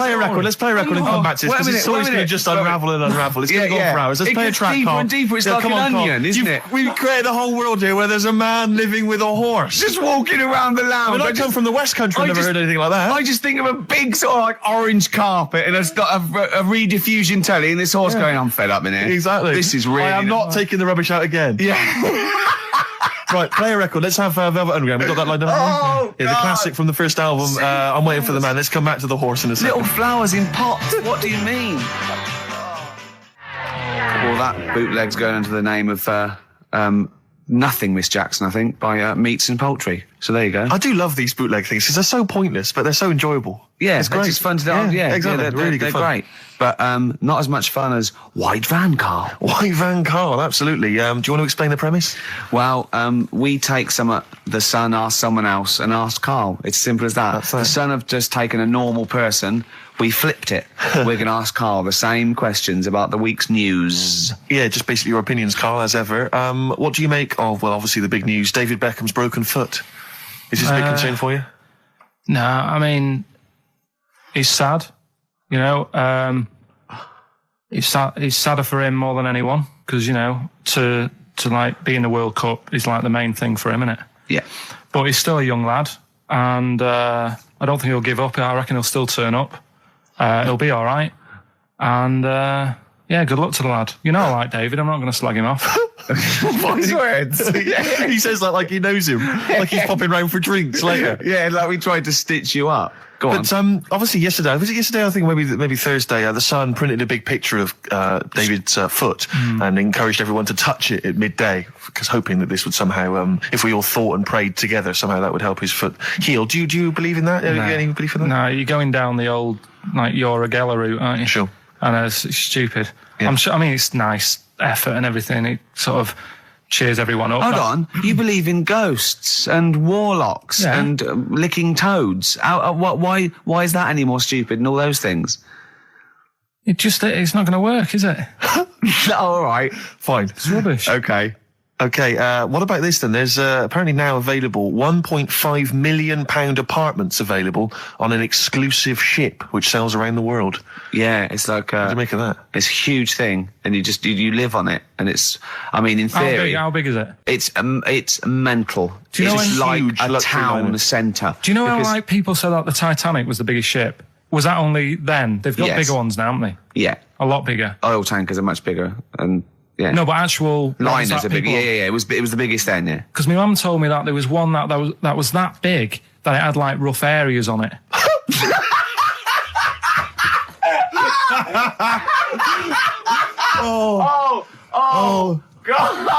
play a record. Let's play a record and come back to this, because this story's going to just unravel and unravel. It's going to go on for hours. Let's play a track, deeper Carl. and deeper. It's like an onion, isn't it? We've created a whole world here where there's a man living with a horse. Just walking around the lounge. I come from the West Country. I've never heard anything like that. I just think of a big sort of like orange carpet, and it's got a rediffusion telly, and this horse going, I'm fed up in here. Exactly. This is really... I am not taking the rubbish out again. Yeah. Right, play a record. Let's have Velvet Underground. We've got that lined up. Oh, yeah, the classic from the first album. I'm Waiting for the Man. Let's come back to the horse in a second. Little flowers in pots. What do you mean? Well, that bootleg's going under the name of Nothing, Miss Jackson, I think, by Meats and Poultry. So there you go. I do love these bootleg things because they're so pointless, but they're so enjoyable. Yeah, it's great. It's fun to do. Yeah, exactly. They're great. But not as much fun as White Van Carl. White Van Carl, absolutely. Do you want to explain the premise? Well, we take the Sun asks someone else and asks Carl. It's simple as that. The Sun have just taken a normal person. We flipped it. We're going to ask Carl the same questions about the week's news. Yeah, just basically your opinions, Carl, as ever. What do you make of, well, obviously the big news, David Beckham's broken foot? Is this a big concern for you? No, I mean, it's sad. You know, it's sadder for him more than anyone because, you know, to like be in the World Cup is like the main thing for him, isn't it? Yeah. But he's still a young lad, and I don't think he'll give up. I reckon he'll still turn up. He'll be all right. And, yeah, good luck to the lad. You know I like David. I'm not going to slag him off. Wise words. Yeah. He says that like he knows him. Like he's popping round for drinks later. Yeah, like we tried to stitch you up. Go on. But obviously yesterday, was it yesterday? I think maybe Thursday. The Sun printed a big picture of David's foot and encouraged everyone to touch it at midday, because hoping that this would somehow, if we all thought and prayed together, somehow that would help his foot heal. Do you believe in that? No. Any belief in that? No, you're going down the old like your Agella route, aren't you? Sure. I know it's stupid. Yeah. I'm sure. I mean, it's nice effort and everything. It sort of cheers everyone up. Hold on, you believe in ghosts and warlocks and licking toads? Why is that any more stupid than all those things? It's not going to work, is it? All right, fine. It's rubbish. Okay. What about this then? There's apparently now available £1.5 million apartments available on an exclusive ship which sails around the world. Yeah, it's like what do you make of that? It's a huge thing, and you live on it, and it's. I mean, in theory, how big is it? It's mental. Do you know it's like a town liner. centre. Do you know how like people said that the Titanic was the biggest ship? Was that only then? They've got bigger ones now, haven't they? Yeah, a lot bigger. Oil tankers are much bigger, and. Yeah. No, but actual liners are big. Yeah. It was the biggest then. Yeah. Because my mum told me that there was one that was that big that it had like rough areas on it. Oh God!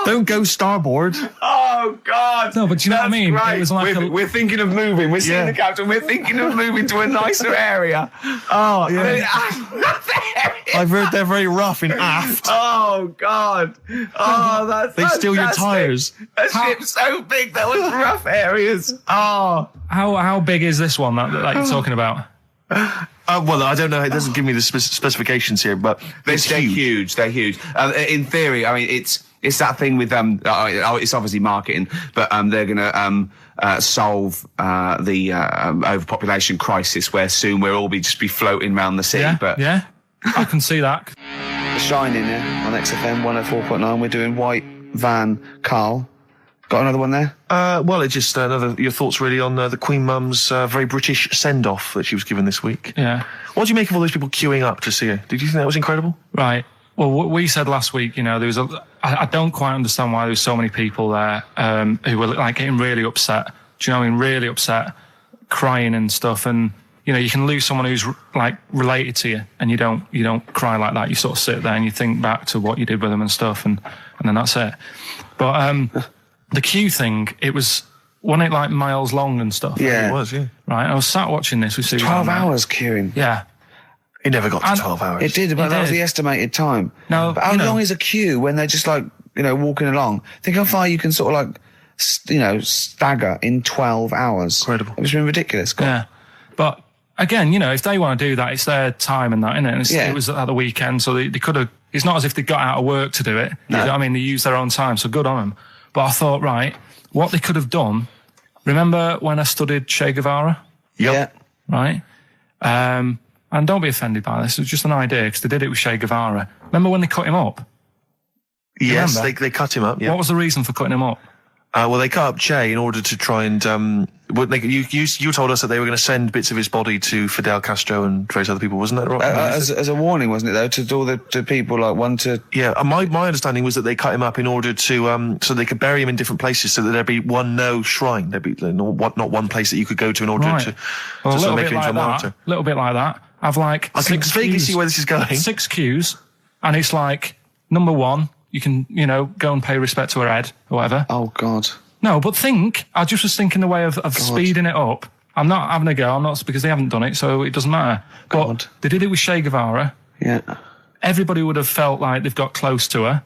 Don't go starboard. Oh God! No, but do you know what I mean? Right. It was like we're thinking of moving. We're seeing the captain. We're thinking of moving to a nicer area. Oh yeah. I've heard they're very rough in aft. Oh God! Oh, they steal your tyres. A ship's so big there was rough areas. Oh, how big is this one that you're talking about? Well, I don't know. It doesn't give me the specifications here, but they're huge. They're huge. In theory, I mean, it's that thing with it's obviously marketing, but they're going to solve the overpopulation crisis, where soon we'll all just be floating around the sea. Yeah, I can see that. The Shining here on XFM 104.9. We're doing White Van Carl. Got another one there? Well, it's just your thoughts really on the Queen Mum's very British send-off that she was given this week. Yeah. What do you make of all those people queuing up to see her? Did you think that was incredible? Right. Well, what we said last week, you know, there was I don't quite understand why there was so many people there who were like getting really upset. Do you know what I mean? Really upset, crying and stuff. And, you know, you can lose someone who's like related to you and you don't cry like that. You sort of sit there and you think back to what you did with them and stuff and then that's it. But, the queue thing, wasn't it like miles long and stuff? Yeah. It was, yeah. Right, I was sat watching this with Sue. 12 hours queuing. Yeah. It never got to 12 hours. It did, but that was the estimated time. No, but how long is a queue when they're just like, you know, walking along? Think how far you can sort of like, you know, stagger in 12 hours. Incredible. It's been ridiculous. Yeah. But again, you know, if they want to do that, it's their time and that, isn't it? And it was at the weekend, so they could have, it's not as if they got out of work to do it. No. You know what I mean? They used their own time, so good on them. But I thought, right, what they could have done, remember when I studied Che Guevara? Yep. Yeah. right? And don't be offended by this. It was just an idea because they did it with Che Guevara. Remember when they cut him up? Yes, remember? they cut him up. Yeah. What was the reason for cutting him up? Well, they cut up Che in order to try and. You told us that they were going to send bits of his body to Fidel Castro and various other people, wasn't that right? As a warning, wasn't it, though, to all to people like one to. Yeah, my understanding was that they cut him up in order to so they could bury him in different places, so that there'd be one shrine. There'd be not one place that you could go to in order to well, sort of make him into a martyr. A little bit like that. I've like I can vaguely see where this is going. 6 cues, and it's like number 1. You can go and pay respect to her head or whatever. Oh God. No, but I just was thinking the way of speeding it up. I'm not having a go. I'm not, because they haven't done it, so it doesn't matter. But they did it with Che Guevara. Yeah. Everybody would have felt like they've got close to her,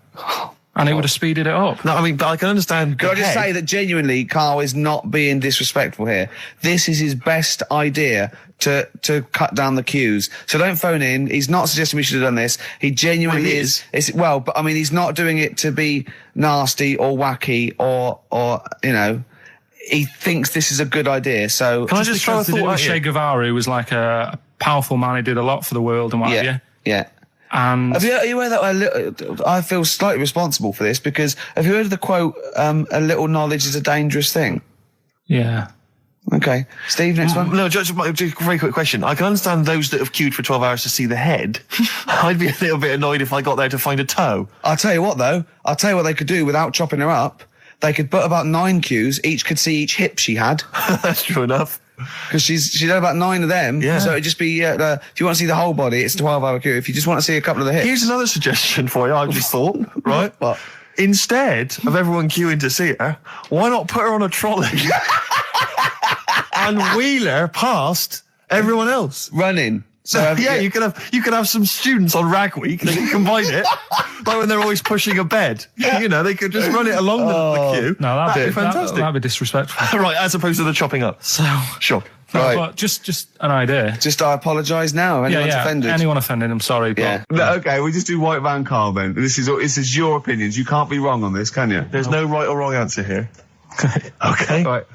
and it would have speeded it up. No, I mean, but I can understand. Can I just say that genuinely, Carl is not being disrespectful here. This is his best idea to cut down the queues. So don't phone in. He's not suggesting we should have done this. He genuinely is. But I mean, he's not doing it to be nasty or wacky or he thinks this is a good idea. So can I just throw a thought at Che Guevara, who was like a powerful man, he did a lot for the world and what have you. Yeah. And are you aware that I feel slightly responsible for this, because have you heard of the quote, a little knowledge is a dangerous thing? Yeah. Okay. Steve, next one? No, just a very quick question. I can understand those that have queued for 12 hours to see the head. I'd be a little bit annoyed if I got there to find a toe. I'll tell you what, though. I'll tell you what they could do without chopping her up. They could put about 9 queues. Each could see each hip she had. That's true enough. Because she's had about 9 of them. Yeah. So it'd just be, if you want to see the whole body, it's a 12-hour queue. If you just want to see a couple of the hips. Here's another suggestion for you, I've just thought, right? What? Instead of everyone queuing to see her, why not put her on a trolley and wheel her past everyone else? Running. So you could have some students on Rag Week. They can combine it, like when they're always pushing a bed. They could just run it along the queue. No, that'd be fantastic. That'd be disrespectful. Right, as opposed to the chopping up. So sure. no, Right. but just an idea. Just I apologise now. Anyone's offended. Anyone offended, I'm sorry. But Yeah. No, okay, we just do White Van Carl then. This is your opinions. You can't be wrong on this, can you? There's no right or wrong answer here. Okay. Right.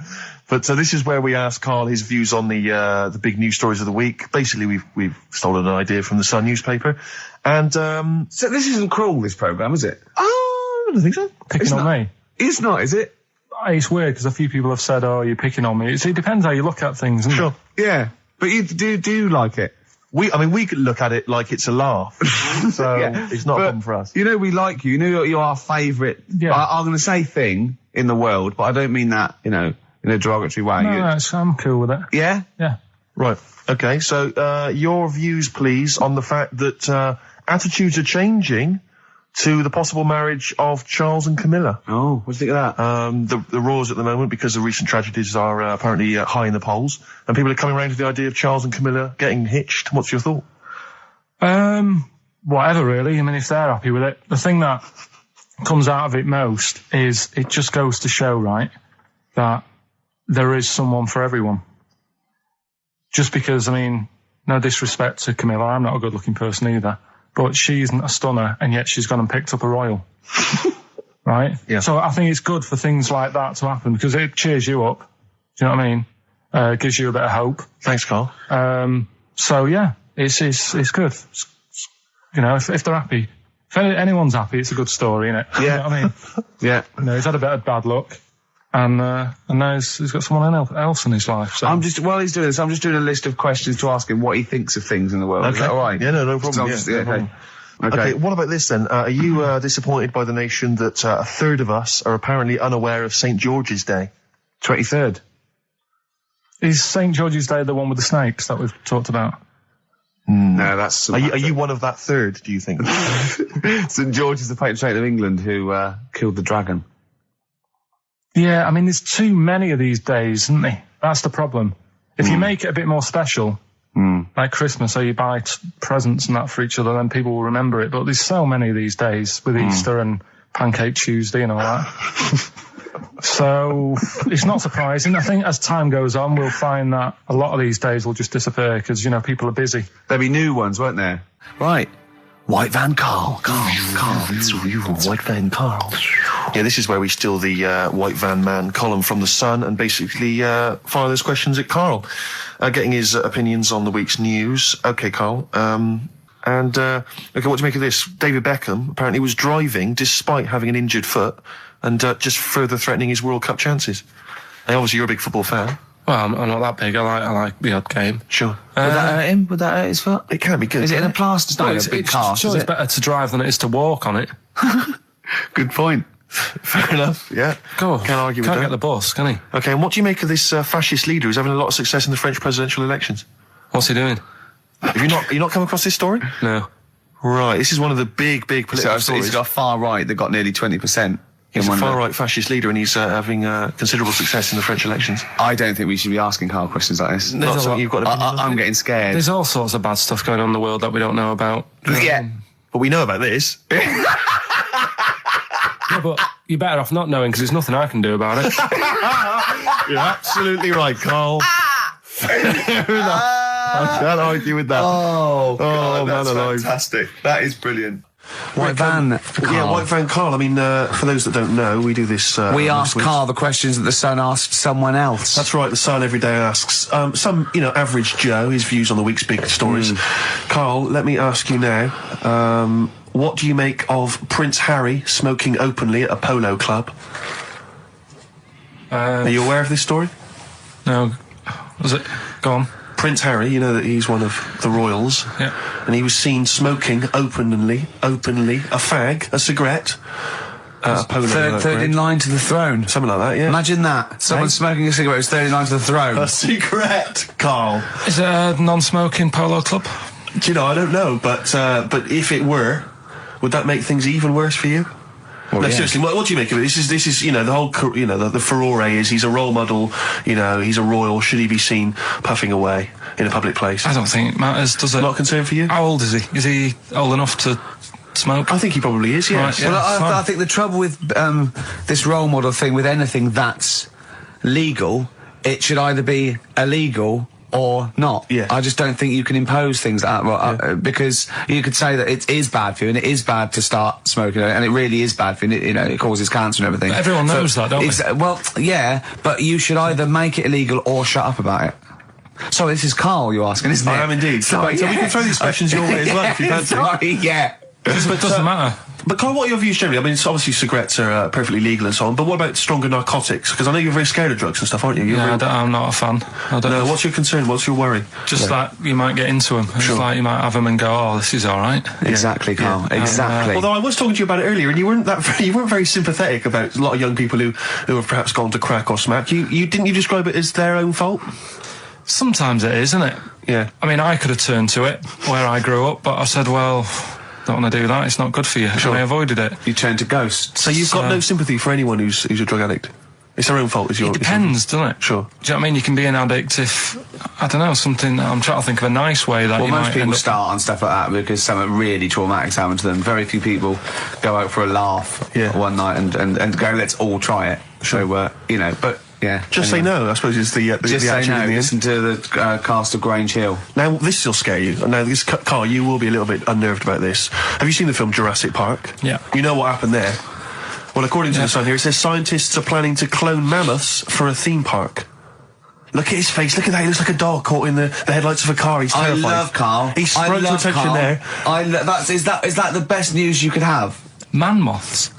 But so this is where we ask Carl his views on the big news stories of the week. Basically, we've stolen an idea from the Sun newspaper, and So this isn't cruel, this programme, is it? I don't think so. picking on me. It's not, is it? It's weird because a few people have said, "Oh, you're picking on me." It depends how you look at things. Isn't Sure. Yeah. But you do like it? We could look at it like it's a laugh, so it's not a problem for us. You know we like you. You know you're our favourite, Yeah. I'm going to say thing in the world, but I don't mean that, in a derogatory way. No, I'm cool with it. Yeah? Yeah. Right. Okay. So your views, please, on the fact that attitudes are changing to the possible marriage of Charles and Camilla. Oh, what do you think of that? The roars at the moment, because the recent tragedies are apparently high in the polls, and people are coming around to the idea of Charles and Camilla getting hitched. What's your thought? Whatever, really. I mean, if they're happy with it. The thing that comes out of it most is it just goes to show, right, that there is someone for everyone. Just because, I mean, no disrespect to Camilla, I'm not a good-looking person either, but she isn't a stunner, and yet she's gone and picked up a royal. Right? Yeah. So I think it's good for things like that to happen, because it cheers you up. Do you know what I mean? Gives you a bit of hope. Thanks, Carl. So yeah, it's good. If they're happy, if anyone's happy, it's a good story, isn't it? Yeah. You know what I mean? Yeah. He's had a bit of bad luck, and now he's got someone else in his life. So. While he's doing this, I'm just doing a list of questions to ask him what he thinks of things in the world. Okay. Is that all right? Yeah, no problem. Okay. Okay, what about this then? Are you disappointed by the nation that a third of us are apparently unaware of St. George's Day? 23rd. Is St. George's Day the one with the snakes that we've talked about? No, that's... Are you one of that third, do you think? St. George is the patron saint of England who killed the dragon. Yeah, I mean, there's too many of these days, isn't there? That's the problem. If you make it a bit more special, like Christmas, so you buy presents and that for each other, then people will remember it. But there's so many these days with Easter and Pancake Tuesday and all that. So it's not surprising. I think as time goes on, we'll find that a lot of these days will just disappear because, people are busy. There'll be new ones, won't there? Right. White Van Karl. White Van Karl. Yeah, this is where we steal the White Van Man column from The Sun and basically fire those questions at Karl, getting his opinions on the week's news. Okay, Karl. Okay, what do you make of this? David Beckham apparently was driving despite having an injured foot and just further threatening his World Cup chances. And obviously, you're a big football fan. Well, I'm not that big. I like the odd game. Sure. Would that hurt him? Would that hurt his foot? It can be good. Is it in a plaster? It's not Well, in a big cast, sure, is it's it? better to drive than it is to walk on it. Good point. Fair enough, yeah. Go. Can't argue with Can't that. get the bus, can he? Okay, and what do you make of this fascist leader who's having a lot of success in the French presidential elections? What's he doing? Have you not come across this story? No. Right, this is one of the big political So stories. he's got a far right that got nearly 20%. He's a far-right fascist leader, and he's having considerable success in the French elections. I don't think we should be asking Karl questions like this. Not a something lot- you've got to I'm getting scared. There's all sorts of bad stuff going on in the world that we don't know about. Yeah. But we know about this. Yeah, but you're better off not knowing because there's nothing I can do about it. You're absolutely right, Karl. Fair enough. I can't argue with that. Oh, God, that's man alive. fantastic. That is brilliant. White Van Karl. Yeah, White Van Karl. I mean, for those that don't know, we do this. We on asked this week. Karl the questions that the Sun asked someone else. That's right. The Sun every day asks some, average Joe his views on the week's big stories. Karl, let me ask you now. What do you make of Prince Harry smoking openly at a polo club? Are you aware of this story? No. Was it? Go on. Prince Harry, you know that he's one of the royals. Yeah. And he was seen smoking openly, a fag, a cigarette, a polo. Third in line to the throne. Something like that, yeah. Imagine that. Someone smoking a cigarette who's third in line to the throne. A cigarette, Karl. Is it a non-smoking polo club? Do you know, I don't know, but if it were, would that make things even worse for you? Well, No, yeah. seriously, what do you make of it? This is, the whole, the furore is he's a role model, he's a royal. Should he be seen puffing away in a public place? I don't think it matters, does it? Not a concern for you? How old is he? Is he old enough to smoke? I think he probably is, yeah. Right, yeah. Well, fine. I think the trouble with this role model thing, with anything that's legal, it should either be illegal or not. Yeah. I just don't think you can impose things like that, because you could say that it is bad for you, and it is bad to start smoking, and it really is bad for you, and it causes cancer and everything. But everyone knows that, don't they? Well, yeah, but you should either make it illegal or shut up about it. Sorry, this is Karl you're asking, isn't it? I am indeed. Sorry, So we can throw these questions your way as well, if you fancy. Sorry, yeah. It doesn't matter. But Karl, what are your views generally? I mean, it's obviously cigarettes are perfectly legal and so on, but what about stronger narcotics? Because I know you're very scared of drugs and stuff, aren't you? I'm not a fan. I don't No, what's your concern? What's your worry? Just like you might get into them. It's like you might have them and go, oh, this is all right. Exactly, Karl. Exactly. Although I was talking to you about it earlier, and you weren't very sympathetic about a lot of young people who have perhaps gone to crack or smack. Didn't you describe it as their own fault? Sometimes it is, isn't it? Yeah. I mean, I could have turned to it where I grew up, but I said, well, don't want to do that. It's not good for you. Sure. And I avoided it. You turn to ghosts. So you've got no sympathy for anyone who's a drug addict? It's their own fault, is your... It depends, doesn't it? Sure. Do you know what I mean? You can be an addict if, I don't know, something... I'm trying to think of a nice way that Well, you most might people end up... start on stuff like that because something really traumatic's happened to them. Very few people go out for a laugh one night and go, let's all try it. Sure. So, but, yeah. Just anyway. say no, I suppose, is the Just say attitude no. in the end. Listen to the cast of Grange Hill. Now, this will scare you. Now, Karl, you will be a little bit unnerved about this. Have you seen the film Jurassic Park? Yeah. You know what happened there? Well, according to the Sun here, it says scientists are planning to clone mammoths for a theme park. Look at his face. Look at that. He looks like a dog caught in the headlights of a car. He's terrified. I love Karl. He sprung to attention Karl. there. Is that the best news you could have? Man moths.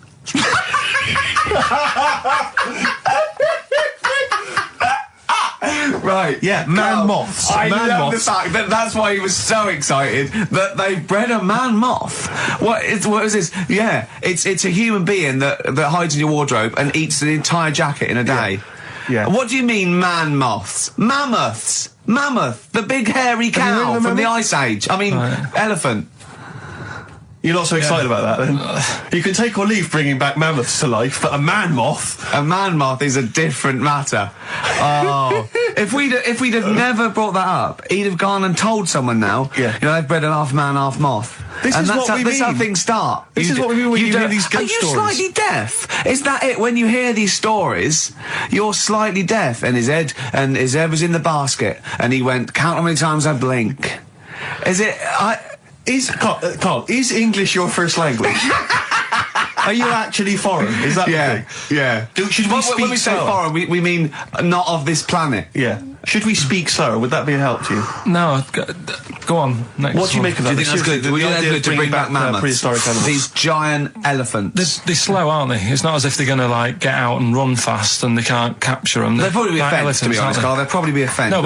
Right. Yeah, man moths. I Man love moths. the fact that that's why he was so excited that they bred a man moth. What is this? Yeah, it's a human being that hides in your wardrobe and eats the entire jacket in a day. Yeah. What do you mean, man moths? Mammoths. Mammoth, the big hairy you heard cow of from the mammoth? Ice Age. I mean, elephant. You're not so excited about that, then? You can take or leave bringing back mammoths to life, but a man moth... A man moth is a different matter. Oh, if we'd have never brought that up, he'd have gone and told someone now. Yeah. You know, they've bred an half man, half moth. This and is that's what we that's how mean. things start. This is what we mean when you hear these ghost Are you stories. slightly deaf? Is that it? When you hear these stories, you're slightly deaf. And his head was in the basket, and he went, count how many times I blink. Is it? Carl, is English your first language? Are you actually foreign? Is that the thing? Yeah. Should we speak when we say slower? foreign, we mean not of this planet. Yeah. Should we speak slower? Would that be a help to you? No, go on. Next What do you one. make of Do that? you think that's good? The Do you think idea that's of good to bring back mammoths? prehistoric animals. These giant elephants. They're slow, aren't they? It's not as if they're going to like get out and run fast and they can't capture them. They'd probably be a Like fence, to be elephants, honest, aren't Carl. They'd probably be a fence. No,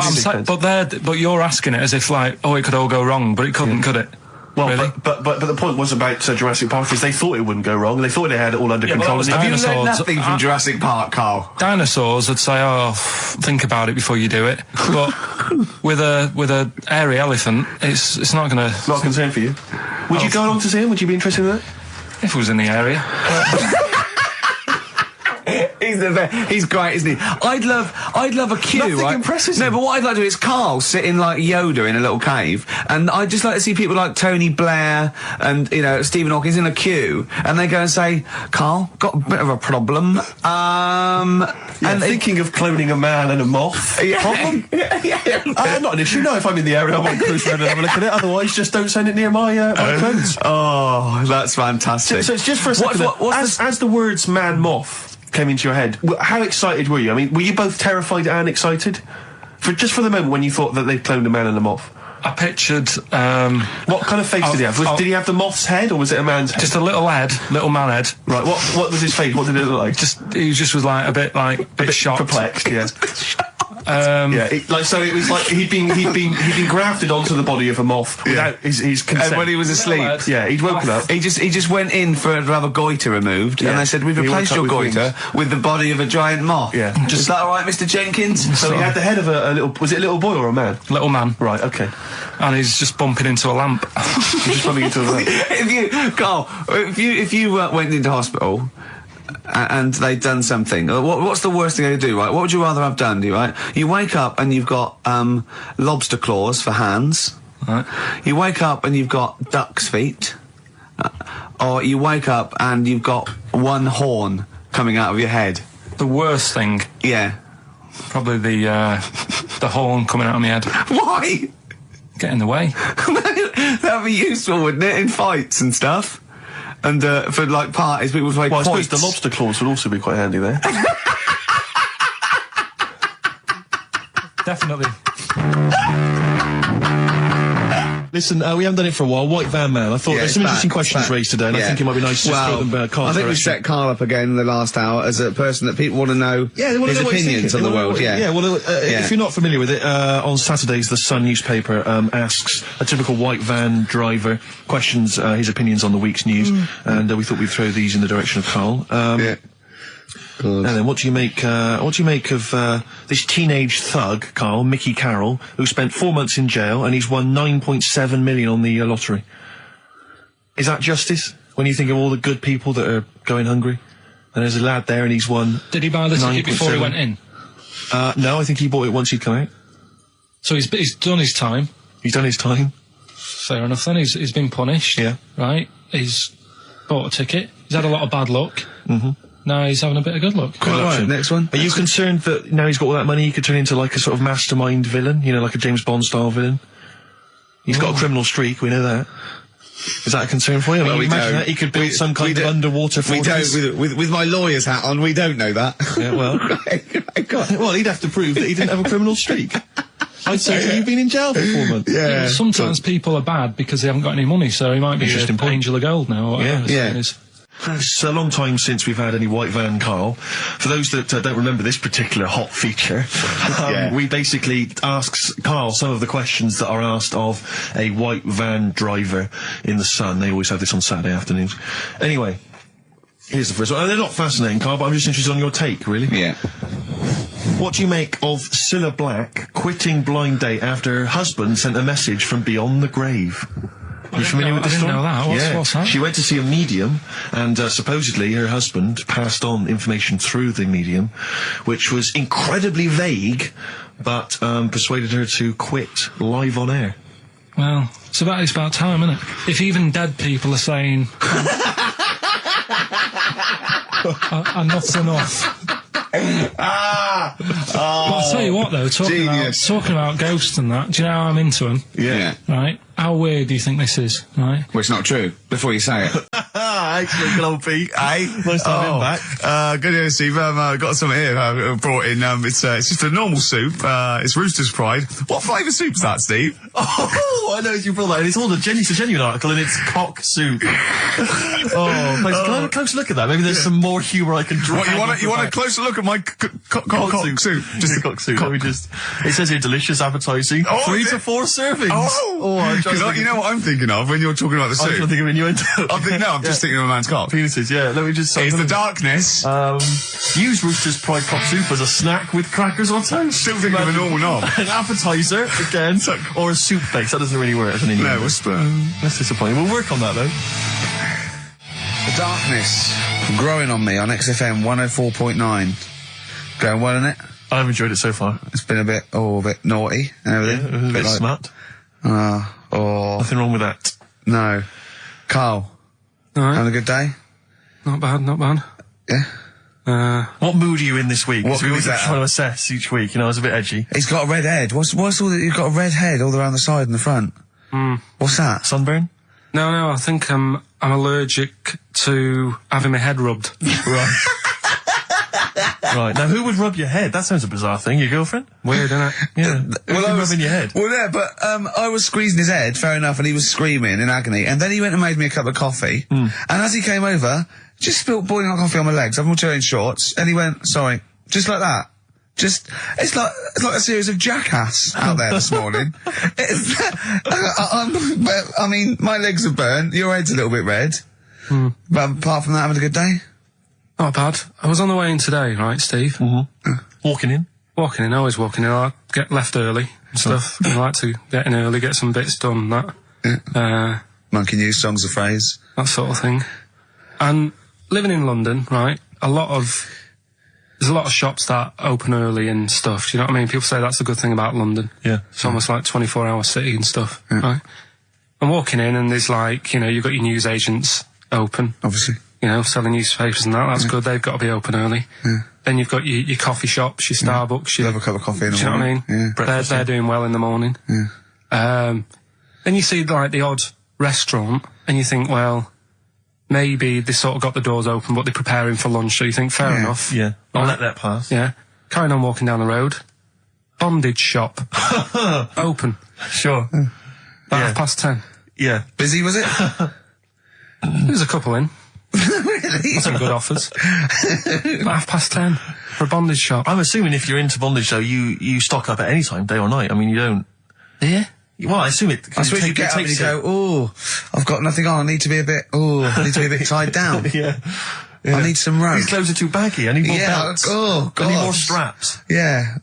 but you're asking it as if like, oh, it could all go wrong, but it couldn't, could it? Well, Really? but the point was about Jurassic Park is they thought it wouldn't go wrong. They thought they had it all under Yeah, but control. that was and Have you learned Dinosaurs. nothing from Jurassic Park, Carl? Dinosaurs would say, oh, think about it before you do it. But with a hairy elephant, it's not going to. Not a concern for you. Would you go along to see him? Would you be interested in that? If it was in the area. He's the best. He's great, isn't he? I'd love a queue, Nothing right? impresses No, him. but what I'd like to do is Carl sitting like Yoda in a little cave, and I'd just like to see people like Tony Blair and Stephen Hawkins in a queue, and they go and say, "Carl, got a bit of a problem." And thinking of cloning a man and a moth. Problem? Not an issue. No, if I'm in the area, I might cruise around and have a look at it. Otherwise, just don't send it near my clothes. Oh, that's fantastic. So it's just for a second. As the words man moth came into your head, how excited were you? I mean, were you both terrified and excited? For the moment when you thought that they'd cloned a man and a moth? I pictured What kind of face did he have? Did he have the moth's head or was it a man's head? just a little man head. Right, what was his face? What did it look like? He just was like a bit shocked. Perplexed, yeah. So it was like he'd been grafted onto the body of a moth without his consent. And when he was asleep, lad. yeah, he'd woken up. he just went in for to have a goiter removed, Yeah. and they said, "We've He replaced woke your up with goiter with the body of a giant moth." Yeah. Is that all right, Mr. Jenkins? So he had the head of a little. Was it a little boy or a man? Little man. Right. Okay. And he's just bumping into a lamp. He's just bumping into a lamp. If you went into hospital and they'd done something, what's the worst thing they could do, right? What would you rather have done, right? You wake up and you've got lobster claws for hands. Right. You wake up and you've got duck's feet. Or you wake up and you've got one horn coming out of your head. The worst thing, Yeah. probably the horn coming out of my head. Why? Get in the way. That'd be useful, wouldn't it, in fights and stuff? And for like parties, people would play Well, I suppose quoits. the lobster claws would also be quite handy there. Definitely. Listen, we haven't done it for a while. White Van Man. I thought there's some interesting questions raised today, and I think it might be nice to just throw them Carl's I think we direction. set Carl up again in the last hour as a person that people want to know Yeah, they want to his know what he's opinions thinking. on the They wanna world. know what- Yeah. Well, Yeah. if you're not familiar with it, on Saturdays, the Sun newspaper asks a typical white van driver questions his opinions on the week's news, and we thought we'd throw these in the direction of Carl. Yeah. And then, what do you make of this teenage thug, Carl, Mickey Carroll, who spent 4 months in jail and he's won 9.7 million on the lottery? Is that justice? When you think of all the good people that are going hungry, and there's a lad there and he's won. Did he buy the ticket before he 9.7? went in? No, I think he bought it once he'd come out. So he's done his time. He's done his time. Fair enough then. He's been punished. Yeah. Right. He's bought a ticket. He's had a lot of bad luck. Mm-hmm. Now he's having a bit of good luck. All right, next one. Are you concerned that now he's got all that money, he could turn into like a sort of mastermind villain? You know, like a James Bond style villain? He's got a criminal streak, we know that. Is that a concern for you? I mean, we imagine don't. that he could build some kind of underwater We fortress. don't. With my lawyer's hat on, we don't know that. Yeah, well, well, he'd have to prove that he didn't have a criminal streak. I'd say you've been in jail for 4 months. Yeah. Sometimes people are bad because they haven't got any money, so he might be Interesting an point. angel of gold now. Or whatever Yeah. it is. It's a long time since we've had any white van, Carl. For those that don't remember this particular hot feature, we basically ask Carl some of the questions that are asked of a white van driver in the Sun. They always have this on Saturday afternoons. Anyway, here's the first one. They're not fascinating, Carl, but I'm just interested on your take, really. Yeah. What do you make of Cilla Black quitting Blind Date after her husband sent a message from beyond the grave? Are you familiar with this I didn't story? know that. What's that? She went to see a medium, and supposedly her husband passed on information through the medium, which was incredibly vague, but persuaded her to quit live on air. Well, it's about time, isn't it? If even dead people are saying, "Enough's enough," But I'll tell you what, though, talking about ghosts and that, do you know how I'm into them? Yeah. Right? How weird do you think this is, right? Well, it's not true. Before you say it. Excellent, good old Pete. Hey, Nice to have him back. Good to see you, Steve. I've got some here. Brought in. It's just a normal soup. It's Rooster's Pride. What flavour soup's that, Steve? Oh, I know you brought that. And it's all it's a genuine article, and it's cock soup. Can I have a close look at that? Maybe there's some more humour I can draw. What, you want a closer look at my cock soup? Just a cock soup. Let me just. It says here delicious, appetising. 3 to 4 servings. You know what I'm thinking of when you're talking about the soup? I'm thinking of innuendo. I'm just thinking of a man's cock. Penises, yeah. Let me just say. It's the darkness. Use Rooster's Pride cock soup as a snack with crackers or toast. Still thinking of a normal knob. An appetiser, again, or a soup base. That doesn't really work as an innuendo. No, that's disappointing. We'll work on that, though. The darkness growing on me on XFM 104.9. Going well, isn't it? I've enjoyed it so far. It's been a bit naughty and everything. Yeah, a bit smart. Nothing wrong with that. No. Carl, Alright. having a good day? Not bad. Yeah. What mood are you in this week? What We always mood is that? trying to assess each week. You know, it's a bit edgy. He's got a red head. What's all that? You've got a red head all around the side and the front. What's that? Sunburn? No, I think I'm allergic to having my head rubbed. Right. Right. Now, who would rub your head? That sounds a bizarre thing. Your girlfriend? Weird, isn't it? Yeah. Who's rubbing your head? Well, yeah, but I was squeezing his head, fair enough, and he was screaming in agony. And then he went and made me a cup of coffee. And as he came over, just spilt boiling hot coffee on my legs. I'm all wearing shorts, and he went, "Sorry," just like that. It's like a series of Jackass out there this morning. I mean, my legs are burnt. Your head's a little bit red. But apart from that, having a good day. Not bad. I was on the way in today, right, Steve? Walking in? Walking in, always walking in. I get left early and stuff. I like to get in early, get some bits done, that. Monkey News, songs of phrase. That sort of thing. And living in London, right, there's a lot of shops that open early and stuff. Do you know what I mean? People say that's a good thing about London. Yeah. It's almost like 24-hour city and stuff, right? I'm walking in and there's like, you've got your news agents open. Obviously. Selling newspapers and that. That's good. They've got to be open early. Then you've got your coffee shops, your Starbucks. You have a cup of coffee in the morning. Do you know what I mean? They're doing well in the morning. Then you see like the odd restaurant and you think, well, maybe they sort of got the doors open, but they're preparing for lunch. So you think, fair enough. Yeah. I'll let that pass. Yeah. Carrying on walking down the road. Bondage shop. Open. Sure. About 10:30. Yeah. Busy, was it? There's a couple in. Really? Some good offers. About 10:30 for a bondage shop. I'm assuming if you're into bondage, though, you stock up at any time, day or night. I mean, you don't... Yeah. Well, I assume it... I suppose you get up and you go, I've got nothing on, I need to be a bit tied down. Yeah. I need some rope. These clothes are too baggy. I need more belts. Oh, God. I need more straps. Yeah.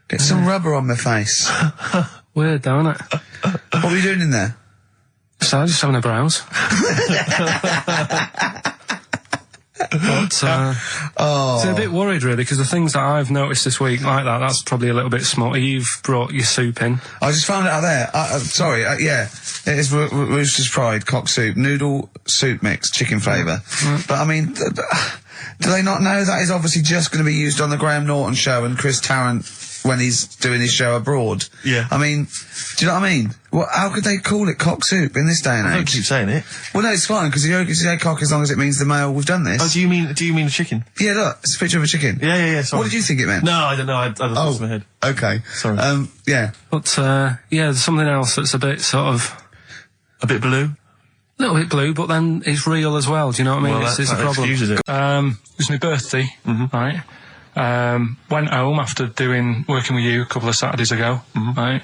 Get some rubber on my face. Weird, though, isn't it? What were you doing in there? So, just having a browse. But, so a bit worried, really, because the things that I've noticed this week, like that's probably a little bit small. You've brought your soup in. I just found it out there. Sorry, yeah. It is Rooster's Pride, cock soup, noodle soup mix, chicken flavour. But, I mean, do they not know that is obviously just going to be used on the Graham Norton show and Chris Tarrant when he's doing his show abroad? Yeah. I mean, do you know what I mean? How could they call it cock soup in this day and age? I don't keep saying it. Well, no, it's fine, because you can say cock as long as it means the male, we've done this. Oh, do you mean the chicken? Yeah, look, it's a picture of a chicken. Yeah, sorry. What did you think it meant? No, I don't know. I thought it was in my head. Okay. Sorry. Yeah. But, there's something else that's a bit sort of... A bit blue? A little bit blue, but then it's real as well, do you know what I mean? Well, it's a that problem. excuses it. It was my birthday, right? Went home after working with you a couple of Saturdays ago, right?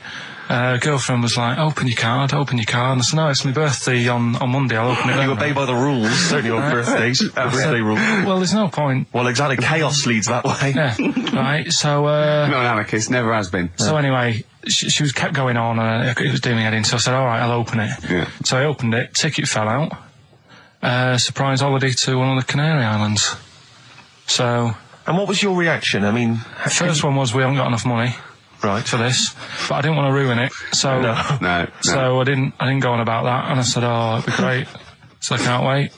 Girlfriend was like, open your card. And I said, no, it's my birthday on Monday, I'll open it. You obey by the rules, don't you, on birthdays? Birthday rule. Well, there's no point. Well, exactly. Chaos leads that way. Yeah, right, so... Not an anarchist, never has been. So anyway, she was kept going on, and it was doing me head in, so I said, all right, I'll open it. Yeah. So I opened it, ticket fell out. Surprise holiday to one of the Canary Islands. So... And what was your reaction? I mean... First one was, we haven't got enough money. Right. For this, but I didn't want to ruin it, so no. So I didn't go on about that, and I said, it'd be great, so I can't wait.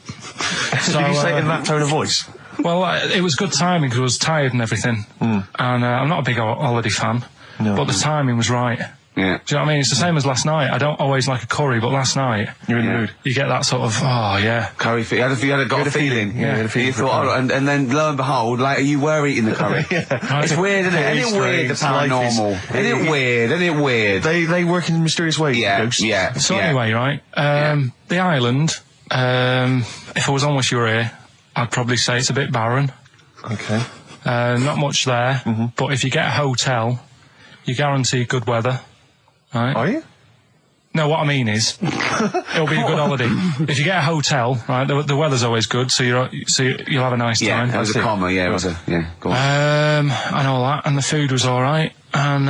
So did you say it in that tone of voice? Well, it was good timing because I was tired and everything. And I'm not a big holiday fan, but the timing was right. Yeah. Do you know what I mean? It's the same as last night. I don't always like a curry, but last night You're in the mood. you get that sort of, oh yeah. Curry, you had a feeling. Yeah, you had a feeling You for thought, curry. and then lo and behold, later you were eating the curry. It's weird, isn't it? Very Isn't it weird, the strange. Life is- paranormal? Isn't it weird? Isn't it weird? They work in mysterious ways. Yeah, ghosts. yeah. So yeah. anyway, right, the island, if I was on with you here, I'd probably say it's a bit barren. Okay. Not much there, but if you get a hotel, you guarantee good weather. Right? Are you? No, what I mean is, it'll be a good holiday. If you get a hotel, right, the weather's always good, so you'll have a nice Yeah, time. that was a comma, yeah, it was a, yeah, go on. And all that, and the food was alright, and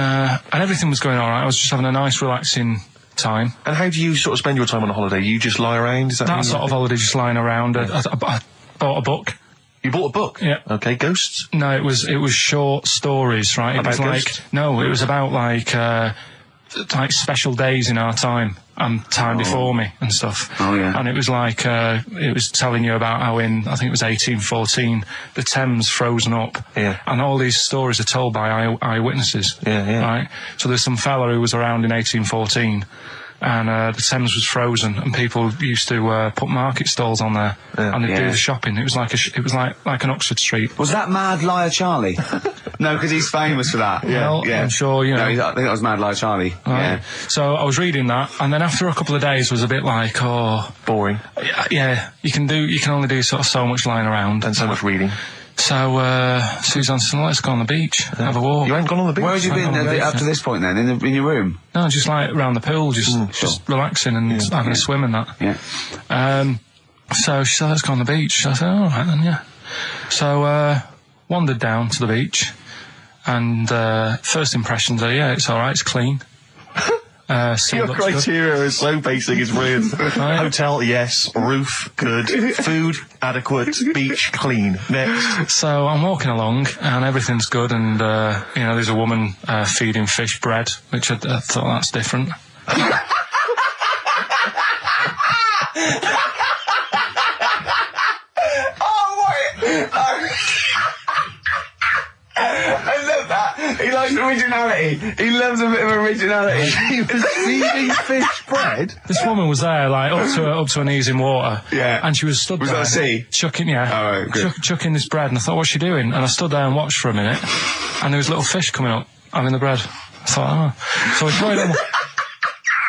everything was going alright. I was just having a nice, relaxing time. And how do you sort of spend your time on a holiday? You just lie around? Is That sort of holiday, just lying around. I bought a book. You bought a book? Yeah. Okay, ghosts? No, it was short stories, right? It About was ghosts? it was about like special days in our time and time before me and stuff. Oh, yeah. And it was like it was telling you about how in, I think it was 1814, the Thames frozen up. Yeah. And all these stories are told by eyewitnesses. Yeah. Right? So there's some fella who was around in 1814 and the Thames was frozen and people used to put market stalls on there and they'd do the shopping. It was like like an Oxford Street. Was that Mad Liar Charlie? No, because he's famous for that. Well, I'm sure, you know. No, I think that was Mad Liar Charlie. Right. Yeah. So I was reading that, and then after a couple of days was a bit like, Boring. yeah, you can only do sort of so much lying around. And so much reading. So Suzanne said, let's go on the beach, have a walk. You ain't gone on the beach? Where had you been up to this point then? In your room? No, just like around the pool, just relaxing and having a swim and that. Yeah. So she said, let's go on the beach. I said, all right then, yeah. So wandered down to the beach, and first impressions are, yeah, it's all right, it's clean. Sea Your looks good. criteria is so basic, it's brilliant. Right. Hotel, yes. Roof, good. Food, adequate. Beach, clean. Next. So I'm walking along and everything's good, and there's a woman feeding fish bread, which I thought that's different. I love that. He likes originality. He loves a bit of originality. He was feeding fish bread? This woman was there, like up to her knees in water. Yeah. And she was stood Was there. that a sea? Chucking, yeah. Oh, right, good. Chucking this bread, and I thought, what's she doing? And I stood there and watched for a minute, and there was little fish coming up, having the bread. I thought, oh. So I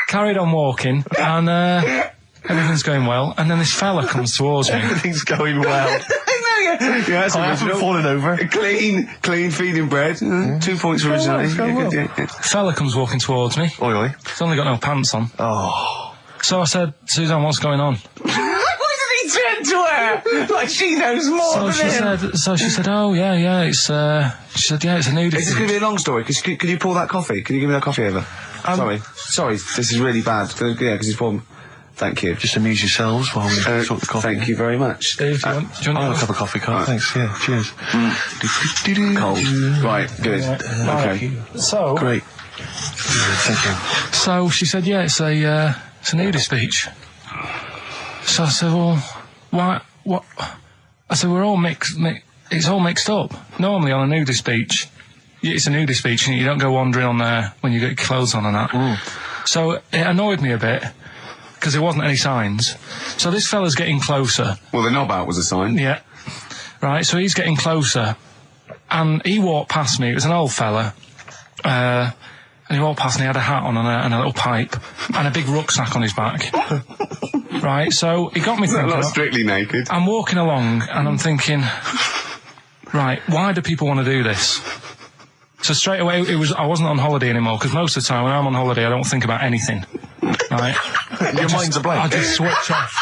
carried on walking, and everything's going well, and then this fella comes towards me. Everything's going well. Yeah, I haven't fallen over. Clean feeding bread. 2 points for originality. It's going well. Yeah. Fella comes walking towards me. Oi, oi. He's only got no pants on. Oh. So I said, Suzanne, what's going on? Why did he turn to her? Like she knows more than him. So she said, oh yeah, it's she said, yeah, it's a nudity. Is this going to be a long story? Could you pour that coffee? Can you give me that coffee over? Sorry, this is really bad. Yeah, because he's poured. Thank you. Just amuse yourselves while we sort the coffee. Thank you very much. Dave, do you want I'll have a cup of coffee, Carl. Thanks, yeah, cheers. Cold. Right, good. Okay. So, Great. Thank you. So she said, yeah, it's a nudist beach. So I said, well, why, what? I said, we're all it's all mixed up. Normally on a nudist beach, it's a nudist beach and you don't go wandering on there when you get your clothes on and that. So it annoyed me a bit, because there wasn't any signs. So this fella's getting closer. Well, the knob out was a sign. Yeah. Right, so he's getting closer. And he walked past me. It was an old fella. And he walked past and he had a hat on and a little pipe. And a big rucksack on his back. Right, so he got me thinking. Not strictly naked. I'm walking along and I'm thinking, right, why do people want to do this? So straight away, I wasn't on holiday anymore, because most of the time when I'm on holiday, I don't think about anything. Right? Your mind's a blank. I just switch off.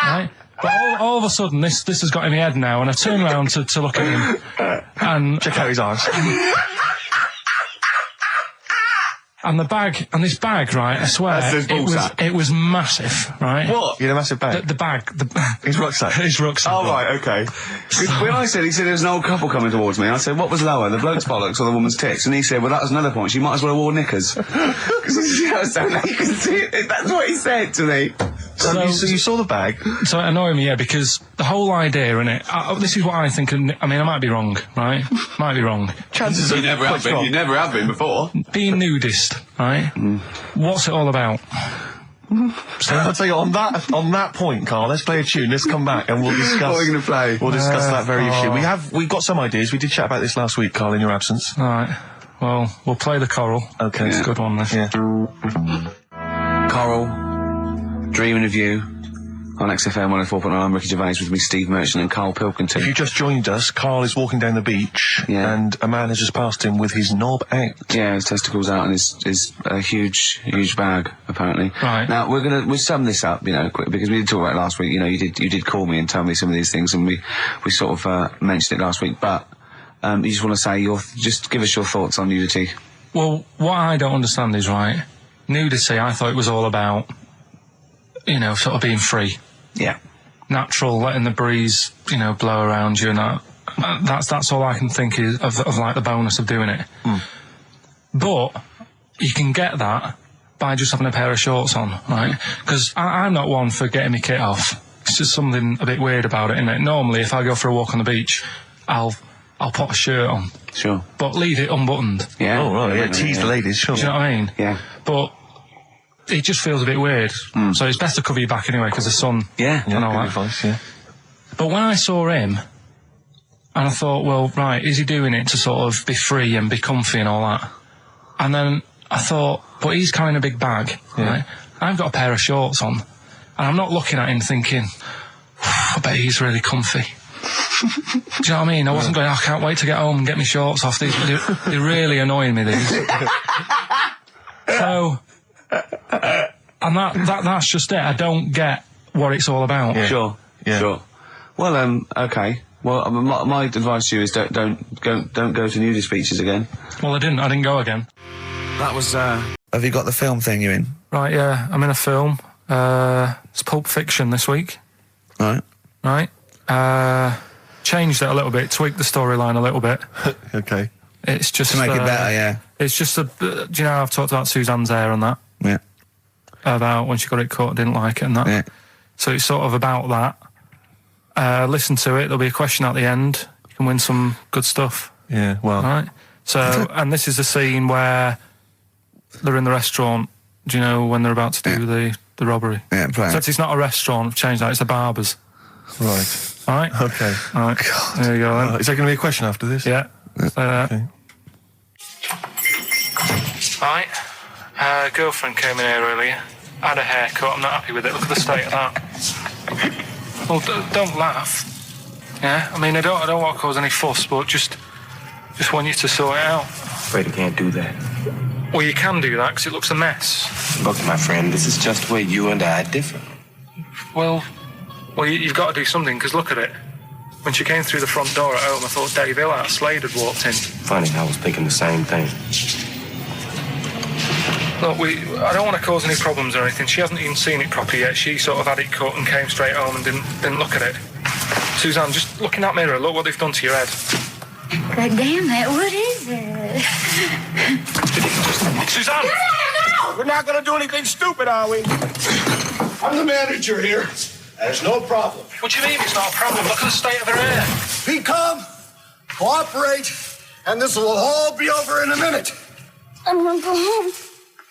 Right? But all of a sudden, this has got in my head now, and I turn around to look at him, and Check out his arse. and this bag, right? I swear, That's his ball sack. it was massive, right? What? You had a massive bag. The bag, His rucksack. his rucksack. Oh, right, okay. 'Cause when he said there was an old couple coming towards me, I said, what was lower, the bloke's bollocks or the woman's tits? And he said, well, that was another point. She might as well have worn knickers. Because so you can see it. That's what he said to me. So you saw the bag. So it annoyed me, yeah, because the whole idea in it. This is what I think. I mean, I might be wrong, right? Might be wrong. Chances are You never have been. You never have been before. Being nudist, right? What's it all about? So I'll tell you on that point, Carl. Let's play a tune. Let's come back and we'll discuss. What are we going to play? We'll discuss that very issue. We've got some ideas. We did chat about this last week, Carl, in your absence. All right. Well, we'll play the choral. Okay, It's a good one. This. Yeah. Coral, Dreaming of You, on XFM 104.9. I'm Ricky Gervais, with me Steve Merchant and Karl Pilkington. If you just joined us, Carl is walking down the beach, and a man has just passed him with his knob out. Yeah, his testicles out and his huge bag, apparently. Right. Now, we'll sum this up, quick, because we did talk about it last week. You did call me and tell me some of these things, and we sort of mentioned it last week, but you just want to say just give us your thoughts on nudity. Well, what I don't understand is, right, nudity, I thought it was all about, sort of being free. Yeah. Natural, letting the breeze, blow around you and that. That's all I can think is of like the bonus of doing it. But you can get that by just having a pair of shorts on, right? Because I'm not one for getting my kit off. It's just something a bit weird about it, isn't it? Normally, if I go for a walk on the beach, I'll put a shirt on. Sure. But leave it unbuttoned. Yeah. Oh, right, yeah, tease the ladies, sure. Do you know what I mean? Yeah. But it just feels a bit weird. So it's best to cover your back anyway, because the sun and all good that. advice, yeah. But when I saw him, and I thought, well, right, is he doing it to sort of be free and be comfy and all that? And then I thought, but he's carrying a big bag, right? I've got a pair of shorts on, and I'm not looking at him thinking, I bet he's really comfy. Do you know what I mean? I wasn't going, I can't wait to get home and get my shorts off. They're really annoying me, these. So, and that's just it. I don't get what it's all about. Yeah. Sure. Yeah. Sure. Well, okay. Well, my advice to you is don't go to nudist beaches again. Well, I didn't go again. That was. Have you got the film thing you're in? Right, yeah, I'm in a film. It's Pulp Fiction this week. Right. Changed it a little bit, tweaked the storyline a little bit. Okay. It's just to make it better, yeah. It's just do you know I've talked about Suzanne's hair and that? Yeah. About when she got it cut, didn't like it and that. Yeah. So it's sort of about that. Listen to it. There'll be a question at the end. You can win some good stuff. Yeah. Well. Right. So, and this is the scene where they're in the restaurant. Do you know when they're about to do the robbery? Yeah. Right. So it's not a restaurant. I've changed that. It's a barber's. Right. All right. Okay. All right. God. There you go. Then. Is there going to be a question after this? Yeah. Say that. Okay. Right. Girlfriend came in here earlier. Had a haircut. I'm not happy with it. Look at the state of that. Well, don't laugh. Yeah. I mean, I don't want to cause any fuss, but just want you to sort it out. Afraid I can't do that. Well, you can do that because it looks a mess. Look, my friend, this is just where you and I differ. Well, you've got to do something, because look at it. When she came through the front door at home, I thought Dave Hill out of Slade had walked in. Funny, I was thinking the same thing. Look, I don't want to cause any problems or anything. She hasn't even seen it properly yet. She sort of had it cut and came straight home and didn't look at it. Suzanne, just look in that mirror. Look what they've done to your head. God damn it, what is it? Suzanne! No! We're not gonna do anything stupid, are we? I'm the manager here. There's no problem. What do you mean it's not a problem? Look at the state of her hair. Be calm, cooperate, and this will all be over in a minute. I'm gonna go home.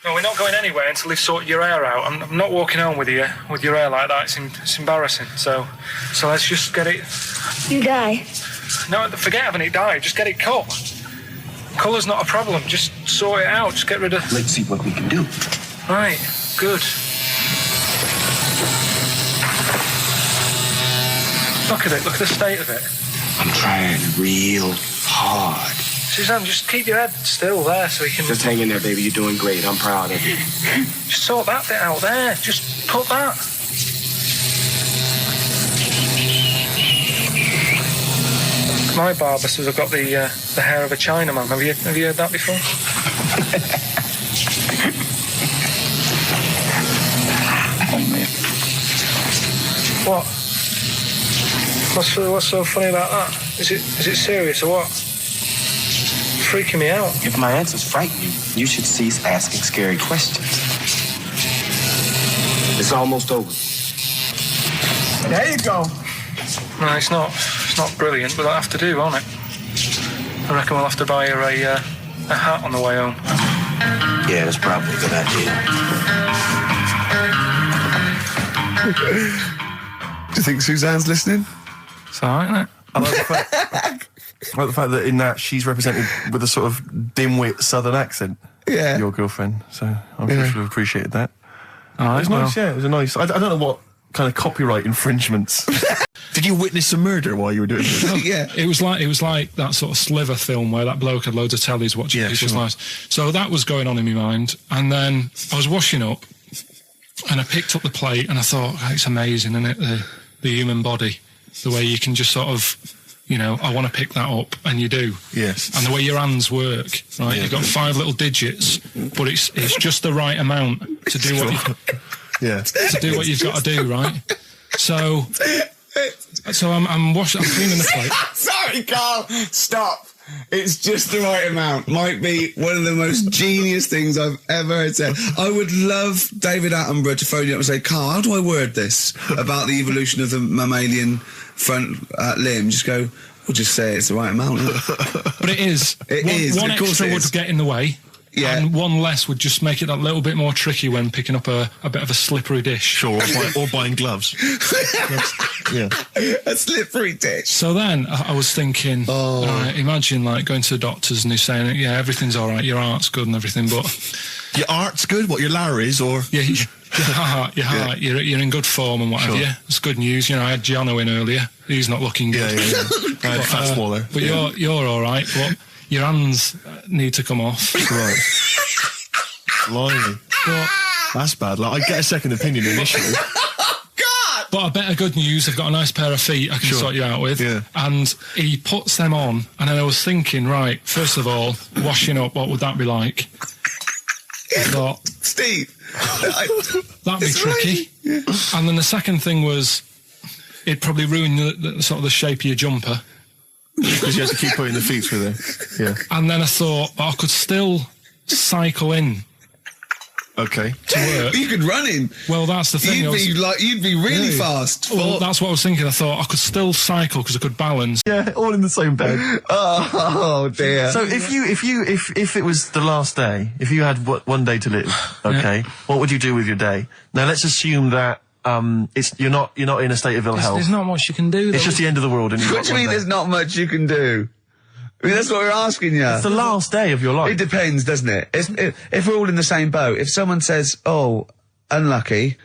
No, we're not going anywhere until they've sorted your hair out. I'm not walking home with you with your hair like that. It's embarrassing. So let's just get it. You die. No, forget having it dyed. Just get it cut. Colour's not a problem. Just sort it out. Just get rid of. Let's see what we can do. Right. Good. Look at it. Look at the state of it. I'm trying real hard. Suzanne, just keep your head still there so you can. Just hang in there, baby. You're doing great. I'm proud of you. Just sort that bit out there. Just cut that. My barber says I've got the hair of a Chinaman. Have you heard that before? Oh, man. What? What's so funny about that? Is it serious or what? Freaking me out. If my answers frighten you, you should cease asking scary questions. It's almost over. There you go. No, it's not brilliant, but that'll have to do, won't it? I reckon we'll have to buy her a hat on the way home. Yeah, that's probably a good idea. Do you think Suzanne's listening? It's alright, isn't it? I like the fact that in that she's represented with a sort of dimwit southern accent. Yeah. Your girlfriend, so I'm sure she'll have appreciated that. Alright, It was nice, yeah, it was a nice... I don't know what kind of copyright infringements. Did you witness a murder while you were doing this? Yeah. It was like that sort of Sliver film where that bloke had loads of tellies watching people's lives. So that was going on in my mind, and then I was washing up, and I picked up the plate, and I thought, oh, it's amazing, isn't it? The human body, the way you can just sort of, you know, I want to pick that up, and you do. Yes. And the way your hands work, right? You've got 5 little digits, but it's just the right amount to do what you've got to do, right? So I'm washing, I'm cleaning the plate. Sorry, Carl. Stop. It's just the right amount. Might be one of the most genius things I've ever heard said. I would love David Attenborough to phone you up and say, Carl, how do I word this about the evolution of the mammalian front limb? Just go, we'll just say it's the right amount. But it is. One of course extra it would is. get in the way. Yeah. And one less would just make it a little bit more tricky when picking up a bit of a slippery dish. Sure, or buying gloves. Yeah. A slippery dish. So then I was thinking, imagine like going to the doctors and they're saying, yeah, everything's all right, your heart's good and everything, but... Your art's good? What, your Larry's, or...? Yeah, your heart, you're in good form and what have you. It's good news. You know, I had Giano in earlier. He's not looking good. Yeah. I had Fat Smaller. But you're all right, but your hands need to come off. Right. Blimey. But That's bad. Like, I'd get a second opinion initially. But I better good news, I've got a nice pair of feet I can sort you out with. Yeah. And he puts them on, and then I was thinking, right, first of all, washing up, what would that be like? I thought, Steve. that'd be tricky. Yeah. And then the second thing was, it'd probably ruin the sort of the shape of your jumper. Because you have to keep putting the feet through there. Yeah. And then I thought, I could still cycle in Okay. to work. You could run in. Well, that's the thing. You'd be really fast. Well, that's what I was thinking. I thought I could still cycle because I could balance. Yeah, all in the same bed. Oh dear. So if it was the last day, if you had one day to live, okay, what would you do with your day? Now let's assume that you're not in a state of ill health. There's not much you can do, though. It's just the end of the world. And What do you mean there's not much you can do? I mean, that's what we're asking you. It's the last day of your life. It depends, doesn't it? If we're all in the same boat, if someone says, oh, unlucky,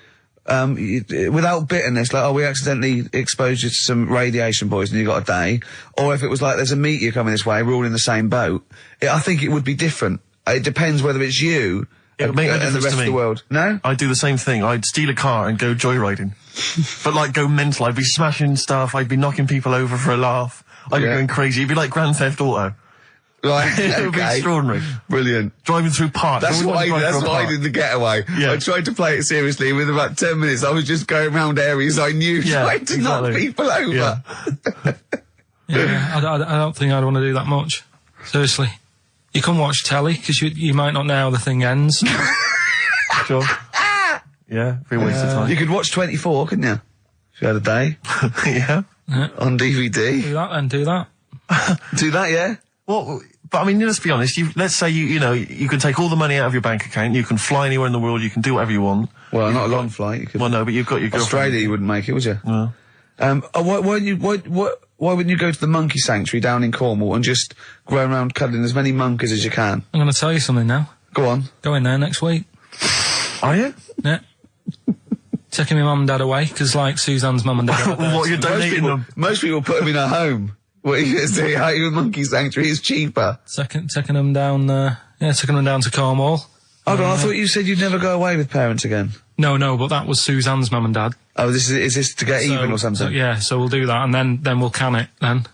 without bitterness, like, oh, we accidentally exposed you to some radiation poison, you got a day, or if it was like, there's a meteor coming this way, we're all in the same boat, I think it would be different. It depends whether it's you It would make no and the difference rest to of me. the world. No? I'd do the same thing. I'd steal a car and go joyriding. But like go mental. I'd be smashing stuff. I'd be knocking people over for a laugh. I'd be going crazy. It'd be like Grand Theft Auto. Right, It would be extraordinary. Brilliant. Driving through parks. That's what I park. did the getaway. Yeah. I tried to play it seriously. Within about 10 minutes, I was just going around areas I knew, trying to knock people over. Yeah. Yeah, I don't think I'd want to do that much. Seriously. You can watch telly, because you might not know how the thing ends. Sure. Yeah, be a waste of time. You could watch 24, couldn't you? If you had a day. Yeah. On DVD. Do that then, do that. Do that, yeah? Well, but I mean, let's be honest. Let's say you can take all the money out of your bank account. You can fly anywhere in the world. You can do whatever you want. Well, not a long flight. You could. Well, no, but you've got your girlfriend. Australia, you wouldn't make it, would you? No. Why wouldn't you go to the monkey sanctuary down in Cornwall and just go around cuddling as many monkeys as you can? I'm going to tell you something now. Go on. Go in there next week. Are you? Yeah. Taking my mum and dad away, because like Suzanne's mum and dad are there. What, you're donating them? Most people put them in a home. What are you going to say? How your monkey sanctuary is cheaper? Taking them down, taking them down to Cornwall. Hold on, I thought you said you'd never go away with parents again. No, but that was Suzanne's mum and dad. Oh, is this to get even or something? So we'll do that, and then we'll can it, then.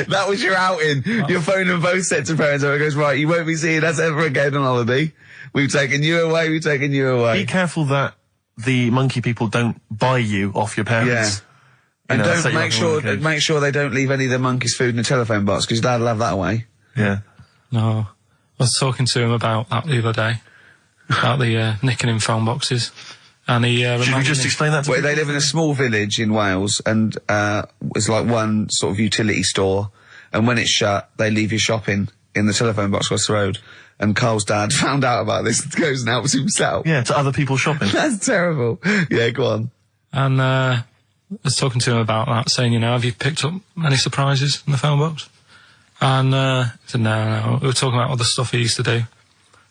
That was your outing. You're phoning both sets of parents over and goes, right, you won't be seeing us ever again on holiday. We've taken you away, Be careful that the monkey people don't buy you off your parents. Yeah. And don't make sure they don't leave any of the monkeys' food in the telephone box, because Dad will have that away. Yeah. No. I was talking to him about that the other day, about the nicking in phone boxes. And he Should we reminded just me- explain that to Well, people? they live in a small village in Wales, and it's like one sort of utility store. And when it's shut, they leave you shopping in the telephone box across the road. And Carl's dad found out about this and goes and helps himself. Yeah, to other people shopping. That's terrible. Yeah, go on. And I was talking to him about that, saying, you know, have you picked up any surprises in the phone box? And he said, no. We were talking about other stuff he used to do.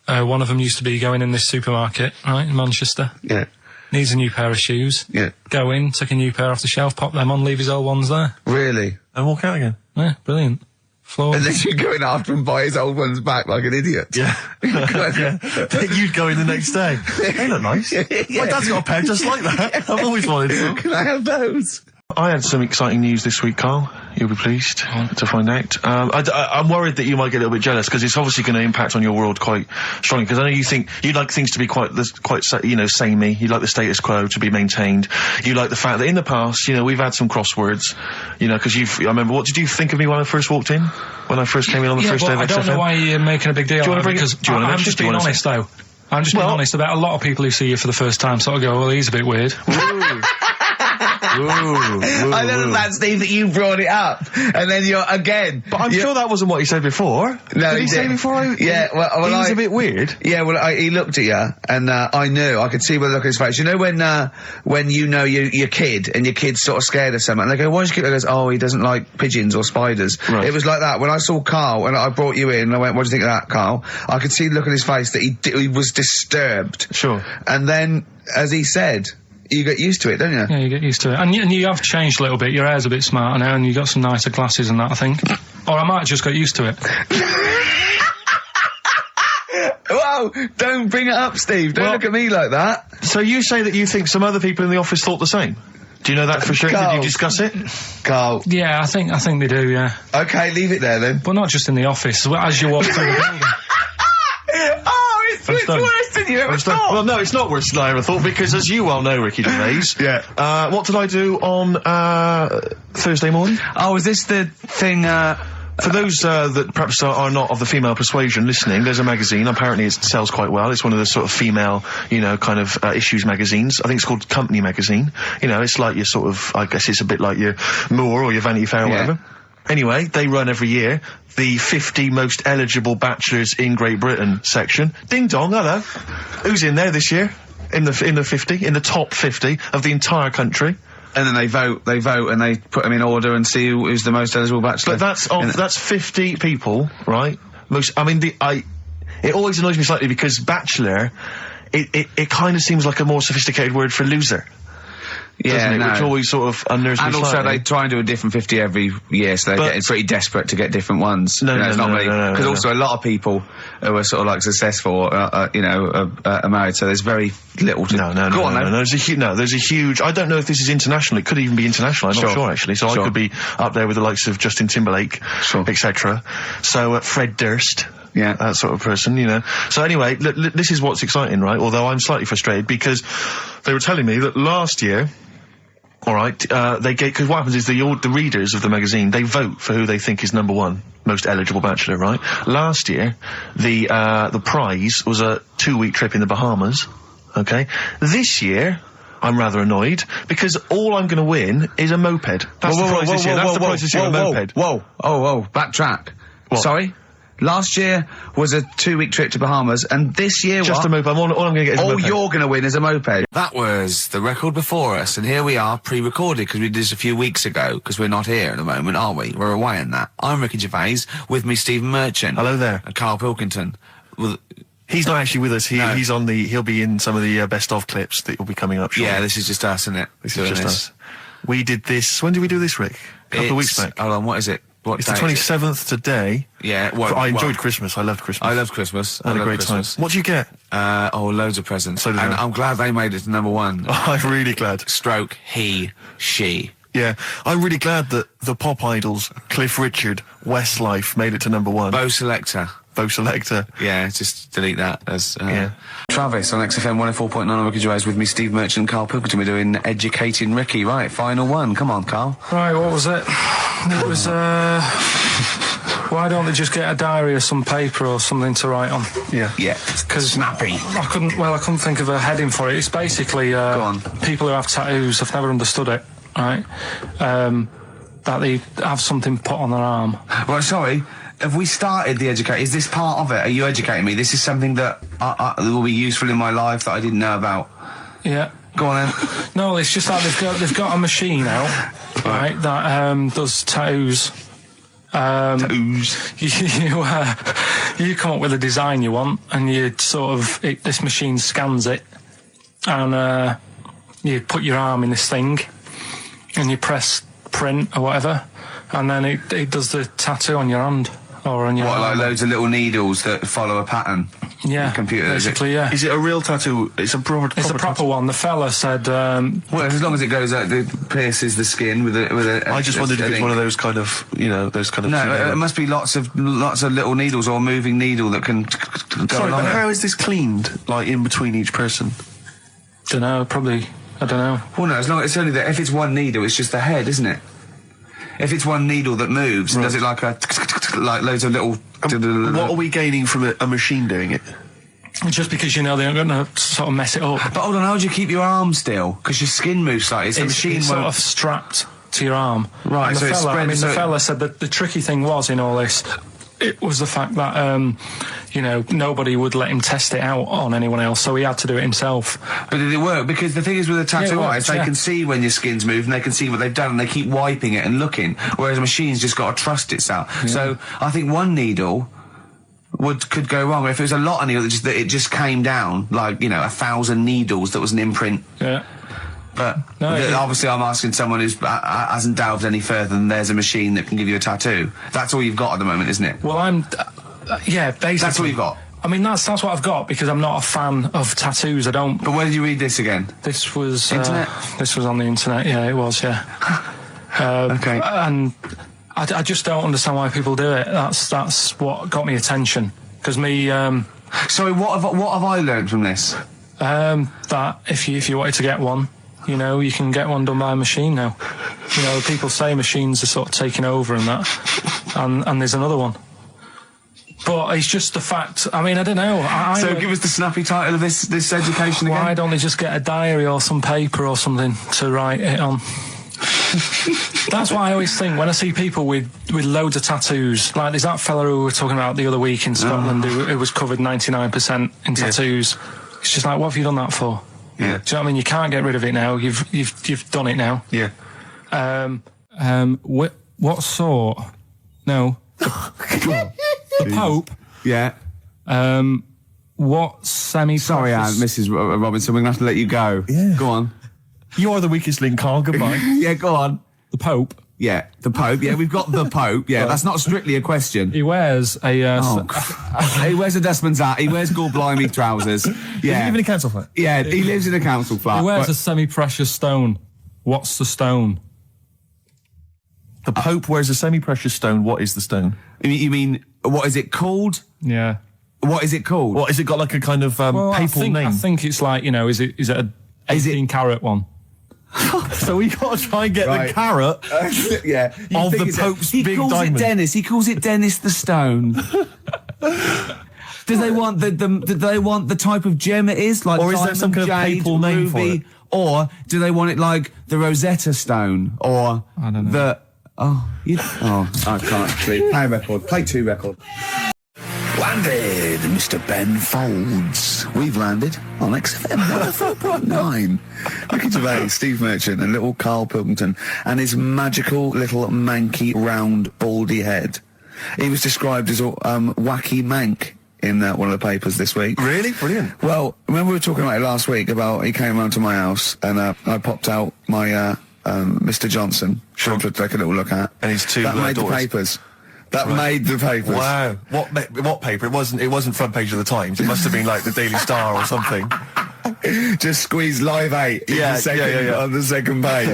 One of them used to be going in this supermarket, right, in Manchester. Yeah. Needs a new pair of shoes. Yeah. Go in, take a new pair off the shelf, pop them on, leave his old ones there. Really? And walk out again. Yeah, brilliant. Floor. And then you go in after and buy his old ones back like an idiot. Yeah. Yeah. You'd go in the next day. They look nice. My dad's got a pair just like that. I've always wanted them. Can I have those? I had some exciting news this week, Carl. You'll be pleased to find out. I'm worried that you might get a little bit jealous because it's obviously going to impact on your world quite strongly. Because I know you think you like things to be quite, samey. You like the status quo to be maintained. You like the fact that in the past, we've had some crosswords. Because I remember. What did you think of me when I first walked in? When I first came in on the first day of XFM? I don't know why you're making a big deal. Do you want to bring it? I'm just being honest, though. I'm just being honest about a lot of people who see you for the first time sort of go, well, he's a bit weird. I don't understand, Steve, that you brought it up, and then you're again. But I'm sure that wasn't what he said before. No, did he say before? Yeah, well, he was a bit weird. Yeah, well, he looked at you, and I knew. I could see by the look on his face. You know when you know your kid, and your kid's sort of scared of something, and they go, "Why is your kid?" He goes, "Oh, he doesn't like pigeons or spiders." Right. It was like that when I saw Carl, and I brought you in, and I went, "What do you think of that, Carl?" I could see the look on his face that he was disturbed. Sure. And then, as he said, you get used to it, don't you? Yeah, you get used to it. And you have changed a little bit. Your hair's a bit smarter now, and you got some nicer glasses and that, I think. Or I might have just got used to it. Whoa! Don't bring it up, Steve. Don't look at me like that. So you say that you think some other people in the office thought the same? Do you know that for sure? Carl. Did you discuss it? Carl. Yeah, I think they do, yeah. Okay, leave it there then. But not just in the office, as you walk through the building. Oh, it's worse than you ever thought. Well, no, it's not worse than I ever thought, because as you well know, Ricky Gervais, Yeah. what did I do on Thursday morning? Oh, is this the thing, For those that perhaps are not of the female persuasion listening, there's a magazine. Apparently it sells quite well. It's one of the sort of female, issues magazines. I think it's called Company Magazine. It's like your sort of, I guess it's a bit like your Moore or your Vanity Fair or whatever. Anyway, they run every year the 50 most eligible bachelors in Great Britain section. Ding dong, hello. Who's in there this year? In the 50, in the top 50 of the entire country. and then they vote, and they put them in order and see who's the most eligible bachelor. But that's 50 people, right? It always annoys me slightly because bachelor, it kind of seems like a more sophisticated word for loser. Yeah, no. Which always sort of unnerves me and also slightly. they try and do a different 50 every year, so they're getting pretty desperate to get different ones. No, because also a lot of people who are sort of like successful, are married, so there's very little to... No, there's a huge, I don't know if this is international, it could even be international, I'm not sure actually, so I could be up there with the likes of Justin Timberlake, etc. So, Fred Durst. Yeah. That sort of person, So anyway, this is what's exciting, right? Although I'm slightly frustrated because they were telling me that last year, alright, because what happens is the readers of the magazine, they vote for who they think is number one most eligible bachelor, right? Last year, the prize was a 2-week trip in the Bahamas, okay? This year, I'm rather annoyed because all I'm going to win is a moped. That's the prize this year. That's the prize this year, a moped. Backtrack. What? Sorry? Last year was a 2-week trip to Bahamas, and this year Just a moped. All I'm going to get is a moped. All you're going to win is a moped. That was the record before us, and here we are, pre-recorded, because we did this a few weeks ago, because we're not here at the moment, are we? We're away in that. I'm Ricky Gervais, with me Stephen Merchant. Hello there. And Karl Pilkington. Well, He's not actually with us. He'll be in some of the best of clips that will be coming up shortly. yeah, this is just us, isn't it? This is just us. We did this, when did we do this, Rick? A couple of weeks back. Hold on, what is it? What It's the day is it? 27th today. Yeah, well, I enjoyed Christmas. I loved Christmas. I love Christmas. I had a great time. What did you get? Loads of presents. So did and I. I'm glad they made it to number one. Oh, I'm really glad. Stroke, he, she. Yeah, I'm really glad that the pop idols, Cliff Richard, Westlife, made it to number one. Bo Selector. Bo Selector. Yeah, just delete that as... Yeah. Travis on XFM 104.9 on Ricky Gervais with me, Steve Merchant and Karl Pilkington. We're doing Educating Ricky. Right, final one. Come on, Karl. Right, what was it? It was, Why don't they just get a diary or some paper or something to write on? Yeah. Yeah, because snappy. I couldn't think of a heading for it. It's basically on. people who have tattoos. I've never understood it. Right, that they have something put on their arm. Well, sorry. Have we started the educate? Is this part of it? Are you educating me? This is something that will be useful in my life that I didn't know about. Yeah. Go on then. No, it's just that they've got a machine out, right, that does tattoos. You come up with a design you want, and you sort of this machine scans it, and you put your arm in this thing, and you press print or whatever, and then it does the tattoo on your hand or on your What, arm. like loads of little needles that follow a pattern? Yeah, The computer, basically, yeah. Is it a real tattoo? It's a proper. It's a proper one. The fella said. Well, as long as it goes out, it pierces the skin with a. I just wondered if it's one of those kind of, those kind of. No, it must be lots of little needles or a moving needle that can go Sorry, along but it. how is this cleaned? Like in between each person? Don't know. Probably. I don't know. Well, no, as long as it's only that. If it's one needle, it's just the head, isn't it? If it's one needle that moves, does it like like loads of little? What are we gaining from a machine doing it? Just because they're not going to sort of mess it up. But hold on, how do you keep your arm still? Because your skin moves slightly. So the machine it's won't. sort of strapped to your arm. Right, And so the it's fella, spread- I mean, so the it- fella said that the tricky thing was in all this, it was the fact that, nobody would let him test it out on anyone else, so he had to do it himself. But did it work? Because the thing is with a tattoo Yeah, it artist, works, they yeah. can see when your skin's moved and they can see what they've done and they keep wiping it and looking, whereas a machine's just got to trust itself. Yeah. So I think one needle could go wrong. If it was a lot of needles that it just came down, like, 1,000 needles that was an imprint. Yeah. But No, obviously I'm asking someone who hasn't delved any further than there's a machine that can give you a tattoo. That's all you've got at the moment, isn't it? Well, yeah, basically. That's all you've got. I mean, that's what I've got because I'm not a fan of tattoos. I don't. But where did you read this again? This was Internet? This was on the internet. Yeah, it was. Yeah. Okay. And I just don't understand why people do it. That's what got me attention. Because me. Sorry, what have I learned from this? That if you wanted to get one, you can get one done by a machine now. People say machines are sort of taking over and that, and there's another one. But it's just the fact. I mean, I don't know. So give us the snappy title of this education again. Why don't they just get a diary or some paper or something to write it on? That's what I always think when I see people with loads of tattoos. Like there's that fella who we were talking about the other week in Scotland who was covered 99% in tattoos. It's just like, what have you done that for? Yeah. Do you know what I mean? You can't get rid of it now. You've done it now. Yeah. What sort? No. The Pope. Yeah. What semi? Sorry, Mrs. Robinson, we're going to have to let you go. Yeah. Go on. You are the weakest link, Carl. Goodbye. Yeah, go on. The Pope. Yeah, the Pope. Yeah, we've got the Pope. Yeah, that's not strictly a question. He wears a. He wears a dustman's hat. He wears gore blimey trousers. Does he Yeah. live in a council flat? Yeah, he lives in a council flat. He wears but- a semi-precious stone. What's the stone? The Pope wears a semi-precious stone. What is the stone? You mean, what is it called? Yeah. What is it called? What, has it got like a kind of papal name? I think it's like, is it a 18-carat one? So we got to try and get Right. the carrot Yeah. of the Pope's he big calls diamond. it Dennis. He calls it Dennis the Stone. Do they want do they want the type of gem it is, like Or is there diamond, some kind of jade, papal name for ruby, it? or do they want it like the Rosetta Stone, or I don't know. the I can't actually play a record. Play 2 record. Landed, Mr. Ben Folds. We've landed on XFM 104.9. Ricky Gervais, Steve Merchant, and little Karl Pilkington, and his magical little manky, round, baldy head. He was described as wacky mank in one of the papers this week. Really? Brilliant. Well, remember we were talking about it last week about he came round to my house and I popped out my Mr. Johnson to take a little look at. And his two that made the daughters. papers. That made the papers. Wow. What paper? It wasn't front page of the Times. It must have been like the Daily Star or something. Just squeeze Live 8 in Yeah, the second, yeah. on the second page.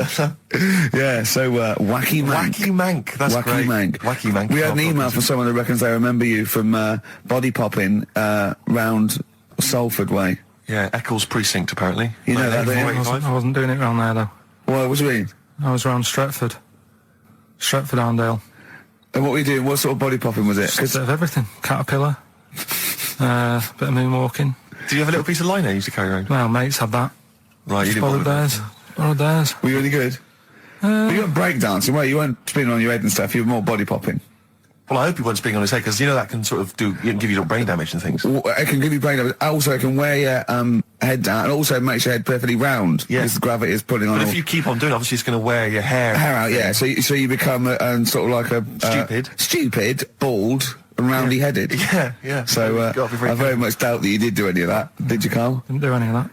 Yeah, so wacky mank. Wacky mank. That's Wacky great. mank. Wacky mank. We had an Carl email Pilkington. from someone who reckons they remember you from body popping round Salford Way. Yeah, Eccles Precinct, apparently. You know that, don't you? I wasn't doing it round there, though. Well, what do you mean? I was round Stretford. Stretford Arndale. And what were you doing? What sort of body popping was it? Just a bit of everything. Caterpillar. Bit of moonwalking. Do you have a little piece of lino you used to carry around? Well, mates had that. Right, you didn't Borrowed bother with theirs. Borrowed theirs. Were you any good? You weren't breakdancing, were you? You weren't spinning on your head and stuff. You were more body popping. Well, I hope he wasn't spinning on his head, because you know that can sort of give you little brain damage and things. It can give you brain damage. Also, it can wear your head down, and also makes your head perfectly round. Yeah. Because the gravity is pulling on. But all if you keep on doing it, obviously it's going to wear your hair out, yeah. So you become sort of like a stupid, bald, and roundy headed. Yeah. So I very much doubt that you did do any of that. Did you, Carl? Didn't do any of that.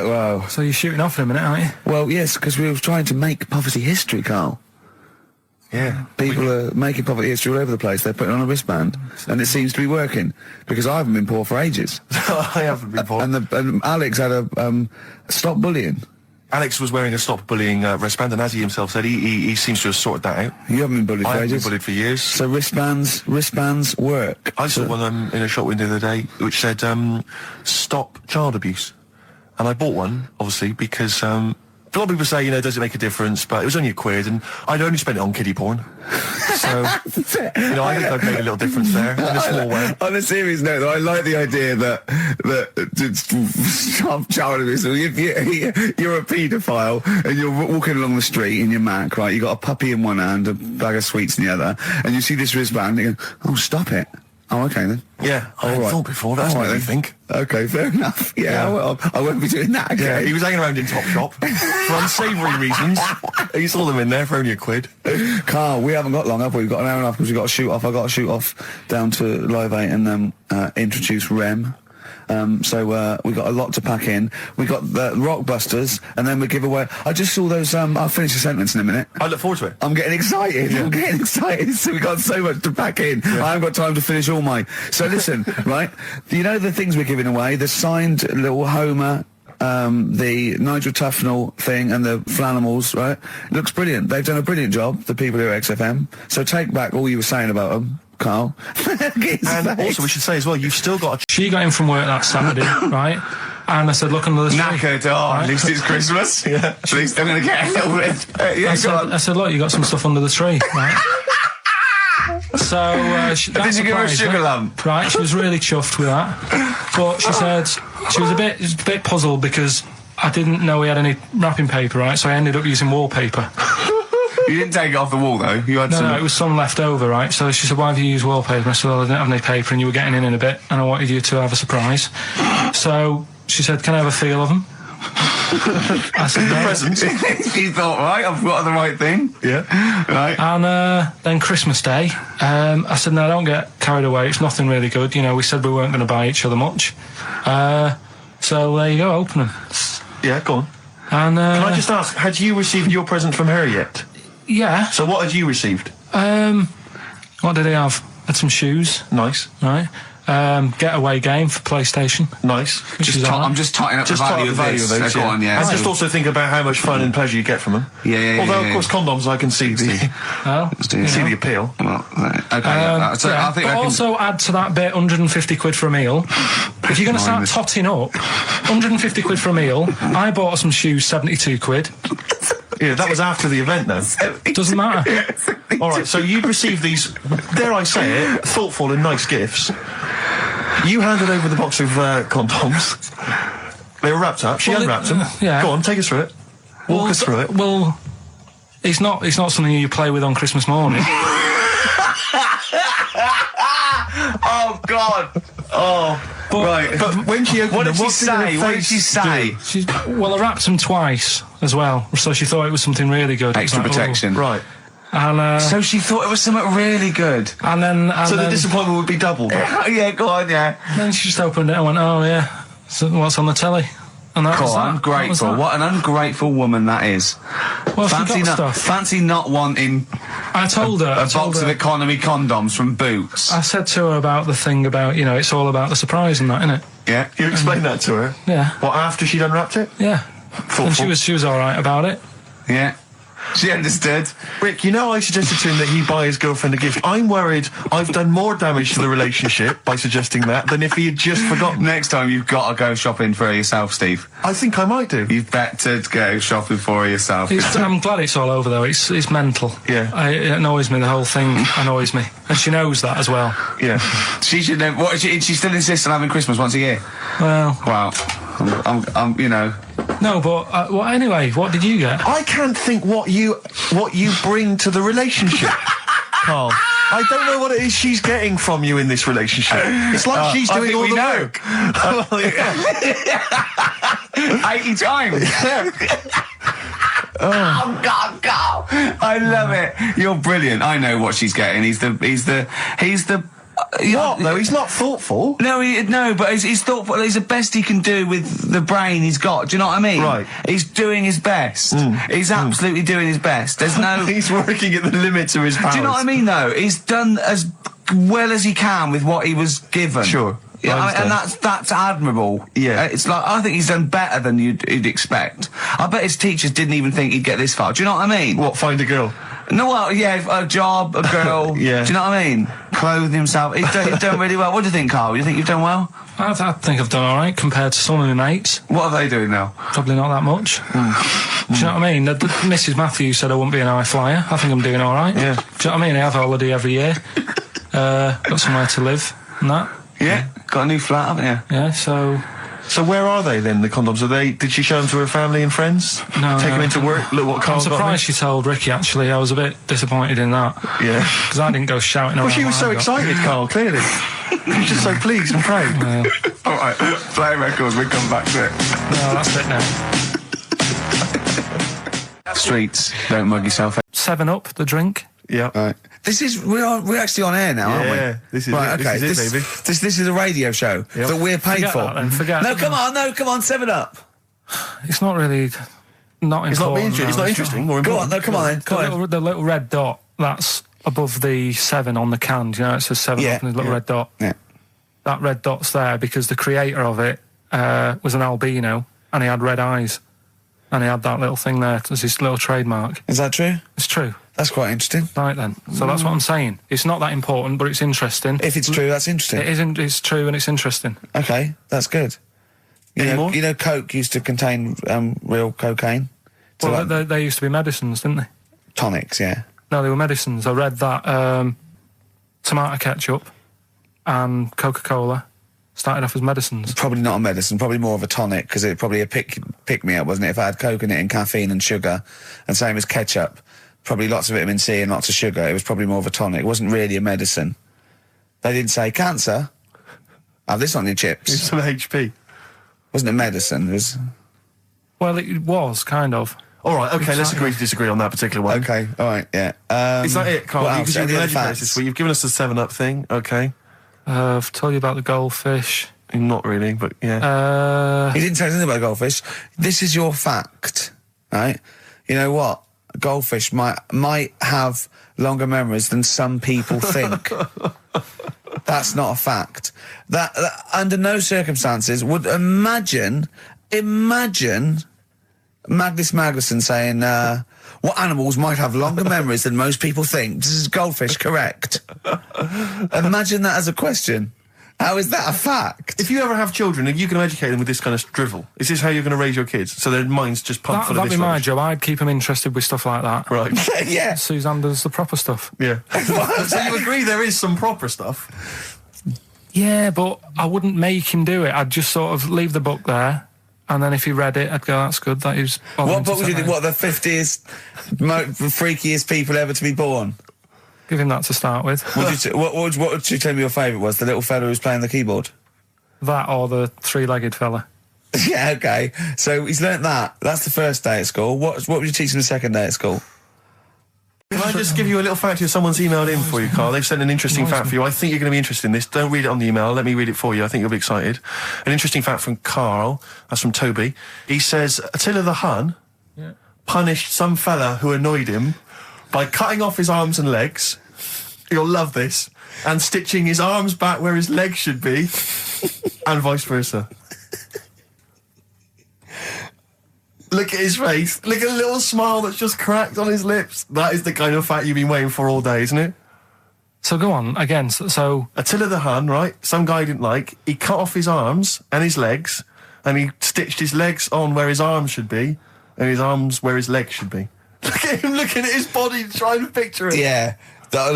Well. So you're shooting off in a minute, aren't you? Well, yes, because we were trying to make poverty history, Carl. Yeah. People are making poverty history all over the place. They're putting on a wristband, and it seems to be working, because I haven't been poor for ages. I haven't been poor. And Alex had a stop bullying. Alex was wearing a stop bullying wristband, and as he himself said, he seems to have sorted that out. You haven't been bullied I for haven't been ages. bullied for years. So wristbands work. I saw one in a shop window the other day which said, stop child abuse. And I bought one, obviously, because a lot of people say, does it make a difference? But it was only £1, and I'd only spent it on kiddie porn. So, I think I've made a little difference there, in a small way. On a serious note, though, I like the idea that to stop child abuse. If you're a paedophile and you're walking along the street in your Mac, right? You got a puppy in one hand, a bag of sweets in the other, and you see this wristband, and you go, "Oh, stop it." Oh, okay then. Yeah, I hadn't thought before. That's what I think. Okay, fair enough. Yeah. Well, I won't be doing that again. Yeah, he was hanging around in Topshop for unsavoury reasons. You saw them in there for only £1. Carl, we haven't got long, have we? We've got an hour and a half because we've got to shoot off. I've got to shoot off down to Live 8 and introduce Rem. So we got a lot to pack in. We got the Rockbusters, and then we give away. I just saw those. I'll finish the sentence in a minute. I look forward to it. I'm getting excited. Yeah. I'm getting excited. So we got so much to pack in. I haven't got time to finish all my. So listen, right? You know the things we're giving away. The signed little Homer. The Nigel Tufnell thing and the Flanimals, right? Looks brilliant. They've done a brilliant job, the people here at XFM. So take back all you were saying about them, Carl. And also, we should say as well, you've still got a... She got in from work that Saturday, right? And I said, look under the tree. Knackered. Oh, at least it's Christmas. Yeah. At least I'm going to get a little bit. I said, look, you got some stuff under the tree, right? So did you give her a sugar lump? Right, she was really chuffed with that. But she said she was a bit puzzled because I didn't know we had any wrapping paper, right? So I ended up using wallpaper. You didn't take it off the wall though. You had some. No, it was some left over, right? So she said, "Why have you used wallpaper?" I said, "Well, I didn't have any paper, and you were getting in a bit, and I wanted you to have a surprise." So she said, "Can I have a feel of them?" I said, "No." Presents. You thought, right, I've got the right thing. Yeah. Right. And then Christmas Day, I said, "No, don't get carried away. It's nothing really good. We said we weren't going to buy each other much. So there you go, open them." Yeah, go on. And Can I just ask, had you received your present from her yet? yeah. So what had you received? What did he have? Had some shoes, Nice. right? Getaway game for PlayStation. Nice. I'm just totting up the value of this. those, Go on, yeah. And just also think about how much fun and pleasure you get from them. Yeah. Although, of course, condoms, I can see the Oh, see the appeal. Well, okay. So yeah. I think But I can. also add to that bit 150 quid for a meal. If you're going to start totting up, 150 quid for a meal. I bought some shoes, 72 quid. Yeah, that was after the event, though. Doesn't matter. All right, so you'd received these, dare I say it, thoughtful and nice gifts. You handed over the box of condoms. They were wrapped up. She unwrapped them. Yeah. Go on, take us through it. Walk us through it. Well, it's not something you play with on Christmas morning. Oh God! Oh, right. But when she opened What did them, she say? What did she say? I wrapped them twice as well, so she thought it was something really good. Extra It was like, protection. Right. And So she thought it was something really good. and then So the disappointment would be doubled. Yeah, go on, yeah. then she just opened it and went, "Oh yeah, so what's on the telly?" And that was Cool, that. ungrateful. That was What an ungrateful woman that is. that. Well, she got stuff. Fancy not wanting I told her. a box of economy condoms from Boots. I said to her about the thing about, it's all about the surprise and that, innit? Yeah. You explained that to her? Yeah. What, after she'd unwrapped it? Yeah. Thoughtful. And she was all right about it. Yeah. She understood. Rick, you know I suggested to him that he buy his girlfriend a gift. I'm worried I've done more damage to the relationship by suggesting that than if he had just forgotten. Next time you've got to go shopping for her yourself, Steve. I think I might do. You've better go shopping for her yourself. I'm glad it's all over though. It's mental. Yeah. It annoys me. The whole thing annoys me, and she knows that as well. Yeah. She should know. What? She still insists on having Christmas once a year. Well, Wow. I'm you know. no, but well, anyway, what did you get? I can't think what you bring to the relationship, Carl. I don't know what it is she's getting from you in this relationship. It's like she's I doing think all we the know. work. Well, yeah. 80 times. Oh God, Carl! I love it. You're brilliant. I know what she's getting. He's the. What though? He's not thoughtful. No, but he's thoughtful. He's the best he can do with the brain he's got. Do you know what I mean? Right. He's doing his best. He's absolutely doing his best. There's no. He's working at the limits of his powers. Do you know what I mean? Though he's done as well as he can with what he was given. Sure. Yeah, and that's admirable. Yeah. It's like, I think he's done better than you'd expect. I bet his teachers didn't even think he'd get this far. Do you know what I mean? What? Find a girl. No, well, yeah, a job, a girl. Yeah. Do you know what I mean? Clothing himself. He's done really well. What do you think, Carl? You think you've done well? I think I've done all right compared to some of my mates. What are they doing now? Probably not that much. Do you know what I mean? Mrs. Matthews said I wouldn't be an high flyer. I think I'm doing all right. Yeah. Do you know what I mean? I have a holiday every year. Got somewhere to live and that. Yeah. Got a new flat, haven't you? Yeah, so where are they then, the condoms? Did she show them to her family and friends? No, Take no. them into work? Look what I'm Carl's got me? surprised she told Ricky, actually. I was a bit disappointed in that. Yeah. Because I didn't go shouting around. Well, she was what so I got. excited, Carl, clearly. She was just so pleased and proud. All right. Play records. We come back to it. No, that's it now. Streets. Don't mug yourself. 7-Up, the drink. Yeah. Right. We're actually on air now, aren't we? Yeah, this is right. it. Okay, This is it, baby. This is a radio show that we're paid Forget for. that then, forget no, it. come on, 7 Up. It's not really... Not It's not, important. it's not interesting or Go on, important. no, come on then. Come on. The little red dot, that's above the 7 on the can. Do you know, it says 7 Yeah, up and there's a little red dot. Yeah. That red dot's there because the creator of it was an albino and he had red eyes. And he had that little thing there as his little trademark. Is that true? It's true. That's quite interesting. Right then. So that's what I'm saying. It's not that important, but it's interesting. If it's true, that's interesting. It isn't. It's true and it's interesting. Okay, that's good. Any more? You know, Coke used to contain real cocaine. So Well, like they used to be medicines, didn't they? tonics, yeah. No, they were medicines. I read that tomato ketchup and Coca-Cola started off as medicines. Probably not a medicine, probably more of a tonic, because it probably a pick me up, wasn't it? If I had Coke in it and caffeine and sugar, and same as ketchup, probably lots of vitamin C and lots of sugar. It was probably more of a tonic. It wasn't really a medicine. They didn't say cancer. Have this on your It's chips. some HP. Wasn't a medicine. It was Well, it was kind of. All right, okay, let's agree to disagree on that particular one. okay. All right, yeah. Is that it, Carl? what Because else? you've Any been other legendary facts? this week. You've given us the 7-Up thing. Okay. I've told you about the goldfish. Not really, but yeah. He didn't say anything about goldfish. This is your fact, right? You know what? Goldfish might have longer memories than some people think. That's not a fact. That under no circumstances would imagine Magnus Magnuson saying, what animals might have longer memories than most people think? This is goldfish correct. Imagine that as a question. How is that a fact? If you ever have children, are you going to educate them with this kind of drivel? Is this how you're going to raise your kids? So their minds just pumped full of That'd this be my rubbish? job. I'd keep them interested with stuff like that. Right. Yeah. Suzanne does the proper stuff. Yeah. So you agree there is some proper stuff? Yeah, but I wouldn't make him do it. I'd just sort of leave the book there, and then if he read it, I'd go, that's good. That is. What book would you think? What, the 50th freakiest people ever to be born? Give him that to start with. What would you tell me your favourite was? The little fella who was playing the keyboard? That or the three-legged fella. Yeah, okay. So he's learnt that. That's the first day at school. What would you teach him the second day at school? Can I just give you a little fact here? Someone's emailed in for you, Carl. They've sent an interesting fact for you. I think you're going to be interested in this. Don't read it on the email. Let me read it for you. I think you'll be excited. An interesting fact from Carl. That's from Toby. He says, Attila the Hun punished some fella who annoyed him by cutting off his arms and legs. You'll love this. And stitching his arms back where his legs should be. And vice versa. Look at his face. Look at the little smile that's just cracked on his lips. That is the kind of fat you've been waiting for all day, isn't it? So go on, again, so... Attila the Hun, right? Some guy didn't like. He cut off his arms and his legs, and he stitched his legs on where his arms should be, and his arms where his legs should be. Look at him looking at his body, trying to picture it. Yeah. I'll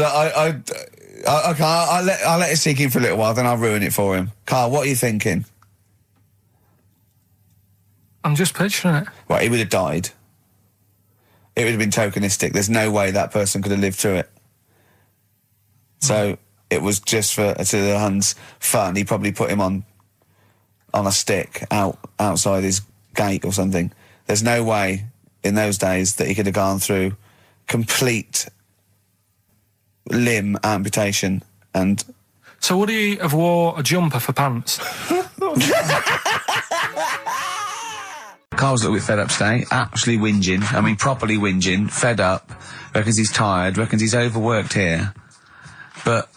let it sink in for a little while, then I'll ruin it for him. Carl, what are you thinking? I'm just picturing it. Right, he would have died. It would have been tokenistic. There's no way that person could have lived through it. So it was just for the Hun's fun. He probably put him on a stick outside his gate or something. There's no way in those days that he could have gone through complete limb amputation and... So would he have wore a jumper for pants? Carl's a little bit fed up today, actually whinging, I mean properly whinging, fed up, reckons he's tired, reckons he's overworked here. But,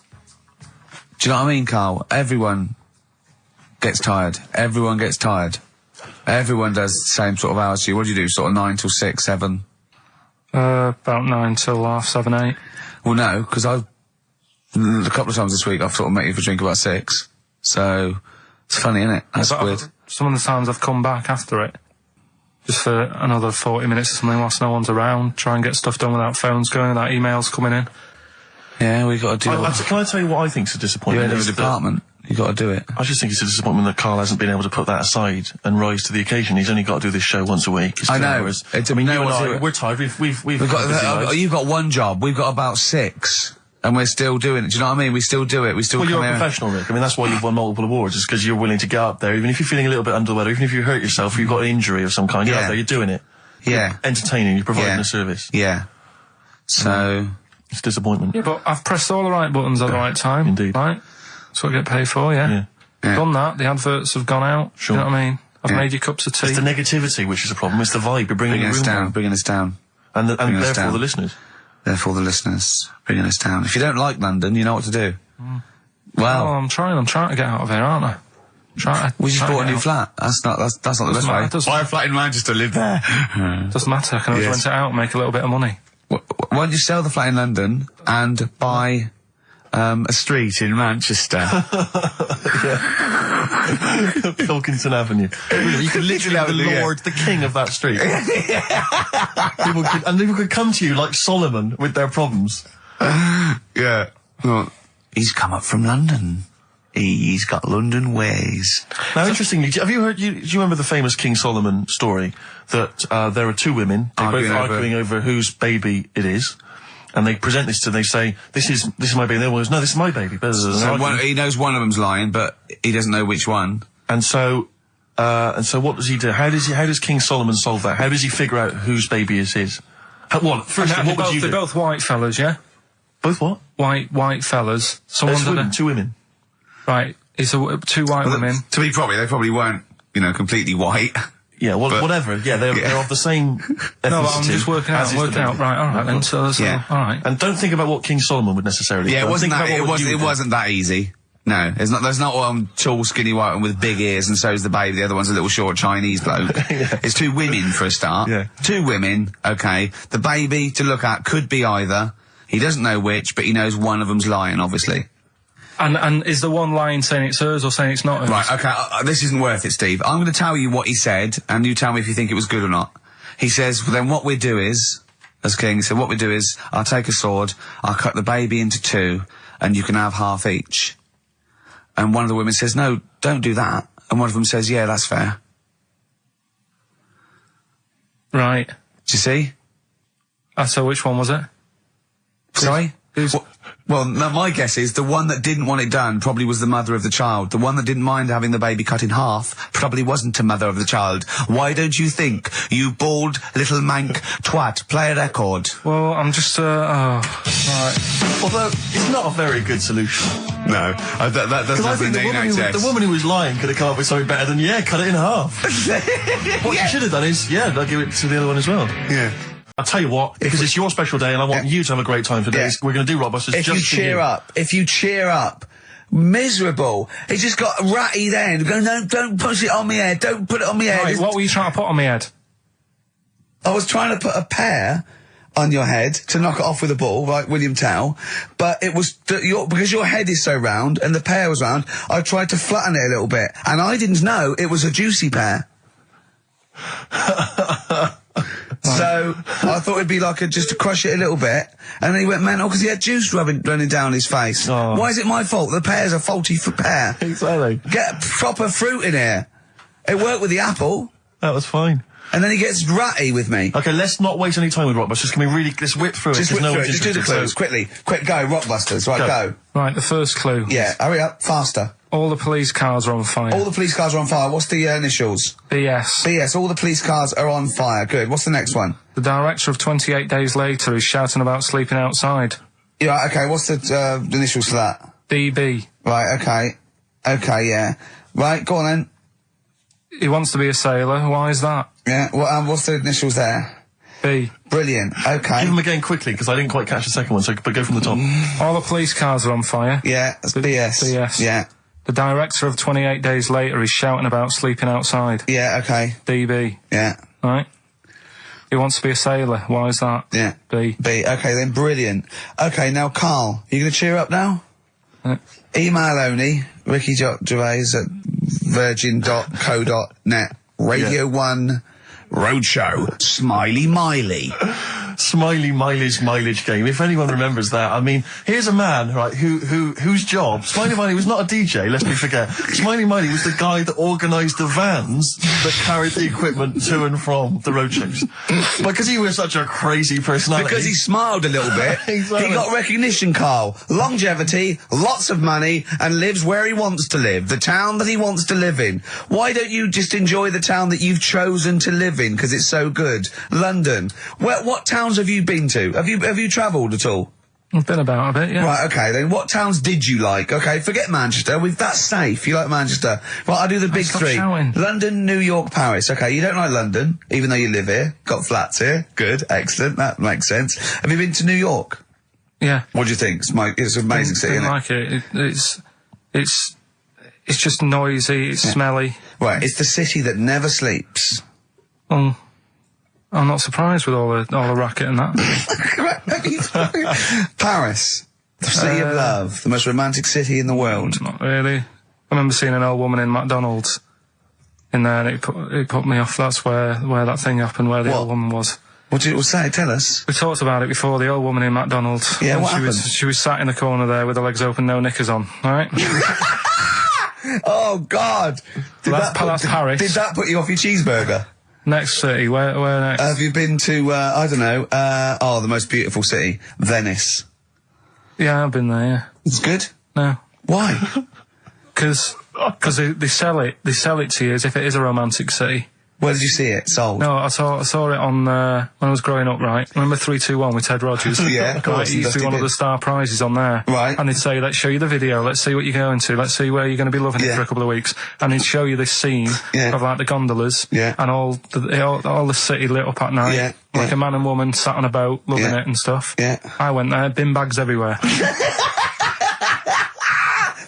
do you know what I mean, Carl? Everyone gets tired. Everyone gets tired. Everyone does the same sort of hours. What do you do, sort of 9 till 6, 7? About 9 till 7, 8. Well, no, because a couple of times this week I've sort of met you for a drink about 6. So, it's funny, isn't it? That's weird. Some of the times I've come back after it, just for another 40 minutes or something whilst no one's around, try and get stuff done without phones going, without emails coming in. Yeah, we got to do it. Can I tell you what I think's a disappointment? You're in the department. You got to do it. I just think it's a disappointment that Carl hasn't been able to put that aside and rise to the occasion. He's only got to do this show once a week. I know. I mean, you and I, we're tired. We've got you've got one job. We've got about 6, and we're still doing it. Do you know what I mean? We still do it. We still. Well, come you're a here. professional, Rick. I mean, that's why you've won multiple awards. Is because you're willing to get up there, even if you're feeling a little bit under the weather, even if you hurt yourself, or you've got an injury of some kind. You're up there. You're doing it. Yeah. You're entertaining. You're providing a service. Yeah. So. It's disappointment. Yeah, but I've pressed all the right buttons at the right time. Indeed. Right? That's what I get paid for, yeah. Done that. The adverts have gone out. Sure. You know what I mean? I've made you cups of tea. It's the negativity which is the problem. It's the vibe. You're bringing us down. Bringing us down. And therefore the listeners. Therefore the listeners. Bringing us down. If you don't like London, you know what to do. Well. I'm trying to get out of here, aren't I? We just bought a new flat. That's not the best way. Buy a flat in Manchester, live there. Doesn't matter. I can always rent it out and make a little bit of money. Why don't you sell the flat in London and buy a street in Manchester? Pilkington Avenue. You could literally have the Lord, the king of that street. People could come to you like Solomon with their problems. Yeah. Well, he's come up from London. He's got London ways. Now, interestingly, have you heard? Do you remember the famous King Solomon story that there are 2 women arguing over whose baby it is, and they present this to they say this is my baby. And the other one goes, no, this is my baby. So he knows one of them's lying, but he doesn't know which one. And so what does he do? How does King Solomon solve that? How does he figure out whose baby is his? First, what would you do? They're both white fellas, yeah. Both what? White fellas. There's 2 women. Right, it's 2 white women. To be they probably weren't, completely white. Yeah, whatever. Yeah, they're of the same ethnicity. No, but I'm just working out. Right, all right then. So all right. And don't think about what King Solomon would necessarily. Yeah, it wasn't that easy. No, there's not one tall, skinny white one with big ears, and so's the baby. The other one's a little short Chinese bloke. It's 2 women for a start. Yeah. 2 women. Okay, the baby to look at could be either. He doesn't know which, but he knows one of them's lying, obviously. And is the one lying saying it's hers or saying it's not hers? Right, okay, this isn't worth it, Steve. I'm going to tell you what he said, and you tell me if you think it was good or not. He says, well, then what we do is, as King, he said, what we do is, I'll take a sword, I'll cut the baby into 2, and you can have half each. And one of the women says, no, don't do that. And one of them says, yeah, that's fair. Right. Do you see? So which one was it? Sorry? Well, no, my guess is the one that didn't want it done probably was the mother of the child. The one that didn't mind having the baby cut in half probably wasn't a mother of the child. Why don't you think, you bald little mank twat? Play a record. Well, I'm just, right. Although, it's not a very good solution. No, that doesn't happen in the woman who was lying could have come up with something better than, cut it in half. What you should have done is, I'll give it to the other one as well. Yeah. I'll tell you what, because it's your special day and I want you to have a great time today. We're going to do Rockbusters if you cheer up, miserable. He just got ratty then. Go, no, don't push it on my head. Don't put it on my head. Right, what were you trying to put on my head? I was trying to put a pear on your head to knock it off with a ball, like William Tell, but it was, because your head is so round and the pear was round, I tried to flatten it a little bit, and I didn't know it was a juicy pear. So, I thought it'd be like just to crush it a little bit, and then he went mental because he had juice running down his face. Oh. Why is it my fault? The pear's a faulty pear. Exactly. Get proper fruit in here. It worked with the apple. That was fine. And then he gets ratty with me. Okay, let's not waste any time with Rockbusters. Can we really, let's whip through Just it? whip No through one's it. Just do the interested, clues. so- Quickly. Quick, go. Rockbusters. Right, go. Right, the first clue. Yeah, hurry up. Faster. All the police cars are on fire. All the police cars are on fire. What's the initials? BS. BS. All the police cars are on fire. Good. What's the next one? The director of 28 Days Later is shouting about sleeping outside. Yeah, okay. What's the initials for that? DB. Right, okay. Okay, yeah. Right, go on then. He wants to be a sailor. Why is that? Yeah, well, what's the initials there? B. Brilliant. Okay. Give them again quickly, because I didn't quite catch the second one, so but go from the top. All the police cars are on fire. Yeah, that's BS. BS. Yeah. The director of 28 Days Later is shouting about sleeping outside. Yeah, okay. DB. Yeah. Right? He wants to be a sailor. Why is that? Yeah. B. B. Okay, then brilliant. Okay, now Carl, you gonna cheer up now? Email only, Ricky Gervais at virgin.co.net. Radio 1 Roadshow. Smiley Miley. Smiley Miley's mileage game. If anyone remembers that, I mean, here's a man, right, whose job, Smiley Miley was not a DJ, lest we forget. Smiley Miley was the guy that organised the vans that carried the equipment to and from the road shows. Because he was such a crazy personality. Because he smiled a little bit. Exactly. He got recognition, Carl. Longevity, lots of money, and lives where he wants to live. The town that he wants to live in. Why don't you just enjoy the town that you've chosen to live in, because it's so good? London. What towns have you been to? Have you travelled at all? I've been about a bit, yeah. Right, okay, then what towns did you like? Okay, forget Manchester. That's safe. You like Manchester. Right, I'll do the big stop three. shouting. London, New York, Paris. Okay, you don't like London, even though you live here. Got flats here. Good, excellent. That makes sense. Have you been to New York? Yeah. What do you think? It's an amazing city, Didn't isn't it? like it. It's just noisy, it's smelly. Right, it's the city that never sleeps. Well, I'm not surprised with all the racket and that. Paris, the city of love, the most romantic city in the world. Not really. I remember seeing an old woman in McDonald's in there, and it put me off. That's where that thing happened, where the What? old woman was. What did it say? Tell us. We talked about it before. The old woman in McDonald's. Yeah, And what happened? She was sat in the corner there with her legs open, no knickers on. All right. Oh God! That's Paris. Did that put you off your cheeseburger? Next city. Where next? Have you been to? I don't know. The most beautiful city, Venice. Yeah, I've been there. Yeah. It's good. No. Why? Because they sell it to you as if it is a romantic city. Where did you see it sold? No, I saw it on when I was growing up. Right, remember 3-2-1 with Ted Rogers? Yeah, of course, Right, it used to be one of the star prizes on there. Right. And they'd say, "Let's show you the video. Let's see what you're going to. Let's see where you're going to be loving it Yeah. for a couple of weeks." And they'd show you this scene Yeah. of like the gondolas Yeah. and all the city lit up at night, Yeah. like Yeah. a man and woman sat on a boat loving Yeah. it and stuff. Yeah. I went there, bin bags everywhere.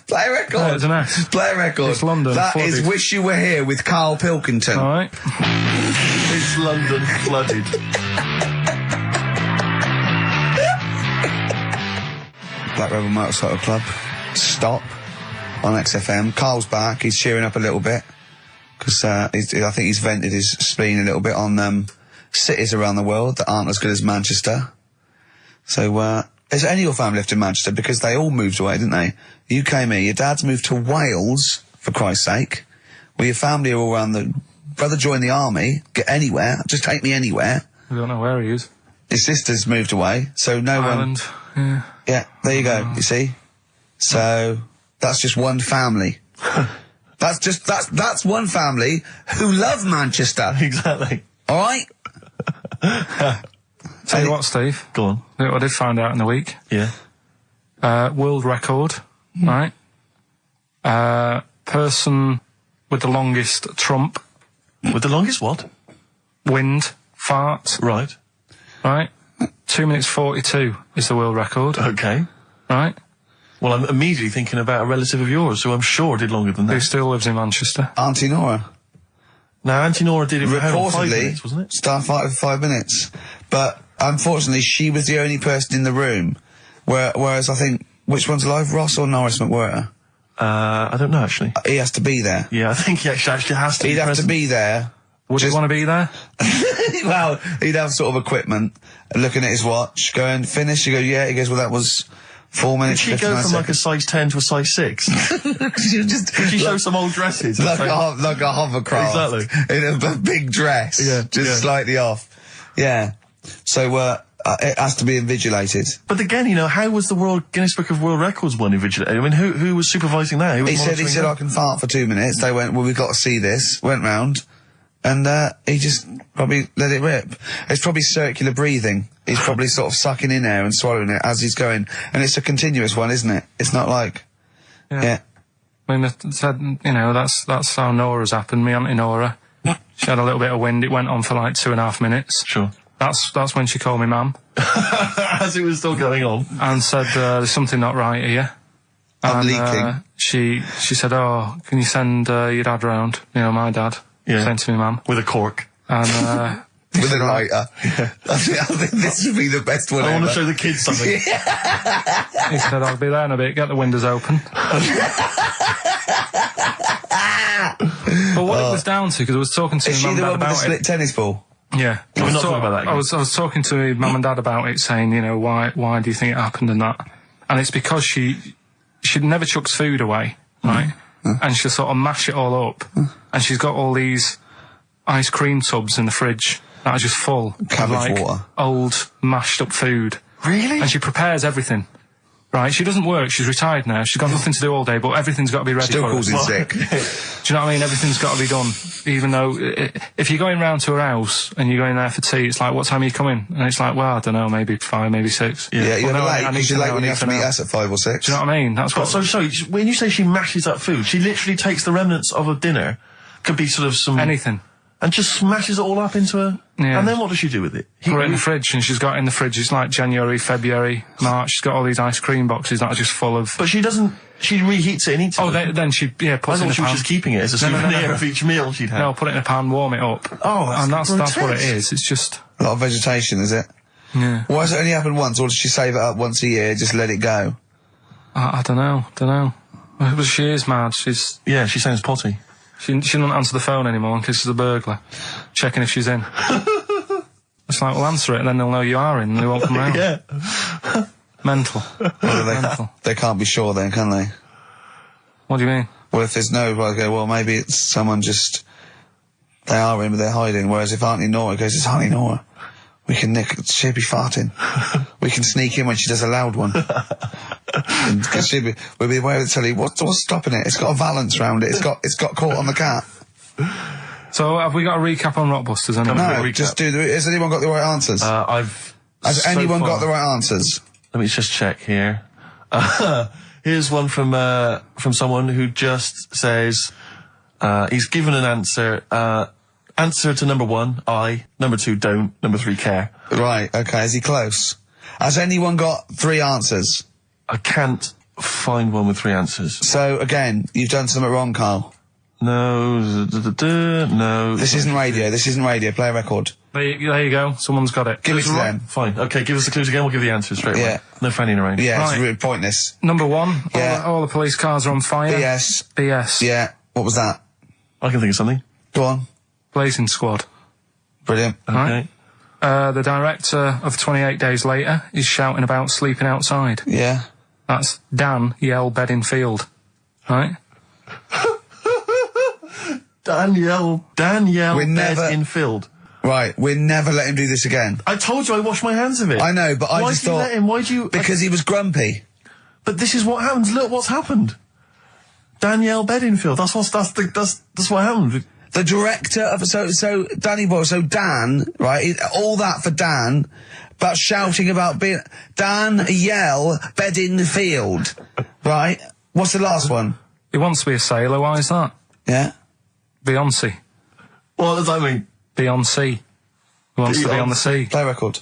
Play a record. Yeah, it's a mess. Play a record. It's London, That flooded. is Wish You Were Here with Karl Pilkington. All right. It's London flooded. Black Rebel Motorcycle Club. Stop on XFM. Carl's back. He's cheering up a little bit because I think he's vented his spleen a little bit on cities around the world that aren't as good as Manchester. So, is any of your family left in Manchester? Because they all moved away, didn't they? You came here. Your dad's moved to Wales, for Christ's sake. Well, your family are all around the... Brother joined the army. Get anywhere. Just take me anywhere. I don't know where he is. His sister's moved away, so no Ireland. Yeah. Yeah, there you go. You see? So, that's just one family. That's one family who love Manchester. Exactly. All right? Tell you what, Steve. Go on. I did find out in the week. Yeah. World record, right? Person with the longest trump, With the longest what? wind, fart, Right. right? 2 minutes 42 is the world record, Okay. right? Well, I'm immediately thinking about a relative of yours who I'm sure did longer than Who that. still lives in Manchester. Auntie Nora. Now, Auntie Nora did it for 5 minutes, wasn't it? Starfighter for 5 minutes. But unfortunately, she was the only person in the room. Whereas I think, which one's alive, Ross or Norris McWhirter? I don't know, actually. He has to be there. Yeah, I think he actually has to He'd be have present. to be there. Would you want to be there? Well, he'd have sort of equipment, looking at his watch, going, finish? He goes, yeah. He goes, well, that was 4 minutes. Did she go from like a size 10 to a size 6? Did she show some old dresses? Like a hovercraft. Exactly. In a big dress. Yeah. Just slightly off. Yeah. So, it has to be invigilated. But again, you know, how was the Guinness Book of World Records one invigilated? I mean, who was supervising that? Who was He said, monitoring I can fart for 2 minutes. They went, well, we've got to see this. Went round. And, he just probably let it rip. It's probably circular breathing. He's probably sort of sucking in air and swallowing it as he's going. And it's a continuous one, isn't it? It's not like, yeah. I mean, it said, you know, that's how Nora's happened. Me Auntie Nora. She had a little bit of wind. It went on for like 2.5 minutes. Sure. That's when she called me ma'am. As it was still going on. And said, there's something not right here. I'm leaking. She said, oh, can you send your dad round? You know, my dad. Yeah. Sent to me ma'am. With a cork. And, with a lighter. I think this would be the best one I ever. want to show the kids something. he said, I'll be there in a bit, get the windows open. But what it was down to, because I was talking to Is my she mum the and one dad with the about split tennis ball? Yeah. Can we not talk about that again? I was talking to my mum and dad about it, saying, you know, why do you think it happened and that? And it's because she never chucks food away, right? And she'll sort of mash it all up. And she's got all these ice cream tubs in the fridge that are just full of Cabbage like water. old mashed up food. Really? And she prepares everything. Right, she doesn't work, she's retired now, she's got nothing to do all day, but everything's got to be ready Still for calls in her. sick. Do you know what I mean? Everything's got to be done. Even though, if you're going round to her house and you're going there for tea, it's like, what time are you coming? And it's like, well, I don't know, maybe 5, maybe 6. Yeah, you're Well, no, late, I need because to you're know, late I when you need have to to meet know. us at 5 or 6. Do you know what I mean? That's what... So, sorry, when you say she mashes up food, she literally takes the remnants of a dinner, could be sort of some... Anything. And just smashes it all up into a... Yeah. And then what does she do with it? Put it in the fridge, and she's got it in the fridge, it's like January, February, March, she's got all these ice cream boxes that are just full of... But she doesn't... She reheats it and eats it. Oh, then she, puts I it in thought a she was pan. just keeping it as a souvenir No. of each meal she'd had. No, put it in a pan, warm it up. Oh, and that's what it grotesque. is, it's just... A lot of vegetation, is it? Yeah. Why has it only happened once, or does she save it up once a year, just let it go? I don't know. But she is mad, Yeah, she sounds potty. She doesn't answer the phone anymore in case there's a burglar. Checking if she's in. It's like, well, answer it and then they'll know you are in and they won't come round. Yeah. Mental. Well, they can't be sure then, can they? What do you mean? Well, if there's no, I go, well, maybe it's someone just... They are in, but they're hiding. Whereas if Auntie Nora goes, it's Auntie Nora. We can she'll be farting. We can sneak in when she does a loud one. Because we'll be aware of the telly. What's stopping it? It's got a valance round it. It's got caught on the cat. So have we got a recap on Rockbusters? No, just do has anyone got the right answers? Has anyone got the right answers? Let me just check here. Here's one from someone who just says, he's given an answer, answer to number 1, I, number 2, don't, number 3, care. Right, okay, is he close? Has anyone got 3 answers? I can't find one with 3 answers. So, again, you've done something wrong, Carl. No, no. This isn't radio, play a record. There you go. Someone's got it. Give it to them. Fine, okay, give us the clues again, we'll give the answers straight away. No fanning around. Yeah, Right. it's really pointless. Number 1, Yeah. all the police cars are on fire. BS. Yeah, what was that? I can think of something. Go on. Blazing Squad. Brilliant. Okay. The director of 28 Days Later is shouting about sleeping outside. Yeah. That's Dan Yell Bedingfield. Right? Danielle We're never- Bedingfield. Right, we'll never let him do this again. I told you I washed my hands of it. I know, but I Why just did you thought... let him? Why do you... Because he was grumpy. But this is what happens. Look what's happened. Danielle Bedingfield. That's what happened. The director of... So Danny Boyle, so Dan, right, all that for Dan, but shouting about being... Dan Yell Bedingfield, right? What's the last one? He wants to be a sailor, why is that? Yeah? Beyonce. What does that mean? Beyonce. He wants to be on the sea. Play record.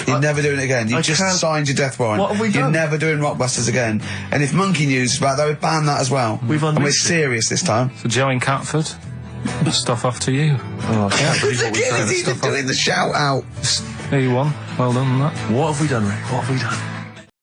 You're never doing it again. You just signed your death warrant. What have we You're done? never doing Rockbusters again. And if Monkey News is about that, we ban that as well. We've and we're unleashed it. serious this time. So Joe in Catford. Stuff off to you. Oh, I can't believe what we've done. He's even doing the shout-outs. There you won. Well done on that. What have we done, Rick? What have we done?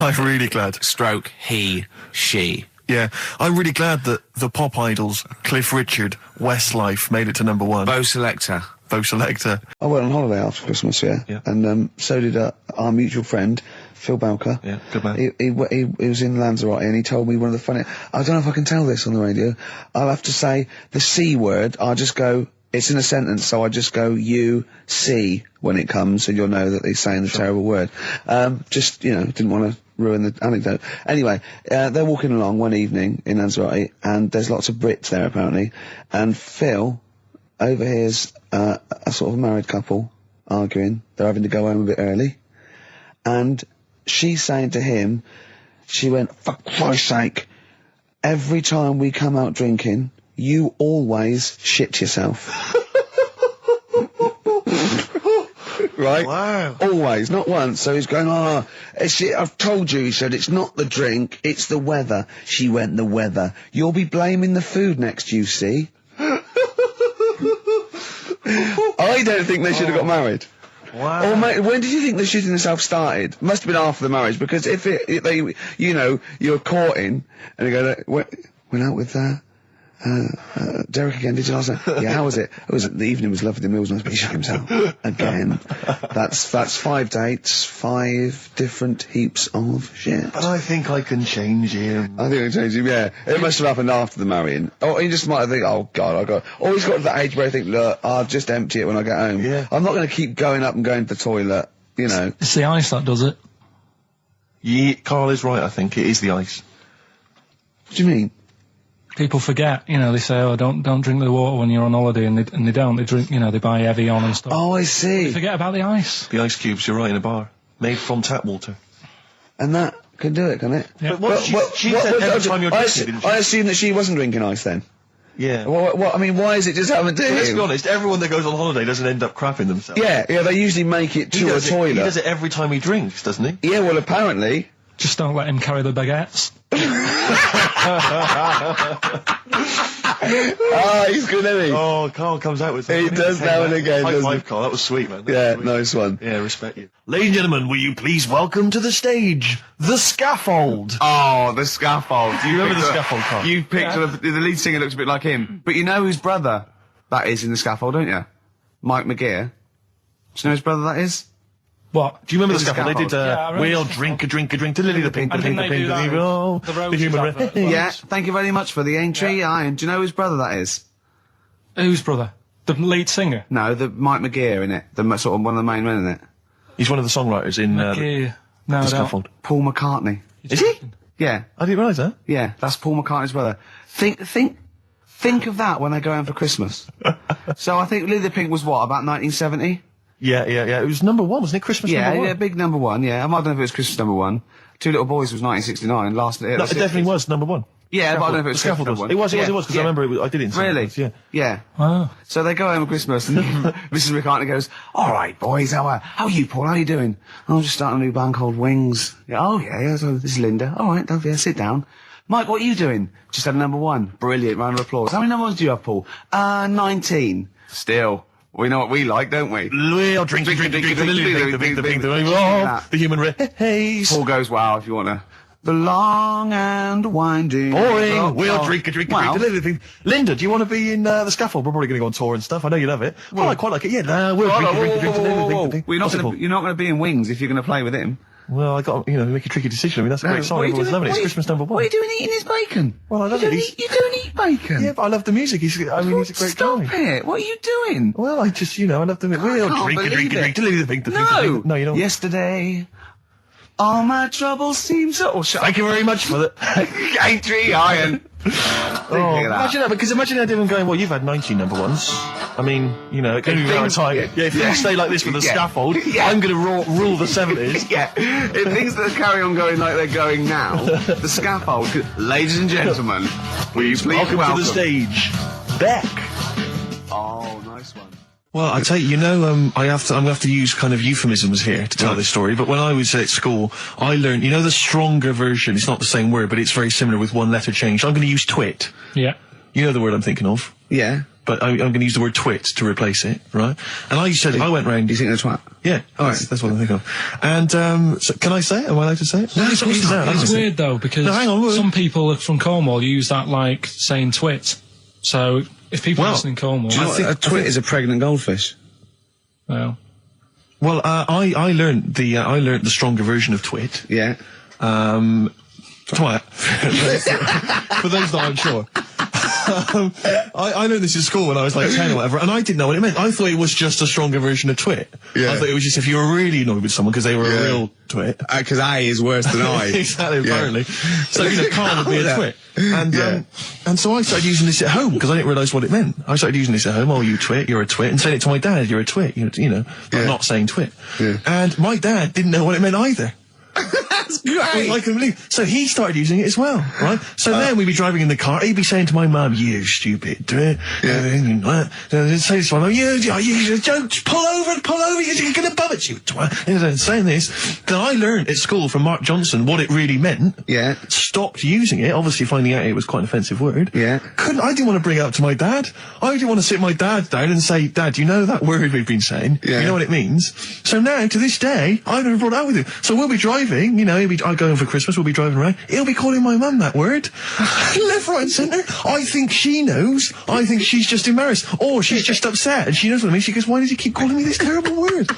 I'm really glad. Stroke, he, she. Yeah, I'm really glad that the pop idols, Cliff Richard, Westlife, made it to number 1. Bo Selector. Bo Selector. I went on holiday after Christmas, yeah. And so did our mutual friend, Phil Balker. Yeah, good man. He was in Lanzarote and he told me one of the funny... I don't know if I can tell this on the radio. I'll have to say the C word. I'll just go... It's in a sentence, so I just go, you, see, when it comes, and you'll know that he's saying the terrible word. Just, didn't want to ruin the anecdote. Anyway, they're walking along one evening in Lanzarote, and there's lots of Brits there, apparently, and Phil overhears a sort of married couple arguing. They're having to go home a bit early, and she's saying to him, she went, for Christ's sake, every time we come out drinking, you always shit yourself. Right? Wow. Always, not once. So he's going, I've told you, he said, it's not the drink, it's the weather. She went, the weather. You'll be blaming the food next, you see. I don't think they should have got married. Wow. Or mate, when did you think the shitting yourself started? Must have been after the marriage, because if you're courting, and you go, went out with Derek again, did you last night? Yeah, how was it? The evening was lovely, the meal was nice, but he shot himself. Again. That's 5 dates, 5 different heaps of shit. But I think I can change him. I think I can change him, yeah. It must have happened after the marrying. Or he just might have think, oh God, or he's got to that age where I think, look, I'll just empty it when I get home. Yeah. I'm not going to keep going up and going to the toilet, It's the ice that does it. Yeah, Carl is right, I think. It is the ice. What do you mean? People forget, they say, oh, don't drink the water when you're on holiday, and they don't. They drink, they buy Evian and stuff. Oh, I see. They forget about the ice. The ice cubes, you're right, in a bar. Made from tap water. And that can do it, can it? Yeah. But what she said every time you're drinking, didn't she? I assume that she wasn't drinking ice then. Yeah. What, I mean, why is it just happened to him? Let's be honest, everyone that goes on holiday doesn't end up crapping themselves. Yeah, they usually make it to a toilet. He does it every time he drinks, doesn't he? Yeah, well, apparently. Just don't let him carry the baguettes. He's good, isn't he? Oh, Carl comes out with something. He does now and again, High doesn't five, he? Carl. That was sweet, man. Yeah, nice one. Yeah, respect you. Ladies and gentlemen, will you please welcome to the stage the Scaffold? Oh, the Scaffold. Do you remember the Scaffold, Carl? You picked the lead singer looks a bit like him. But you know whose brother that is in the Scaffold, don't you? Mike McGear. Do you know whose brother that is? What? Do you remember the The Scaffold? They did, Yeah, I remember we'll the drink, the pink, the pink, And didn't they do that with oh, the the Roses human advert? Yeah, thank you very much for the entry. Iron. Do you know whose brother that is? Whose brother? The lead singer? No, the Mike McGear in it. Sort of one of the main men in it. He's one of the songwriters in Yeah. No, the I don't. Scaffold. Paul McCartney. Is he? Yeah, I didn't realise that. yeah, that's Paul McCartney's brother. Think of that when they go home for Christmas. So I think Leave the Pink was what, about 1970? Yeah. It was number 1, wasn't it? Christmas Yeah, number 1. yeah, big number 1, yeah. I don't know if it was Christmas number 1. Two Little Boys was 1969, last... No, it definitely was number 1. Yeah, but I don't know if it The was Scaffold Christmas was. number 1. It was, because I remember I did it in Really? yeah. Yeah. Wow. So they go home at Christmas and Mrs. McCartney goes, all right, boys, how are you, Paul? How are you doing? I'm just starting a new band called Wings. Yeah, oh, yeah, so this is Linda. All right, sit down. Mike, what are you doing? Just had number 1. Brilliant, round of applause. How many number 1s do you have, Paul? 19. Still. We know what we like, don't we? We'll drink, the human race. Paul goes, wow, if you want to. The long and winding... Boring. We'll drink, Wow. Linda, do you want to be in the Scaffold? We're probably going to go on tour and stuff. I know you love it. Well, I quite like it. Yeah, we'll drink. You're not going to be in Wings if you're going to play with him. Well, I got make a tricky decision. I mean, that's a great song. Everyone's loving it. It's Christmas number 1. What are you doing eating his bacon? Well, I love it. You don't eat bacon? Yeah, but I love the music. He's a great guy. Stop it. What are you doing? Well, I just, I love the music. We'll drink. No. No, you don't. Yesterday, all my troubles seem so... Thank you very much for that. Entry, Iron. Imagine that, because imagine that even going, well, you've had 19 number 1s. I mean, it can be out of time. Yeah, if you stay like this with the Scaffold, I'm going to rule the 70s. Yeah, if things that carry on going like they're going now, the Scaffold, ladies and gentlemen, will you please welcome to the stage, Beck. Oh, nice one. Well, I tell you, I'm going to have to use kind of euphemisms here to tell this story, but when I was at school, I learned, the stronger version, it's not the same word, but it's very similar with one letter changed. I'm going to use twit. Yeah. You know the word I'm thinking of? Yeah. but I'm going to use the word twit to replace it, right? And I went round. Do you think they're twat? Yeah, that's what I think of. And so can I say it? Am I allowed to say it? No, it's weird though, because hang on, some people from Cornwall use that like saying twit. So if people listen in Cornwall, Do you know what a twit is? A pregnant goldfish. Well, I learned the stronger version of twit. Yeah. Twat. For those that aren't sure. I learned this in school when I was like 10 or whatever, and I didn't know what it meant. I thought it was just a stronger version of twit. Yeah. I thought it was just if you were really annoyed with someone because they were a real twit. Because A is worse than I. Exactly, apparently. So, Carl would be a twit. And so I started using this at home because I didn't realise what it meant. I started using this at home. Oh, you twit, you're a twit. And saying it to my dad, you're a twit, but not saying twit. Yeah. And my dad didn't know what it meant either. That's great. I couldn't believe. So he started using it as well, right? So then we'd be driving in the car. He'd be saying to my mum, "You stupid twit." Say this to my mum, "You don't pull over. You're going to bum it, you twat." Saying this. Then I learned at school from Mark Johnson what it really meant. Yeah. Stopped using it. Obviously, finding out it was quite an offensive word. Yeah. I didn't want to bring it up to my dad. I didn't want to sit my dad down and say, "Dad, you know that word we've been saying? Yeah. You know what it means?" So now, to this day, I've never brought it out with him. So we'll be driving. I go home for Christmas, we'll be driving around. He'll be calling my mum that word. Left, right and centre. I think she knows. I think she's just embarrassed. Or she's just upset and she knows what it means. She goes, "Why does he keep calling me this terrible word?"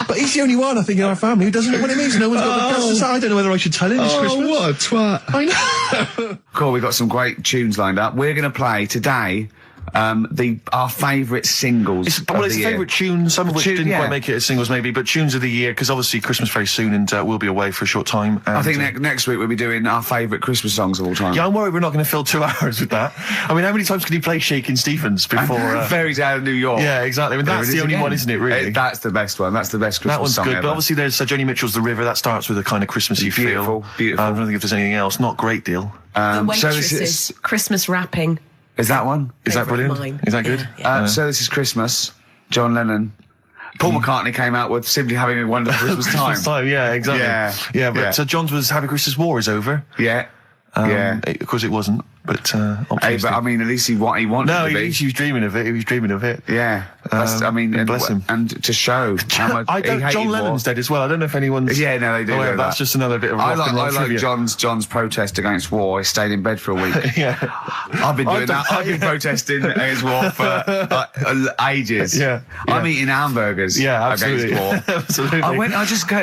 But he's the only one, I think, in our family who doesn't know what it means. No one's got the guts to say. I don't know whether I should tell him this Christmas. What a twat. I know. Cool, we've got some great tunes lined up. We're going to play today our favourite singles. It's of the year. favourite tunes, some of which didn't yeah. quite make it as singles maybe, but tunes of the year, because obviously Christmas very soon and we'll be away for a short time. And, I think next week we'll be doing our favourite Christmas songs of all time. Yeah, I'm worried we're not going to fill 2 hours with that. I mean, how many times can you play Shakin' Stevens before... Fairies Out of New York. Yeah, exactly. I mean, that's the only one, isn't it, really? That's the best one. That's the best Christmas that one's song good, ever. but obviously there's Joni Mitchell's The River. That starts with a kind of Christmassy feel. Beautiful. I don't think if there's anything else. Not a great deal. The so Waitresses, this is, Christmas wrapping. is that one? Is that Favourite brilliant? of mine. Is that good? Yeah. So this is Christmas. John Lennon. Paul McCartney came out with Simply Having a Wonderful Christmas Time. Christmas time, yeah, exactly. Yeah, but yeah. So John's was Happy Christmas War is over. Yeah. Of course it wasn't, but Hey, but I mean, at least he wanted no, to be. he was dreaming of it. He was dreaming of it. Yeah. I mean, and, bless him. And to show how much I don't. he hated John Lennon's dead as well. I don't know if anyone's. Yeah, no, they do. Oh, yeah, know that's that. just another bit of I rock and roll like trivia. John's protest against war. He stayed in bed for a week. Yeah, I've been doing that. I've been protesting against war for ages. Yeah. I'm eating hamburgers. Yeah, absolutely. Against war. Absolutely. I just go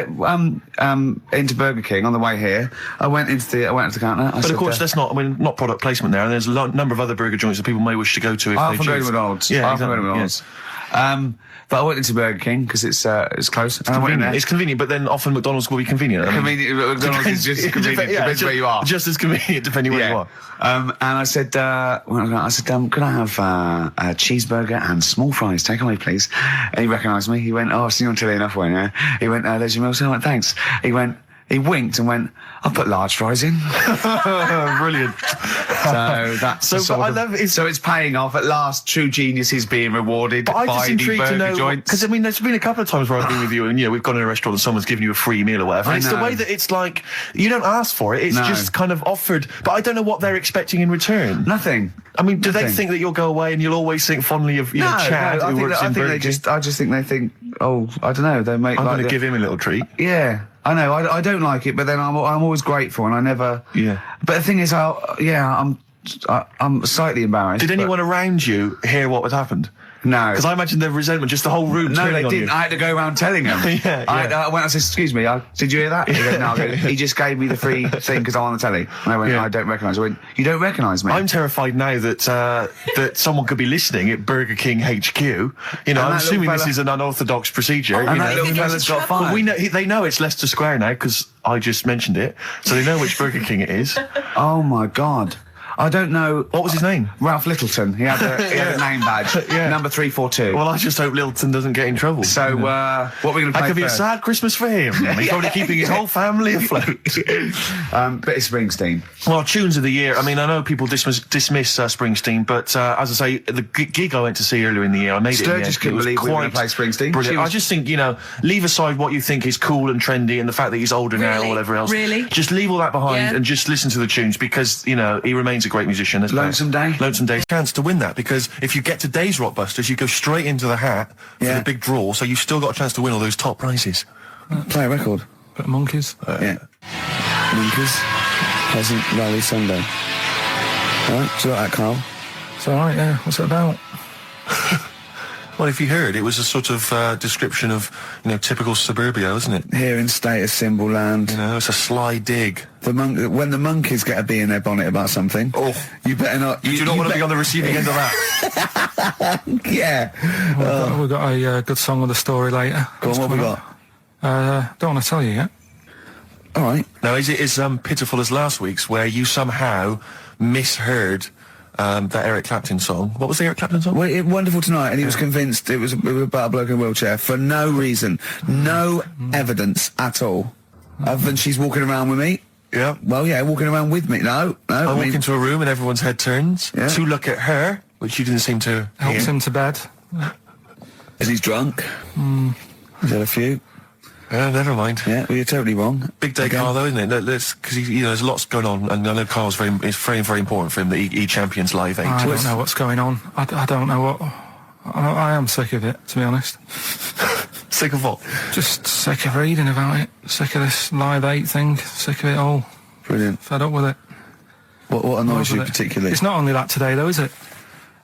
into Burger King on the way here. I went into the counter. But of course, that's not. I mean, not product placement there. And there's a number of other burger joints that people may wish to go to. If I they often go to choose. McDonald's. Yeah, I often go to exactly, McDonald's. yeah. But I went into Burger King because it's close. And I went in Convenient. there. It's convenient, but then often McDonald's will be convenient. I mean, Convenient. McDonald's is just as convenient. Depends where you are. Just as convenient depending where you are. And I said, could I have a cheeseburger and small fries? Take away, please. And he recognised me. He went, "Oh, I've seen you on telly enough, won't you?" He went, "There's your meal." So I went, "Thanks." He winked and went, "I'll put large fries in." Brilliant. So that's so it's paying off at last. True genius is being rewarded But I'm by just the intrigued to burger know, joints. because I mean, there's been a couple of times where I've been with you, and we've gone in a restaurant and someone's given you a free meal or whatever. I It's the know. way that it's like you don't ask for it; it's No. just kind of offered. But I don't know what they're expecting in return. Nothing. I mean, do they Nothing. think that you'll go away and you'll always think fondly of Chad, who works in Burger King? I just think they think, oh, I don't know, they make I'm like going to give him a little treat. Yeah, I know. I don't like it, but then I'm always grateful, and I never. Yeah. But the thing is, I'm slightly embarrassed. Did but- anyone around you hear what had happened? No. Because I imagine the resentment, just the whole room No, turning they on didn't. you. I had to go around telling them. Yeah, I went. I said, "Excuse me, did you hear that?" He goes, "No." I go, he just gave me the free thing because I'm on the telly. And I went, Yeah. "I don't recognise." I went, "You don't recognise me?" I'm terrified now that that someone could be listening at Burger King HQ. You know, I'm that assuming little this fella- is an unorthodox procedure. and you that know. little fella's got But fired. we know they know it's Leicester Square now because I just mentioned it, so they know which Burger King it is. Oh my God. I don't know. What was his name? Ralph Littleton. He had a name badge. Yeah. Number 342. Well, I just hope Littleton doesn't get in trouble. So, what are we going to play that could be a first? sad Christmas for him. He's probably keeping his whole family afloat. But it's Springsteen. Well, tunes of the year. I mean, I know people dismiss Springsteen, but as I say, the gig I went to see earlier in the year, I made it. Sturgis couldn't believe we were going to play Springsteen. Brilliant. She was- I just think, leave aside what you think is cool and trendy and the fact that he's older now or Really? whatever else. Really? Just leave all that behind Yeah. and just listen to the tunes because, he remains a a great musician. Lonesome Day? Lonesome Day. Chance to win that, because if you get today's Rockbusters, you go straight into the hat for the big draw, so you've still got a chance to win all those top prizes. Play a record. Bit of Monkeys. Yeah. Monkeys. Pleasant Valley Sunday. Alright, do you like that, Carl? It's alright, yeah. What's it about? Well, if you heard, it was a sort of description of, typical suburbia, isn't it? Here in status symbol land. It's a sly dig. When the monkeys get a bee in their bonnet about something, you better not... You do not want to be on the receiving end of that. Yeah. We've got a good song with a story later. Go on, what have we got? Don't want to tell you yet. All right. Now, is it as pitiful as last week's, where you somehow misheard that Eric Clapton song? What was the Eric Clapton song? Well, Wonderful Tonight, and he was convinced it was about a bloke in a wheelchair for no reason. No evidence at all. Other than she's walking around with me. Yeah. Well, yeah, walking around with me. No. I walk into a room and everyone's head turns to look at her, which you didn't seem to Helps him to bed. Is he drunk? He's had a few. Never mind. Yeah, well, you're totally wrong. Big day, Carl, though, isn't it? Because there's lots going on, and I know Carl's it's very, very important for him that he champions Live 8. I don't know what's going on. I don't know what... I am sick of it, to be honest. Sick of what? Just sick of reading about it. Sick of this Live 8 thing. Sick of it all. Brilliant. Fed up with it. What annoys you particularly? It's not only that today, though, is it?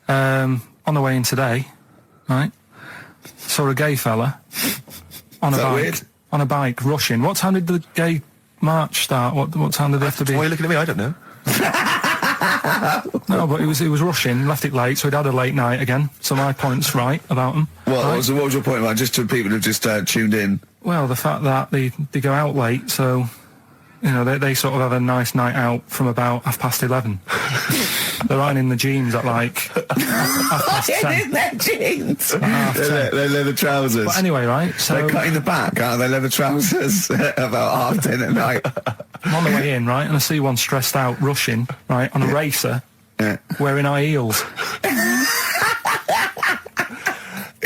On the way in today, right, saw a gay fella on a bike. Weird? On a bike, rushing. What time did the gay march start? What time did they have to be? Why are you looking at me? I don't know. No, but he was rushing, left it late, so he'd had a late night again. So my point's right about him. What was your point about, just to people who've just tuned in? Well, the fact that they go out late, so, they sort of have a nice night out from about 11:30. They're riding in the jeans at like 10:30. In their jeans. They're leather trousers. But anyway, right, so... They're cutting the back, aren't they? Leather trousers about 10:30 at night. I'm on the way in, right, and I see one stressed out, rushing, right, on a racer, wearing high heels.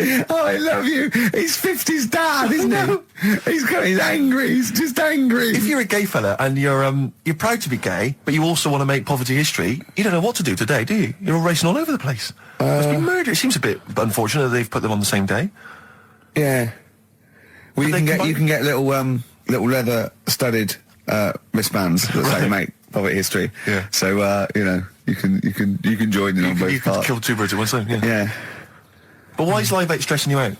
Oh, I love you. He's 50's dad, isn't he? He's angry. He's just angry. If you're a gay fella and you're proud to be gay, but you also want to make poverty history, you don't know what to do today, do you? You're all racing all over the place. Must be murder. It seems a bit unfortunate that they've put them on the same day. Yeah. Well, you can get little leather studded wristbands that say make poverty history. Yeah. So you can join in on both You parts. could kill two birds with one stone. Yeah. But why is Live 8 stressing you out?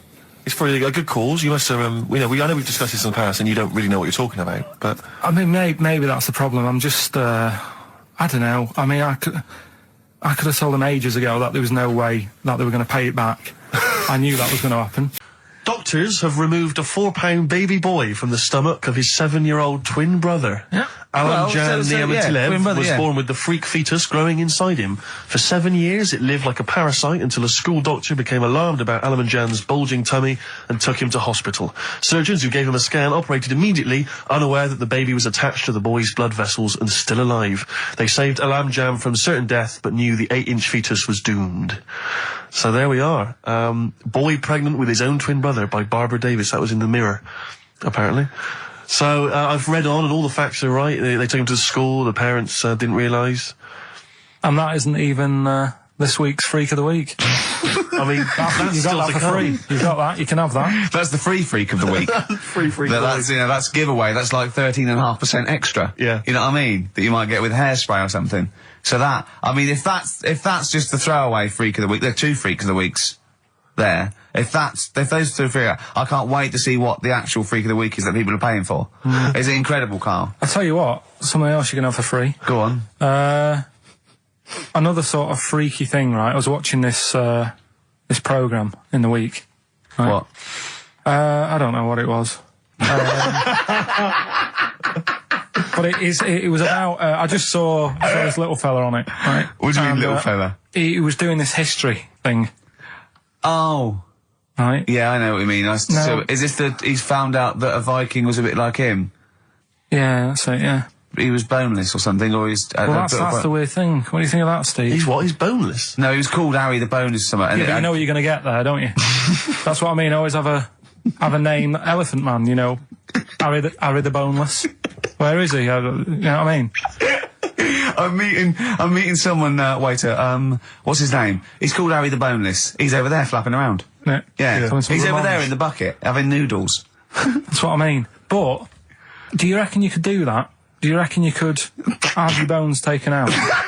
It's for a good cause. You must have, I know we've discussed this in the past, and you don't really know what you're talking about. But I mean, maybe that's the problem. I'm just, I don't know. I mean, I could have told them ages ago that there was no way that they were going to pay it back. I knew that was going to happen. doctors have removed a 4-pound baby boy from the stomach of his 7-year-old twin brother. Yeah. Alan Jan Niamatilev was yeah. born with the freak fetus growing inside him. For 7 years, it lived like a parasite until a school doctor became alarmed about Alan Jan's bulging tummy and took him to hospital. Surgeons who gave him a scan operated immediately, unaware that the baby was attached to the boy's blood vessels and still alive. They saved Alan Jan from certain death, but knew the 8-inch fetus was doomed. So there we are. Boy pregnant with his own twin brother by Barbara Davis. That was in the Mirror, apparently. So I've read on, and all the facts are right. They took him to school. The parents didn't realise. And that isn't even this week's Freak of the Week. I mean, that's You still got to that for come. free. You got that. You can have that. That's the free freak of the week. Free freak. That's giveaway. That's like 13.5% extra. Yeah. You know what I mean? That you might get with hairspray or something. So that, I mean, if that's just the throwaway freak of the week, there are 2 freaks of the weeks there. If those 2 freak, I can't wait to see what the actual freak of the week is that people are paying for. Is it incredible, Carl? I'll tell you what. Something else you can have for free. Go on. Another sort of freaky thing, right? I was watching this programme in the week. Right? What? I don't know what it was. But it was about, I just saw this little fella on it, right? What do you mean, little fella? He was doing this history thing, Oh. right? Yeah, I know what you mean. So is this he's found out that a Viking was a bit like him? Yeah, that's it, yeah. He was boneless or something, or he's... Well, that's the weird thing. What do you think of that, Steve? He's what? He's boneless. No, he was called Harry the Boneless or something. Yeah, but you know what you're going to get there, don't you? That's what I mean. Always have a name, Elephant Man, you know. Harry the Boneless. Where is he? You know what I mean? I'm meeting someone, waiter, what's his name? He's called Harry the Boneless. He's over there flapping around. Yeah. Yeah. Coming to He's over Ramones. there in the bucket, having noodles. That's what I mean. But, do you reckon you could do that? Do you reckon you could have your bones taken out? I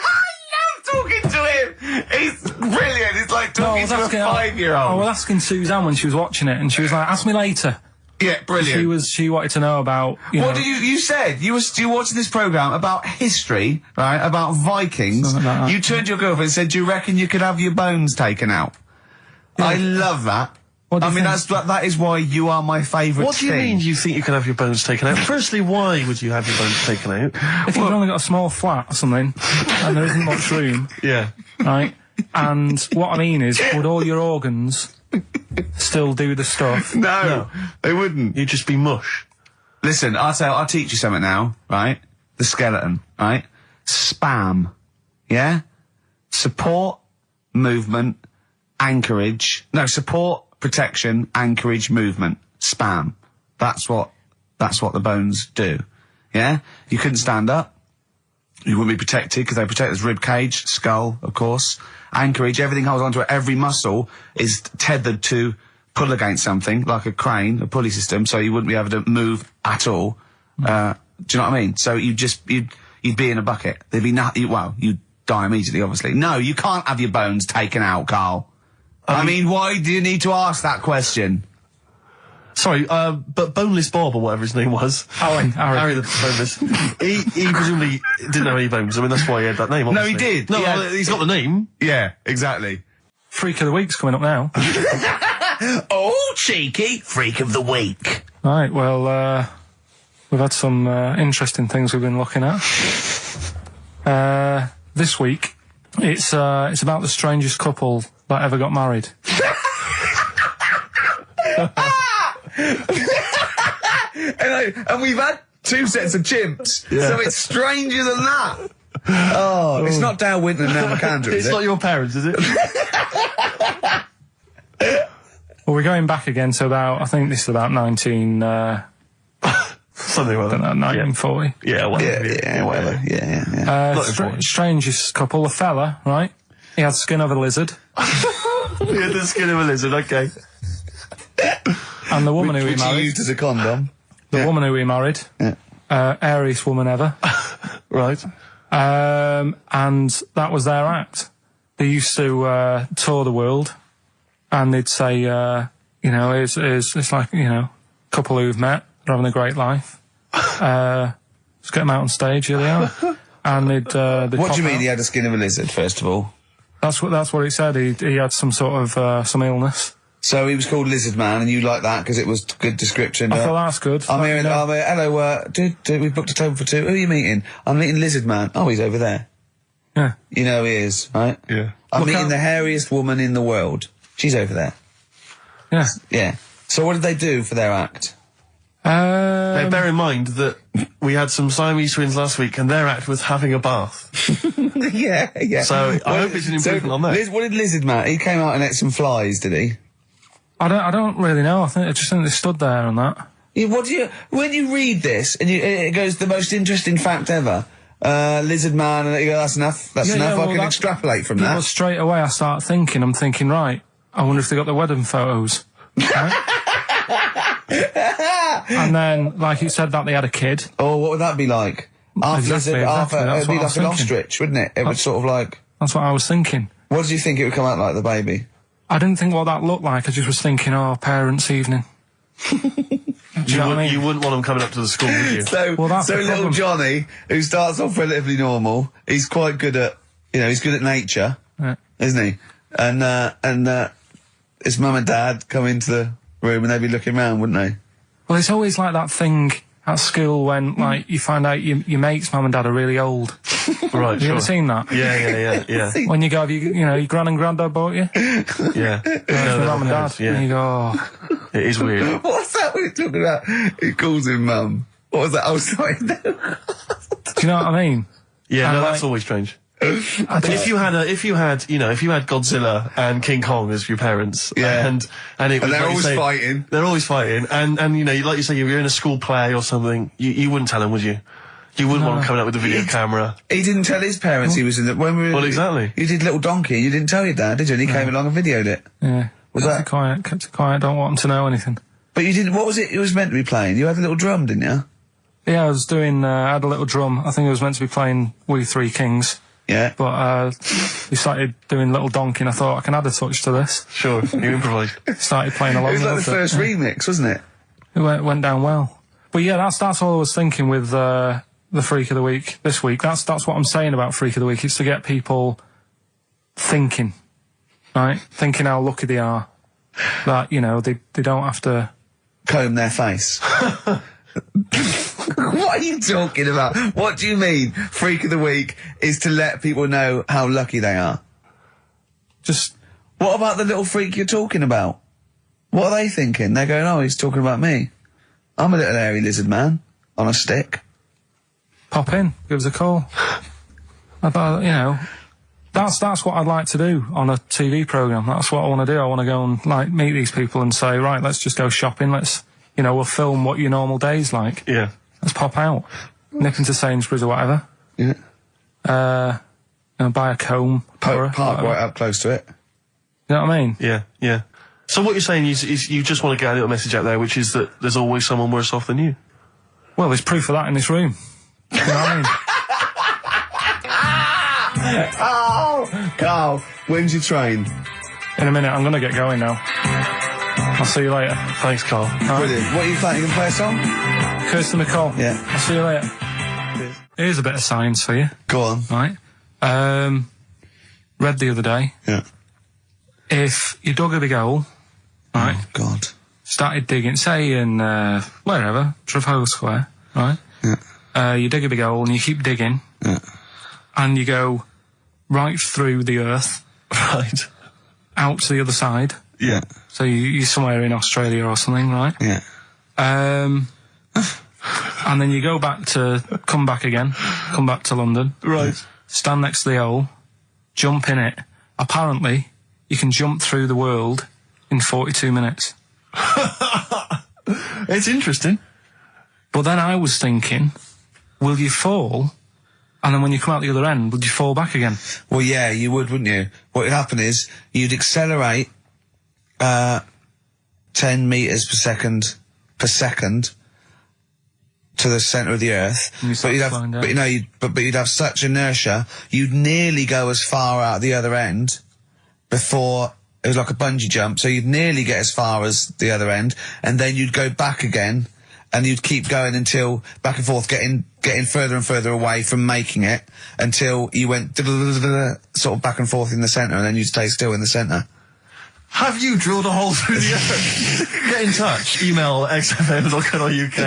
love talking to him! He's brilliant! It's like talking to a 5-year-old. I was asking Suzanne when she was watching it, and she was like, ask me later. Yeah, brilliant. She wanted to know about, What did you said? You watching this programme about history, right? About Vikings. Something like that. You turned to your girlfriend and said, do you reckon you could have your bones taken out? Yeah. I love that. What do I you mean, think? that is why you are my favourite What do you mean you think you can have your bones taken out? Firstly, why would you have your bones taken out? If you've only got a small flat or something, and there isn't much room, Yeah. right? And what I mean is, would all your organs still do the stuff? No, they wouldn't. You'd just be mush. Listen, I'll teach you something now, right? The skeleton, right? Spam. Yeah? Support, movement, anchorage. No, support, protection, anchorage, movement. Spam. That's what the bones do. Yeah? You couldn't stand up. You wouldn't be protected because they protect his rib cage, skull, of course. Anchorage, everything holds onto it. Every muscle is tethered to pull against something, like a crane, a pulley system, so you wouldn't be able to move at all. Do you know what I mean? So you'd be in a bucket. There'd be nothing, you'd die immediately, obviously. No, you can't have your bones taken out, Carl. I mean, why do you need to ask that question? Sorry, but Boneless Bob, or whatever his name was. Harry the Boneless. he presumably didn't have any bones. I mean, that's why he had that name, obviously. No, he did. No, He had- well, he's got the name. Yeah, exactly. Freak of the Week's coming up now. Oh, cheeky freak of the week. Right, well, we've had some interesting things we've been looking at. This week, it's about the strangest couple that ever got married. And we've had 2 sets of chimps, so it's stranger than that. Oh, it's not Dale Winton and Nell McAndrew, is It's it? not your parents, is it? Well, we're going back again to about, I think this is about 19... Something like that. 1940. Yeah, whatever. whatever. Yeah. Not important. Strangest couple, a fella, right? He had skin of a lizard. Yeah, the skin of a lizard, okay. And the woman who he Which he married, used as a condom. the woman who he married, airiest woman ever. Right. And that was their act. They used to tour the world, and they'd say, it's like, a couple who've met, they're having a great life. Let's get them out on stage, here they are. And they'd What do pop you mean out. he had the skin of a lizard, first of all? That's what it said. He had some sort of some illness. So he was called Lizard Man, and you liked that because it was good description. I thought that's good. I'm here, hello, dude, we booked a table for 2. Who are you meeting? I'm meeting Lizard Man. Oh, he's over there. Yeah. You know he is, right? Yeah. I'm Look meeting out. the hairiest woman in the world. She's over there. Yeah. Yeah. So what did they do for their act? Now, bear in mind that we had some Siamese twins last week, and their act was having a bath. yeah. So I hope it's an improvement on that. What did Lizard Man? He came out and ate some flies, did he? I don't really know. I just think they stood there and that. Yeah, when you read this and it goes the most interesting fact ever, Lizard Man, and you go, that's enough. That's enough. I can extrapolate from that. Well, straight away I'm thinking, right, I wonder if they got the wedding photos. Right? And then, like you said, that they had a kid. Oh, what would that be like? Half Exactly, lizard, half exactly, that's it'd be what I like was an thinking. ostrich, wouldn't it? It would sort of like. That's what I was thinking. What did you think it would come out like, the baby? I didn't think what that looked like. I just was thinking, parents' evening. Do you know what I mean? You wouldn't want them coming up to the school, would you? So, Well, that's the little problem. Johnny, who starts off relatively normal, he's quite good at, he's good at nature, Yeah. isn't he? And his mum and dad come into the room and they'd be looking round, wouldn't they? Well, it's always like that thing at school when, like, you find out your mate's mum and dad are really old. Right, Have you ever seen that? Yeah. When you go, your gran and granddad bought you? Yeah. Your mum and dad. Yeah. And you go, oh. It is weird. What's that we're talking about? He calls him mum. What was that? Oh, sorry. Do you know what I mean? Yeah, And no, like- that's always strange. But if you had Godzilla and King Kong as your parents, Yeah. and it was they're like you always say, fighting. They're always fighting, and like you say, if you're in a school play or something, you wouldn't tell them, would you? You wouldn't want him coming up with a video camera. He didn't tell his parents he was in the... When we were, Well, exactly. You did Little Donkey, you didn't tell your dad, did you? And he came along and videoed it. Yeah. Was kept that... it quiet, kept it quiet, don't want him to know anything. But you didn't... What was it was meant to be playing? You had a little drum, didn't you? Yeah, I was doing, I had a little drum. I think it was meant to be playing We Three Kings. Yeah. But, we started doing Little Donkey and I thought I can add a touch to this. Sure, you improvise. Started playing along. It was like with the first remix, wasn't it? It went down well. But yeah, that's all I was thinking with, the Freak of the Week this week. That's what I'm saying about Freak of the Week. It's to get people thinking, right? Thinking how lucky they are. That, you know, they don't have to... Comb their face. What are you talking about? What do you mean, Freak of the Week is to let people know how lucky they are? Just... What about the little freak you're talking about? What are they thinking? They're going, oh, he's talking about me. I'm a little hairy lizard man on a stick. Pop in, give us a call. I thought, you know, that's what I'd like to do on a TV programme. That's what I want to do. I want to go and, like, meet these people and say, right, let's just go shopping. Let's, you know, we'll film what your normal day's like. Yeah. Let's pop out. Nip into Sainsbury's or whatever. Yeah. You know, buy a comb. Park right up close to it. You know what I mean? Yeah, yeah. So what you're saying is you just want to get a little message out there, which is that there's always someone worse off than you. Well, there's proof of that in this room. You know what I mean? Oh, Carl, when's your train? In a minute, I'm going to get going now. I'll see you later. Thanks, Carl. Brilliant. What are you playing? You can play a song? Kirsty McCall. Yeah. I'll see you later. Here's a bit of science for you. Go on. Right. Read the other day. Yeah. If you dug a big hole, right? Oh, God. Started digging, say in, wherever, Trafalgar Square, right? Yeah. You dig a big hole and you keep digging. Yeah. And you go right through the earth. Right. Out to the other side. Yeah. So you're somewhere in Australia or something, right? Yeah. And then you come back again, come back to London. Right. Stand next to the hole, jump in it. Apparently, you can jump through the world in 42 minutes. It's interesting. But then I was thinking, will you fall? And then when you come out the other end, would you fall back again? Well, yeah, you would, wouldn't you? What would happen is you'd accelerate 10 metres per second to the centre of the Earth. But you'd have such inertia, you'd nearly go as far out the other end before it was like a bungee jump. So you'd nearly get as far as the other end, and then you'd go back again, and you'd keep going until back and forth, getting further and further away from making it until you went sort of back and forth in the centre, and then you'd stay still in the centre. Have you drilled a hole through the earth? Get in touch. Email xfm.co.uk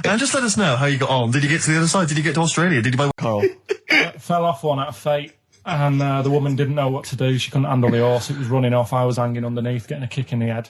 and just let us know how you got on. Did you get to the other side? Did you get to Australia? Did you buy Carl? Fell off one out of fate, and the woman didn't know what to do. She couldn't handle the horse. It was running off. I was hanging underneath, getting a kick in the head.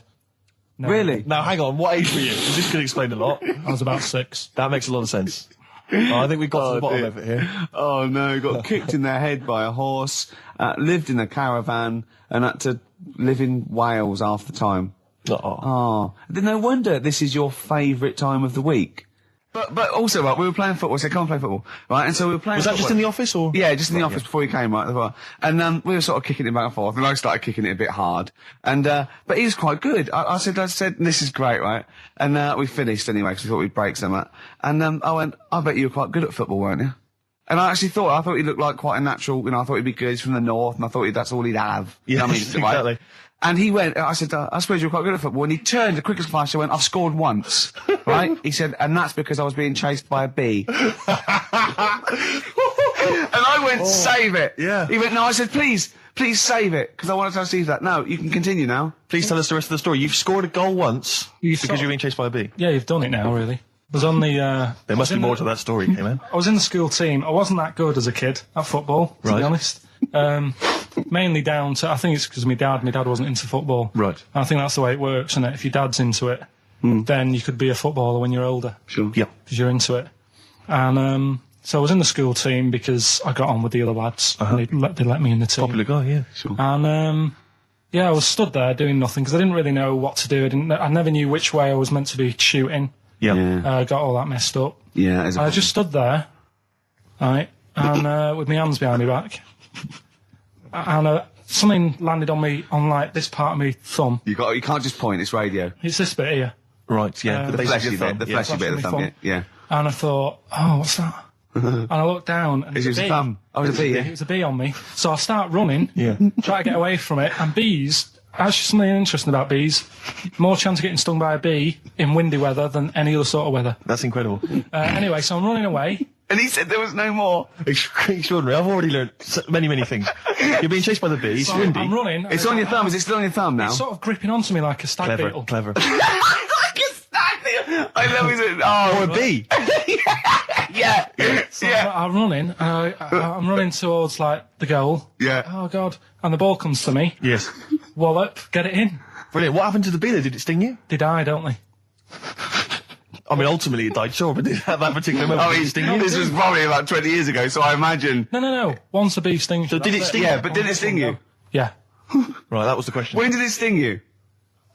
No. Really? Now, hang on. What age were you? 'Cause this could explain a lot. I was about 6. That makes a lot of sense. I think we've got to the bottom of it here. Oh no, got kicked in the head by a horse, lived in a caravan, and had to live in Wales half the time. Oh. No wonder this is your favourite time of the week. But also, right, we were playing football, so come and play football, right? And so we were playing Was that football. just in the office, or? Yeah, just in the office before you came, right? And we were sort of kicking it back and forth, and I started kicking it a bit hard. And but he was quite good. I said, this is great, right? And we finished anyway, because we thought we'd break something. And I went, I bet you were quite good at football, weren't you? And I actually thought he looked like quite a natural, I thought he'd be good. He's from the north, and I thought that's all he'd have. Yeah, you know what I mean? exactly. Right? And he went, I said, I suppose you're quite good at football. And he turned, the quickest flash, and went, I've scored once. Right? He said, and that's because I was being chased by a bee. And I went, save it. Yeah. He went, no, I said, please save it, because I wanted to see that. No, you can continue now. Please tell us the rest of the story. You've scored a goal once because you're being chased by a bee. Yeah, you've done it now, really. I was on the... There must be more to that story, K-Man. I was in the school team. I wasn't that good as a kid at football, to be honest. Mainly down to... I think it's because my dad wasn't into football. Right. And I think that's the way it works, isn't it? If your dad's into it, then you could be a footballer when you're older. Sure. Yeah. Because you're into it. And so I was in the school team because I got on with the other lads. And they let me in the team. Popular guy, yeah. Sure. And... yeah, I was stood there doing nothing because I didn't really know what to do. I never knew which way I was meant to be shooting. Yeah. Got all that messed up. Yeah. I just stood there right, and with my hands behind my back, and something landed on me on like this part of my thumb. You can't just point. It's radio. It's this bit here. Right, yeah. The fleshy bit. The fleshy bit of the thumb. Yeah. And I thought, oh, what's that? And I looked down, and it was a bee. Thumb. Oh, it was a bee. It was a bee on me. So I start running, Yeah. try to get away from it, and bees. Actually, something interesting about bees: more chance of getting stung by a bee in windy weather than any other sort of weather. That's incredible. Anyway, so I'm running away. And he said there was no more. Extraordinary. I've already learned many things. You're being chased by the bees. So Windy. I'm running. It's on your thumb. Is it still on your thumb now? It's sort of gripping onto me like a stag beetle. Clever. I love it. Oh, Or a bee. yeah. So I'm running. I'm running towards like the goal. Yeah. Oh God! And the ball comes to me. Yes. Wallop, get it in. Brilliant. What happened to the bee there? Did it sting you? They die, don't they? I mean, ultimately it died, sure, but did that particular moment did it sting you? This was probably about 20 years ago, so I imagine. No. Once a bee stings. So you, did it that's sting? Yeah, but did it sting you? Yeah. Right, that was the question. When did it sting you?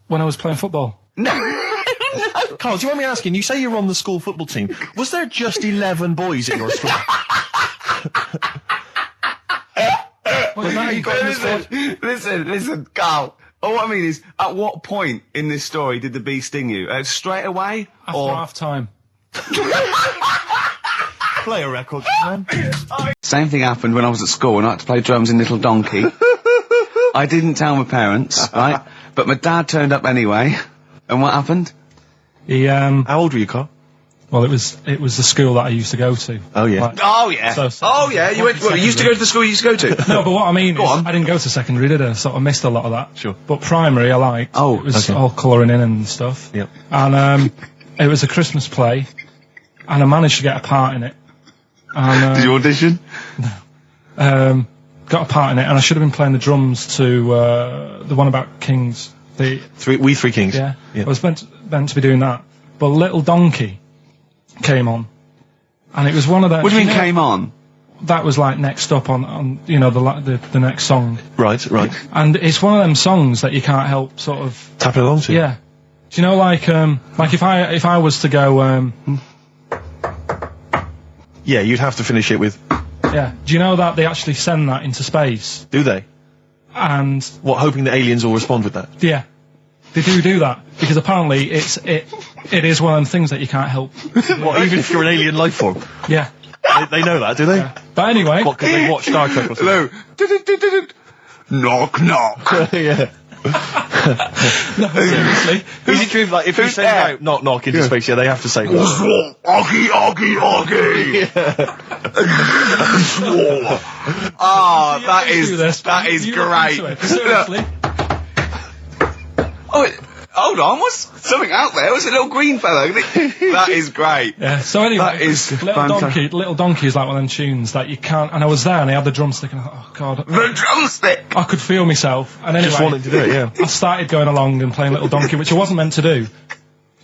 When I was playing football. Carl, do you want me asking, you say you're on the school football team. Was there just 11 boys at your school? Well, now you got in the squad. Listen, Carl. All I mean is, at what point in this story did the bee sting you? Straight away? After half time. Play a record, man. Same thing happened when I was at school and I had to play drums in Little Donkey. I didn't tell my parents, right? But my dad turned up anyway. And what happened? He How old were you, Carl? Well, it was the school that I used to go to. Oh, yeah. Like, Oh, yeah. So- You went, you used to go to the school you used to go to? no, but what I mean is, on. I didn't go to secondary, did I? So I missed a lot of that. Sure. But primary, I liked. Oh, it was okay. all colouring in and stuff. Yep. And it was a Christmas play, and I managed to get a part in it. And, Did you audition? got a part in it, and I should have been playing the drums to the one about Kings. The We Three Kings. yeah, I was meant to be doing that, but Little Donkey came on, and it was one of the. What do you mean came on? That was like next up on the next song, Right. and it's one of them songs that you can't help sort of. Tap it along to. Yeah, do you know like if I was to go Yeah, you'd have to finish it with. yeah, do you know that they actually send that into space? Do they? And What, hoping that aliens will respond with that? yeah, they do that because apparently it is one of them things that you can't help. What, even if you're an alien life form? Yeah, They know that, do they? but anyway, What, because they watch Star Trek or something? Hello. Knock, knock. Yeah. no, seriously, Is it true, like, if you who's send there? out knock knock into space, yeah, they have to say that. Oggy, oggy, oggy. Oh, that is You look great. into it. Seriously. Oh, hold on, what's something out there? Was a little green fellow? That is great. Yeah, so anyway, That is Little Donkey is like one of them tunes that you can't, and I was there and I had the drumstick and I thought, oh God, The drumstick. I could feel myself, and anyway, Just wanting to do it, yeah. I started going along and playing Little Donkey, which I wasn't meant to do,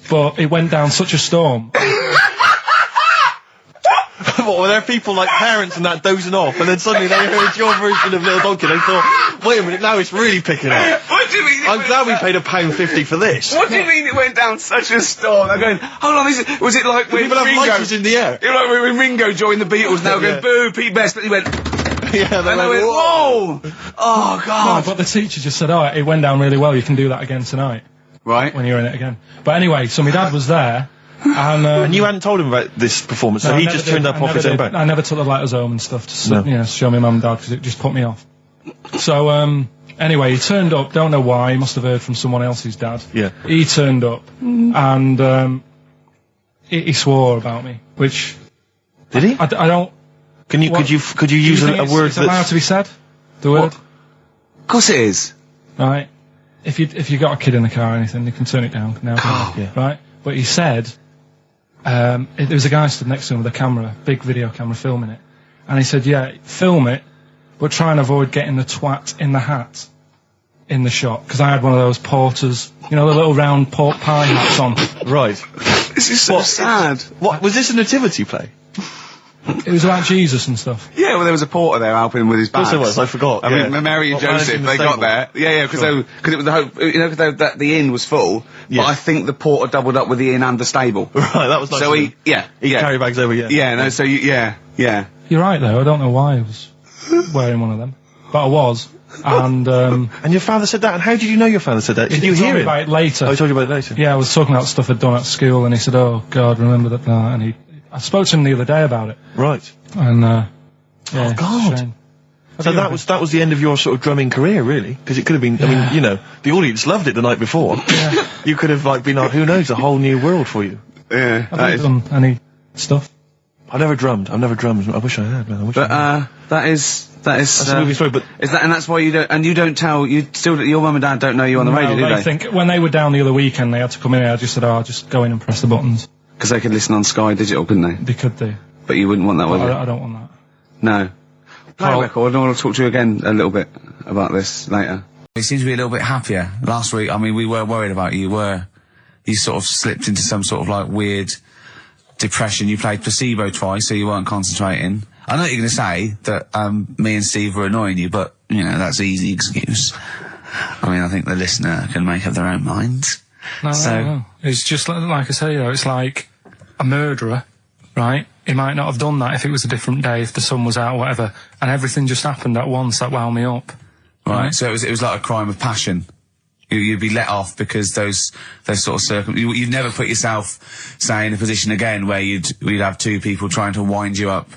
but it went down such a storm. What, were there people like parents and that dozing off, and then suddenly they heard your version of Little Donkey, they thought, wait a minute, now it's really picking up. What do you mean? I'm glad we paid £1.50 for this. What do you mean it went down such a storm? They're going, hold on, was it like when People have Ringo... lighters in the air. You know, like when Ringo joined the Beatles, now Yeah. going, boo, Pete Best, but he went... Yeah, they And I went, went, whoa. whoa! Oh, God. But the teacher just said, oh, it went down really well, you can do that again tonight, Right. when you're in it again. But anyway, so my dad was there, and... And you hadn't told him about this performance, so No, he I just never turned did. up off his own back. I never took the letters home and stuff to No. show my mum and dad because it just put me off. So anyway, he turned up. Don't know why. He must have heard from someone else's dad. Yeah. He turned up and he swore about me, which Did he? I don't. Could you use a word that's allowed that's... to be said? The word, Of course it is. right? If you got a kid in the car or anything, you can turn it down now. yeah. Right? But he said. There was a guy stood next to him with a camera, big video camera, filming it, and he said, "Yeah, film it, but try and avoid getting the twat in the hat in the shot because I had one of those porters, you know, the little round pork pie hats on. Right. This is so sad. What, was this a nativity play? It was about Jesus and stuff. Yeah, well, there was a porter there helping him with his Of course bags. there was, I forgot. I mean, Mary and What, Joseph, managing the they got stable? there. Yeah, because Sure. it was the hope, you know, because the inn was full. Yeah. But I think the porter doubled up with the inn and the stable. Right, that was nice. So of he, him. yeah, He yeah. carry bags over, yeah. Yeah, no, so yeah. Yeah, you're right though. I don't know why I was wearing one of them, but I was. And And your father said that, and how did you know your father said that? Did you he told hear me it? about it later. Oh, he told you about it later? Yeah, I was talking about stuff I'd done at school, and he said, "Oh God, remember that?" And I spoke to him the other day about it, Right. and yeah, Oh, God. shame. So that was the end of your sort of drumming career, really? Because it could have been, I mean, you know, the audience loved it the night before. Yeah. You could have, like, been, who knows, a whole new world for you. Yeah. I've never done any stuff. I've never drummed. I wish I had, man. That is That's a moving story, but is that, and that's why you don't tell, your mum and dad don't know you on the radio, do they they? think when they were down the other weekend, they had to come in. I just said, "Oh, just go in and press the buttons." Because they could listen on Sky Digital, couldn't they? They could do. But you wouldn't want that, would you? I don't want that. No. Play a Carl- record, and I want to talk to you again a little bit about this later. He seems to be a little bit happier. Last week, I mean, we were worried about you. You sort of slipped into some sort of like weird depression. You played placebo twice, so you weren't concentrating. I know you're going to say that me and Steve were annoying you, but, you know, that's an easy excuse. I mean, I think the listener can make up their own minds. No. It's just like I say, though, it's like a murderer, right? He might not have done that if it was a different day, if the sun was out or whatever, and everything just happened at once that wound me up. Right, so it was like a crime of passion. You'd be let off because those sort of you'd never put yourself, say, in a position again where you'd have two people trying to wind you up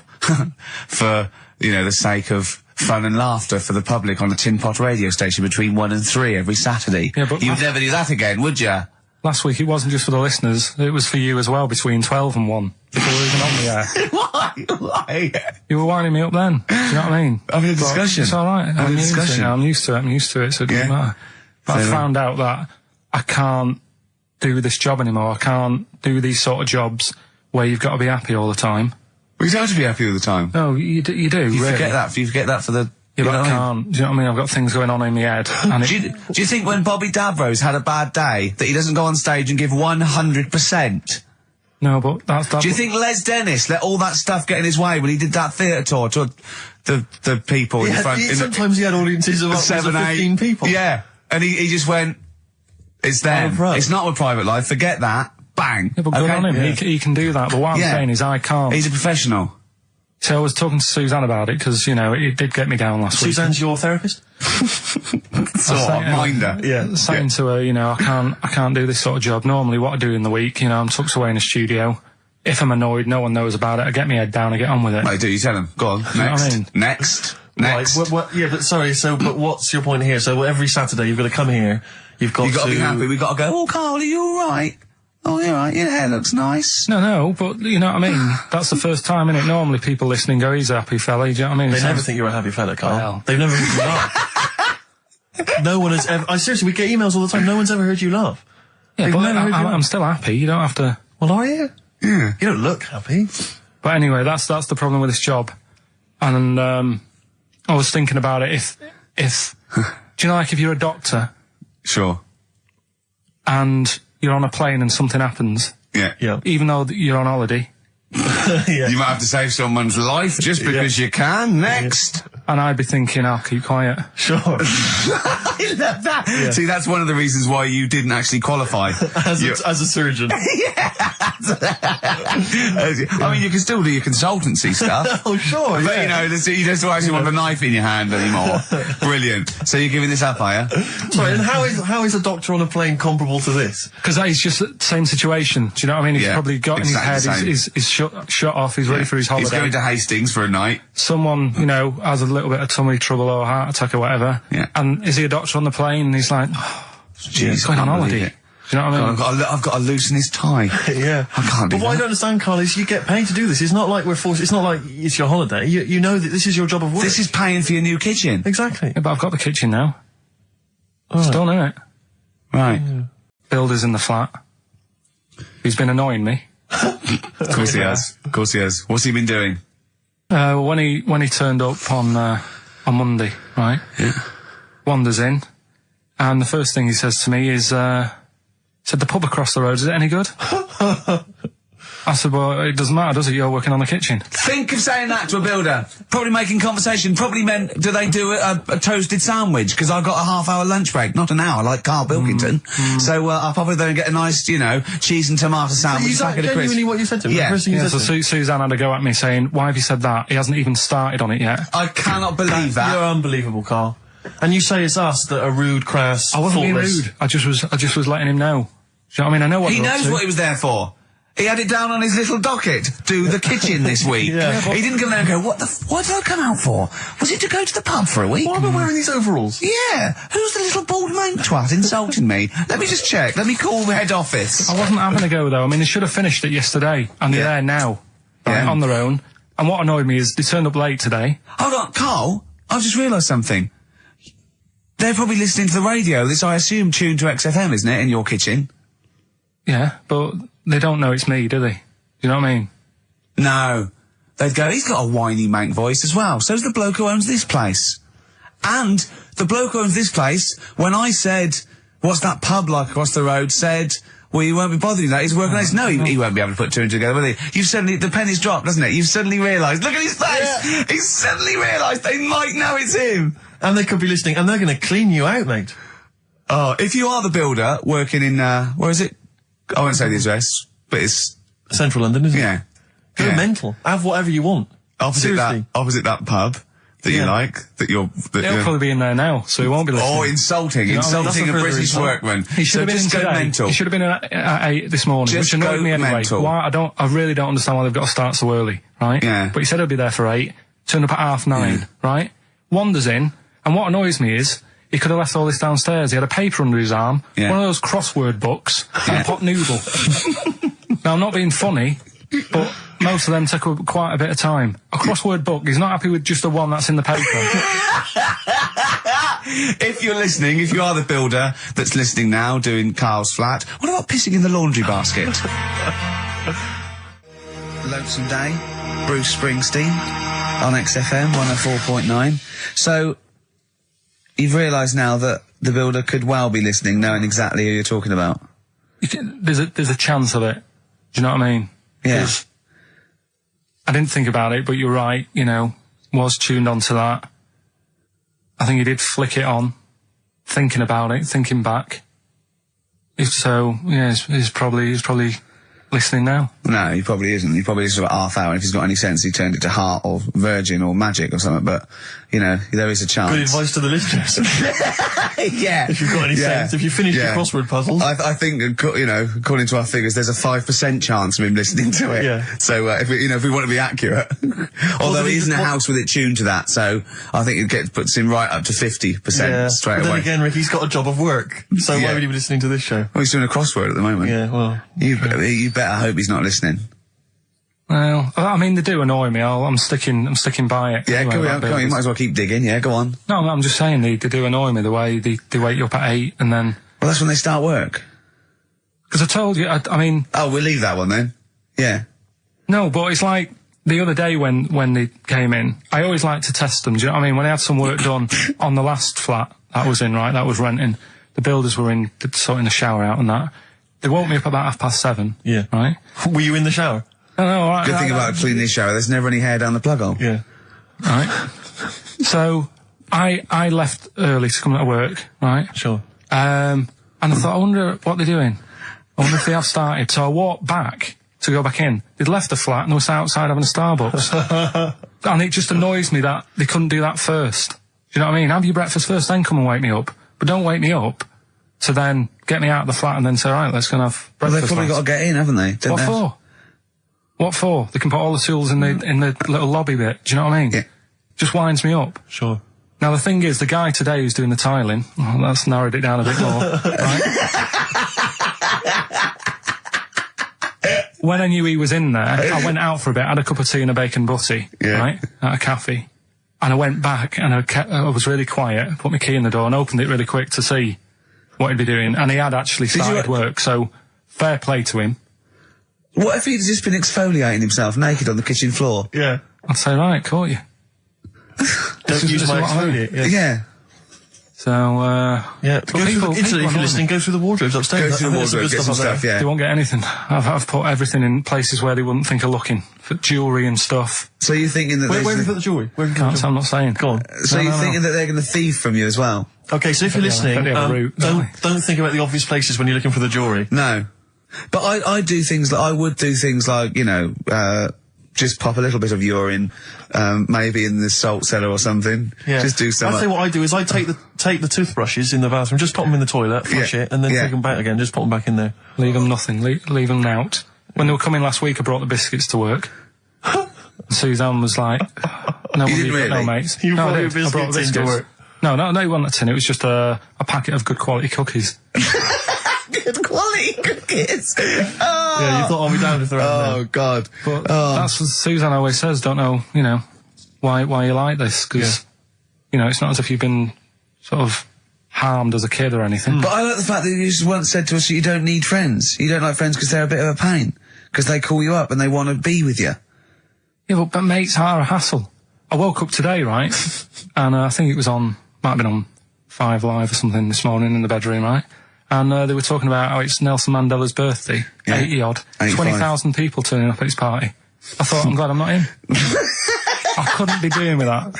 for, you know, the sake of fun and laughter for the public on a tin pot radio station between 1 and 3 every Saturday. Yeah, but you'd never do that again, would you? Last week it wasn't just for the listeners, it was for you as well, between 12 and 1, before we were even on the air. Why? You were winding me up then, do you know what I mean? Having a But discussion. It's alright, Having a I'm used to discussion. it now, I'm used to it, so it doesn't Yeah. matter. But I Fair found out that I can't do this job anymore, I can't do these sort of jobs where you've got to be happy all the time. Well, you don't have to be happy all the time. No, you do, You really. forget that. You forget that for the... Yeah, you but know I what I mean? can't. Do you know what I mean? I've got things going on in my head. And Do you think when Bobby Dabrow's had a bad day that he doesn't go on stage and give 100%? no, but that's... Do you think Les Dennis let all that stuff get in his way when he did that theatre tour to the people in front? Sometimes he had audiences of 7, 8 15 people. Yeah, and he just went, it's them. right. It's not a private life. Forget that. Bang. Yeah, but good on him. Yeah. He can do that. But what I'm Yeah. saying is I can't. He's a professional. So I was talking to Suzanne about it because, you know, it did get me down last week. Suzanne's your therapist? Sort of minder. Yeah. Saying to her, you know, I can't do this sort of job. Normally what I do in the week, you know, I'm tucked away in a studio. If I'm annoyed, no one knows about it. I get my head down, I get on with it. What do you tell him? Go on. know what I Next. mean? Next. Right, Next. yeah, but sorry, but what's your point here? So every Saturday you've got to come here, you've got You've got to be happy. We've got to go, oh, Carl, are you all right? Oh, you're all right. Your hair looks nice. No, but you know what I mean? That's the first time, innit? Normally people listening go, he's a happy fella, do you know what I mean? They It never sounds- think you're a happy fella, Carl. Well. They've never heard you laugh. No one has ever... seriously, we get emails all the time. No one's ever heard you laugh. Yeah, They've but never heard you I'm laugh. still happy. You don't have to... Well, are you? Yeah. You don't look happy. But anyway, that's the problem with this job. And I was thinking about it. If do you know, like if you're a doctor Sure. and you're on a plane and something happens, Yeah. Yeah. even though you're on holiday, Yeah. You might have to save someone's life just because you can. Next. and I'd be thinking, I'll keep quiet. Sure. I love that. See, that's one of the reasons why you didn't actually qualify. as a surgeon. I mean, you can still do your consultancy stuff. Oh, sure, But, yeah. you know, you don't actually want the knife in your hand anymore. Brilliant. So you're giving this up, are you? Sorry, and how is a doctor on a plane comparable to this? Because that is just the same situation. Do you know what I mean? He's Yeah, probably got exactly in his the head, same. he's shut off, he's ready for his He's holiday. going to Hastings for a night. Someone, you know, has a little bit of tummy trouble or a heart attack or whatever. Yeah. And is he a doctor on the plane? And he's like, oh, he's going on I can't believe holiday. it. Do you know what I mean? I've got to loosen his tie. Yeah. I can't do But what I that. don't understand, Carl, is you get paid to do this. It's not like we're forced. It's not like it's your holiday. You know that this is your job of work. This is paying for your new kitchen. Exactly. Yeah, but I've got the kitchen now. It's done, innit? Right. Builder's in the flat. He's been annoying me. Of course he has. Of course he has. What's he been doing? When he turned up on Monday, right? Yeah. Wanders in, and the first thing he says to me is, said, the pub across the road, is it any good? I said, well, it doesn't matter, does it? You're working on the kitchen. Think of saying that to a builder. Probably making conversation. Probably meant, do they do a toasted sandwich? Because I've got a half-hour lunch break, not an hour, like Karl Pilkington. So I'll probably then get a nice, you know, cheese and tomato sandwich. Is that genuinely what you said to him? Yeah. The first thing you Yeah, said so to him? Suzanne had a go at me saying, why have you said that? He hasn't even started on it yet. I cannot believe that. You're unbelievable, Karl. And you say it's us that are rude, crass, I wasn't being thoughtless. rude. I just was letting him know. Do you know what I mean? I know what He they're up knows to. what he was there for. He had it down on his little docket. Do the kitchen this week. Yeah, he didn't come there and go, what did I come out for? Was it to go to the pub for a week? Why am I wearing these overalls? Yeah. Who's the little bald mank twat insulting me? Let me just check. Let me call the head office. I wasn't having a go though. I mean, they should have finished it yesterday, and they're there now, right, Yeah. on their own. And what annoyed me is they turned up late today. Hold on, Karl. I've just realised something. They're probably listening to the radio. This, I assume, tuned to XFM, isn't it, in your kitchen? Yeah, but they don't know it's me, do they? You know what I mean? No. They'd go, he's got a whiny mank voice as well. So's the bloke who owns this place. And the bloke who owns this place, when I said, what's that pub like across the road, said, well, you won't be bothering that. He's working on this. No, he won't be able to put two and two together, will he? You've suddenly, the penny's dropped, doesn't it? You've suddenly realised. Look at his face! Yeah. He's suddenly realised they might know it's him. And they could be listening, and they're going to clean you out, mate. Oh, if you are the builder working in, where is it? I won't say the address, but it's, Central London, isn't it? yeah. Go Yeah. mental. Have whatever you want. Opposite Seriously. that pub that you Yeah. like, that you're, He'll probably be in there now, so he won't be listening. oh, insulting, You know what I mean? insulting a That's a further British insult. workman. He should So have been in just go today. mental. He should have been in at 8 this morning, Just which annoyed go me anyway. mental. Why? I really don't understand why they've got to start so early, right? Yeah. But he said he'll be there for 8, turned up at 9:30, right? Wanders in, and what annoys me is, he could have left all this downstairs. He had a paper under his arm, Yeah. one of those crossword books, and a pot noodle. Now, I'm not being funny, but most of them take up quite a bit of time. A crossword book, he's not happy with just the one that's in the paper. If you're listening, if you are the builder that's listening now, doing Karl's flat, what about pissing in the laundry basket? Lonesome Day, Bruce Springsteen, on XFM 104.9. So, you've realised now that the builder could well be listening, knowing exactly who you're talking about. There's a chance of it. Do you know what I mean? Yeah. 'Cause I didn't think about it, but you're right, you know, was tuned onto that. I think he did flick it on, thinking about it, thinking back. If so, yeah, he's probably listening now. No, he probably isn't. He probably is about half hour. If he's got any sense, he turned it to Heart or Virgin or Magic or something. But, you know, there is a chance. Good advice to the listeners. Yeah. If you've got any sense, if you finish your crossword puzzles. I think, you know, according to our figures, there's a 5% chance of him listening to it. Yeah. So, if we want to be accurate. Although he isn't a house with it tuned to that, so I think puts him right up to 50% straight but away. then again, Rick, he's got a job of work. So Yeah. why would he be listening to this show? Well, he's doing a crossword at the moment. Yeah, well. You better hope he's not listening. Well, I mean, they do annoy me. I'm sticking by it. Yeah, Anyway, go on, about go on. You builders. might as well keep digging. Yeah, go on. No, I'm just saying they do annoy me the way they wake you up at 8 and then. Well, that's when they start work. Because I told you, I mean. Oh, we'll leave that one then. Yeah. No, but it's like the other day when they came in, I always like to test them. Do you know what I mean? When I had some work done on the last flat that was in, right, that was renting, the builders were in, sorting the shower out and that. They woke me up about 7:30. Yeah. Right? Were you in the shower? No, Good thing about cleaning this shower, there's never any hair down the plug hole. Yeah. Right. So, I left early to come to work, right? Sure. And I thought, I wonder what they're doing. I wonder if they have started. So I walked back to go back in. They'd left the flat and they were outside having a Starbucks. And it just annoys me that they couldn't do that first. Do you know what I mean? Have your breakfast first, then come and wake me up. But don't wake me up to then get me out of the flat and then say, right, let's go and have Well, breakfast. they've probably lads." got to get in, haven't they? Don't What they? for? What for? They can put all the tools in the little lobby bit. Do you know what I mean? Yeah. Just winds me up. Sure. Now the thing is, the guy today who's doing the tiling, well, that's narrowed it down a bit more, right? When I knew he was in there, I went out for a bit, had a cup of tea and a bacon butty, Yeah. right, at a cafe. And I went back and I was really quiet, put my key in the door and opened it really quick to see what he'd be doing. And he had actually started work, so fair play to him. What if he'd just been exfoliating himself naked on the kitchen floor? Yeah. I'd say, right, caught you. Don't use my exfoliate. Yeah. Yeah. So, Yeah, but go through people the, if you're annoy me. listening, go through the wardrobes upstairs. Go through the There's some wardrobe, good get some up there. stuff, yeah. They won't get anything. I've put everything in places where they wouldn't think of looking. For jewellery and stuff. So you're thinking that Where have you there's... put the jewellery? Where have you put the Can't, jewellery? I'm not saying. Go on. So you're thinking that they're going to thieve from you as well? Okay, so if you're listening, don't they have a route, don't don't think about the obvious places when you're looking for the jewellery. No. But I do things like, I would do things like, you know, just pop a little bit of urine, maybe in the salt cellar or something. Yeah. Just do I something. say what I do is I take the toothbrushes in the bathroom, just pop them in the toilet, flush Yeah. it, and then Yeah. take them back again, just pop them back in there. Leave them nothing. Leave them out. When they were coming last week, I brought the biscuits to work. Suzanne was like, "No, You didn't no, really? mates." You no, brought I your did. I brought the biscuits into biscuits. work? No, it wasn't a tin. It was just a packet of good quality cookies. Good quality cookies. Yeah, you thought I'll be down if they're out Oh, there. God. But that's what Suzanne always says. Don't know, why you like this? Because it's not as if you've been sort of harmed as a kid or anything. But I like the fact that you just once said to us that you don't need friends. You don't like friends because they're a bit of a pain. Because they call you up and they want to be with you. Yeah, but mates are a hassle. I woke up today, right, and I think it was might have been on 5 Live or something this morning in the bedroom, right? And they were talking about how it's Nelson Mandela's birthday, Yeah. 80-odd, 85. 20,000 people turning up at his party. I thought, I'm glad I'm not in. I couldn't be doing with that.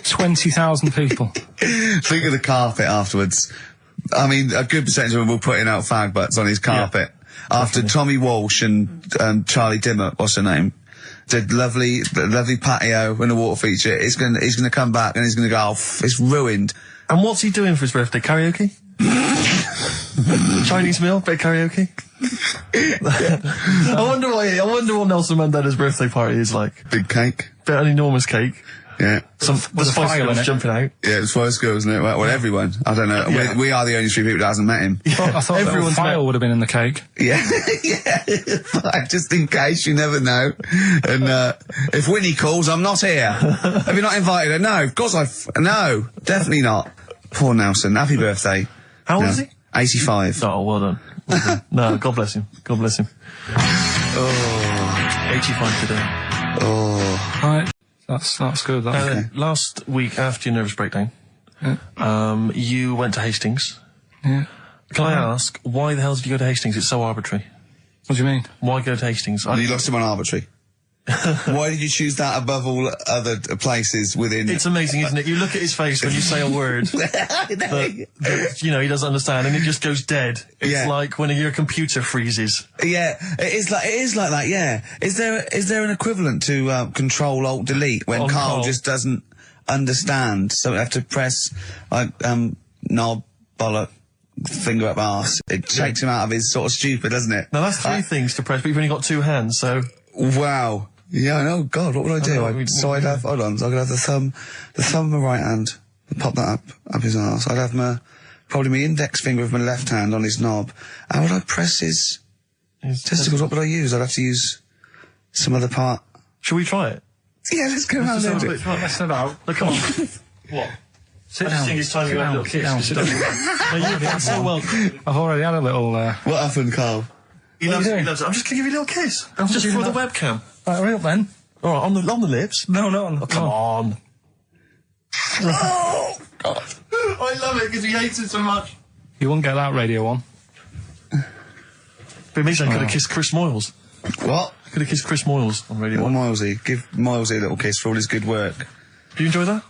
20,000 people. Think of the carpet afterwards. I mean, a good percentage of them will putting out fag butts on his carpet. After Tommy Walsh and Charlie Dimmock, what's her name, did lovely patio and a water feature. He's gonna come back and he's gonna go, it's ruined. And what's he doing for his birthday? Karaoke? Chinese meal? Bit of karaoke? I wonder what Nelson Mandela's birthday party is like. Big cake. Bit of an enormous cake. Yeah. The a Spice fire in Girls it. jumping out. Yeah, it's Spice Girls, isn't it? Well, everyone. I don't know. Yeah. We are the only 3 people that hasn't met him. I thought that Everyone's file would have been in the cake. Yeah, yeah. But just in case, you never know. And if Winnie calls, I'm not here. Have you not invited her? No, of course no, definitely not. Poor Nelson. Happy birthday. How old is he? 85. Oh, well done. Well done. No, God bless him. God bless him. Oh, 85 today. Oh. Right. That's good. Last week, after your nervous breakdown, you went to Hastings. Yeah. Can I ask, why the hell did you go to Hastings? It's so arbitrary. What do you mean? Why go to Hastings? You lost him on arbitrary. Why did you choose that above all other places within... It's amazing, isn't it? You look at his face when you say a word that, he doesn't understand, and it just goes dead. It's like when your computer freezes. Yeah, it is like that, yeah. Is there an equivalent to Control Alt Delete when Carl Call. just doesn't understand? So we have to press like knob, bollock, finger up arse. It takes him out of his sort of stupid, doesn't it? Now that's 3 things to press, but you've only got 2 hands, so... Wow. Yeah, I know. God, what would I do? I'd have, hold on, so I could have the thumb of my right hand, pop that up his arse. I'd have probably my index finger of my left hand on his knob. How would I press his testicles? What would I use? I'd have to use some other part. Shall we try it? Yeah, let's go around there. Let's set out. Look, come on. What? Sit I down. just think it's time you have a little kiss. Sit down. No, you've done so well. I've already had a little... What happened, Carl? He loves it. I'm just going to give you a little kiss. Just for the webcam. Right, hurry up then. All right, on the lips. No, on. Oh, come on. Oh, God. I love it because he hates it so much. You wouldn't get that radio on. But it means I could have kissed Chris Moyles. What? I could have kissed Chris Moyles on Radio Little 1. Milesy. Give Milesy a little kiss for all his good work. Do you enjoy that?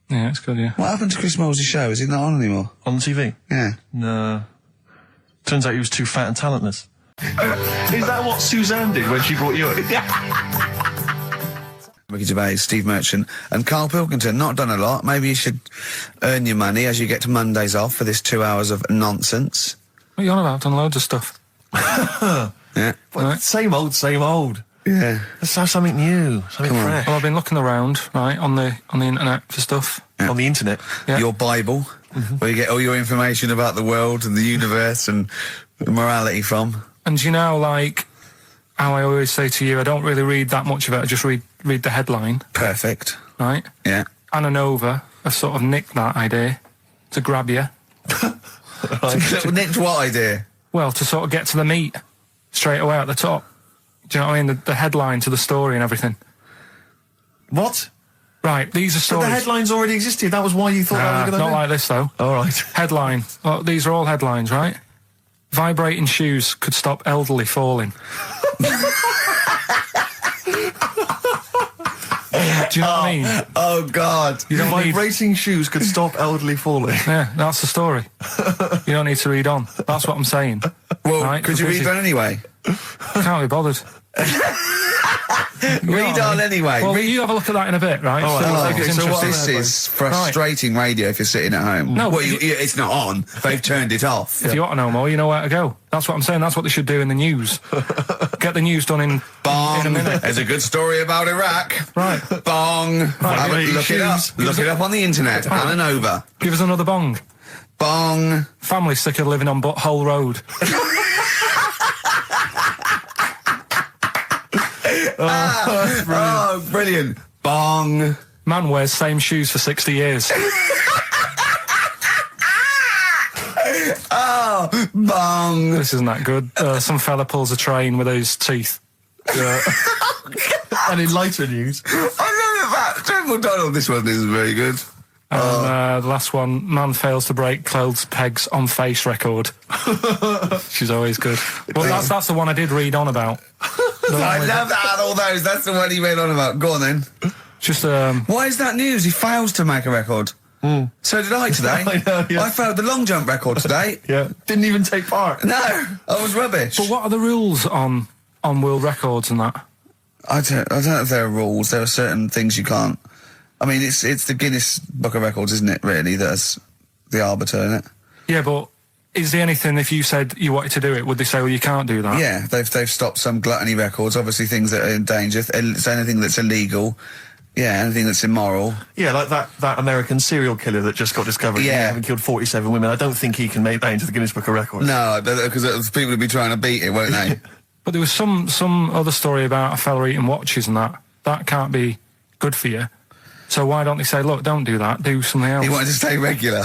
Yeah, it's good, yeah. What happened to Chris Milesy's show? Is he not on anymore? On TV? Yeah. No. Turns out he was too fat and talentless. Is that what Suzanne did when she brought you in? Ricky Gervais, Steve Merchant, and Karl Pilkington. Not done a lot. Maybe you should earn your money as you get to Mondays off for this 2 hours of nonsense. What are you on about? I've done loads of stuff. Yeah. Right. Same old, same old. Yeah. Let's have something new, something Come on. fresh. Well, I've been looking around, right, on the internet for stuff. Yeah. On the internet. Yeah. Your Bible, where you get all your information about the world and the universe and morality from. And you know, like, how I always say to you, I don't really read that much of it, I just read the headline, Perfect. right? Yeah. Anna Nova have sort of nicked that idea to grab you. Nicked what idea? Well, to sort of get to the meat straight away at the top. Do you know what I mean? The headline to the story and everything. What? Right, these are But stories. the headlines already existed. That was why you thought that was a good not idea. like this, though. All right. Headline. Well, these are all headlines, right? Vibrating shoes could stop elderly falling. Do you know what I mean? Oh, God. You don't need... Vibrating shoes could stop elderly falling. Yeah, that's the story. You don't need to read on. That's what I'm saying. Well, Right, could you because read on anyway? Can't be bothered. Read on anyway. Well, Read. you have a look at that in a bit, right? All right, So, okay, it's so what interesting. This is frustrating radio if you're sitting at home. No, well, but it's not on. They've turned it off. If you want to know more, you know where to go. That's what I'm saying. That's what they should do in the news. Get the news done in Bong. a minute. There's a good story about Iraq. Right. Bong. Have a- look it up. Look it up on the internet. Anna Nova. Give us another bong. Bong. Family sick of living on Butthole Road. Oh, brilliant. Bong. Man wears same shoes for 60 years. Oh, bong. This isn't that good. Some fella pulls a train with his teeth. And in lighter news, I love that. General Donald, this one isn't very good. And the last one, man fails to break clothes pegs on face record. She's always good. Well, that's the one I did read on about. I love that, all those. That's the one he went on about. Go on then. Just Why is that news? He fails to make a record. So did I today. I know, yeah. I failed the long jump record today. yeah, didn't even take part. No, I was rubbish. But what are the rules on world records and that? I don't know if there are rules. There are certain things you can't. I mean, it's the Guinness Book of Records, isn't it? Really, that's the arbiter, isn't it? Yeah, but is there anything, if you said you wanted to do it, would they say, well, you can't do that? Yeah, they've stopped some gluttony records. Obviously, things that are in danger. It's anything that's illegal. Yeah, anything that's immoral. Yeah, like that American serial killer that just got discovered. Yeah. Having killed 47 women. I don't think he can make that into the Guinness Book of Records. No, because people would be trying to beat it, won't they? But there was some other story about a fella eating watches and that. That can't be good for you. So why don't they say, look, don't do that, do something else? He wanted to stay regular.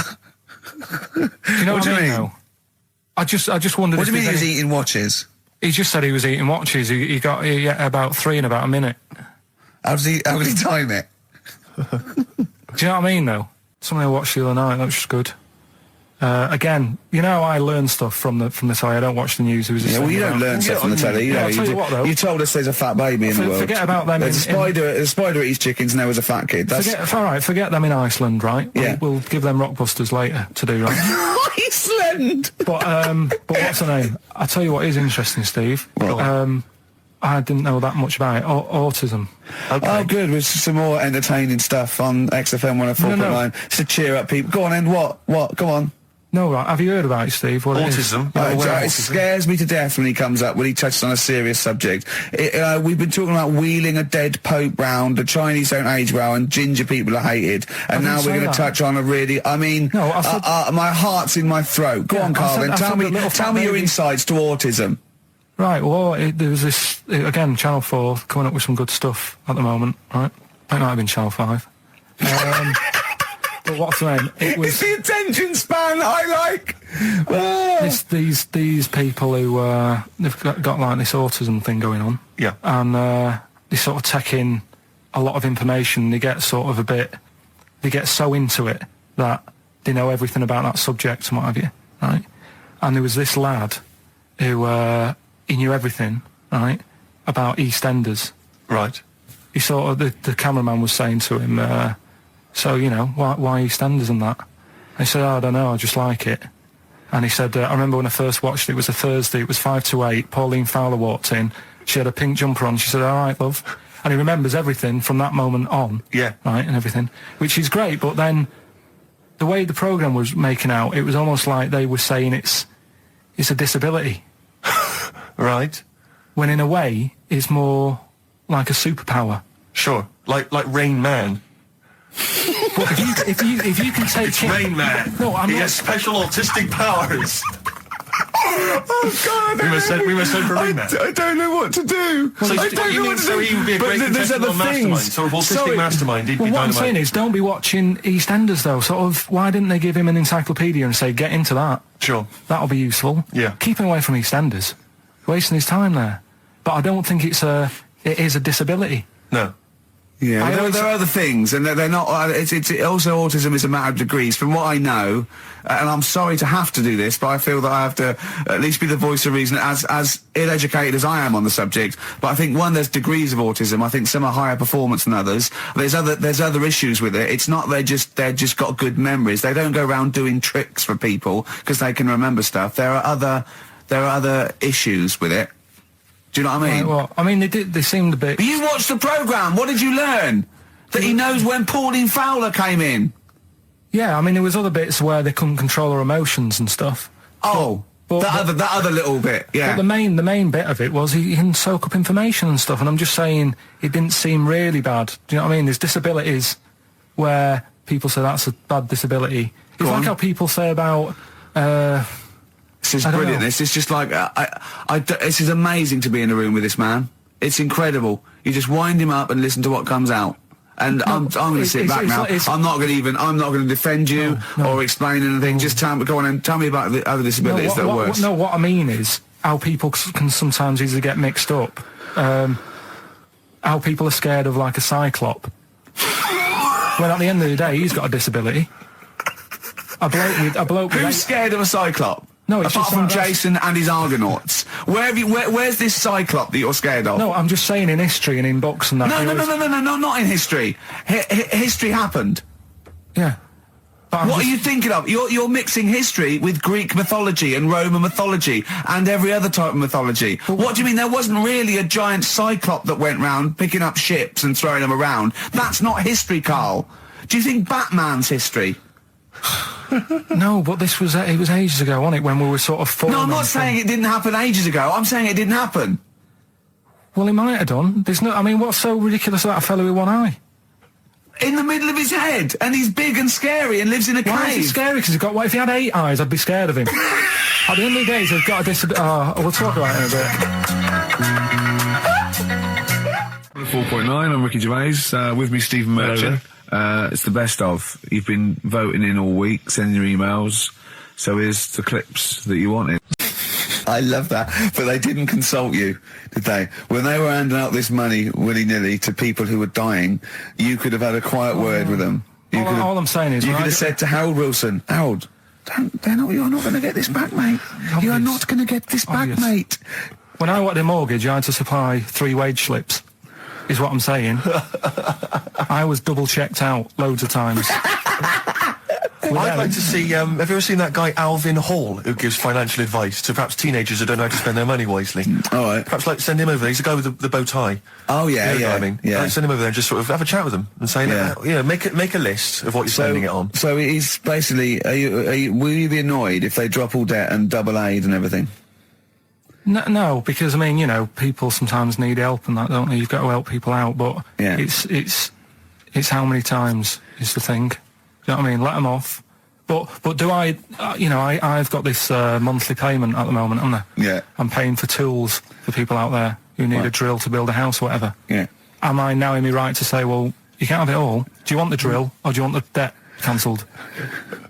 You know What what do you I mean? mean? Though? I just wondered. What do you mean he if was there's any- eating watches? He just said he was eating watches. He got about 3 in about a minute. How did he time it? Do you know what I mean, though? Something I watched the other night, that was just good. Again, you know, I learn stuff from the telly. I don't watch the news. It was just Yeah, well, you saying don't about- learn stuff from the telly. You Yeah, know, I'll tell you what, though. you told us there's a fat baby in the world. Forget about them There's in- a spider eats chickens, and there was a fat kid. That's All right, forget them in Iceland, right? Yeah. We'll give them Rockbusters later to do, right? Iceland. But what's the name? I tell you what is interesting, Steve. What? I didn't know that much about it. Autism. Oh, good. With some more entertaining stuff on XFM 104.9 to cheer up people. Go on, then. What? Go on. No, right. Have you heard about it, Steve? What it is? Autism? Yeah, well, It scares me to death when he comes up, when he touches on a serious subject. We've been talking about wheeling a dead pope round, the Chinese don't age well, and ginger people are hated. And now we're going to touch on a really, I mean, No, I said- my heart's in my throat. Go Yeah, on, I Carl, said- then I tell said me, the little tell fat me your baby. insights to autism. Right, well, there was this, again, Channel 4 coming up with some good stuff at the moment, right? It might have been Channel 5. But what's the name? It It's was the attention span I like. Oh. these people who, they've got like this autism thing going on. Yeah. And they sort of take in a lot of information. They get sort of they get so into it that they know everything about that subject and what have you, right? And there was this lad who, he knew everything, right, about EastEnders. Right. He sort of, the cameraman was saying to him, so, you know, why EastEnders and that? And he said, I don't know, I just like it. And he said, I remember when I first watched it was a Thursday, it was 5 to 8, Pauline Fowler walked in, she had a pink jumper on, she said, all right, love. And he remembers everything from that moment on. Yeah. Right, and everything, which is great, but then the way the programme was making out, it was almost like they were saying it's a disability. Right. When in a way, it's more like a superpower. Sure. Like Rain Man. But if you can take It's it, Rain Man. No, I'm he not- has special autistic powers. Oh, God, we must send for Rain Man. I don't know what to do. So I you don't know mean what to so do. he would be a But great there's contestant other on Mastermind? things. So of autistic Sorry. Mastermind, he'd Well, be what I'm dynamite. saying is, don't be watching EastEnders though. Sort of, why didn't they give him an encyclopedia and say, get into that? Sure. That'll be useful. Yeah. Keep him away from EastEnders. Wasting his time there. But I don't think it is a disability. No. Yeah, I always- there are other things, and they're not. It's also autism is a matter of degrees. From what I know, and I'm sorry to have to do this, but I feel that I have to at least be the voice of reason, as ill-educated as I am on the subject. But I think there's degrees of autism. I think some are higher performance than others. There's other issues with it. It's not they're just got good memories. They don't go around doing tricks for people because they can remember stuff. There are other issues with it. Do you know what I mean? Right, well, I mean, they seemed a bit... But you watched the programme. What did you learn? That he knows when Pauline Fowler came in. Yeah, I mean, there was other bits where they couldn't control their emotions and stuff. Oh, that other little bit, yeah. But the main bit of it was he can soak up information and stuff, and I'm just saying it didn't seem really bad. Do you know what I mean? There's disabilities where people say that's a bad disability. It's like how people say about... This is brilliant. This is just like this is amazing to be in a room with this man. It's incredible. You just wind him up and listen to what comes out. And I'm going to sit back now. I'm not going to defend you or explain anything. Just go on and tell me about the other disabilities that are worse. No, what I mean is how people can sometimes easily get mixed up. How people are scared of like a cyclop. When at the end of the day, he's got a disability. A bloke with Who's scared of a cyclop? No, it's apart just from that's- Jason and his Argonauts. Where's this cyclop that you're scared of? No, I'm just saying in history and in books and that. No, not in history. History happened. Yeah. But What are you thinking of? You're mixing history with Greek mythology and Roman mythology and every other type of mythology. What do you mean there wasn't really a giant cyclop that went round picking up ships and throwing them around? That's not history, Carl. Do you think Batman's history? No, but this was it was ages ago, wasn't it? When we were sort of forming. No, I'm not saying it didn't happen ages ago. I'm saying it didn't happen. Well, it might have done. There's no. I mean, what's so ridiculous about a fellow with one eye? In the middle of his head, and he's big and scary and lives in a Why is he cave. scary? Because he's got. What if he had 8 eyes? I'd be scared of him. At the end of the day, he's got a disability. We'll talk about it in a bit. 4.9, I'm Ricky Gervais, with me Stephen Merchant. It's the best of. You've been voting in all week, sending your emails, so here's the clips that you wanted. I love that, but they didn't consult you, did they? When they were handing out this money willy-nilly to people who were dying, you could have had a quiet word with them. All I'm saying is... You could have said to Harold Wilson, Harold, you're not going to get this back, mate. You are not going to get this back, mate. When I wanted a mortgage, I had to supply 3 wage slips. Is what I'm saying. I was double checked out loads of times. I'd like to see, have you ever seen that guy Alvin Hall, who gives financial advice to perhaps teenagers who don't know how to spend their money wisely? All right. Perhaps like send him over there. He's the guy with the bow tie. Oh, yeah, You know yeah. what I mean? Yeah. Like, send him over there and just sort of have a chat with him and say, make a list of what you're spending it on. So he's basically, will you be annoyed if they drop all debt and double aid and everything? No, because I mean, you know, people sometimes need help and that, don't they? You've got to help people out, but Yeah. it's how many times is the thing. Do you know what I mean? Let them off. But do I? I've got this monthly payment at the moment, haven't I? Yeah. I'm paying for tools for people out there who need a drill to build a house or whatever. Yeah. Am I now in my right to say, well, you can't have it all? Do you want the drill or do you want the debt cancelled?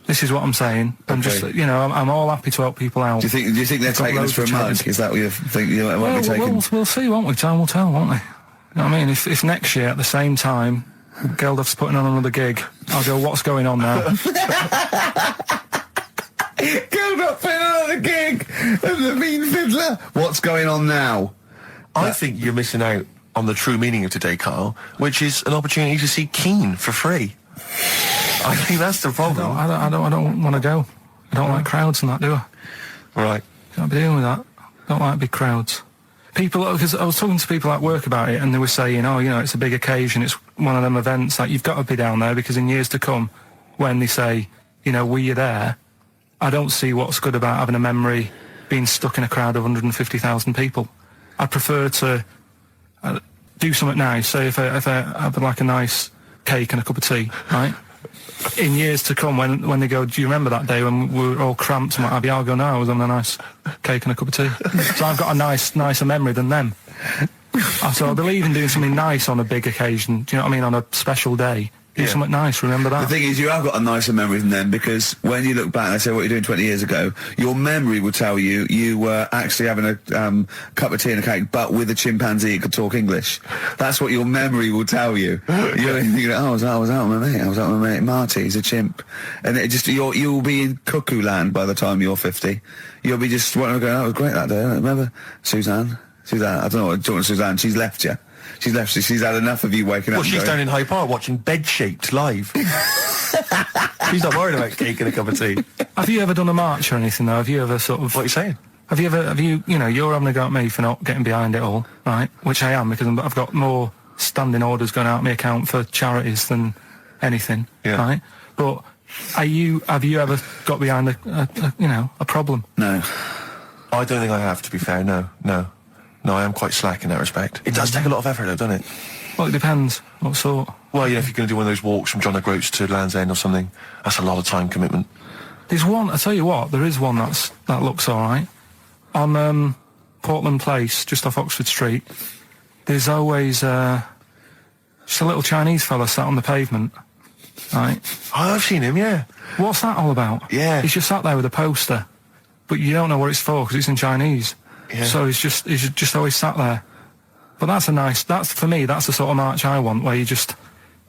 This is what I'm saying. I'm just, I'm all happy to help people out. Do you think they're taking us for a mug? Is that what you think you might be taking? We'll see, won't we? Time will tell, won't we? You know what I mean? If next year at the same time Geldof's putting on another gig, I'll go, what's going on now? Geldof putting on another gig and the mean fiddler. What's going on now? I think you're missing out on the true meaning of today, Carl, which is an opportunity to see Keane for free. I think that's the problem. I don't want to go. I don't like crowds and that, do I? Right. Can't be dealing with that. Don't like big crowds. People, because I was talking to people at work about it, and they were saying, it's a big occasion, it's one of them events, like, you've got to be down there, because in years to come, when they say, were you there, I don't see what's good about having a memory being stuck in a crowd of 150,000 people. I'd prefer to do something nice, say if I have like a nice cake and a cup of tea, right? In years to come, when they go, do you remember that day when we were all cramped and what have you? I'll go, no, I was having a nice cake and a cup of tea. So I've got a nicer memory than them. So I believe in doing something nice on a big occasion, do you know what I mean, on a special day, Do something nice, remember that. The thing is, you have got a nicer memory than them, because when you look back and they say what you're doing 20 years ago, your memory will tell you you were actually having a cup of tea and a cake, but with a chimpanzee that could talk English. That's what your memory will tell you. You're thinking, oh, I was out with my mate. I was out with my mate Marty. He's a chimp, and it just you'll be in cuckoo land by the time you're 50. You'll be just going, that was great that day. Remember Suzanne? I don't know what talking to Suzanne. She's left you. She's left you. She's had enough of you waking up. Well, she's down in Hyde Park watching Bed Shaped live. She's not worried about cake and a cup of tea. Have you ever done a march or anything though? Have you ever sort of... What are you saying? Have you, you're having a go at me for not getting behind it all, right? Which I am, because I've got more standing orders going out of my account for charities than anything, right? But have you ever got behind a problem? No. I don't think I have, to be fair, no. No, I am quite slack in that respect. It does take a lot of effort, though, doesn't it? Well, it depends. What sort? Well, if you're going to do one of those walks from John O'Groats to Land's End or something, that's a lot of time commitment. There's one, I tell you what, there is one that looks alright. On Portland Place, just off Oxford Street, there's always just a little Chinese fella sat on the pavement, right? Oh, I've seen him, yeah. What's that all about? Yeah. He's just sat there with a poster, but you don't know what it's for because it's in Chinese. Yeah. So he's just always sat there. But that's for me, that's the sort of march I want, where you just...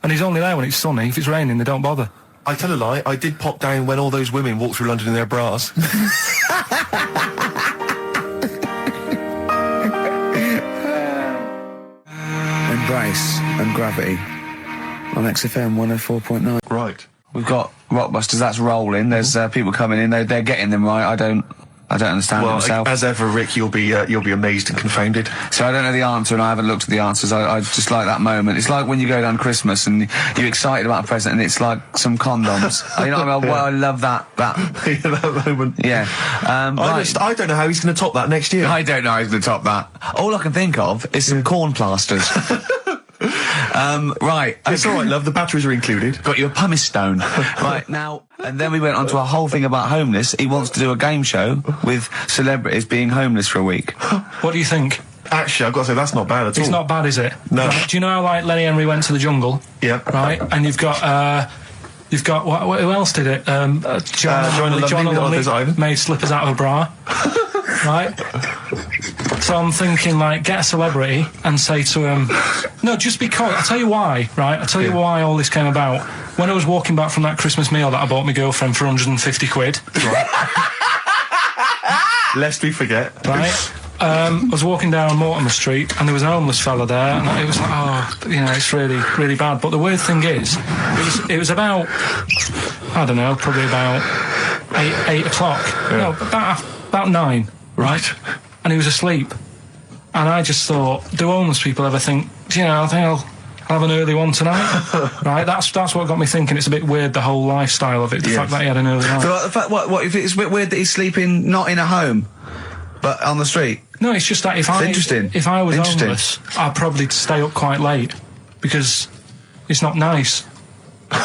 And he's only there when it's sunny. If it's raining, they don't bother. I tell a lie, I did pop down when all those women walked through London in their bras. Embrace and Gravity on XFM 104.9. Right. We've got Rockbusters, that's rolling. There's people coming in, they're getting them right. I don't understand it myself. As ever, Rick, you'll be amazed and confounded. So I don't know the answer, and I haven't looked at the answers. I just like that moment. It's like when you go down Christmas and you're excited about a present, and it's like some condoms. You know what I mean? Well, I love that. That moment. Yeah. I don't know how he's going to top that next year. I don't know how he's going to top that. All I can think of is some corn plasters. Right. It's all right, love. The batteries are included. Got you a pumice stone. Right, now, and then we went on to a whole thing about homeless. He wants to do a game show with celebrities being homeless for a week. What do you think? Actually, I've got to say, that's not bad at all. It's not bad, is it? No. Right, do you know how, like, Lenny Henry went to the jungle? Yeah. Right, and you've got who else did it? John Lumley made slippers out of a bra. Right? So I'm thinking, like, get a celebrity and say to him, no, just because, I'll tell you why, right? I'll tell you why all this came about. When I was walking back from that Christmas meal that I bought my girlfriend for 150 quid. Right? Lest we forget. Right? I was walking down Mortimer Street and there was a homeless fella there, and it was like, it's really, really bad. But the weird thing is, it was about, I don't know, probably about 8 o'clock. Yeah. No, about 9. Right. And he was asleep. And I just thought, do homeless people ever think, I think I'll have an early one tonight? Right? That's what got me thinking. It's a bit weird, the whole lifestyle of it, the fact that he had an early night. So, the fact, what if it's a bit weird that he's sleeping not in a home, but on the street? No, it's just that if I was homeless, I'd probably stay up quite late, because it's not nice. Do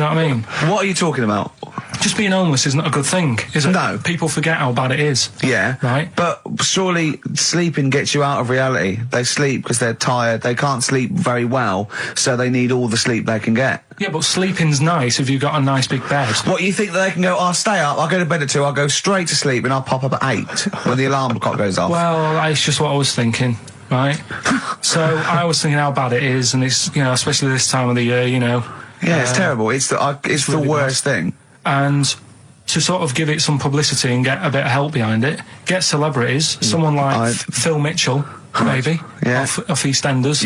you know what I mean? What are you talking about? Just being homeless isn't a good thing, is it? No. People forget how bad it is. Yeah. Right? But surely sleeping gets you out of reality. They sleep because they're tired. They can't sleep very well, so they need all the sleep they can get. Yeah, but sleeping's nice if you've got a nice big bed. What, you think that they can go, I'll stay up, I'll go to bed at 2, I'll go straight to sleep, and I'll pop up at 8 when the alarm clock goes off? Well, it's just what I was thinking, right? So I was thinking how bad it is, and it's, especially this time of the year, Yeah, it's terrible. It's the really worst thing. And to sort of give it some publicity and get a bit of help behind it, get celebrities, someone like Phil Mitchell, maybe, off EastEnders,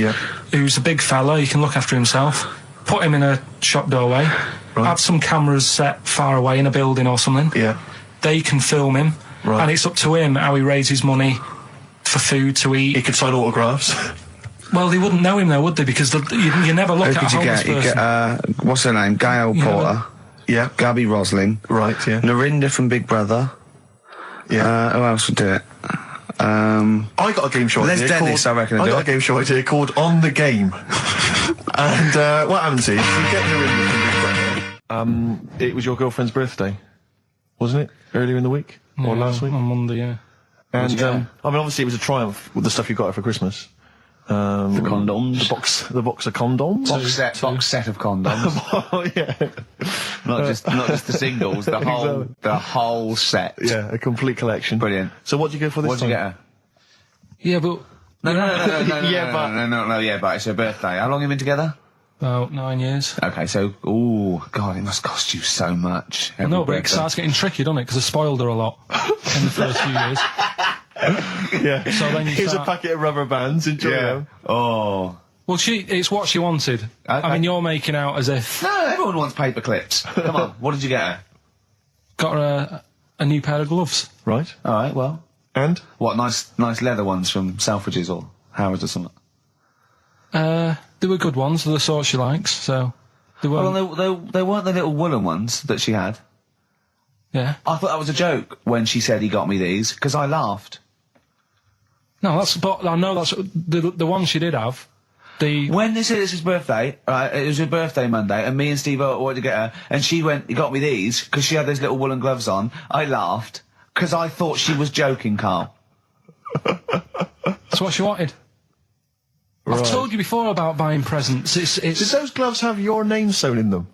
who's a big fella, he can look after himself, put him in a shop doorway, have some cameras set far away in a building or something, they can film him, and it's up to him how he raises money for food to eat. He could sign autographs. Well, they wouldn't know him though, would they? Because you never look at a homeless person. You get, what's her name? Gail Porter. Yeah. Gabby Rosling. Right, yeah. Narinda from Big Brother. Yeah. Who else would do it? I got a game show idea. Dennis, I reckon. I got a game show idea called On the Game. And what happens is, you get Narinda from Big Brother. It was your girlfriend's birthday, wasn't it? Earlier in the week? Or last week? On Monday, yeah. And, I mean, obviously it was a triumph with the stuff you got her for Christmas. The condoms. The box of condoms. Box set of condoms. Oh, yeah. not just the singles, the whole set. Yeah, a complete collection. Brilliant. So what do you go for this What did time? you get her? Yeah, but No, but it's her birthday. How long have you been together? about 9 years. Okay, so, God, it must cost you so much. I know, but it starts getting tricky, doesn't it? Because I spoiled her a lot in the first few years. Yeah. So then you Here's start- a packet of rubber bands. Enjoy them. Oh. Well, it's what she wanted. Okay. I mean, you're making out as if No, everyone wants paper clips. Come on, what did you get her? got her a new pair of gloves. Right. All right, well. And? What, nice leather ones from Selfridges or Harrods or something? They were good ones, they're the sort she likes, so they were. Well, they weren't the little woolen ones that she had. Yeah. I thought that was a joke when she said he got me these, because I laughed. No, but I know that's the one she did have. When they said it's his birthday, right, it was her birthday Monday, and me and Steve wanted to get her, and she went, he got me these, because she had those little woolen gloves on. I laughed, because I thought she was joking, Carl. That's what she wanted. I've told you before about buying presents. Did those gloves have your name sewn in them?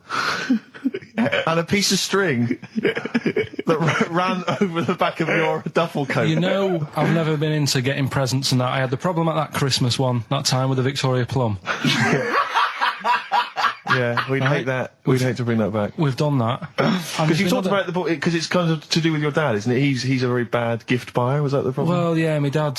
And a piece of string that ran over the back of your duffel coat? You know, I've never been into getting presents and that. I had the problem at that Christmas one, that time with the Victoria Plum. Yeah, we'd hate that. We'd hate to bring that back. We've done that. Because you talked about the book, because it's kind of to do with your dad, isn't it? He's a very bad gift buyer, was that the problem? Well, yeah, my dad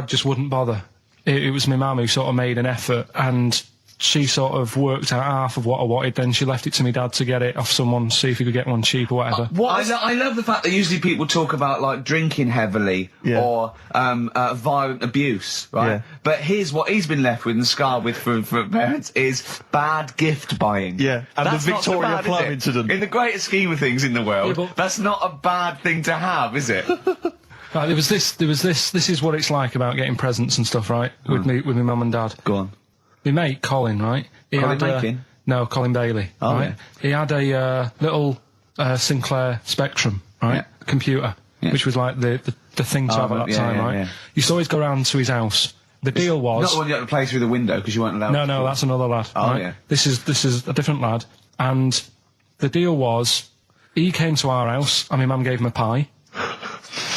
just wouldn't bother. It was my mum who sort of made an effort, and she sort of worked out half of what I wanted, then she left it to my dad to get it off someone, see if he could get one cheap or whatever. I love the fact that usually people talk about, like, drinking heavily or violent abuse, right? Yeah. But here's what he's been left with and scarred with from parents is bad gift buying. Yeah, and That's the not so Victoria bad, Plum is it? incident. In the greater scheme of things in the world, Yeah, but- that's not a bad thing to have, is it? Right, there was this, this is what it's like about getting presents and stuff, right? With my mum and dad. Go on. My mate, Colin, right? He Colin had, Makin? No, Colin Bailey. Oh, right? yeah. He had a little Sinclair Spectrum, right? Yeah. Computer, Yeah. which was like the thing to have at that yeah, time, yeah, right? yeah. Used to always go round to his house. The deal was... Not the one you had to play through the window because you weren't allowed No, that's another lad. Oh, right? yeah. This is a different lad. And the deal was, he came to our house, and my mum gave him a pie.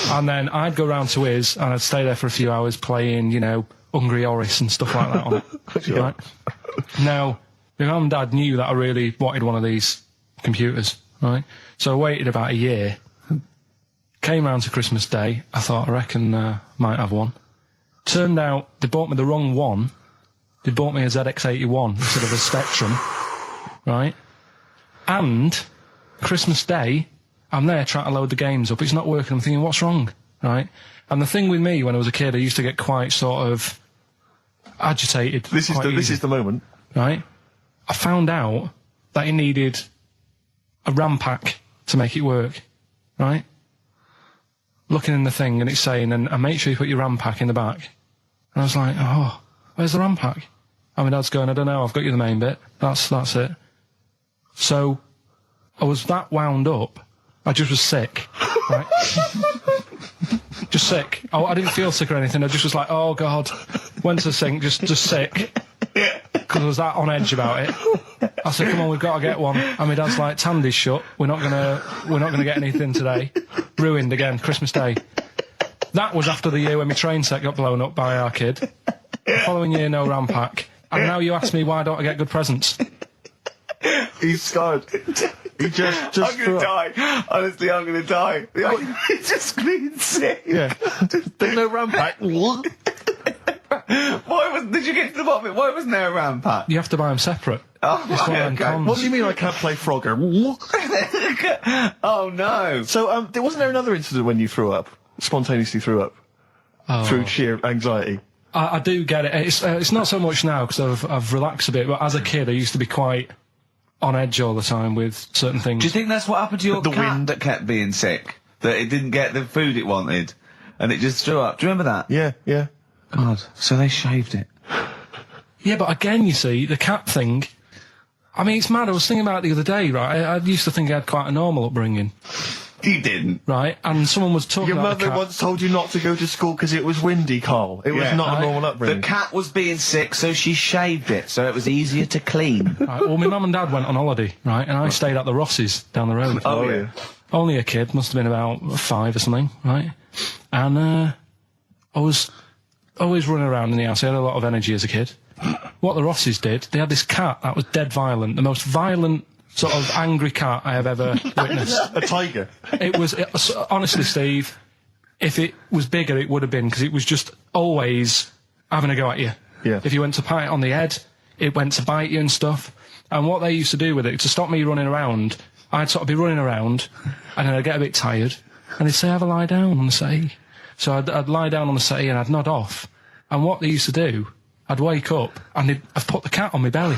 And then I'd go round to his, and I'd stay there for a few hours playing, Hungry Horace and stuff like that on it. Sure. Right? Now, my mum and dad knew that I really wanted one of these computers, right? So I waited about a year. Came round to Christmas Day. I thought, I reckon might have one. Turned out they bought me the wrong one. They bought me a ZX81 instead of a Spectrum, right? And Christmas Day, I'm there trying to load the games up. It's not working. I'm thinking, what's wrong, right? And the thing with me, when I was a kid, I used to get quite sort of agitated. This is the moment. Right? I found out that it needed a RAM pack to make it work, right? Looking in the thing and it's saying, and make sure you put your RAM pack in the back. And I was like, oh, where's the RAM pack? And my dad's going, I don't know, I've got you the main bit. That's it. So, I was that wound up, I just was sick, right? Just sick. I didn't feel sick or anything, I just was like, oh God. Went to the sink, just sick. Because I was that on edge about it. I said, come on, we've got to get one. And my dad's like, Tandy's shut. We're not gonna get anything today. Ruined again, Christmas Day. That was after the year when my train set got blown up by our kid. The following year, no RAM pack. And now you ask me why don't I get good presents? He's scarred. He just I'm gonna die. Honestly, I'm gonna die. He's just being sick. Yeah. There's no RAM pack. What? Did you get to the bottom of it? Why wasn't there a RAM pack? You have to buy them separate. Oh, It's one of them okay. cons. What do you mean I can't play Frogger? Oh no. So, wasn't there another incident when you threw up? Spontaneously threw up? Through sheer anxiety? I do get it. It's not so much now because I've relaxed a bit, but as a kid I used to be quite on edge all the time with certain things. Do you think that's what happened to your The cat wind. that kept being sick? That it didn't get the food it wanted, and it just threw up. Do you remember that? Yeah. God. So they shaved it. Yeah, but again, you see, the cat thing, I mean, it's mad. I was thinking about it the other day, right? I used to think I had quite a normal upbringing. You didn't. right? And someone was talking Your about the mother cat. once told you not to go to school because it was windy, Carl. It was Yeah. not a normal The upbringing. cat was being sick, so she shaved it, so it was easier to clean. Right, well, my mum and dad went on holiday, right? And I stayed at the Rosses down the road. Oh, yeah. Only a kid, must have been about 5 or something, right? And I was always running around in the house. I had a lot of energy as a kid. What the Rosses did, they had this cat that was dead violent, the most violent sort of angry cat I have ever witnessed. A tiger. It was honestly, Steve, if it was bigger, it would have been, because it was just always having a go at you. Yeah. If you went to pat it on the head, it went to bite you and stuff. And what they used to do with it, to stop me running around, I'd sort of be running around, and then I'd get a bit tired, and they'd say, have a lie down on the settee. So I'd lie down on the settee and I'd nod off. And what they used to do, I'd wake up and I'd put the cat on my belly.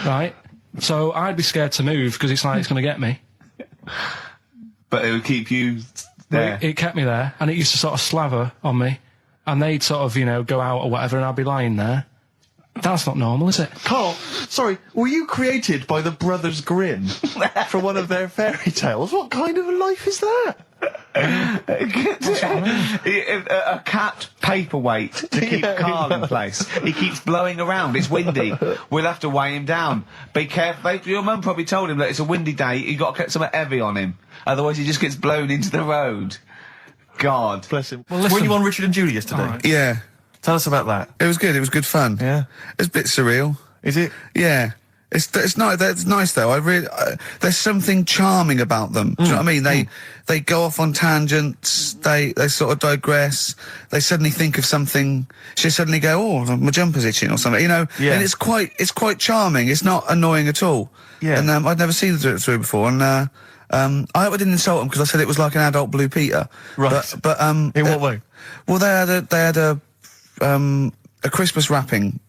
Right? So I'd be scared to move because it's like it's going to get me. But it would keep you there. It kept me there, and it used to sort of slaver on me, and they'd sort of, go out or whatever, and I'd be lying there. That's not normal, is it? Carl, sorry, were you created by the Brothers Grimm for one of their fairy tales? What kind of a life is that? A cat paperweight to keep Carl in place. He keeps blowing around. It's windy. We'll have to weigh him down. Be careful. Your mum probably told him that it's a windy day. You got to get something heavy on him, otherwise he just gets blown into the road. God Bless him. Well, listen. Were you on Richard and Julie yesterday? All right. Yeah. Tell us about that. It was good. It was good fun. Yeah. It's a bit surreal. Is it? Yeah. It's not. That's nice though. There's something charming about them. Do you know what I mean? They go off on tangents. They sort of digress. They suddenly think of something. She suddenly go, oh, my jumper's itching or something. Yeah. And it's quite charming. It's not annoying at all. Yeah. And I'd never seen them do it through before. And I hope I didn't insult them because I said it was like an adult Blue Peter. Right. But In what way? Well, they had a Christmas wrapping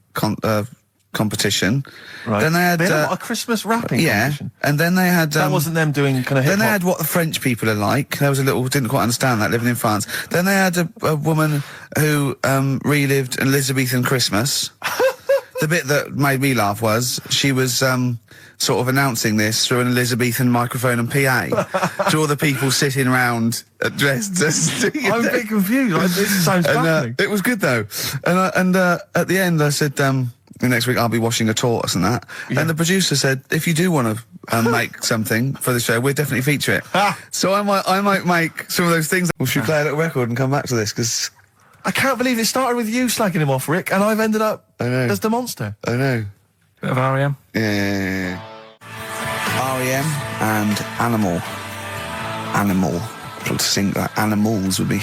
competition. Right. Then they had a Christmas wrapping competition. and then they had That wasn't them doing kind of hip then they hop. had what the French people are like. There was a little didn't quite understand that living in France. Then they had a woman who relived an Elizabethan Christmas. The bit that made me laugh was she was sort of announcing this through an Elizabethan microphone and PA to all the people sitting around dressed as. I'm a bit confused. This sounds baffling. It was good though, and at the end I said, next week I'll be washing a tortoise and that. Yeah. And the producer said, if you do want to make something for the show, we'll definitely feature it. So I might make some of those things. We should play a little record and come back to this because I can't believe it started with you slagging him off, Rick, and I've ended up I know. as the monster. I know. Bit of R.E.M. Yeah. R.E.M. and Animal. To sing that animals would be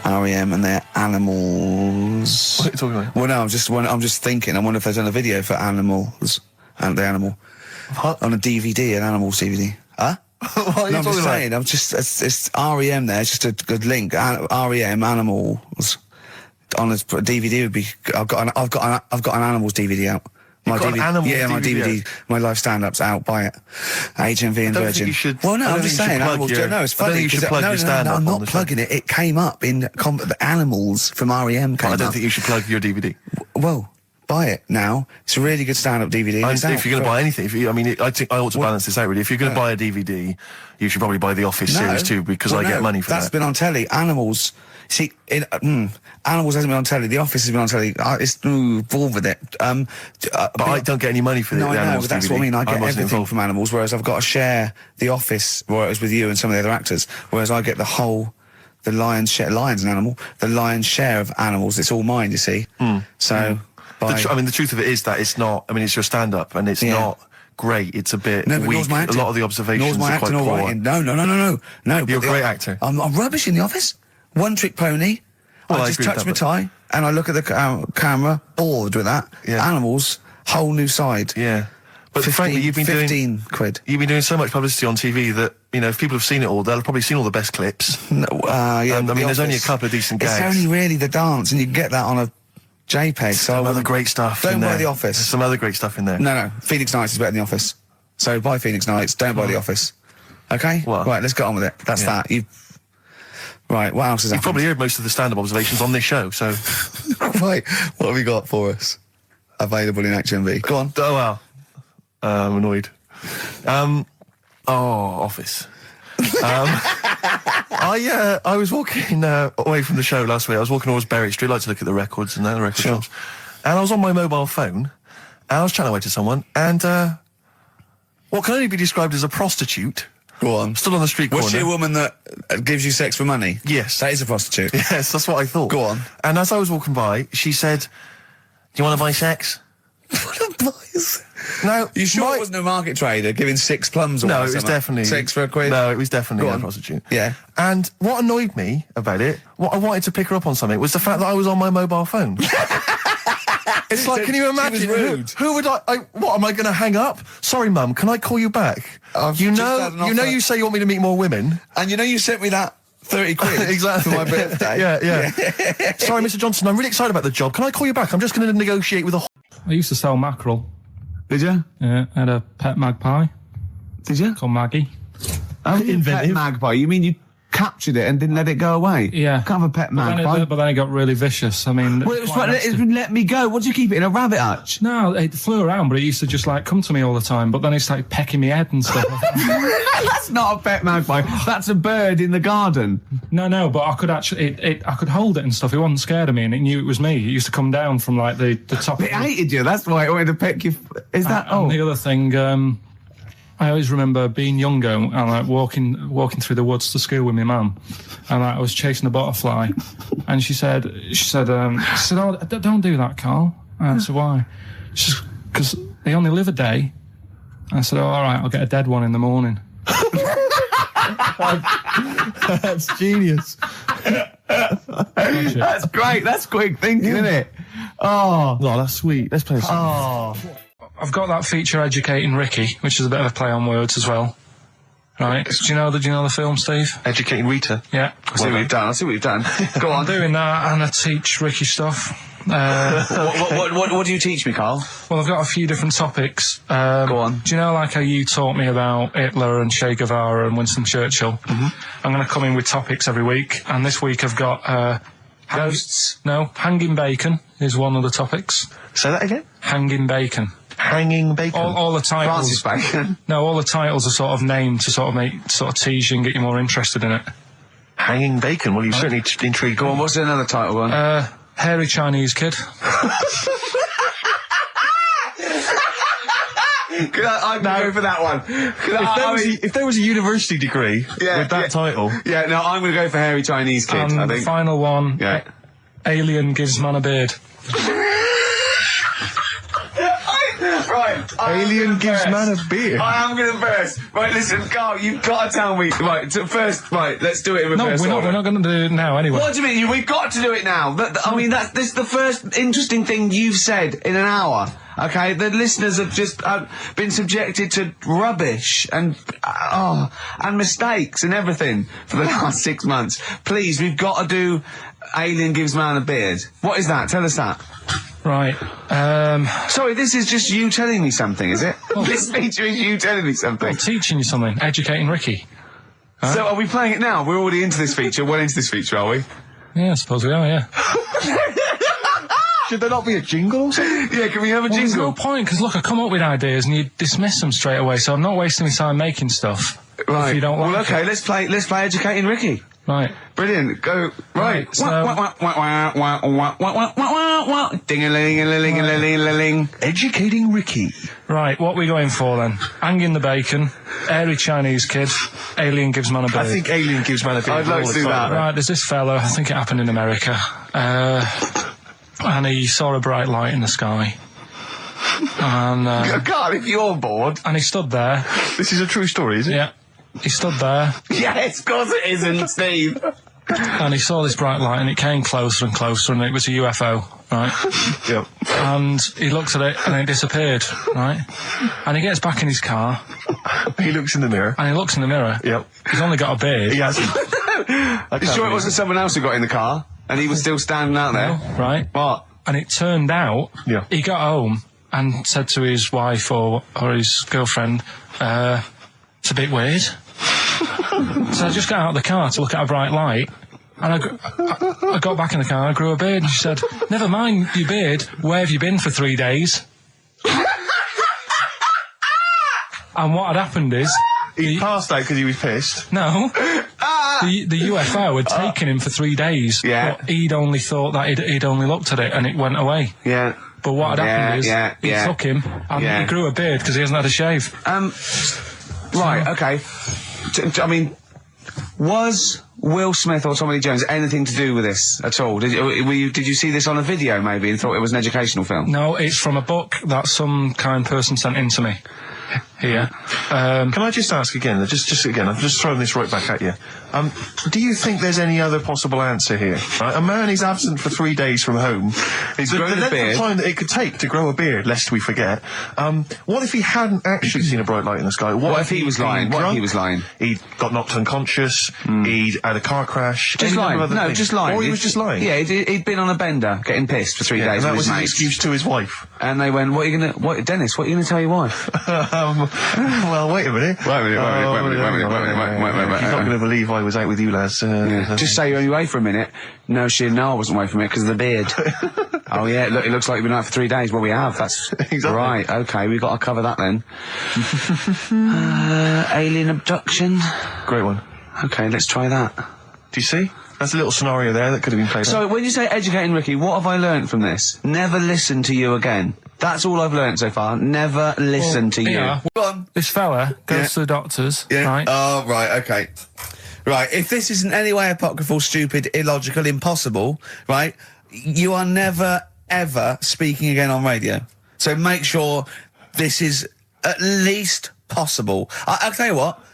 R.E.M. and their animals. What are you talking about? Well, no, I'm just thinking. I wonder if they've done a video for animals and the animal What? on a DVD, an animals DVD. Huh? What are you No, I'm talking just about? saying. I'm just it's REM there. It's just a good link. REM animals on a DVD would be. I've got an animals DVD out. My got an animals yeah, my DVD DVD, my live stand-up's out. Buy it. HMV and I don't think Virgin. you should- Well, no, I don't I'm just think you should saying. plug Animals. your- No, it's I don't funny. think you should 'cause plug no, your no, stand-up no, I'm on not the show. plugging it. It came up in the animals from REM. Came I don't up. think you should plug your DVD. Well, buy it now. It's a really good stand-up DVD. It's out If you're going to for- buy anything, I think I ought to balance this out really. If you're going to buy a DVD, you should probably buy the Office series too, because Well, I get no, money for That's that. been on telly. Animals. See, Animals hasn't been on telly. The Office has been on telly. It's involved with it. But I don't get any money for No, the I know, Animals but that's DVD. what I mean. I get wasn't everything involved. from Animals, whereas I've got to share The Office, where it was with you and some of the other actors, whereas I get the lion's share. Lion's an animal. The lion's share of Animals. It's all mine, you see. So, The truth of it is that it's not. I mean, it's your stand-up, and it's Yeah. not great. It's a bit no, but weak. nor's my A acting. lot of the observations Nor's my are quite acting or poor. writing. No. You're but a great actor. I'm rubbish in The Office. One trick pony. Well, I I just agree with touch my that, tie and I look at the camera, bored with that. Yeah. Animals, whole new side. Yeah, but 15, frankly, you've been 15 quid. You've been doing so much publicity on TV that if people have seen it all, they'll have probably seen all the best clips. No, yeah, And, but I mean, The there's only a Office, couple of decent It's gags. only really the dance, and you can get that on a JPEG. So Some other great stuff. Don't in buy there. The Office. There's some other great stuff in there. No, Phoenix Nights is better than The Office. So buy Phoenix Nights. Don't buy The Office. Okay. Well, right, let's get on with it. That's yeah. that. Right, what else has You've happened? probably heard most of the stand-up observations on this show, so. Right, what have we got for us? Available in HMV. Go on. Oh, well. I'm annoyed. Office. I was walking away from the show last week. I was walking towards Berwick Street. I like to look at the records and the record shops. And I was on my mobile phone, and I was chatting away to someone, and what can only be described as a prostitute. Go on. Stood on the street corner. Was she a woman that gives you sex for money? Yes. That is a prostitute. Yes, that's what I thought. Go on. And as I was walking by, she said, "Do you want to buy sex?" Now, You sure it wasn't a market trader giving 6 plums away? No, it was something? definitely 6 for a quid? No, it was definitely Go a on. prostitute. Yeah. And what annoyed me about it, what I wanted to pick her up on something, was the fact that I was on my mobile phone. It's like, can you imagine? She was rude. Who would what am I going to hang up? Sorry, Mum, can I call you back? You know, you say you want me to meet more women, And you sent me that 30 quid exactly for my birthday. yeah. Sorry, Mr. Johnson, I'm really excited about the job. Can I call you back? I'm just going to negotiate with a. I used to sell mackerel. Did you? Yeah, I had a pet magpie Did you? called Maggie. Oh, pet Inventive. magpie. You mean you captured it and didn't let it go away? Yeah. Can't have a pet But magpie. then it got really vicious. I mean, Well, it was quite like, nasty. let me go. What do you keep it in, a rabbit hutch? No, it flew around, but it used to just like come to me all the time. But then it started pecking me head and stuff. That's not a pet magpie. That's a bird in the garden. No, but I could actually, I could hold it and stuff. It wasn't scared of me, and it knew it was me. It used to come down from like the top. It hated you. That's why it wanted to peck you. Is that? And the other thing, I always remember being younger and like walking through the woods to school with my mum, and like, I was chasing a butterfly, and she said, "Oh, don't do that, Carl." And I said, "Why?" She said, "Because they only live a day." And I said, "Oh, all right, I'll get a dead one in the morning." That's genius. That's great. That's quick thinking, isn't it? Oh, that's sweet. Let's play this. I've got that feature Educating Ricky, which is a bit of a play on words as well. Right? Do you know the film, Steve? Educating Rita. Yeah. I see what you've done. Go I'm on. doing that, and I teach Ricky stuff. What do you teach me, Carl? Well, I've got a few different topics. Go on. Do you know, like how you taught me about Hitler and Che Guevara and Winston Churchill? Mm-hmm. I'm going to come in with topics every week, and this week I've got Ghosts? No, hanging bacon is one of the topics. Say that again. Hanging bacon. Hanging bacon. All the titles. Francis Bacon. No, all the titles are sort of named to sort of tease you and get you more interested in it. Hanging bacon. Well, you certainly intrigued. Go on. What's another title one? Hairy Chinese kid. I'm going for that one. If there was a university degree with that title. Yeah, no, I'm going to go for hairy Chinese kid, And I the think. final one, Yeah. Alien gives man a beard. Right. Alien gives man a beard. I am going to burst. Right, listen, Carl, you've got to tell me. Right, first, let's do it in No, reverse we're order. not going to do it now anyway. What do you mean? We've got to do it now. I mean, this is the first interesting thing you've said in an hour. Okay, the listeners have just been subjected to rubbish and mistakes and everything for the last 6 months. Please, we've got to do Alien Gives Man a Beard. What is that? Tell us that. Right. Sorry, this is just you telling me something, is it? This feature is you telling me something. I'm teaching you something. Educating Ricky. So are we playing it now? We're already into this feature. Well into this feature, are we? Yeah, I suppose we are, yeah. Should there not be a jingle or something? Yeah, can we have a Well, there's no jingle? point, because look, I come up with ideas and you dismiss them straight away, so I'm not wasting my time making stuff. Right. If you don't like well, okay, it. let's play Educating Ricky. Right. Brilliant. Go. Right. So- Ding-a-ling-a-ling-a-ling-a-ling. Educating Ricky. Right, what are we going for then? Hanging the bacon, hairy Chinese kid, Alien gives man a beard. I think Alien gives man a beard. I'd like all to the do time. that. Right, there's this fella, I think it happened in America, and he saw a bright light in the sky. And God, if you're bored. he stood there. This is a true story, is it? Yeah. He stood there, Yes, of course it isn't, Steve. and he saw this bright light, and it came closer and closer, and it was a UFO, right? Yep. And he looked at it, and it disappeared, right? And he gets back in his car, He looks in the mirror. and he looks in the mirror. Yep. He's only got a beard. He hasn't. You sure it wasn't someone else who got in the car and he was still standing out there? Right? What? And it turned out, Yeah. he got home and said to his wife or his girlfriend, it's a bit weird. So I just got out of the car to look at a bright light, and I got back in the car and I grew a beard, and she said, never mind your beard, where have you been for 3 days? And what had happened is, He passed out because he was pissed. No. The UFO had taken him for 3 days. Yeah. But he'd only thought that he'd only looked at it and it went away. Yeah. But what had happened is, he took him and he grew a beard because he hasn't had a shave. Right, okay. I mean, was Will Smith or Tommy Lee Jones anything to do with this at all? Did you see this on a video maybe and thought it was an educational film? No, it's from a book that some kind person sent in to me. Here. Can I just ask again, just again, I'm just throwing this right back at you. Do you think there's any other possible answer here? Right? A man is absent for 3 days from home. He's the grown a length beard. of time that it could take to grow a beard, lest we forget. What if he hadn't actually seen a bright light in the sky? What if he was lying? What if drunk? he was lying? He got knocked unconscious. He'd had a car crash. Just any lying. number of other No, things. just lying. Or he was just lying. Yeah, he'd been on a bender, getting pissed for 3 days And that with was his his mates. excuse to his wife. And they went, Dennis, what are you gonna tell your wife? Well, wait a minute. Wait a minute. He's not going to believe I was out with you, lads. Just say you're only away for a minute. No, I wasn't away from it because of the beard. Oh yeah, look, it looks like you've been out for 3 days. Well, we have. That's Exactly. right. Okay, we've got to cover that then. Alien abduction. Great one. Okay, let's try that. Do you see? That's a little scenario there that could have been played out. So when you say educating Ricky, what have I learnt from this? Never listen to you again. That's all I've learnt so far. Never listen to you. Yeah. Go on. This fella goes to the doctors, right? Oh, right, okay. Right, if this isn't any way apocryphal, stupid, illogical, impossible, right, you are never, ever speaking again on radio. So make sure this is at least possible. I'll tell you what,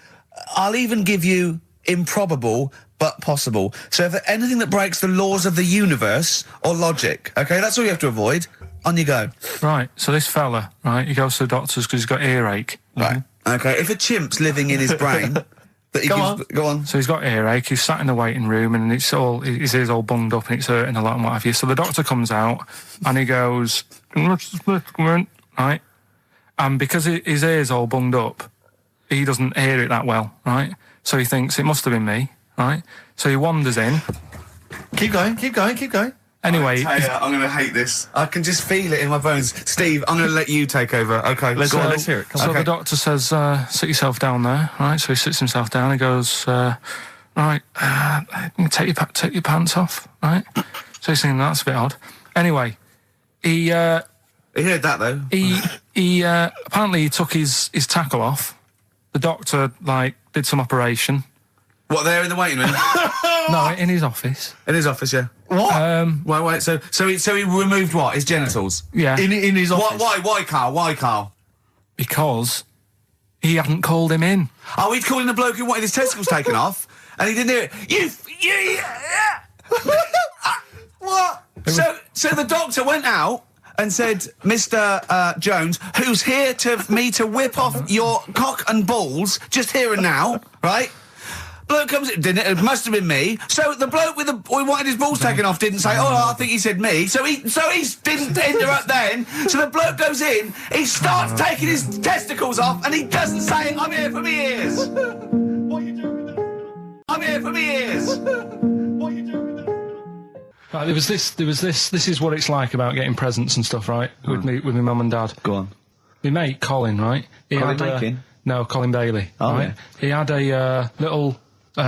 I'll even give you improbable, but possible. So if anything that breaks the laws of the universe or logic, okay, that's all you have to avoid. On you go. Right, so this fella, right, he goes to the doctors because he's got earache. Right. Okay, if a chimp's living in his brain, that he Go gives... on. Go on. So he's got earache, he's sat in the waiting room and his ear's all bunged up and it's hurting a lot and what have you. So the doctor comes out and he goes, right? And because his ear's all bunged up, he doesn't hear it that well, right? So he thinks it must have been me, right? So he wanders in. Keep going, keep going, keep going. Anyway, I'm going to hate this. I can just feel it in my bones. Steve, I'm going to let you take over. Okay, Let's hear it. Come so on. the doctor says, sit yourself down there, right? So he sits himself down. He goes, right, take your pants off, right? So he's thinking that's a bit odd. Anyway, He heard that though. he apparently he took his tackle off. The doctor did some operation. What, there in the waiting room? No, in his office. In his office, yeah. What? Wait, so he removed what? His genitals? Yeah, in his office? Why, Carl? Why, Carl? because he hadn't called him in. Oh, he'd called in the bloke who wanted his testicles taken off, and he didn't do it. What? So the doctor went out and said, Mr. Jones, who's here to whip off your cock and balls, just here and now, right? Bloke comes in, didn't it? It must have been me. So the bloke who wanted his balls taken off didn't say, I think he said me. So he didn't interrupt then. So the bloke goes in, he starts taking his testicles off, and he doesn't say, I'm here for me ears. What are you doing with that? I'm here for me ears. What are you doing with that? Right, there was this. This is what it's like about getting presents and stuff, right? With my mum and dad. Go on. My mate Colin, right? Colin Makin? No, Colin Bailey. Oh, right? yeah. He had a little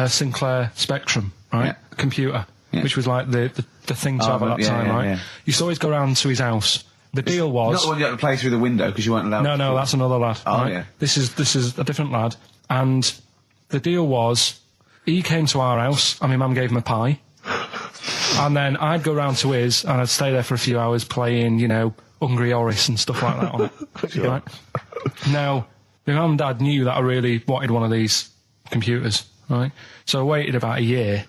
Sinclair Spectrum, right? Yeah. Computer, Yeah. which was like the thing to have at that yeah, time, yeah, right? yeah. Used to always go round to his house. The deal Not was the one you had to play through the window because you weren't allowed. no, that's another lad. Oh, right? yeah. This is a different lad, and the deal was he came to our house and my mum gave him a pie. And then I'd go round to his, and I'd stay there for a few hours playing, Hungry Horace and stuff like that on it. Right? Now, my mum and dad knew that I really wanted one of these computers, right? So I waited about a year.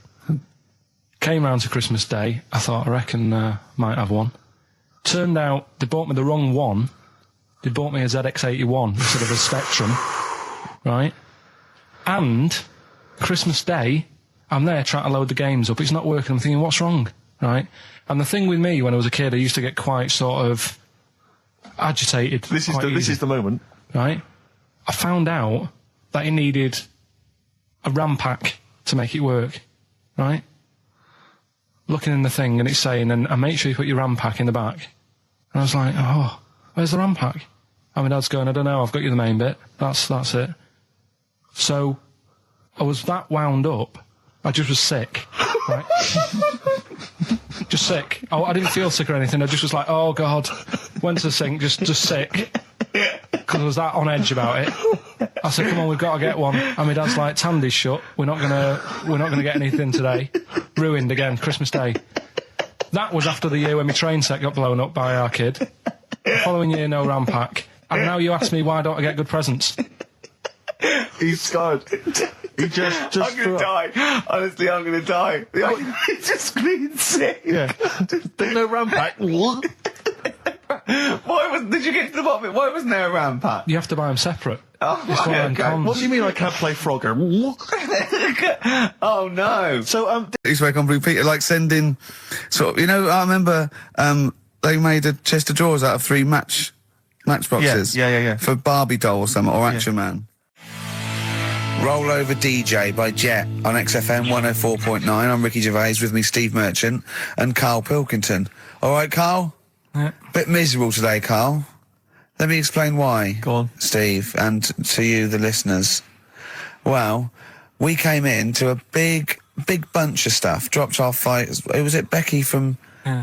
Came round to Christmas Day. I thought, I reckon might have one. Turned out they bought me the wrong one. They bought me a ZX81 instead of a Spectrum, right? And Christmas Day, I'm there trying to load the games up. It's not working. I'm thinking, what's wrong? Right? And the thing with me, when I was a kid, I used to get quite sort of agitated. This is quite easy, the moment. right? I found out that it needed a RAM pack to make it work, right? Looking in the thing and it's saying, and make sure you put your RAM pack in the back. And I was like, oh, where's the RAM pack? And my dad's going, I don't know, I've got you the main bit. That's it. So I was that wound up, I just was sick. Right? Just sick. I didn't feel sick or anything. I just was like, oh God, went to the sink, just sick. Because I was that on edge about it. I said, come on, we've got to get one. And my dad's like, Tandy's shut. We're not gonna get anything today. Ruined again, Christmas Day. That was after the year when my train set got blown up by our kid. The following year, no RAM pack. And now you ask me, why don't I get good presents? He's scarred. He just I'm gonna die. Honestly, I'm gonna die. He's just screaming sick. Yeah. There's no RAM pack. What? Did you get to the bottom of it? Why wasn't there a RAM pack? You have to buy them separate. Oh, It's one of them okay. cons. What do you mean I can't play Frogger? Oh no. So, He's back on Blue Peter, like sending, sort of, you know, I remember, they made a chest of drawers out of 3 matchboxes. Yeah. For Barbie doll or something, or Action Man. Roll Over DJ by Jet on XFM 104.9. I'm Ricky Gervais, with me Steve Merchant and Karl Pilkington. Alright, Karl? Yeah. Bit miserable today, Karl. Let me explain why. Go on. Steve, and to you, the listeners. Well, we came in to a big bunch of stuff. Dropped off was it Becky from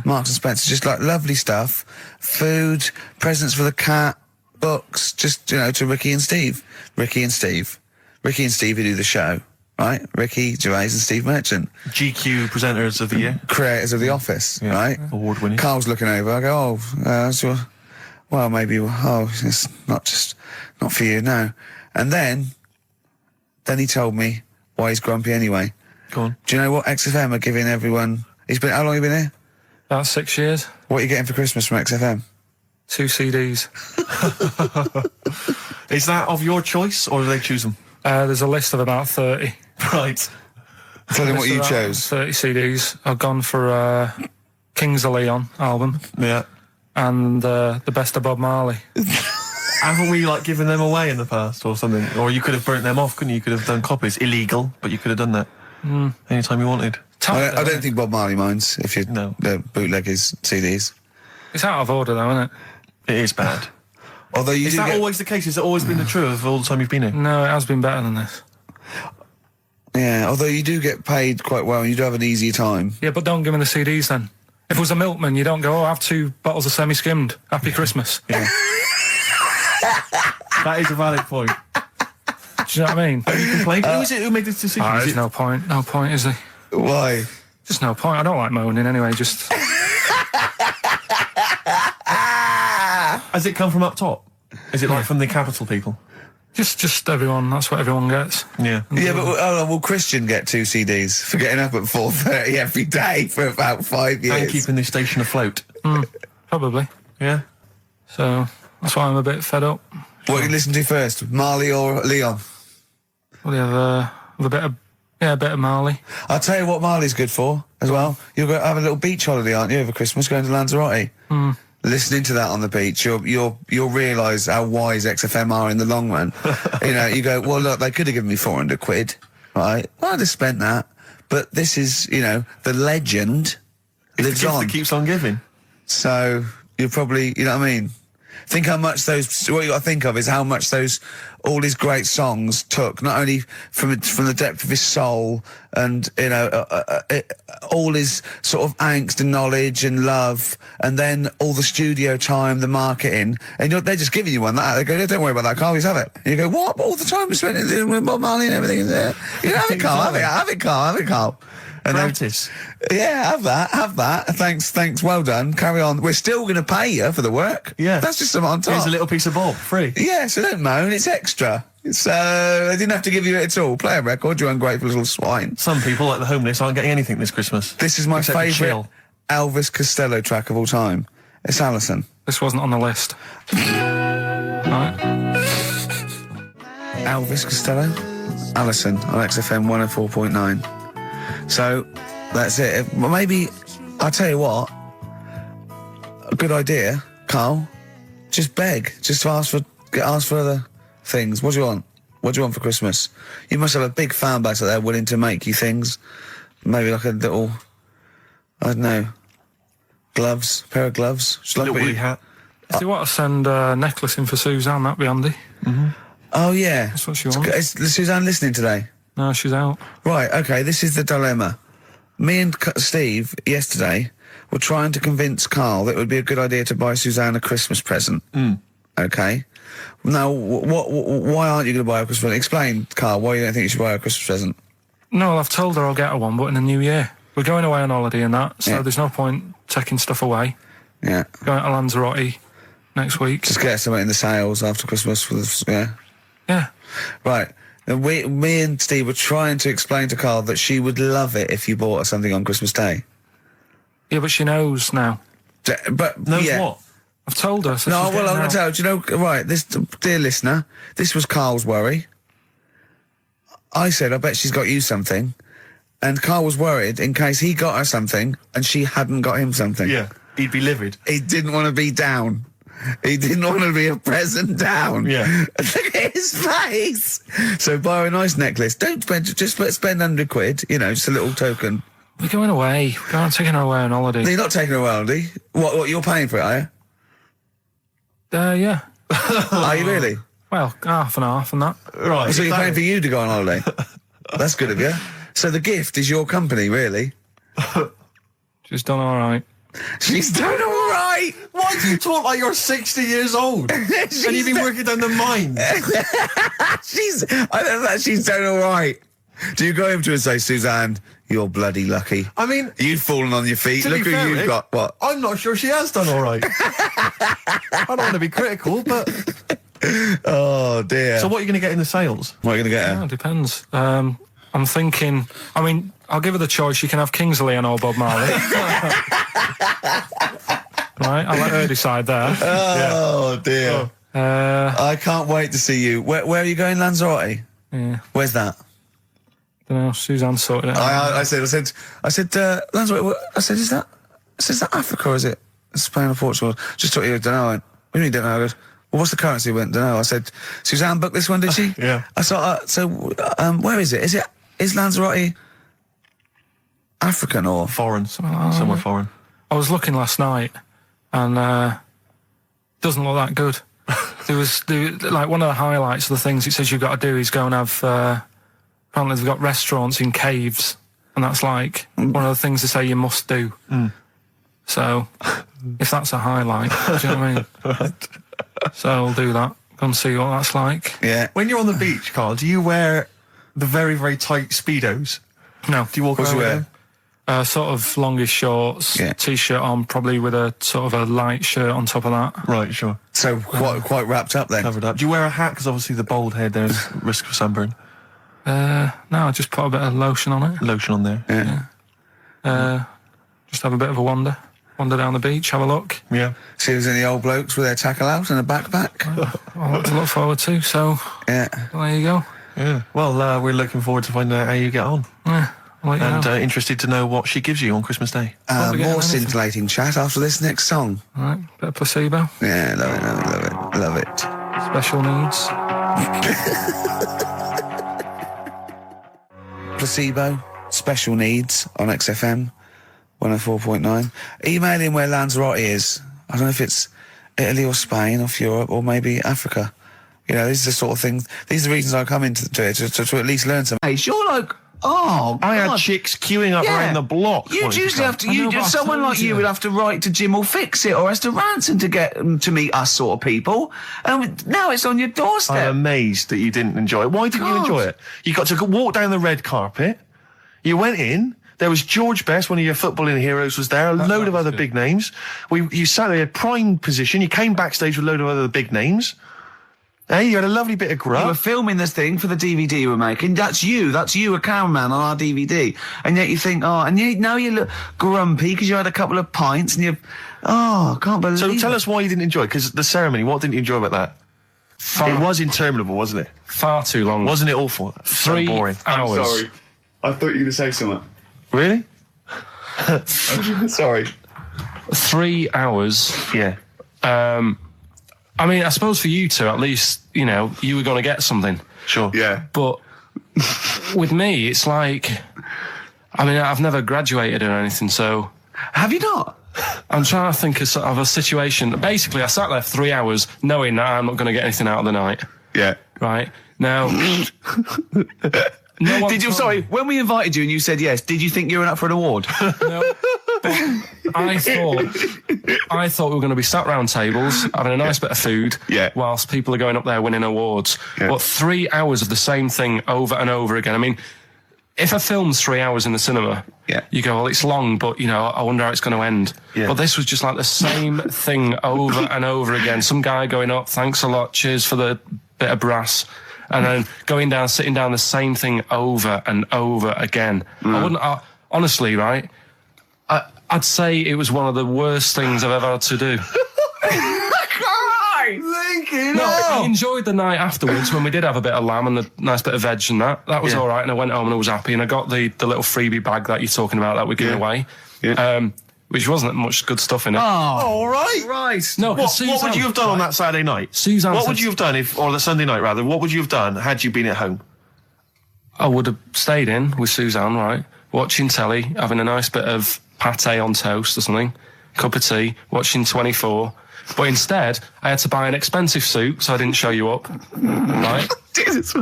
Marks and Spencer? Just like lovely stuff. Food, presents for the cat, books, just, you know, to Ricky and Steve who do the show, right? Ricky Gervais and Steve Merchant. GQ presenters of the year. Creators of The Office, right? Award-winning. Carl's looking over. I go, maybe, it's not for you, no. And then he told me why he's grumpy anyway. Go on. Do you know what XFM are giving everyone? How long have you been here? About 6 years. What are you getting for Christmas from XFM? 2 CDs. Is that of your choice, or do they choose them? There's a list of about 30. Right. Tell them what you List of about chose. 30 CDs. I've gone for Kings of Leon album Yeah. and the best of Bob Marley. Haven't we, like, given them away in the past or something? Or you could have burnt them off, couldn't you? You could have done copies. Illegal, but you could have done that. Anytime you wanted. I don't think Bob Marley minds if you No. bootleg his CDs. It's out of order though, isn't it? It is bad. Although you Is do that get, always the case? Has it always been the truth of all the time you've been here? No, it has been better than this. yeah, although you do get paid quite well, and you do have an easier time. Yeah, but don't give me the CDs then. If it was a milkman, you don't go, I have 2 bottles of semi-skimmed. Happy Christmas. Yeah. That is a valid point. Do you know what I mean? You complained. Who is it who made this decision? Is There's it- no point. No point, is there? Why? Just no point. I don't like moaning anyway, just... Has it come from up top? Is it like from the capital people? Just everyone, that's what everyone gets. Yeah. Yeah, but will Christian get 2 CDs for getting up at 4:30 every day for about 5 years? And keeping this station afloat. Probably. Yeah. So, that's why I'm a bit fed up. What do you listen to first, Marley or Leon? Well, have a bit of Marley. I'll tell you what Marley's good for as well. You're going to have a little beach holiday, aren't you, over Christmas, going to Lanzarote? Listening to that on the beach, you'll realise how wise XFM are in the long run. You know, you go, well, look, they could have given me 400 quid, right? Well, I'd have spent that. But this is, you know, the legend It's lives the gift on. that keeps on giving. So you're probably, you know what I mean? Think how much what you got to think of is how much all his great songs took, not only from the depth of his soul and, you know, all his sort of angst and knowledge and love, and then all the studio time, the marketing, and they're just giving you one that. They go, don't worry about that, Carl, just have it. And you go, what? But all the time we spent it with Bob Marley and everything. You know, have it, Carl, have it, Carl. And Practice. yeah, have that. Thanks, well done. Carry on. We're still going to pay you for the work. Yeah. That's just something on top. Here's a little piece of Bob, free. Yeah, so don't moan, it's extra. So, they didn't have to give you it at all. Play a record, you ungrateful little swine. Some people, like the homeless, aren't getting anything this Christmas. This is my Except for favourite chill. Elvis Costello track of all time. It's Alison. This wasn't on the list. Right. Elvis Costello, Alison on XFM 104.9. So, that's it. Well, maybe, I'll tell you what, a good idea, Carl, just beg, just ask for other things. What do you want? What do you want for Christmas? You must have a big fan base out there willing to make you things. Maybe like a little, I don't know, gloves, pair of gloves. Just like Little what woolly you- hat. If you want to send a necklace in for Suzanne, that'd be handy. Oh, yeah. That's what she wants. Is Suzanne listening today? No, she's out. Right, okay, this is the dilemma. Me and Steve, yesterday, were trying to convince Carl that it would be a good idea to buy Suzanne a Christmas present. Okay? Now, why aren't you going to buy her a Christmas present? Explain, Carl, why you don't think you should buy her a Christmas present. No, I've told her I'll get her one, but in the new year. We're going away on holiday and that, so there's no point taking stuff away. Yeah. Going to Lanzarote next week. Just get something in the sales after Christmas for the, Yeah. Right. Now, me and Steve were trying to explain to Carl that she would love it if you bought her something on Christmas Day. Yeah, but she knows now. But Knows yeah. what? I've told her. So No, she's well, I'm getting going out. to tell you. Do you know, right, this, dear listener, this was Carl's worry. I said, I bet she's got you something. And Carl was worried in case he got her something and she hadn't got him something. Yeah, he'd be livid. He didn't want to be down. He didn't want to be a present down. Yeah. Look at his face. So buy her a nice necklace. Don't spend, just spend £100, you know, just a little token. We're going away. We're taking her away on holiday. You're not taking her away, are you? What, you're paying for it, are you? Yeah. Are you really? Well, half and half and that. Right. So you're paying for you to go on holiday? That's good of you. So the gift is your company, really? She's done all right. She's done all right. Why do you talk like you're 60 years old? And you've been working down the mine. I don't know, she's done all right. Do you go home to her and say, Suzanne, you're bloody lucky? I mean, You've fallen on your feet. to Look be who fair, you've Rick, got. What? I'm not sure she has done all right. I don't want to be critical, but... Oh, dear. So what are you going to get in the sales? What are you going to get Yeah, her? it depends. I'm thinking, I mean, I'll give her the choice. You can have Kingsley and old Bob Marley. Right, I'll let her decide there. Oh, dear. I can't wait to see you. Where are you going, Lanzarote? Yeah, Where's that? don't know. Suzanne sorted it out. I said, Lanzarote. I said, is that Africa or is it Spain or Portugal? Just thought you don't know. I went, what do you mean don't know? I goes, well, what's the currency? I went, don't know. I said, Suzanne booked this one, did she? Yeah. I thought, where is it? Is Lanzarote African or? Foreign. Somewhere foreign. I was looking last night, and doesn't look that good. There was like one of the highlights of the things it says you've got to do is go and have. Apparently, they've got restaurants in caves, and that's like one of the things they say you must do. So, if that's a highlight, do you know what I mean? Right. So I'll do that. Go and see what that's like. Yeah. When you're on the beach, Carl, do you wear the very, very tight Speedos? No, Do you walk What do around you with wear? them? sort of longish shorts, Yeah. t-shirt on, probably with a sort of a light shirt on top of that. Right, sure. So quite wrapped up then. Covered up. Do you wear a hat? Because obviously the bald head, there's risk of sunburn. No, I just put a bit of lotion on it. Lotion on there. Yeah. Just have a bit of a wander down the beach, have a look. Yeah. See, there's any old blokes with their tackle out and a backpack. A lot to look forward to. So Yeah. there you go. Yeah. Well, we're looking forward to finding out how you get on. Yeah, I'll let you And know. Interested to know what she gives you on Christmas Day. Probably getting More anything. scintillating chat after this next song. All right, bit of placebo. Yeah, love it. Special needs. Placebo, special needs on XFM 104.9. Email in where Lanzarote is. I don't know if it's Italy or Spain or Europe or maybe Africa. You know, these are the sort of things, these are the reasons I come into it, to at least learn something. Hey, you're like, oh, I had God. chicks queuing up Yeah. around the block. You'd wanting to usually come. have to. I know, but I Someone told like you you. would have to write to Jim or Fix It or Esther Ranson to get them to meet us sort of people. And now it's on your doorstep. I'm amazed that you didn't enjoy it. Why didn't you God. enjoy it? You got to walk down the red carpet. You went in. There was George Best, one of your footballing heroes, was there. A load of was other good. big names. You sat there, prime position. You came backstage with a load of other big names. Hey, you had a lovely bit of You were grub. filming this thing for the DVD we're making. That's you, a cameraman on our DVD. And yet you think, now you look grumpy because you had a couple of pints and I can't believe So it. tell us why you didn't enjoy it, because the ceremony, what didn't you enjoy about that? It was interminable, wasn't it? Far too long. Wasn't it awful? So 3 boring. hours. I thought you were going to say something. Really? Sorry. 3 hours. Yeah. I mean, I suppose for you two, at least, you know, you were going to get something. Sure. Yeah. But with me, it's like, I mean, I've never graduated or anything, so Have you not? I'm trying to think of a situation. Basically, I sat there for 3 hours knowing that I'm not going to get anything out of the night. Yeah. Right now, no one Did you? told- Sorry, when we invited you and you said yes, did you think you were up for an award? No, but I thought we were going to be sat round tables having a nice bit of food, whilst people are going up there winning awards. But 3 hours of the same thing over and over again. I mean, if a film's 3 hours in the cinema, you go, well, it's long, but, you know, I wonder how it's going to end. Yeah. But this was just like the same thing over and over again. Some guy going up, thanks a lot, cheers for the bit of brass. And then going down, sitting down, the same thing over and over again. Honestly, right, I'd say it was one of the worst things I've ever had to do. I enjoyed the night afterwards when we did have a bit of lamb and a nice bit of veg and that. That was all right, and I went home and I was happy, and I got the little freebie bag that you're talking about that we're giving away, which wasn't much good stuff in it. Oh, all right. Right. No, What would you have done on that Saturday night? Suzanne What said- would you have done or the Sunday night rather? What would you have done had you been at home? I would have stayed in with Suzanne, right, watching telly, having a nice bit of pate on toast or something, cup of tea, watching 24. But instead, I had to buy an expensive suit, so I didn't show you up, right? Jesus,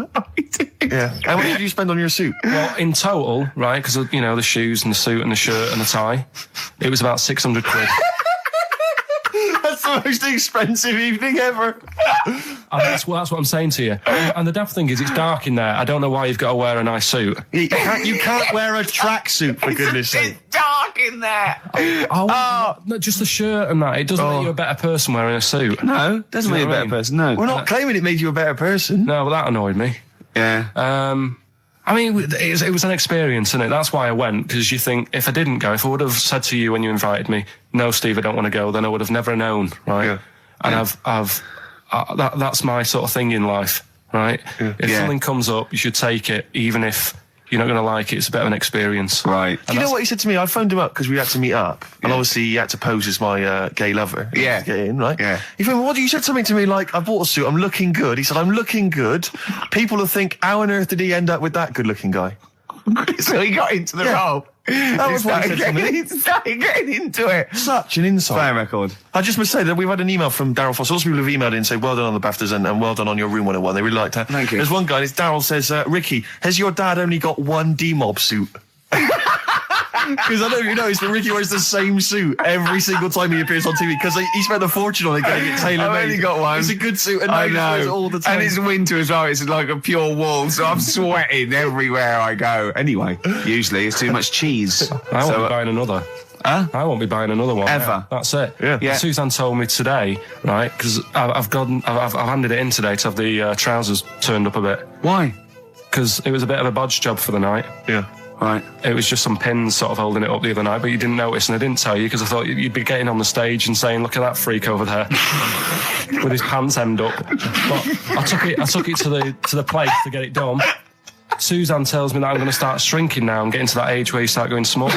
Yeah. How much did you spend on your suit? Well, in total, right, because, you know, the shoes and the suit and the shirt and the tie, it was about 600 quid. That's the most expensive evening ever. And that's what I'm saying to you. And the daft thing is, it's dark in there. I don't know why you've got to wear a nice suit. You can't wear a tracksuit, for goodness sake. It's dark in there. No, just the shirt and that. It doesn't make you a better person wearing a suit. No, doesn't make you a better person. No. We're not claiming it made you a better person. No, but that annoyed me. Yeah. I mean, it was an experience, isn't it? That's why I went, because you think, if I didn't go, if I would have said to you when you invited me, no, Steve, I don't want to go, then I would have never known, right? Yeah. And that's my sort of thing in life, right? Yeah. If something comes up, you should take it, even if you're not going to like it. It's a bit of an experience. Right. Do you know what he said to me? I phoned him up because we had to meet up. And obviously he had to pose as my gay lover. Yeah. To get in, right? Yeah. He phoned me, what? You said something to me like, I bought a suit, I'm looking good. He said, I'm looking good. People will think, how on earth did he end up with that good-looking guy? So he got into the role. That was what he said to me. He started getting into it. Such an insult. Fair record. I just must say that we've had an email from Darryl Foss. Lots of people have emailed in and say, well done on the BAFTAs and well done on your Room 101. They really liked that. Thank you. There's one guy, it's Darryl says, Ricky, has your dad only got one D-Mob suit? Because I don't know if you noticed, but Ricky wears the same suit every single time he appears on TV because he spent a fortune on it getting it tailor-made. I've only got one. It's a good suit and I he wears it know. all the time. And it's winter as well. It's like a pure wool, so I'm sweating everywhere I go. Anyway, usually it's too much cheese. I won't be buying another. Huh? I won't be buying another one. Ever. That's it. Yeah. Suzanne told me today, right, because I've handed it in today to have the trousers turned up a bit. Why? Because it was a bit of a bodge job for the night. Yeah. Right. It was just some pins sort of holding it up the other night, but you didn't notice, and I didn't tell you because I thought you'd be getting on the stage and saying, "Look at that freak over there with his pants hemmed up." But I took it to the place to get it done. Suzanne tells me that I'm going to start shrinking now and getting to that age where you start going small.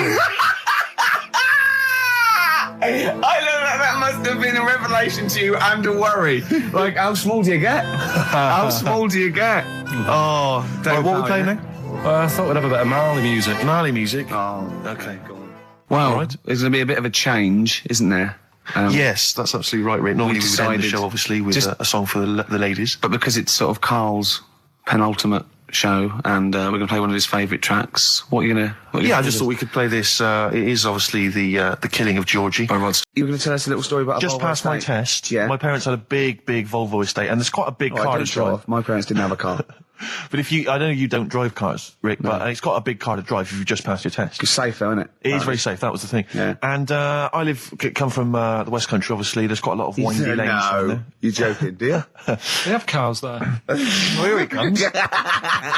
I know that must have been a revelation to you and a worry. Like, how small do you get? How small do you get? Oh, Don't what are we know, playing yeah. now? I thought we'd have a bit of Marley music. Marley music. Oh, Okay. well, Right. there's going to be a bit of a change, isn't there? Yes, that's absolutely right, Rick. Normally we would end the decided show, obviously, with just- a song for the ladies. But because it's sort of Carl's penultimate show, and we're going to play one of his favourite tracks, what are you going to... Yeah, I just thought we could play this. It is obviously the killing of Georgie. You were going to tell us a little story about a Just Volvo past my estate? test, Yeah. my parents had a big Volvo estate, and there's quite a big Oh, I car don't to drive. drive. My parents didn't have a car. But I know you don't drive cars, Rick, but it's got a big car to drive if you just passed your test. It's safe though, isn't it? It is very safe. That was the thing. Yeah. And I come from the West Country. Obviously, there's quite a lot of windy lanes. around there. You're joking, do you? They have cars there. Well, here it comes.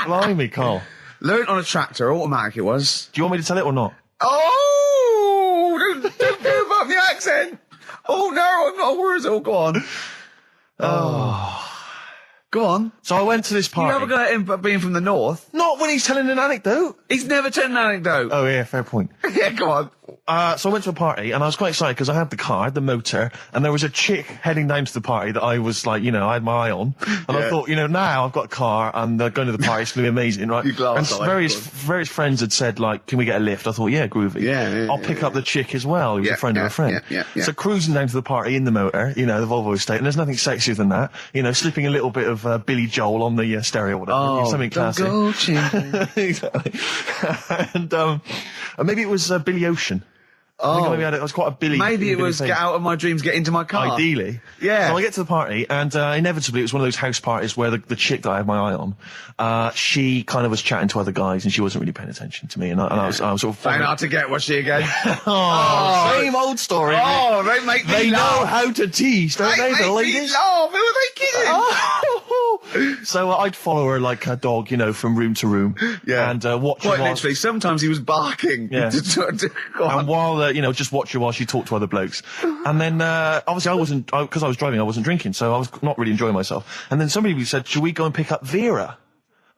Blimey, Carl. Learned on a tractor, automatic it was. Do you want me to tell it or not? Oh! Don't give up the accent! Oh no, I'm not worried. Oh, go on. Go on. So I went to this You party. never got him being from the north. Not when he's telling an anecdote. He's never told an anecdote. Oh yeah, fair point. Yeah, go on. so I went to a party and I was quite excited because I had the car, the motor, and there was a chick heading down to the party that I was like, I had my eye on. And I thought, now I've got a car and going to the party, it's going to be amazing, right? And various friends had said, like, can we get a lift? I thought, yeah, groovy. Yeah, I'll pick up the chick as well, who's a friend of a friend. Yeah. So cruising down to the party in the motor, the Volvo estate, and there's nothing sexier than that. Slipping a little bit of Billy Joel on the stereo or whatever. Something classy. Exactly. And maybe it was Billy Ocean. I think maybe I was quite a Billy. Maybe it was Get Out of My Dreams, Get Into My Car. Ideally. Yeah. So I get to the party, and inevitably it was one of those house parties where the chick that I had my eye on, she kind of was chatting to other guys, and she wasn't really paying attention to me, and I was sort of... Trying hard to get, was she again? Same old story. Oh, they make me They laugh. know how to tease, don't they, the ladies? Laugh. Who are they kidding? So I'd follow her like a dog, from room to room. Yeah. And watch her Quite while... literally, sometimes he was barking. Yeah. And while, just watch her while she talked to other blokes. And then, obviously because I was driving, I wasn't drinking, so I was not really enjoying myself. And then somebody said, should we go and pick up Vera?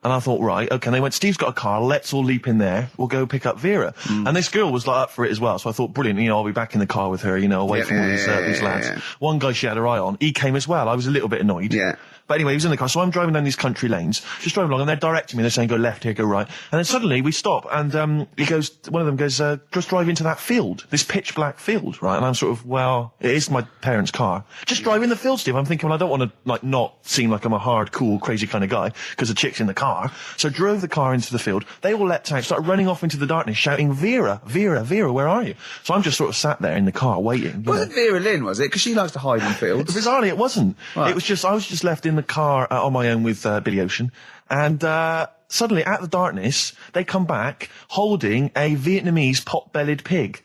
And I thought, right, okay. And they went, Steve's got a car, let's all leap in there, we'll go pick up Vera. And this girl was like up for it as well, so I thought, brilliant, I'll be back in the car with her, away from all these lads. Yeah. One guy she had her eye on, he came as well, I was a little bit annoyed. Yeah. But anyway, he was in the car, so I'm driving down these country lanes, just driving along, and they're directing me, they're saying, go left here, go right. And then suddenly we stop, and one of them goes, just drive into that field, this pitch black field, right? And I'm sort of, well, it is my parents' car. Just drive in the field, Steve. I'm thinking, well, I don't want to, not seem like I'm a hard, cool, crazy kind of guy, because the chick's in the car. So drove the car into the field. They all leapt out, started running off into the darkness, shouting, Vera, Vera, Vera, where are you? So I'm just sort of sat there in the car waiting. Wasn't Vera Lynn, was it? Because she likes to hide in fields. Bizarrely, it wasn't. Right. It was just, I was just left in the car on my own with Billy Ocean. And suddenly, at the darkness, they come back holding a Vietnamese pot-bellied pig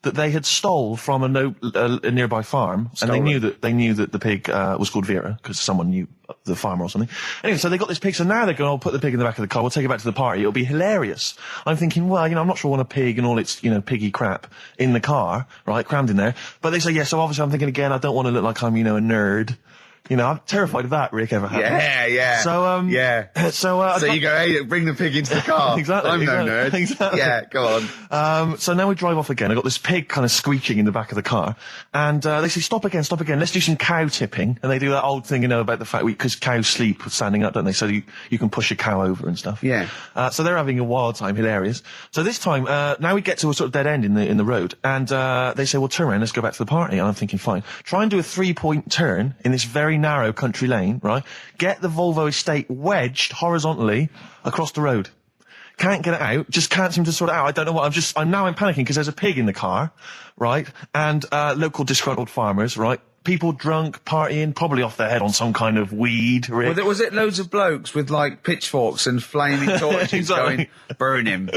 that they had stole from a nearby farm. And they knew that the pig was called Vera, because someone knew the farmer or something. Anyway, so they got this pig, so now they're going, I'll put the pig in the back of the car, we'll take it back to the party, it'll be hilarious. I'm thinking, well, I'm not sure I want a pig and all its, piggy crap in the car, right, crammed in there. But they say, yeah, so obviously I'm thinking again, I don't want to look like I'm, a nerd. I'm terrified of that, Rick, ever happened. Yeah. So, So you go, hey, bring the pig into the car. Exactly. I'm no nerd. Exactly. Yeah, go on. So now we drive off again. I got this pig kind of screeching in the back of the car. And, they say, stop again. Let's do some cow tipping. And they do that old thing, about the fact because cows sleep standing up, don't they? So you can push a cow over and stuff. Yeah. So they're having a wild time, hilarious. So this time, now we get to a sort of dead end in the road. And, they say, well, turn around, let's go back to the party. And I'm thinking, fine. Try and do a 3-point turn in this very narrow country lane, right? Get the Volvo estate wedged horizontally across the road. Can't get it out, just can't seem to sort it out. I don't know what, I'm panicking because there's a pig in the car, right? And, local disgruntled farmers, right? People drunk, partying, probably off their head on some kind of weed. Rick. Well, was it loads of blokes with, pitchforks and flaming torches Exactly. going, burn him.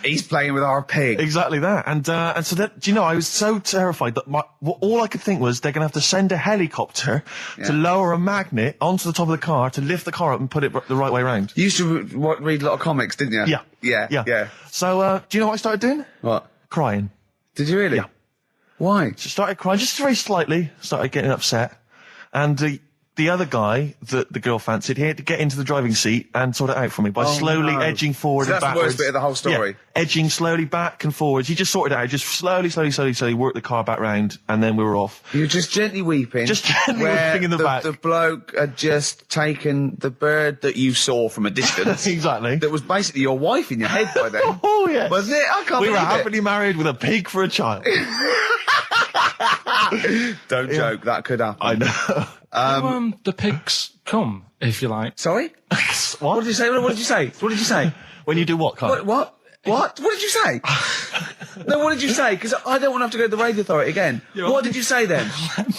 He's playing with our pig. Exactly that. And so that, I was so terrified that all I could think was they're going to have to send a helicopter to lower a magnet onto the top of the car to lift the car up and put it the right way around. You used to read a lot of comics, didn't you? Yeah. So, do you know what I started doing? What? Crying. Did you really? Yeah. Why? So started crying, just very slightly, started getting upset. And the other guy that the girl fancied, he had to get into the driving seat and sort it out for me by slowly edging forward and that's backwards. The worst bit of the whole story. Yeah, edging slowly back and forwards. He just sorted it out, just slowly worked the car back round, and then we were off. You were just gently weeping. Just gently weeping in the back. The bloke had just taken the bird that you saw from a distance. Exactly. That was basically your wife in your head by then. Oh, yeah. Was it? I can't We were believe it. happily married with a pig for a child. Don't joke, that could happen. I know. The pigs come, if you like. Sorry? What did you say? What did you say? What did you say? When you do what, Carl? What? What did you say? No, what did you say? Because I don't want to have to go to the radio authority again. What did you say then?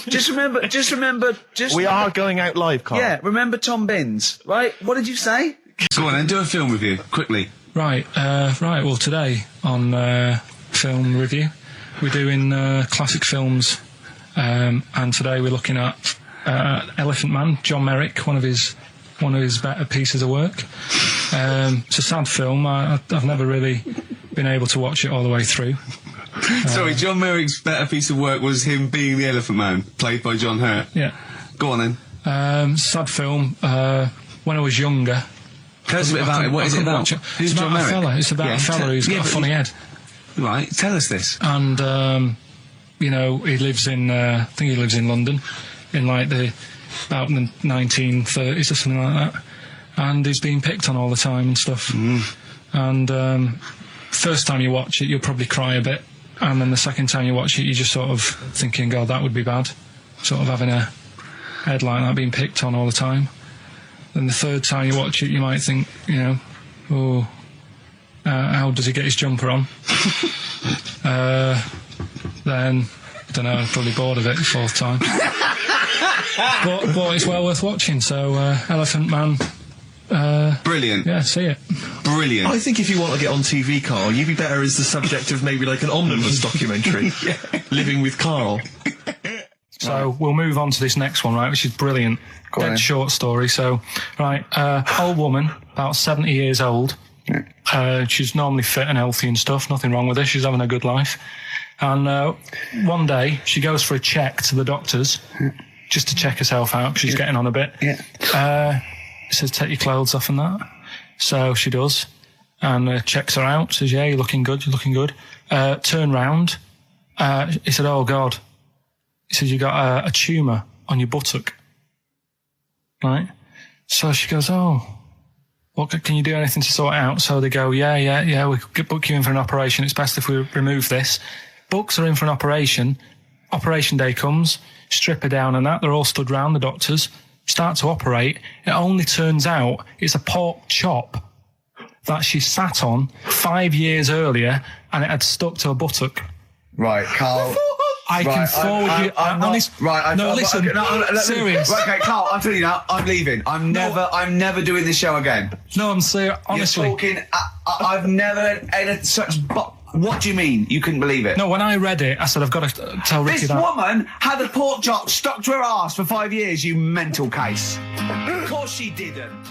Just remember. We are going out live, Carl. Yeah, remember Tom Binns, right? What did you say? Go on then, do a film review, quickly. Right. Well, today on film review, we're doing classic films, and today we're looking at Elephant Man, John Merrick, one of his better pieces of work. It's a sad film. I've never really been able to watch it all the way through. Sorry, John Merrick's better piece of work was him being the Elephant Man, played by John Hurt. Yeah. Go on then. Sad film. When I was younger. Tell us a bit about it. What is it about? Who's John Merrick? It's about a fella who's got a funny head. Right, tell us this. And, you know, he lives in, I think he lives in London, in like about the 1930s or something like that. And he's being picked on all the time and stuff. And first time you watch it, you'll probably cry a bit. And then the second time you watch it, you're just sort of thinking, God, that would be bad. Sort of having a head like that being picked on all the time. Then the third time you watch it, you might think, you know, oh, how does he get his jumper on? Then, I don't know, I'm probably bored of it the fourth time. but it's well worth watching, so Elephant Man. Brilliant. Yeah, see it. Brilliant. I think if you want to get on TV, Carl, you'd be better as the subject of maybe like an omnibus documentary. Living with Carl. So we'll move on to this next one, right, which is brilliant. Dead short story. So, right, old woman, about 70 years old. She's normally fit and healthy and stuff, nothing wrong with her, she's having a good life. And one day, she goes for a check to the doctors, just to check herself out, because she's getting on a bit. He says, take your clothes off and that. So she does, and checks her out, says, yeah, you're looking good, you're looking good. Turn round. He said, oh, God. He said, you got a tumour on your buttock. Right? So she goes, oh, what, can you do anything to sort it out? So they go, yeah, we could book you in for an operation. It's best if we remove this. Books are in for an operation. Operation day comes, strip her down and that. They're all stood round, the doctors. Start to operate. It only turns out it's a pork chop that she sat on 5 years earlier, and it had stuck to her buttock. Right, Carl. I can forward you. Honest. Right. No, listen. Serious. Right, okay, Carl, I'm telling you now, I'm leaving. I'm never doing this show again. No, I'm serious. Honestly. You're talking, I've never had such... What do you mean? You couldn't believe it? No, when I read it, I said, I've got to tell Ricky this that. This woman had a pork chop stuck to her arse for 5 years, you mental case. Of course she didn't.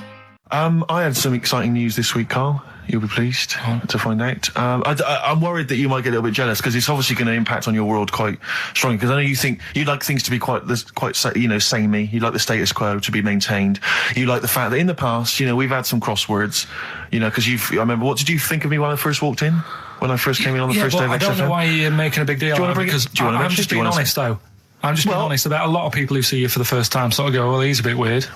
I had some exciting news this week, Carl. You'll be pleased to find out. I'm worried that you might get a little bit jealous, because it's obviously going to impact on your world quite strongly. Because I know you think you'd like things to be quite, you know, samey. You like the status quo to be maintained. You like the fact that in the past, you know, we've had some crosswords. You know, because I remember, what did you think of me when I first walked in? When I first came in on the first day of XFM? I don't know why you're making a big deal. Do you want to bring it? Do you want to I'm just being honest, though. I'm just being honest about a lot of people who see you for the first time sort of go, well, he's a bit weird.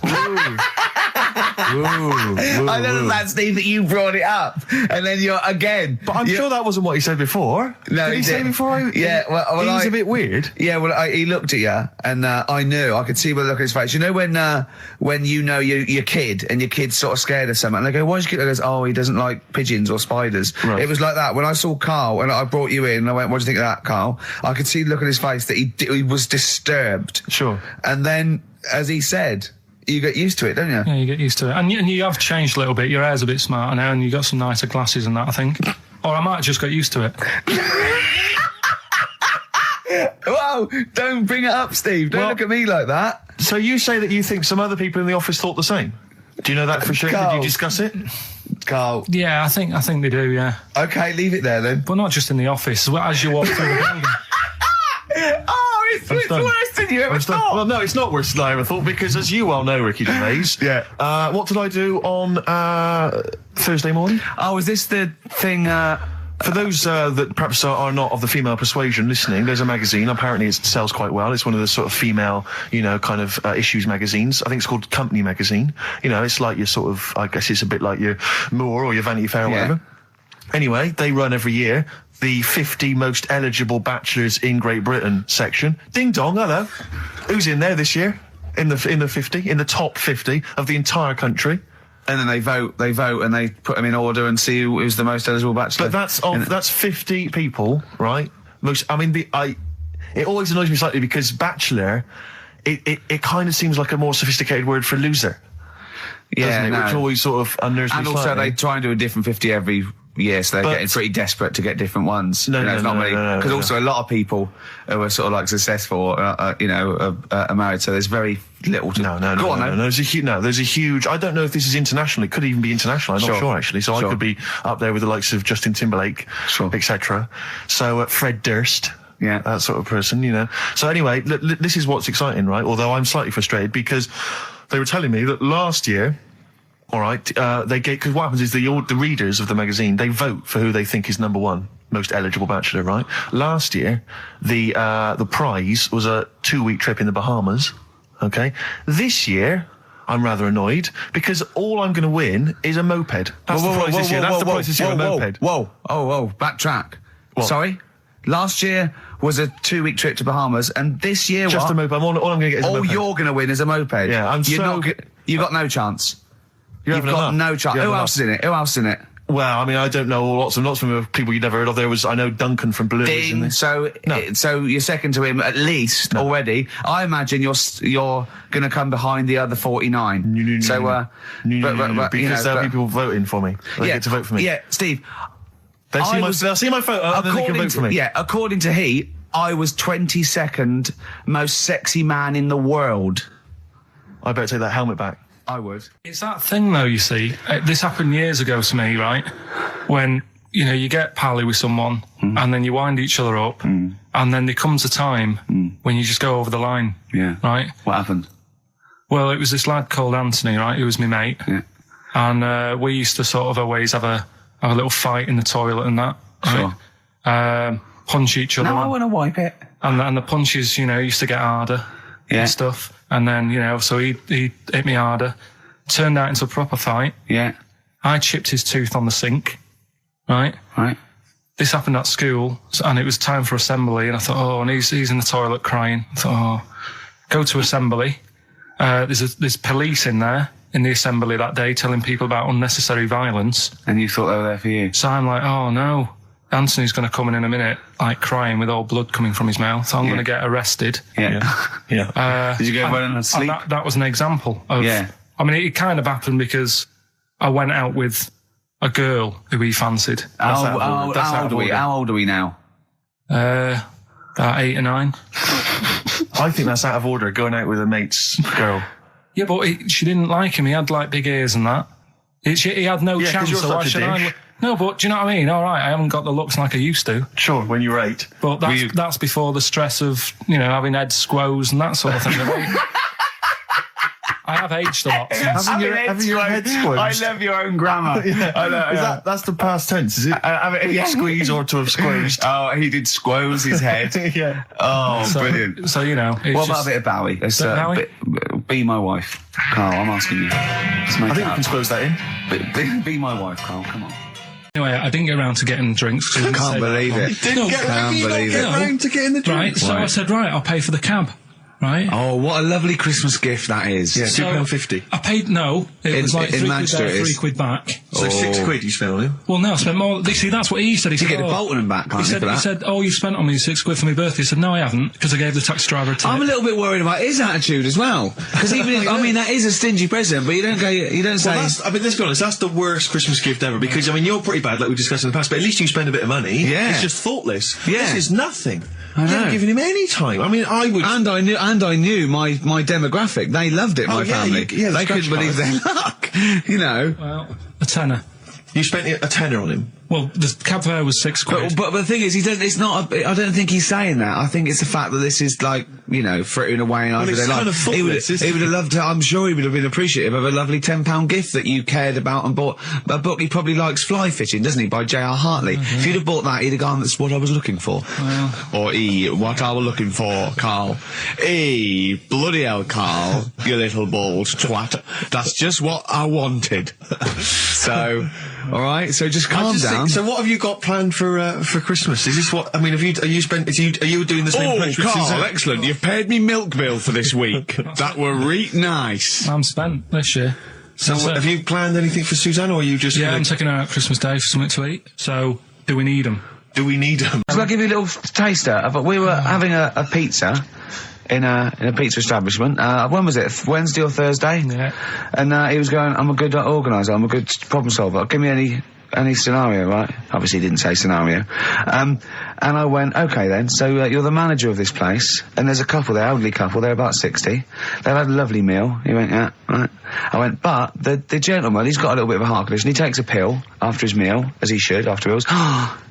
I know that, Steve, that you brought it up, and then you're again. But I'm sure that wasn't what he said before. No, did he say before? Well, he was a bit weird. Yeah, well, he looked at you, and I knew. I could see by the look on his face. You know when you know your kid, and your kid's sort of scared of something, and they go, "Why's your kid?" He goes, "Oh, he doesn't like pigeons or spiders." Right. It was like that when I saw Carl, and I brought you in, and I went, "What do you think of that, Carl?" I could see the look on his face that he was disturbed. Sure. And then, as he said, you get used to it, don't you? Yeah, you get used to it. And you have changed a little bit. Your hair's a bit smarter now, and you got some nicer glasses and that, I think. Or I might have just got used to it. Whoa, don't bring it up, Steve. Don't look at me like that. So you say that you think some other people in the office thought the same? Do you know that for sure? Carl. Did you discuss it? Carl. Yeah, I think they do, yeah. Okay, leave it there then. But not just in the office, as you walk through the building. Oh, it's worse than you ever thought. Well, no, it's not worse than I ever thought, because as you well know, Ricky Gervais, what did I do on Thursday morning? Oh, is this the thing... For those that perhaps are not of the female persuasion listening, there's a magazine. Apparently it sells quite well. It's one of the sort of female, you know, kind of issues magazines. I think it's called Company Magazine. You know, it's like your sort of, I guess it's a bit like your Moore or your Vanity Fair or whatever. Anyway, they run every year the 50 most eligible bachelors in Great Britain section. Ding dong, hello. Who's in there this year? In the 50, in the top 50 of the entire country. And then they vote, and they put them in order and see who's the most eligible bachelor. But that's 50 people, right? It always annoys me slightly, because bachelor, it kind of seems like a more sophisticated word for loser. Yeah, doesn't it? Which always sort of unnerves me slightly. And also they try and do a different 50 every year, so they're getting pretty desperate to get different ones. No, because also a lot of people who are sort of like successful, are married, so there's very little to... No. There's a huge... I don't know if this is international. It could even be international. I'm not sure, actually. So I could be up there with the likes of Justin Timberlake, etc. So Fred Durst... Yeah, that sort of person, you know. So anyway, this is what's exciting, right? Although I'm slightly frustrated, because they were telling me that last year... All right, because what happens is the readers of the magazine, they vote for who they think is number one. most eligible bachelor, right? Last year, the prize was a 2-week trip in the Bahamas. Okay. This year, I'm rather annoyed because all I'm going to win is a moped. That's the prize this year. That's the prize this year, a moped. Whoa, backtrack. What? Sorry? Last year was a 2-week trip to Bahamas, and this year Just what? a moped. All I'm going to get is a moped. All you're going to win is a moped. Yeah, You got no chance. You've got no chance. Who else is in it? Who else is in it? Well, I mean, I don't know lots of people you'd never heard of. I know Duncan from Blue. Ding. So you're second to him at least already. I imagine you're going to come behind the other 49. Because there'll be people voting for me. They get to vote for me. Yeah, Steve. They'll see my photo and then they can vote for me. Yeah, according to Heat, I was 22nd most sexy man in the world. I better take that helmet back. I would. It's that thing, though, you see. This happened years ago to me, right? When, you get pally with someone and then you wind each other up and then there comes a time when you just go over the line. Yeah. Right? What happened? Well, it was this lad called Anthony, right? Who was my mate. Yeah. And we used to sort of always have a little fight in the toilet and that. Sure. Right? Punch each other. No, I want to wipe it. And the punches, used to get harder and stuff. And then, so he hit me harder. Turned out into a proper fight. Yeah. I chipped his tooth on the sink. Right? Right. This happened at school, and it was time for assembly, and I thought, and he's in the toilet crying. I thought, go to assembly. There's police in there in the assembly that day telling people about unnecessary violence. And you thought they were there for you? So I'm like, oh no. Anthony's going to come in a minute, like crying with all blood coming from his mouth. So I'm going to get arrested. Yeah. Did you go and sleep? And that was an example of. Yeah. I mean, it kind of happened because I went out with a girl who he fancied. How old are we now? About 8 or 9. I think that's out of order, going out with a mate's girl. Yeah, but she didn't like him. He had like big ears and that. He had no chance. You're so why such a should I? dick. No, but do you know what I mean? All right, I haven't got the looks like I used to. Sure, when you were 8. But that's before the stress of, having head squoes and that sort of thing. I have aged a lot. Having your head squeezed. I love your own grammar. I know, That's the past tense, is it? Squeeze or to have squeezed. Oh, he did squoze his head. Yeah. Oh, brilliant. So, what about a bit of Bowie? Bowie? Be my wife. Carl, I'm asking you. I think we can squeeze that in. Be my wife, Carl, come on. Anyway, I didn't get around to getting drinks. I can't believe it. Can't believe it. Round to getting the drink. Right, so I said, I'll pay for the cab. Right. Oh, what a lovely Christmas gift that is. Yeah, So £2.50. I paid, no, it was like in £3 Manchester there, it is. £3 back. So £6 you spent on him. Well, no, I spent more. See, that's what he said. He You said, get the Bolton and back, can't you, for that? He said, you spent on me £6 for my birthday. I said, no, I haven't, because I gave the taxi driver a tip. I'm a little bit worried about his attitude as well. Because even if, that is a stingy present, but you don't say... Well, let's be honest, that's the worst Christmas gift ever, because, you're pretty bad, like we discussed in the past, but at least you spend a bit of money. Yeah. It's just thoughtless. Yeah. This is nothing. I know. You haven't given him any time. I mean, I would... And I knew my demographic. They loved it, my family. the they couldn't scratch believe their luck, Well, a tenner. You spent a tenner on him. Well, the cab fare was £6. But the thing is, I don't think he's saying that. I think it's the fact that this is like, frittering away and over it's their kind life. of thoughtless, isn't He would have loved to, I'm sure he would have been appreciative of a lovely £10 gift that you cared about and bought. A book he probably likes, Fly Fishing, doesn't he, by J.R. Hartley. If you'd have bought that, he'd have gone, that's what I was looking for. Well. Or what I was looking for, Carl. Bloody hell, Carl, you little bald twat. That's just what I wanted. So, alright, so just calm down. So what have you got planned for Christmas? Is this what, are you doing the same place with Carl, Suzanne? excellent. You've paid me milk bill for this week. That were reet nice. I'm spent this year. So have you planned anything for Suzanne, or are you just... Yeah, I'm taking her out Christmas Day for something to eat. So, do we need them? Do we need them? So I'll give you a little taster. We were having a pizza in a pizza establishment. When was it? Wednesday or Thursday? Yeah. And he was going, I'm a good organiser, I'm a good problem solver. Give me any scenario, right? Obviously he didn't say scenario. And I went, okay then, so you're the manager of this place, and there's a couple there, elderly couple, they're about 60. They've had a lovely meal. He went, yeah, right. I went, but the gentleman, he's got a little bit of a heart condition. He takes a pill after his meal, as he should, after meals.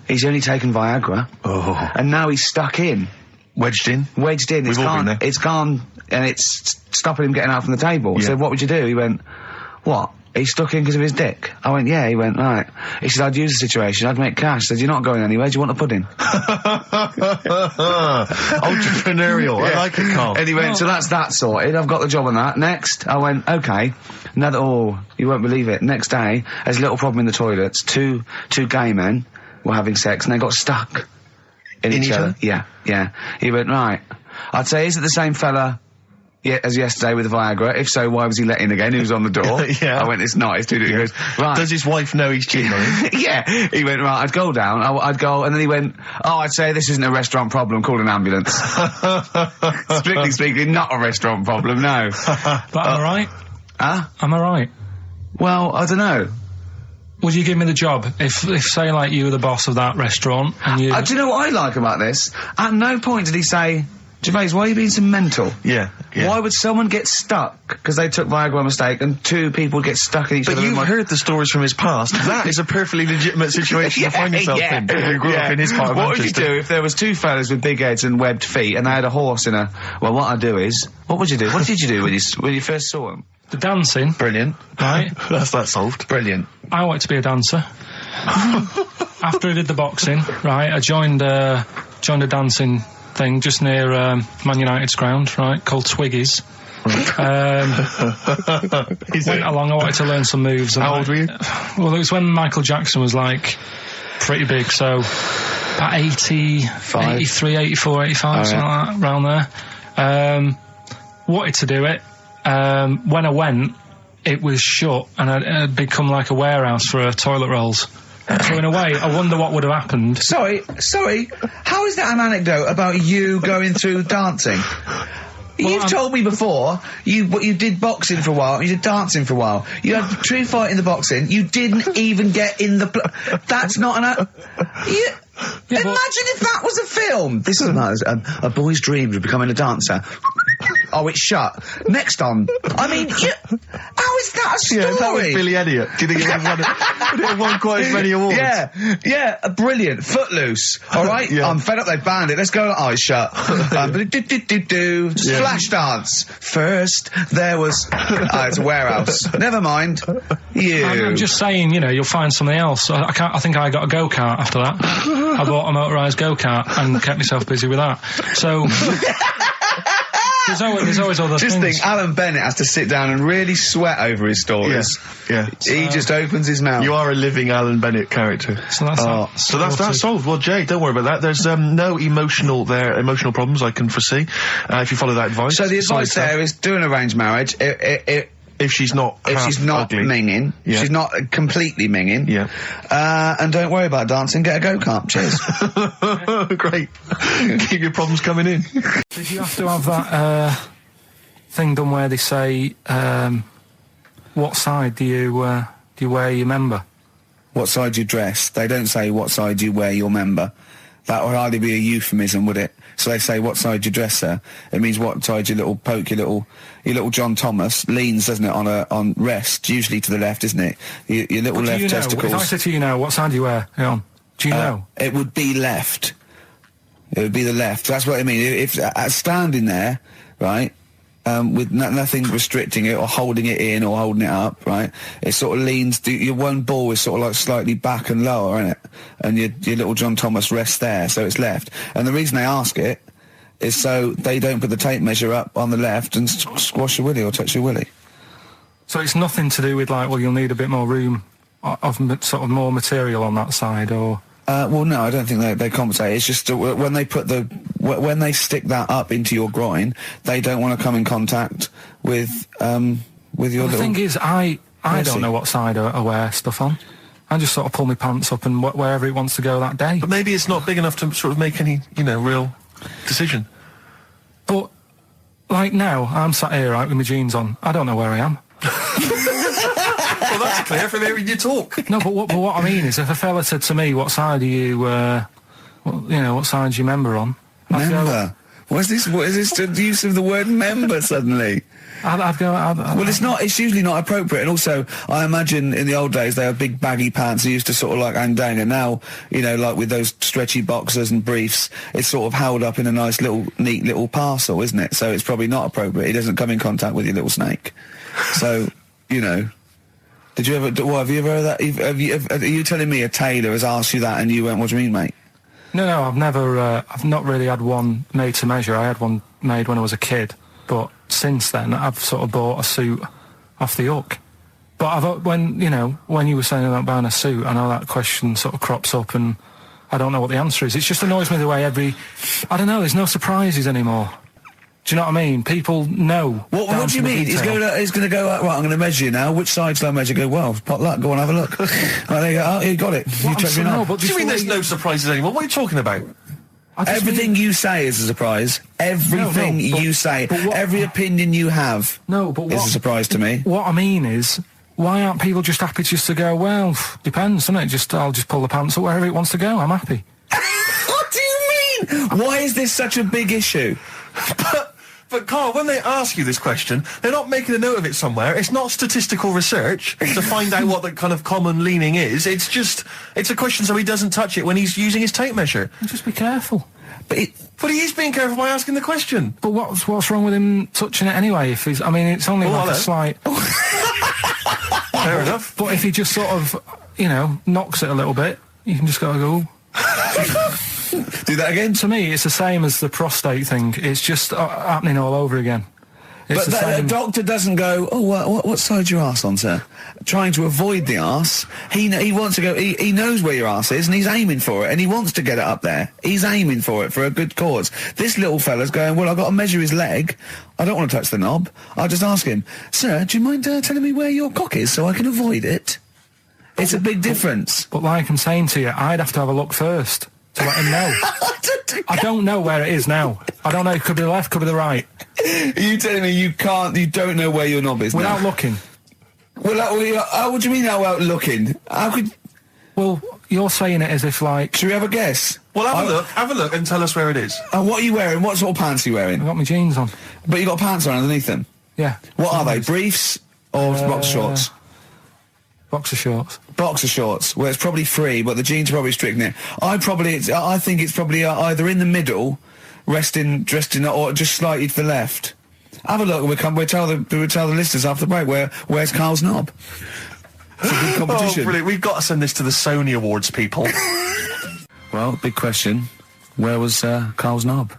He's only taken Viagra. Oh. And now he's stuck in. Wedged in. It's gone. It's gone, and it's stopping him getting out from the table. Yeah. So what would you do? He went, what? He stuck in because of his dick. I went, yeah. He went, right. He said, I'd use the situation, I'd make cash. I said, you're not going anywhere, do you want a pudding? Entrepreneurial. I like it, Carl. And he went, so that's that sorted, I've got the job on that. Next, I went, okay. You won't believe it. Next day, there's a little problem in the toilets. Two gay men were having sex and they got stuck in each other. Yeah. He went, right. I'd say, is it the same fella as yesterday with the Viagra? If so, why was he let in again? He was on the door. Yeah. I went, it's not. It's too different. He goes, right. Does his wife know he's cheating on him? Yeah. He went, right, I'd go down. I'd go, and then he went, I'd say this isn't a restaurant problem, call an ambulance. Strictly speaking, not a restaurant problem, no. But am I right? Huh? Am I right? Well, I don't know. Would you give me the job if say, like, you were the boss of that restaurant and you... Do you know what I like about this? At no point did he say, Gervais, why are you being so mental? Yeah. Why would someone get stuck because they took Viagra by mistake and two people get stuck in each other? But you've heard the stories from his past. That is a perfectly legitimate situation to find yourself in. You grew up in his part of What would you Manchester. do if there was two fellas with big heads and webbed feet and they had a horse in a... Well, what I'd do is... What would you do? What did you do when you first saw him? The dancing. Brilliant. Right? That's that solved. Brilliant. I wanted to be a dancer. After I did the boxing, right, I joined a dancing thing just near Man United's ground, right, called Twiggy's. Went along, I wanted to learn some moves. How old were you? Well, it was when Michael Jackson was, like, pretty big, so about 85, 83, 84, 85, something like that, around there. Wanted to do it. When I went, it was shut, and it had become like a warehouse for toilet rolls. So in a way, I wonder what would have happened. Sorry. How is that an anecdote about you going through dancing? You've told me before you did boxing for a while, you did dancing for a while. You had a true fight in the boxing. You didn't even get in the. That's not an. Imagine if that was a film. This is about a boy's dreams of becoming a dancer. Oh, it's shut. Next on. I mean, how is that a story? Yeah, if that was Billy Elliot, do you think it would have won quite as many awards? Yeah, brilliant. Footloose. All right, Yeah. I'm fed up. They banned it. Let's go. Oh, it's shut. Flash dance. First, there was. It's a warehouse. Never mind. I'm just saying, you'll find something else. I think I got a go-kart after that. I bought a motorised go-kart and kept myself busy with that. So. There's always other things. Just think, Alan Bennett has to sit down and really sweat over his stories. Yeah. He just opens his mouth. You are a living Alan Bennett character. So that's that solved. Well, Jay, don't worry about that. There's no emotional problems I can foresee if you follow that advice. So the advice there is do an arranged marriage. If she's not ugly. minging, she's not completely minging. Yeah. And don't worry about dancing. Get a go-kart. Cheers. Great. Keep your problems coming in. Did you have to have that thing done where they say what side do you wear your member? What side you dress. They don't say what side you wear your member. That would hardly be a euphemism, would it? So they say what side you dress, sir. It means what side your little poke, your little John Thomas leans, doesn't it, on rest, usually to the left, isn't it? Your little left testicles. If I said to you now, what side do you wear it on? Do you know? It would be left. It would be the left. That's what I mean. If standing there, right, with nothing restricting it or holding it in or holding it up, right, it sort of leans. Your one ball is sort of like slightly back and lower, isn't it? And your little John Thomas rests there, so it's left. And the reason they ask it is so they don't put the tape measure up on the left and squash your willy or touch your willy. So it's nothing to do with, like, well, you'll need a bit more room of sort of more material on that side, or... Well, no, I don't think they compensate. It's just when they put when they stick that up into your groin, they don't want to come in contact with your little... The thing is, I don't know what side I wear stuff on. I just sort of pull my pants up and wherever it wants to go that day. But maybe it's not big enough to sort of make any, real decision. But, like now, I'm sat here, right, with my jeans on. I don't know where I am. Well, that's clear from hearing you talk. No, but what I mean is, if a fella said to me, what side are you, what side's your member on? Member? What is this the use of the word member suddenly? Well, it's usually not appropriate, and also, I imagine in the old days they had big baggy pants that used to sort of like hang down, and now, like with those stretchy boxers and briefs, it's sort of held up in a nice neat little parcel, isn't it? So it's probably not appropriate. It doesn't come in contact with your little snake. So, Did you ever? What have you ever heard that? Are you telling me a tailor has asked you that and you went, "What do you mean, mate?" No, I've never. I've not really had one made to measure. I had one made when I was a kid, but since then I've sort of bought a suit off the hook. But when you were saying about buying a suit, I know that question sort of crops up, and I don't know what the answer is. It just annoys me the way I don't know. There's no surprises anymore. Do you know what I mean? People know. What do you mean? He's going to go, right, I'm going to measure you now. Which side shall I measure? Go, well, pot luck, go and have a look. Right, there you go. Oh, you got it. You checked me out. What do you mean there's no surprises anymore? What are you talking about? Everything you say is a surprise. Everything you say, every opinion you have is a surprise to me. What I mean is, why aren't people just happy just to go, well, depends, doesn't it? I'll just pull the pants up wherever it wants to go. I'm happy. What do you mean? Why is this such a big issue? But Carl, when they ask you this question, they're not making a note of it somewhere. It's not statistical research to find out what the kind of common leaning is. It's a question so he doesn't touch it when he's using his tape measure. Just be careful. But he is being careful by asking the question. But what's wrong with him touching it anyway? It's only like a slight... Fair enough. But if he just sort of, knocks it a little bit, you can just go... Do that again? To me, it's the same as the prostate thing. It's just happening all over again. But the doctor doesn't go, oh, what side's your arse on, sir? Trying to avoid the arse. He wants to go, he knows where your arse is and he's aiming for it and he wants to get it up there. He's aiming for it for a good cause. This little fella's going, well, I've got to measure his leg. I don't want to touch the knob. I'll just ask him, sir, do you mind telling me where your cock is so I can avoid it? It's a big difference. But like I'm saying to you, I'd have to have a look first to let him know. I don't know where it is now. I don't know. It could be the left, could be the right. Are you telling me you don't know where your knob is without now? looking? Well, what do you mean without looking? How could... Well, you're saying it as if like... Should we have a guess? Well, have a look and tell us where it is. What are you wearing? What sort of pants are you wearing? I've got my jeans on. But you got pants on underneath them? Yeah. What are they? Briefs or boxer shorts? Boxer shorts. Boxer shorts. Well, it's probably free, but the jeans are probably strict knit. I think it's probably either in the middle, dressed in, or just slightly to the left. Have a look. We'll tell the listeners after the break where's Carl's knob. It's a good competition. Oh, brilliant! We've got to send this to the Sony Awards people. Well, big question. Where was Carl's knob?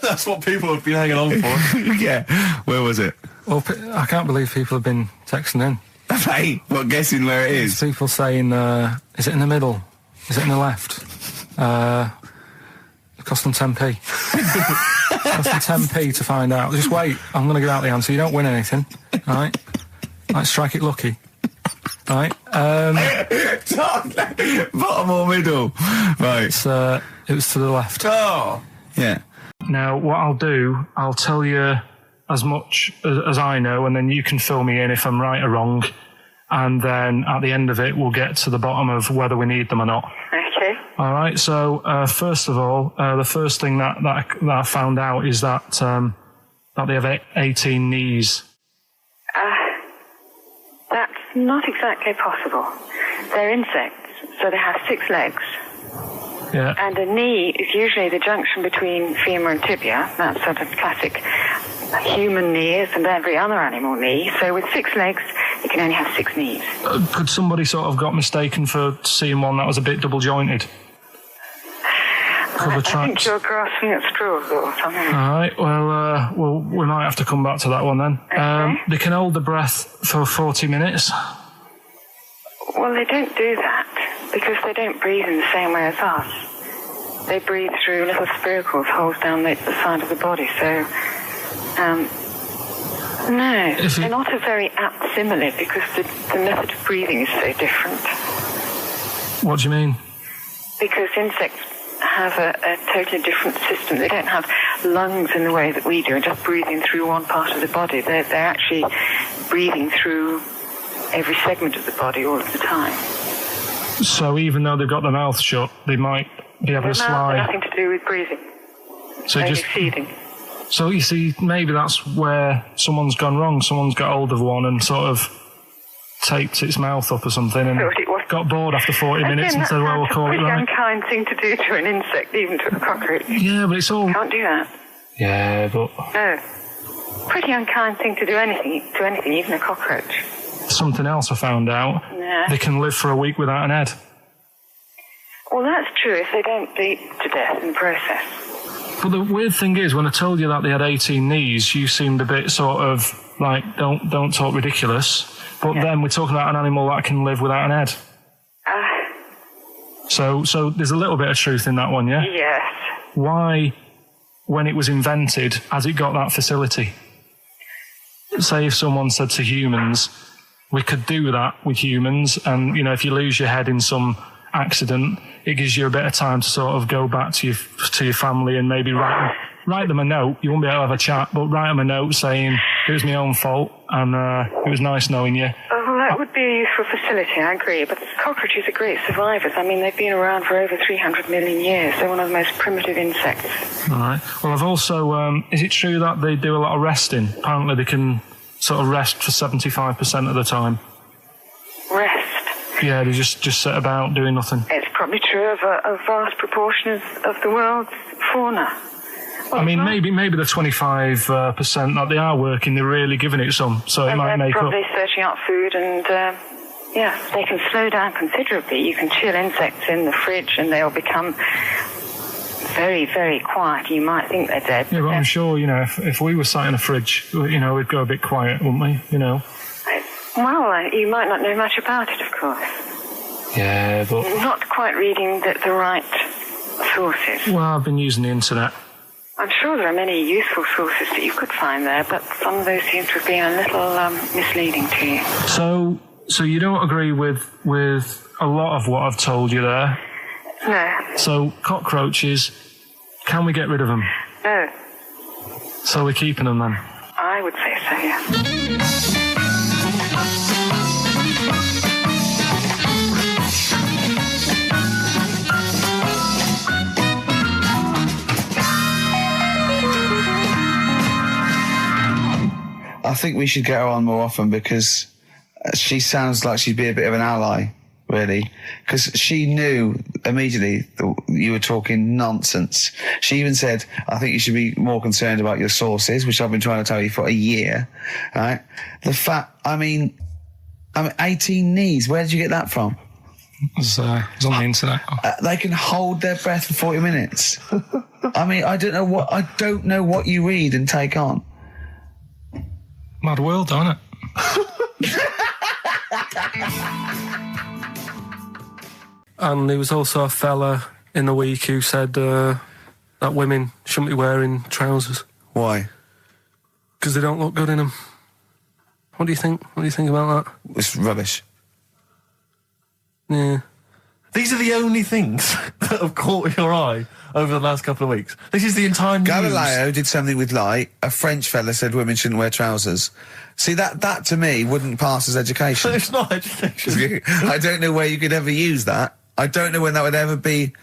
That's what people have been hanging on for. Yeah. Where was it? Well, I can't believe people have been texting in. Hey, what, guessing where it is? People saying, is it in the middle? Is it in the left? It cost them 10p. It cost them 10p to find out. Just wait, I'm going to give out the answer. You don't win anything, right? Like, strike it lucky. Right? Bottom or middle? Right. It was to the left. Oh! Yeah. Now, what I'll do, I'll tell you as much as I know, and then you can fill me in if I'm right or wrong. And then at the end of it, we'll get to the bottom of whether we need them or not. Okay. All right. So first of all, the first thing that I found out is that they have 18 knees. That's not exactly possible. They're insects, so they have 6 legs. Yeah. And a knee is usually the junction between femur and tibia. That's sort of classic human knees and every other animal knee. So with 6 legs, you can only have 6 knees. Could somebody sort of got mistaken for seeing one that was a bit double jointed? I think you're grasping at straws or something. All right. Well, we might have to come back to that one then. Okay. They can hold the breath for 40 minutes. Well, they don't do that because they don't breathe in the same way as us. They breathe through little spiracles, holes down the side of the body. So, no, they're not a very apt simile because the method of breathing is so different. What do you mean? Because insects have a totally different system. They don't have lungs in the way that we do and just breathing through one part of the body. They're actually breathing through every segment of the body all of the time. So even though they've got their mouth shut, they might be able to slide. Nothing to do with breathing. So only just feeding. So you see, maybe that's where someone's gone wrong. Someone's got hold of one and sort of taped its mouth up or something and got bored after 40 minutes and said, well, we'll call it right. It's a unkind thing to do to an insect, even to a cockroach. Yeah, but it's all... Can't do that. Yeah, but... No. Pretty unkind thing to do to anything, even a cockroach. something else I found out. Yeah. They can live for a week without an head. Well, that's true if they don't bleed to death in the process. But the weird thing is, when I told you that they had 18 knees, you seemed a bit sort of like, don't talk ridiculous. But then we're talking about an animal that can live without an head. So there's a little bit of truth in that one, yeah? Yes. Why, when it was invented, has it got that facility? Say if someone said to humans, we could do that with humans, and, you know, if you lose your head in some accident, it gives you a bit of time to sort of go back to your family and maybe write them a note. You won't be able to have a chat, but write them a note saying it was my own fault and it was nice knowing you. Well, that would be a useful facility, I agree. But cockroaches are great survivors. I mean, they've been around for over 300 million years. They're one of the most primitive insects. All right. Well, I've also, is it true that they do a lot of resting? Apparently they can sort of rest for 75% of the time. Rest? Yeah, they just sit about doing nothing. It's probably true of a vast proportion of the world's fauna. Well, I mean, maybe the 25% that they are working, they're really giving it some, so it might make up. They're probably searching out food and, they can slow down considerably. You can chill insects in the fridge and they'll become very, very quiet. You might think they're dead. Yeah, but I'm sure, you know, if we were sat in a fridge, you know, we'd go a bit quiet, wouldn't we, you know? Well, you might not know much about it, of course. Yeah, but... Not quite reading the right sources. Well, I've been using the internet. I'm sure there are many useful sources that you could find there, but some of those seem to have been a little misleading to you. So you don't agree with a lot of what I've told you there? No. So cockroaches, can we get rid of them? No. So we're keeping them then? I would say so, yeah. I think we should get her on more often because she sounds like she'd be a bit of an ally, really. Because she knew immediately that you were talking nonsense. She even said, I think you should be more concerned about your sources, which I've been trying to tell you for a year, right? The fact, I mean 18 knees, where did you get that from? It was on the internet. They can hold their breath for 40 minutes. I mean, I don't know what you read and take on. Mad world, don't it? And there was also a fella in the week who said that women shouldn't be wearing trousers. Why? Because they don't look good in them. What do you think? What do you think about that? It's rubbish. Yeah. These are the only things that have caught your eye over the last couple of weeks. This is the entire news. Galileo did something with light. A French fella said women shouldn't wear trousers. See, that to me wouldn't pass as education. It's not education. I don't know where you could ever use that. I don't know when that would ever be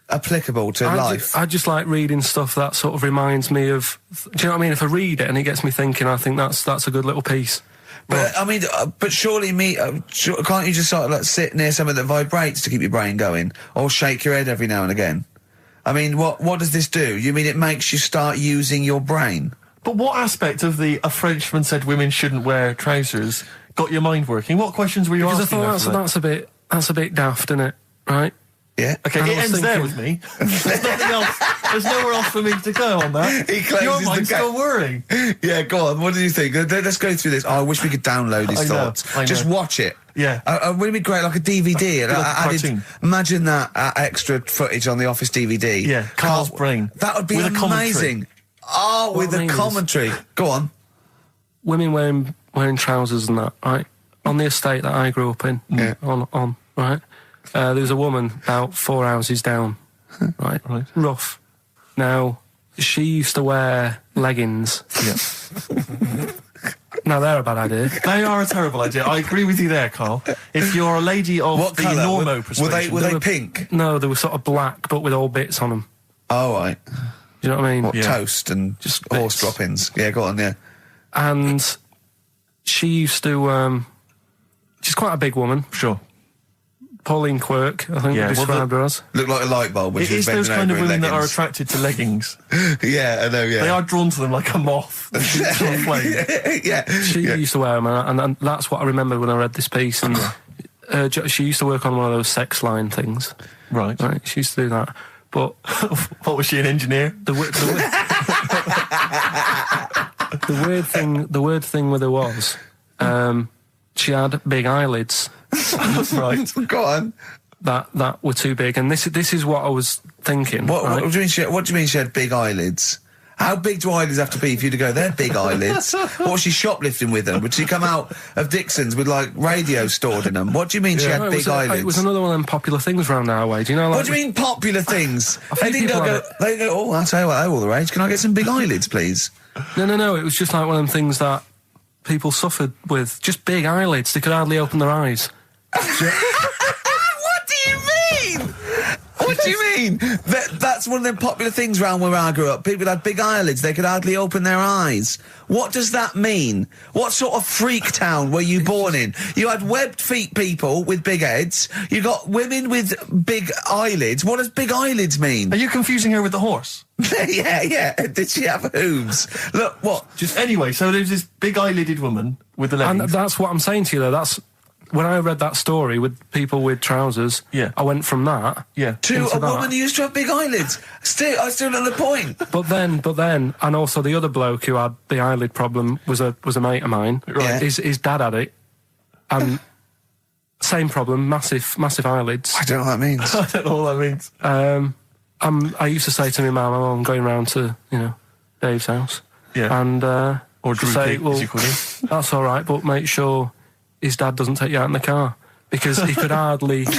applicable to life. I just like reading stuff that sort of reminds me of... Do you know what I mean? If I read it and it gets me thinking, I think that's a good little piece. But I mean, but surely can't you just sort of like sit near something that vibrates to keep your brain going, or shake your head every now and again? I mean, what does this do? You mean it makes you start using your brain? But what aspect of a Frenchman said women shouldn't wear trousers got your mind working? What questions were you asking? Because I thought that's a bit daft, isn't it? Right? Yeah. Okay, it ends there with me. There's nothing else. There's nowhere else for me to go on that. He closes your mind's the still whirring. Yeah, go on. What do you think? Let's go through this. Oh, I wish we could download his thoughts. I know. Just watch it. Yeah. Wouldn't it be great, like a DVD? Like a imagine that extra footage on the Office DVD. Yeah, Carl's brain. That would be with amazing. Oh, with the commentary. Go on. Women wearing trousers and that, right? On the estate that I grew up in, on right? There was a woman about 4 houses down, right? Rough. Now, she used to wear leggings. Yeah. Now, they're a bad idea. They are a terrible idea. I agree with you there, Carl. If you're a lady of what the colour? normo persuasion... Were they pink? No, they were sort of black, but with all bits on them. Oh, right. Do you know what I mean? What, toast and just horse droppings? Yeah, go on, yeah. And she used to... she's quite a big woman. Sure. Pauline Quirk, I think Yeah, we well, described her as. Look like a light bulb. Which It is those kind of women that are attracted to leggings. Yeah, I know. Yeah, They are drawn to them like a moth. To a flame. yeah. She used to wear them, and that's what I remember when I read this piece. And she used to work on one of those sex line things. Right. She used to do that. But what was she, an engineer? the weird thing with her was, she had big eyelids. Right. Go on. That were too big, and this is what I was thinking. What right? do you mean she had big eyelids? How big do eyelids have to be for you to go, they're big eyelids? What was she shoplifting with them? Would she come out of Dixon's with, like, radio stored in them? What do you mean she had No, big eyelids? It was another one of them popular things round our way. Do you know? Like, What do you mean popular things? They think didn't people go, have they go, oh, I'll tell you what, they're all the rage. Can I get some big eyelids, please? No. It was just like one of them things that people suffered with. Just big eyelids. They could hardly open their eyes. What do you mean? What do you mean? That's one of them popular things round where I grew up. People had big eyelids. They could hardly open their eyes. What does that mean? What sort of freak town were you born in? You had webbed feet people with big heads. You got women with big eyelids. What does big eyelids mean? Are you confusing her with the horse? yeah. Did she have hooves? Look, what? Just anyway, so there's this big eyelided woman with the And leggings. that's what I'm saying to you, though. That's when I read that story with people with trousers. Yeah. I went from that. Yeah. To into a that. woman who used to have big eyelids. I still don't know the point. But then, and also the other bloke who had the eyelid problem was a mate of mine. Right. His dad had it, and same problem, massive eyelids. I don't know what that means. I don't know what that means. I used to say to my mum, I'm going round to Dave's house. Yeah. And Or to Droopy, say, well, as you call him. that's all right, but make sure his dad doesn't take you out in the car, because he could hardly see.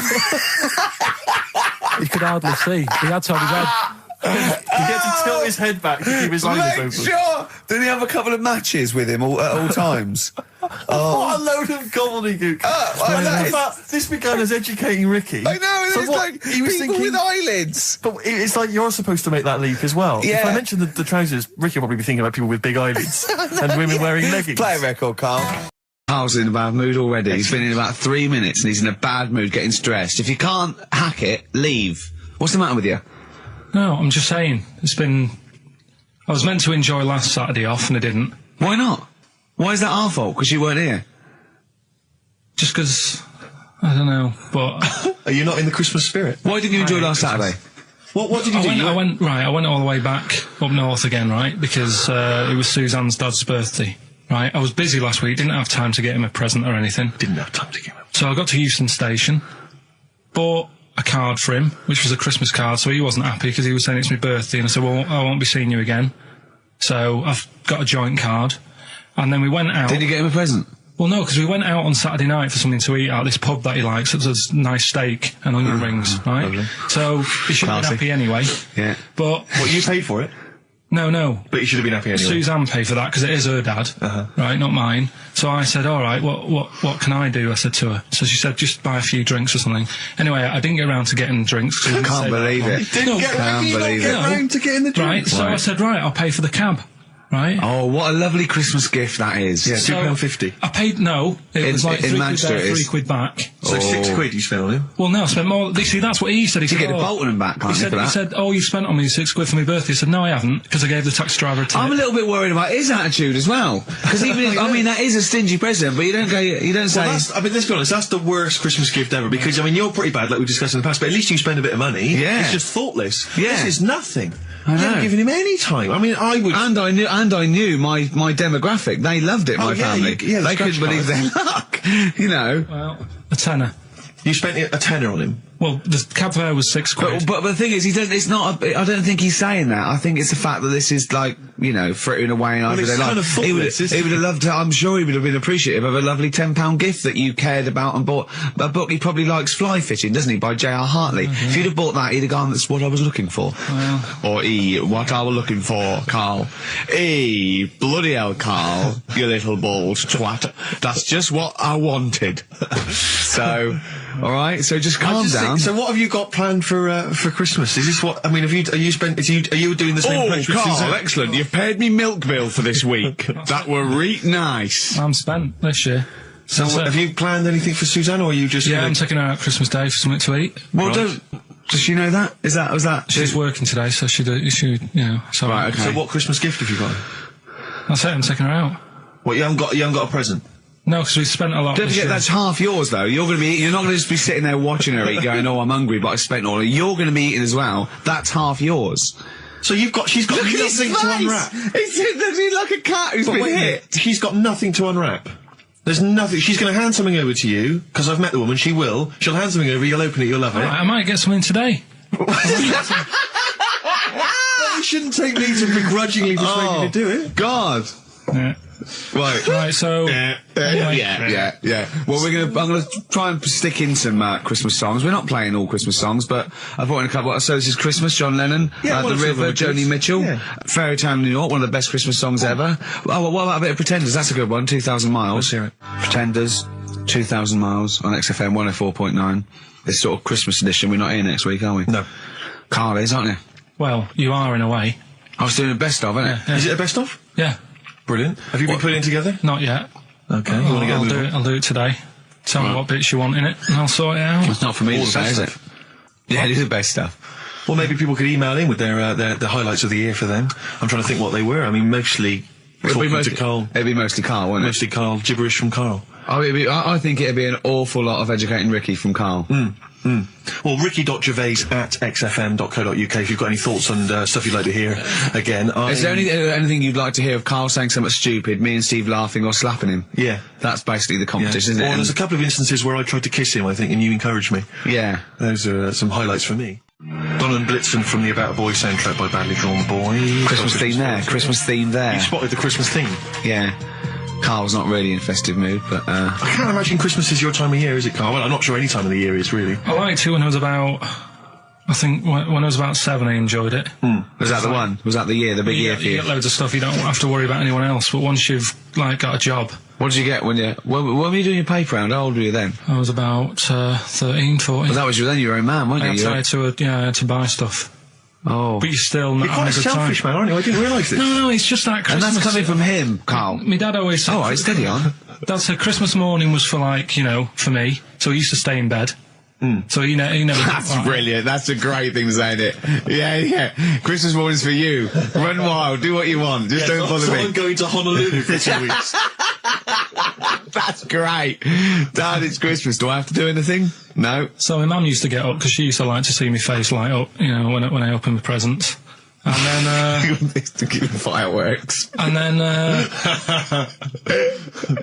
He had to have his head. He had to tilt his head back to keep his eyes Make open. sure! Did he have a couple of matches with him at all times? What a load of gobbledygook. well, that is- But this began as educating Ricky. I know, So it's what, like he was people thinking, with eyelids. But it's like you're supposed to make that leap as well. If Yeah. I mentioned the trousers, Ricky will probably be thinking about people with big eyelids and women wearing leggings. Play a record, Carl. Carl's in a bad mood already. He's been in about 3 minutes and he's in a bad mood, getting stressed. If you can't hack it, leave. What's the matter with you? No, I'm just saying. I was meant to enjoy last Saturday off, and I didn't. Why not? Why is that our fault? Because you weren't here? Just because, I don't know, but... Are you not in the Christmas spirit? Why didn't you enjoy last Saturday? What did you do? I went all the way back up north again, right? Because it was Suzanne's dad's birthday, right? I was busy last week, didn't have time to get him a present or anything. Didn't have time to give him. So I got to Euston Station, bought a card for him, which was a Christmas card, so he wasn't happy because he was saying it's my birthday, and I said, well, I won't be seeing you again. So I've got a joint card, and then we went out. Did you get him a present? Well, no, because we went out on Saturday night for something to eat at this pub that he likes. It was a nice steak and onion rings, right? lovely. So he should have been happy anyway. Yeah. But What, you paid for it? no. But you should have been happy anyway. Suzanne paid for that because it is her dad, right, not mine. So I said, all right, what can I do? I said to her. So she said, just buy a few drinks or something. Anyway, I didn't get around to getting drinks. I can't believe it. No, Can't believe it. round to getting the drink. right, so I said, right, I'll pay for the cab, right? Oh, what a lovely Christmas gift that is. Yeah, So- £2.50. I paid, no, it was like in £3 Manchester there, it is. £3 back. So £6 you spent on him. Well, no, I spent more. See, that's what he said. He You said, get the Bolton and back, can't he you, said, for that? he said, oh, you spent on me £6 for my birthday. I said, no, I haven't, because I gave the taxi driver a tip. I'm a little bit worried about his attitude as well. Because even if, I mean, that is a stingy present, but you don't say... Well, let's be honest, that's the worst Christmas gift ever, because, I mean, you're pretty bad, like we discussed in the past, but at least you spend a bit of money. Yeah. It's just thoughtless. Yeah. This is nothing. I know. You haven't given him any time. I mean, I would... And I knew my demographic. They loved it, my yeah, family. the They scratch couldn't believe their luck. You know. Well, a tenner. You spent a tenner on him. Well, the cab fare was £6. But the thing is, I don't think he's saying that. I think it's the fact that this is like, frittering away and it's kind of thoughtless, isn't he would have loved to, I'm sure he would have been appreciative of a lovely £10 gift that you cared about and bought. A book he probably likes, Fly Fishing, doesn't he, by J.R. Hartley. If you'd have bought that, he'd have gone, that's what I was looking for. Or what I was looking for, Carl. Bloody hell, Carl, you little bald twat. That's just what I wanted. So, alright, so just calm down. So what have you got planned for Christmas? Is this what, I mean, are you doing the same approach with Carl, Suzanne? excellent. You've paid me milk bill for this week. That were reet nice. I'm spent this year. So have you planned anything for Suzanne, or are you just... Yeah, I'm taking her out Christmas Day for something to eat. Well, does she know that? Was that? She's working today, so she you know. So Right, okay. So what Christmas gift have you got? That's it. I'm taking her out. What, you haven't got a present? No, because we spent a lot. Don't this forget, year. that's half yours, though. You're not going to just be sitting there watching her eat, going, "Oh, I'm hungry, but I spent all." You're going to be eating as well. That's half yours. So she's got nothing to unwrap. He's like a cat who's been hit. She's got nothing to unwrap. There's nothing. She's going to hand something over to you, because I've met the woman. She will. She'll hand something over, you'll open it, you'll love it. I might get something today. You shouldn't take me to begrudgingly persuade you to do it. God. Yeah. Right, so... anyway. Yeah. Well, I'm gonna try and stick in some Christmas songs. We're not playing all Christmas songs, but I brought in a couple. So this is Christmas, John Lennon, The River, Joni Mitchell, Fairy Tale New York, one of the best Christmas songs ever. Oh, what about a bit of Pretenders? That's a good one, 2,000 Miles. Let's hear it. Pretenders, 2,000 Miles on XFM 104.9. This sort of Christmas edition. We're not here next week, are we? No. Carl is, aren't you? Well, you are in a way. I was doing a best of, isn't it? Yeah. Is it a best of? Yeah. Brilliant. Have you been putting it together? Not yet. Okay. You want to get moving? I'll do it today. Tell me what bits you want in it, and I'll sort it out. It's not for me to say, is it? Yeah, it is the best stuff. Well, maybe people could email in with their the highlights of the year for them. I'm trying to think what they were. I mean, mostly talking to Carl. It'd be mostly Carl, wouldn't it? Mostly Carl, gibberish from Carl. Oh, I think it'd be an awful lot of educating Ricky from Carl. Well, ricky.gervais@xfm.co.uk if you've got any thoughts and stuff you'd like to hear. Again, Is there anything you'd like to hear of Carl saying something stupid, me and Steve laughing or slapping him? Yeah. That's basically the competition, isn't it? Well, there's a couple of instances where I tried to kiss him, I think, and you encouraged me. Yeah. Those are some highlights for me. Donnan Blitzen from the About a Boy soundtrack by Badly Drawn Boy. Christmas theme there. You spotted the Christmas theme. Yeah. Carl's not really in festive mood, but I can't imagine Christmas is your time of year, is it, Carl? Well, I'm not sure any time of the year is, really. I liked it when I was about... I think when I was about 7, I enjoyed it. Was that the one? Was that the year, the big year for you? You get loads of stuff, you don't have to worry about anyone else, but once you've, got a job... What did you get when were you doing your paper round? How old were you then? I was about 13, 14. Well, that was then you were a man, weren't you? I had to buy stuff. Oh. But you're still not You're quite a having a good selfish time. man, aren't you? I didn't realise this. No, it's just that Christmas... And that's coming from him, Carl. My dad always said... All right, steady on. Dad said Christmas morning was for, for me, so he used to stay in bed. So he never... That's brilliant. That's a great thing to say, isn't it? Yeah. Christmas morning's for you. Run wild. Do what you want. Just don't bother me. I'm going to Honolulu for 2 weeks. That's great. Dad, it's Christmas. Do I have to do anything? No. So my mum used to get up because she used to like to see my face light up, when I opened the presents. And then, to give fireworks. And then I'd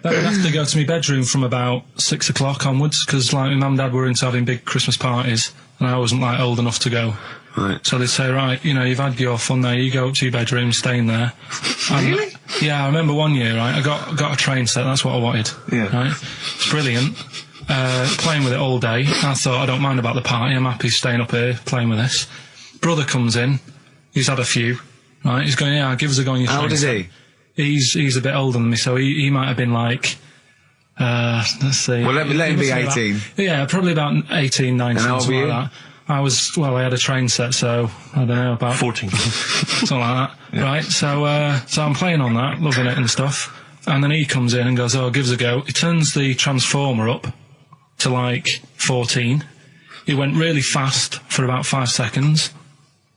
have to go to my bedroom from about 6 o'clock onwards, because my mum and dad were into having big Christmas parties, and I wasn't old enough to go. Right. So they'd say, right, you've had your fun there, you go up to your bedroom, stay in there. Really? Yeah, I remember one year, right, I got a train set, that's what I wanted. Yeah. Right? It's brilliant. Playing with it all day. I thought, I don't mind about the party, I'm happy staying up here, playing with this. Brother comes in, he's had a few, right, he's going, yeah, give us a go on your train. How old is he? He's a bit older than me, so he might have been let's see. Well, let him be 18. Yeah, probably about 18, 19, And how old something were like that. I had a train set, so, I don't know, about 14. something like that. Yeah. Right, so I'm playing on that, loving it and stuff, and then he comes in and goes, oh, give us a go. He turns the transformer up to 14. He went really fast for about 5 seconds,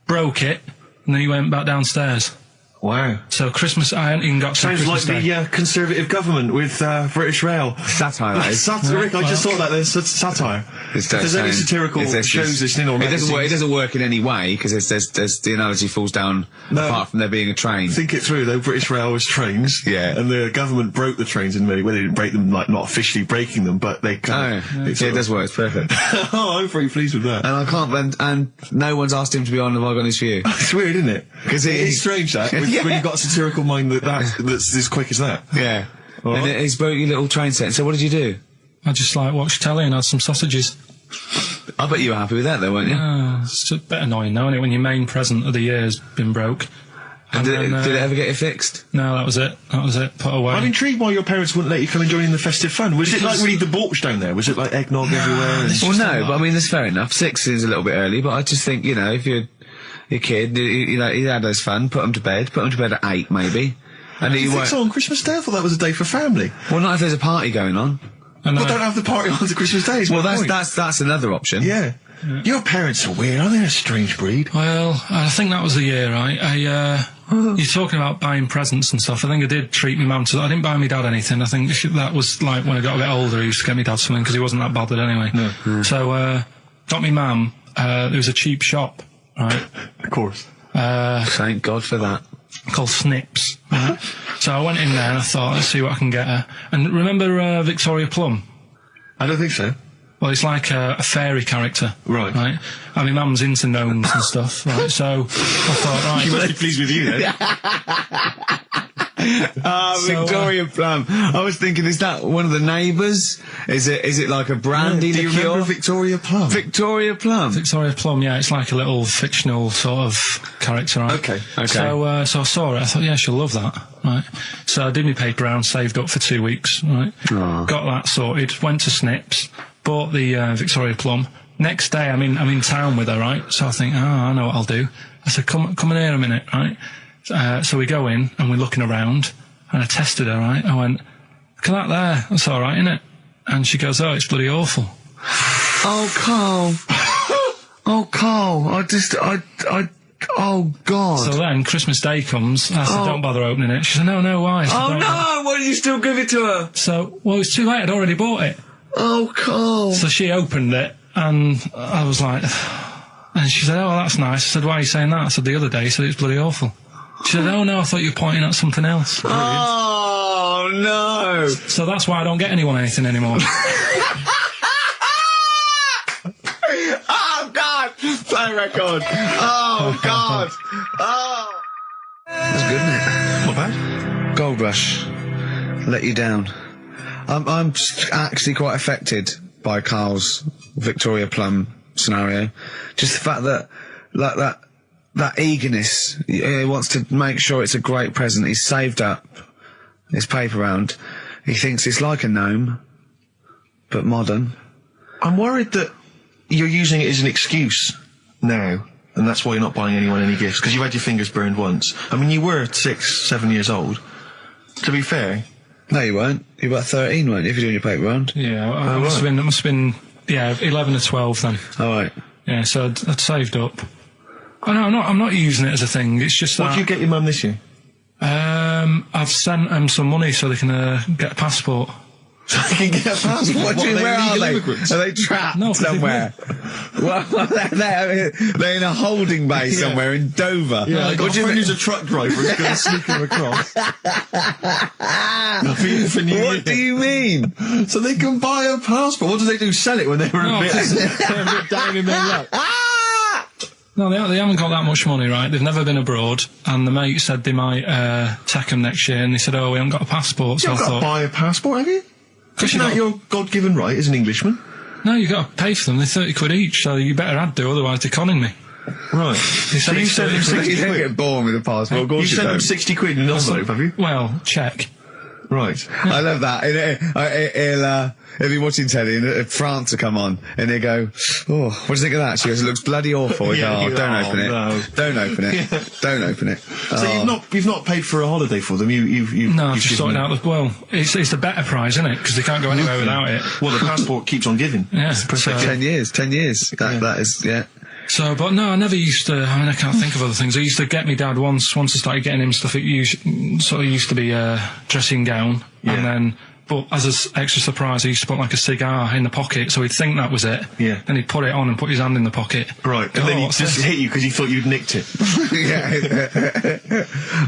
broke it, and then he went back downstairs. Wow. So Christmas, I hadn't even got to Sounds Christmas like Day. the Conservative government with British Rail. Satire, that is. Rick, I just thought that there's satire. If there's any satirical shows listening on it doesn't work in any way, because there's the analogy falls down apart from there being a train. Think it through, though. British Rail was trains. Yeah. And the government broke the trains in many ways. They didn't break them, not officially breaking them, but they kind of... It does work. It's perfect. Oh, I'm very pleased with that. And I can't... And no one's asked him to be on Have I Got News For You. It's weird, isn't it? Because it's strange, that, when you've got a satirical mind that's as quick as that. Yeah. And he's broke your little train set. So what did you do? I just watched telly and had some sausages. I bet you were happy with that, though, weren't you? It's a bit annoying, though, isn't it, when your main present of the year has been broke. And did it ever get it fixed? No, that was it. Put away. I'm intrigued why your parents wouldn't let you come and join in the festive fun. Was it really debauched down there? Was it eggnog everywhere? Well, no, but I mean, that's fair enough. 6 is a little bit early, but I just think, if you're a kid, he had his fun, put him to bed at 8, maybe. And you think so on Christmas Day? I thought that was a day for family. Well, not if there's a party going on. And Well, don't have the party on to Christmas Day. is Well, my point. that's another option. Yeah. Your parents are weird, aren't they? A strange breed. Well, I think that was the year, right? You're talking about buying presents and stuff. I think I did treat my mum to. I didn't buy my dad anything. I think that was like when I got a bit older, I used to get my dad something because he wasn't that bothered anyway. No. So, got me mum. There was a cheap shop, right? Of course. Thank God for that. Called Snips. Right? So I went in there and I thought, let's see what I can get her. And remember Victoria Plum? I don't think so. Well, it's like a fairy character. Right. Right? I mean, mum's into gnomes and stuff, right? So I thought, right. She must be pleased with you then. Victoria Plum. I was thinking, is that one of the neighbours? Is it like a brandy Do you liqueur? remember Victoria Plum? Victoria Plum. Victoria Plum, yeah, it's like a little fictional sort of character, right? Okay. So I saw it, I thought, yeah, she'll love that, right? So I did my paper round, saved up for 2 weeks, right? Got that sorted, went to Snips, bought the Victoria Plum. Next day, I'm in town with her, right? So I think, I know what I'll do. I said, come in here a minute, right? So we go in and we're looking around and I tested her, right? I went, look at that there, that's all right, innit? And she goes, oh, it's bloody awful. Oh, Carl. Oh, Carl. Oh, God. So then Christmas Day comes, I said, don't bother opening it. She said, no, why? I said, Oh, "Don't no! Why did you still give it to her? So, well, it's too late, I'd already bought it. Oh, Carl. So she opened it, and I was like, and she said, oh, that's nice. I said, why are you saying that? I said, the other day, you said it's bloody awful. She said, oh, no, I thought you were pointing at something else. Oh, no. So that's why I don't get anyone anything anymore. Oh, God. Play record. Oh, God. Oh. That's good, isn't it? Not bad. Gold Rush. Let you down. I'm actually quite affected by Carl's Victoria Plum scenario. Just the fact that, like that eagerness, he wants to make sure it's a great present. He's saved up his paper round. He thinks it's like a gnome, but modern. I'm worried that you're using it as an excuse now, and that's why you're not buying anyone any gifts, because you've had your fingers burned once. I mean, you were 6, 7 years old. To be fair. No, you weren't. You were about 13, weren't you, if you're doing your paper round? Yeah, I must have been, 11 or 12 then. All right. Yeah, so I'd saved up. Oh, no, I'm not using it as a thing. It's just What that. did you get your mum this year? I've sent them some money so they can get a passport. So they can get a passport. What do you mean, where are they? Immigrants? Are they trapped No, somewhere? Well, they're in a holding bay somewhere in Dover. Yeah, I got What a do you friend mean? who's a truck driver who's going to sneak them across. For New Year. What do you mean? So they can buy a passport. What do they do? Sell it when they were No, a bit down in their luck? No, they haven't got that much money, right? They've never been abroad, and the mate said they might take them next year, and they said, oh, we haven't got a passport, so You've I got thought... to buy a passport, have you? Isn't that your God-given right as an Englishman? No, you've got to pay for them. They're 30 quid each, so you better had to, otherwise they're conning me. Right. So you sent them 60 You don't quid? get born with a passport. Of course You sent them don't. 60 quid in an envelope, have you? Well, check. Right. I love that. He'll be watching telly and France will come on and he'll go, oh, what do you think of that? She goes, it looks bloody awful. He Yeah, goes, don't open it. no. Don't open it. Don't open it. So you've not paid for a holiday for them. You've No, I've you've just given sorted them- out the... Well, it's the better prize, isn't it? Because they can't go anywhere without it. Well, the passport keeps on giving. Yeah. It's perfect. 10 years. That is, yeah. So, but no, I never used to. I mean, I can't think of other things. I used to get me dad once I started getting him stuff. It used to be a dressing gown, Yeah. and then. But as an extra surprise, I used to put like a cigar in the pocket, so he'd think that was it. Yeah. Then he'd put it on and put his hand in the pocket. Right. And then he what's just this? hit you because he thought you'd nicked it.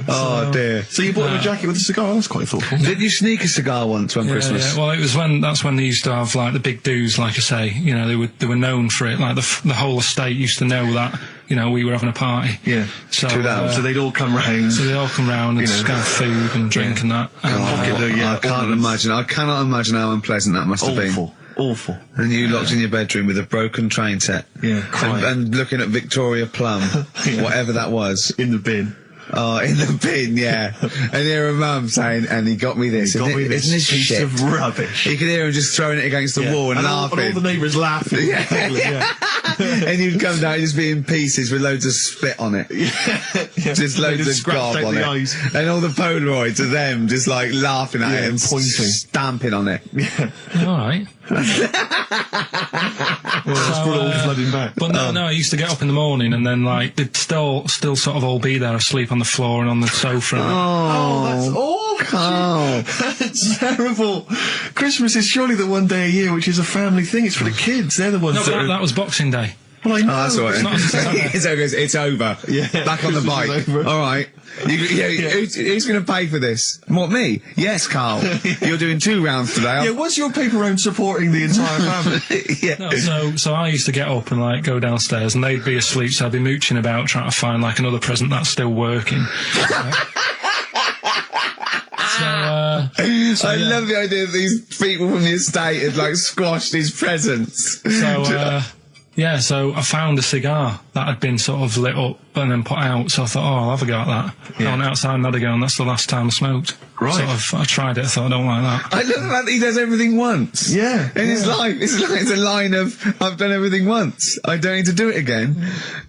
Oh dear. So you bought him a jacket with a cigar? That's quite thoughtful. Did you sneak a cigar once on Christmas? Yeah. Well, that's when they used to have like the big do's, like I say. You know, they were known for it. Like the whole estate used to know that. You know, we were having a party. Yeah. So, So they'd all come round. so they all come round and just have food and drink and that. And, I cannot imagine how unpleasant that must have been. Awful. And you locked in your bedroom with a broken train set. Yeah, crying. And looking at Victoria Plum, Yeah. whatever that was. In the bin. Oh, in the bin, yeah. And hear a mum saying, and he got me this. Got me this Isn't this piece shit? of rubbish. You could hear him just throwing it against the wall and laughing. And all the neighbours laughing. Yeah. And you'd come down, just be in pieces with loads of spit on it. Just loads of gob on it. Eyes. And all the Polaroids of them just like laughing at it and pointing. stamping on it. All right. Flooding back. But no, I used to get up in the morning and then like they'd still sort of all be there asleep on the floor and on the sofa. Oh, that's awful. Oh. That's terrible. Christmas is surely the one day a year which is a family thing. It's for the kids. They're the ones No, but that was Boxing Day. Well, I know. Oh, that's all right. It's over. Yeah. Back on the Christmas bike. is over. All right. Who's going to pay for this? What, me? Yes, Carl. You're doing 2 rounds today. Yeah, what's your paper round supporting the entire family? Yeah. No, so I used to get up and like go downstairs and they'd be asleep, so I'd be mooching about trying to find like another present that's still working. I love the idea that these people from the estate had like squashed his presents. So I found a cigar that had been sort of lit up and then put out, so I thought, I'll have a go at that. I went outside and had a go, and that's the last time I smoked. Right. I tried it, I thought, I don't like that. I love the fact that he does everything once. Yeah. In his life. It's a line of, I've done everything once. I don't need to do it again.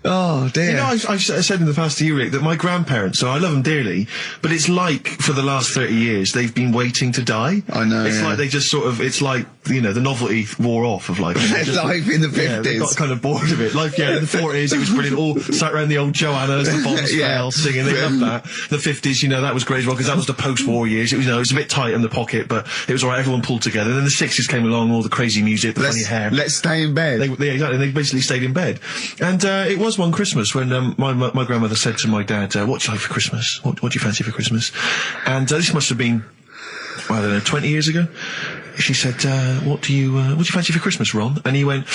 Oh, dear. You know, I've said in the past to you, Rick, that my grandparents, so I love them dearly, but it's like, for the last 30 years, they've been waiting to die. I know, It's yeah. like they just sort of, it's like, you know, the novelty wore off of life. Life in the 50s. Yeah, they got kind of bored of it. Like, in the 40s, it was brilliant. All sat around the old Joannas, the bombs fell, singing. They loved that. The 50s, you know, that was great as well, because that was the post-war years. It was, you know, it was a bit tight in the pocket, but it was alright. Everyone pulled together. And then the 60s came along, all the crazy music, the funny hair. Let's stay in bed. Exactly. They basically stayed in bed. And it was one Christmas when my grandmother said to my dad, "What do you like for Christmas? What do you fancy for Christmas?" And this must have been, well, I don't know, 20 years ago. She said, what do you fancy for Christmas, Ron? And he went,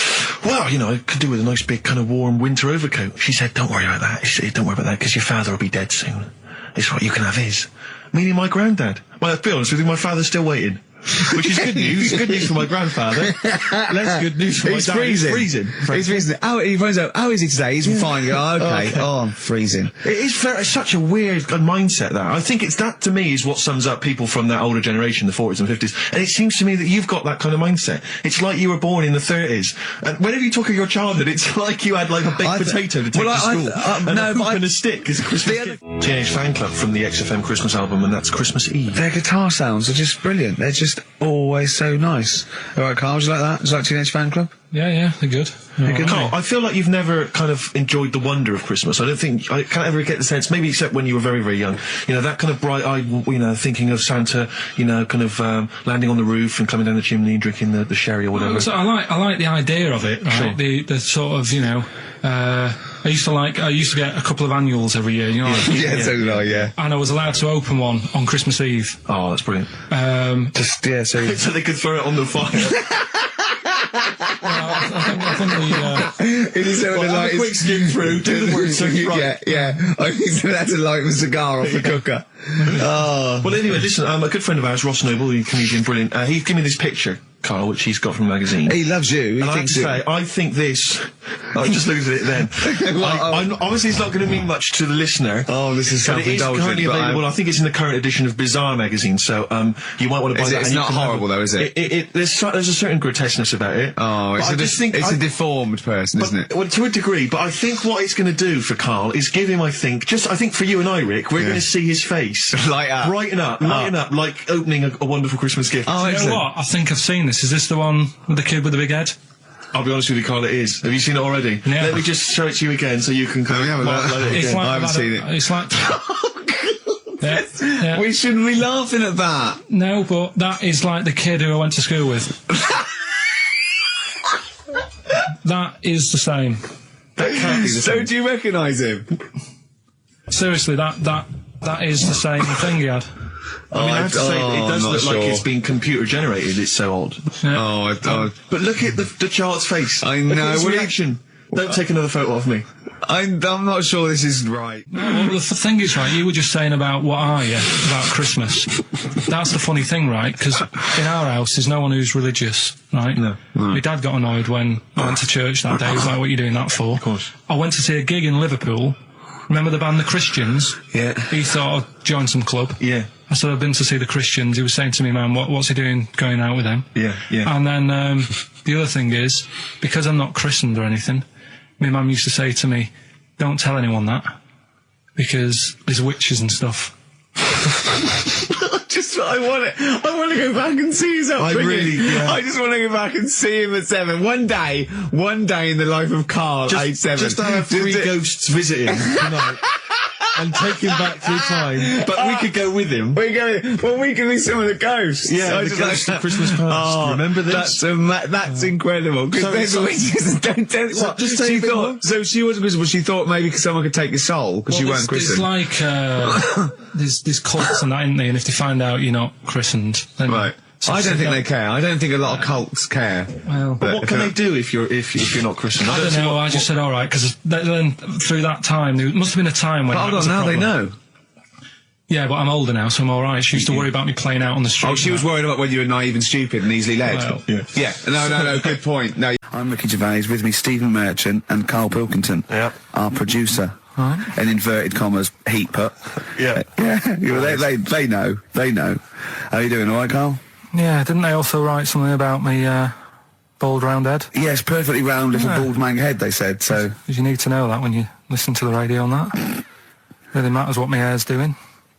well, you know, I could do with a nice big kind of warm winter overcoat. She said, don't worry about that. She said, don't worry about that, because your father will be dead soon. It's right, you can have his. Meaning my granddad. Well, to be honest with you, my father's still waiting. Which is good news. Good news for my grandfather. Less good news for my dad. Freezing. He's freezing. Oh, he finds out, how is he today? He's fine. Oh, okay. Oh, I'm freezing. It's such a weird mindset, that. I think it's that, to me, is what sums up people from that older generation, the 40s and 50s. And it seems to me that you've got that kind of mindset. It's like you were born in the 30s. And whenever you talk of your childhood, it's like you had like a baked potato to take to school. And a hoop and a stick as a Christmas gift. Teenage Fan Club from the XFM Christmas album, and that's Christmas Eve. Their guitar sounds are just brilliant. They're just always so nice. All right, Carl, do you like that? Is that Teenage Fan Club? Yeah, they're good. Carl, I feel like you've never kind of enjoyed the wonder of Christmas. I can't ever get the sense, maybe except when you were very, very young, you know, that kind of bright-eyed, you know, thinking of Santa, you know, kind of landing on the roof and climbing down the chimney and drinking the sherry or whatever. So I like the idea of it, right? Sure. The sort of, you know, I used to get a couple of annuals every year, you know. Yeah, so did I, yeah. And I was allowed to open one on Christmas Eve. Oh, that's brilliant. So they could throw it on the fire. I think it is so Have a quick skim through, do the word search right. Yeah. I think that's to light the cigar off the cooker. Oh. Well, anyway, listen, a good friend of ours, Ross Noble, the comedian, brilliant, he gave me this picture, Carl, which he's got from a magazine. He loves you. And I have to say, I think this... I just looked at it then. Obviously, it's not going to mean much to the listener. Oh, this is but it is currently available. I think it's in the current edition of Bizarre magazine, so you might want to buy that. It's not horrible, though, is it? There's a certain grotesqueness about it. Oh, it's a deformed person, isn't it? Well, to a degree, but I think what it's going to do for Carl is give him, I think for you and I, Rick, we're going to see his face light up, brighten up, like opening a wonderful Christmas gift. Oh, you know what? I think I've seen this. Is this the one with the kid with the big head? I'll be honest with you, Carl, it is. Have you seen it already? Yeah. Let me just show it to you again so you can kind of I haven't seen it. It's like... yeah. We shouldn't be laughing at that. No, but that is like the kid who I went to school with. That is the same. That can't be the So same. do you recognise him? Seriously, that is the same thing he had. I mean, I have to say, it does I'm look not like sure. it's been computer generated. It's so odd. Yeah. But look at the child's face. I Look know. at his Well, reaction. Don't take another photo of me. I'm not sure this is right. Well, the thing is, right, you were just saying about what are you about Christmas. That's the funny thing, right? Because in our house, there's no one who's religious, right? No. My dad got annoyed when I went to church that day. He was like, what are you doing that for? Of course. I went to see a gig in Liverpool, remember the band The Christians? Yeah. He thought I'd join some club. Yeah. I said I've been to see The Christians. He was saying to me, man, what's he doing going out with them? Yeah, yeah. And then the other thing is, because I'm not christened or anything, my mum used to say to me, don't tell anyone that, because there's witches and stuff. I want to go back and see his upbringing. I just want to go back and see him at 7. One day in the life of Karl, age 7. Just to have 3 ghosts visiting tonight. And take him back through time. But we could go with him. We can be some of the ghosts. Yeah, the ghosts of Christmas past. Remember this? That's incredible. Because there's witches. Don't tell what. Just she thought. So she wasn't Christian, but she thought maybe someone could take your soul because you weren't Christian. It's like there's cults and that, isn't there? And if they find out you're not christened, then right. I don't think they care. I don't think a lot of cults care. Well, but what can they do if you're not Christian? I don't know. I just said all right because then through that time there must have been a time when. But hold on, now they know. Yeah, but I'm older now, so I'm all right. She used to worry about me playing out on the street. Oh, she was worried about when you were naive and stupid and easily led. Well, yeah. No. Good point. No. I'm Ricky Gervais, with me Stephen Merchant and Karl Pilkington, our producer. Right. In inverted commas, heat put. Yeah. They know. How are you doing, all right, Karl? Yeah, didn't they also write something about me, bald round head? Yes, perfectly round little bald man head, they said, so... Because you need to know that when you listen to the radio on that. Really matters what my hair's doing.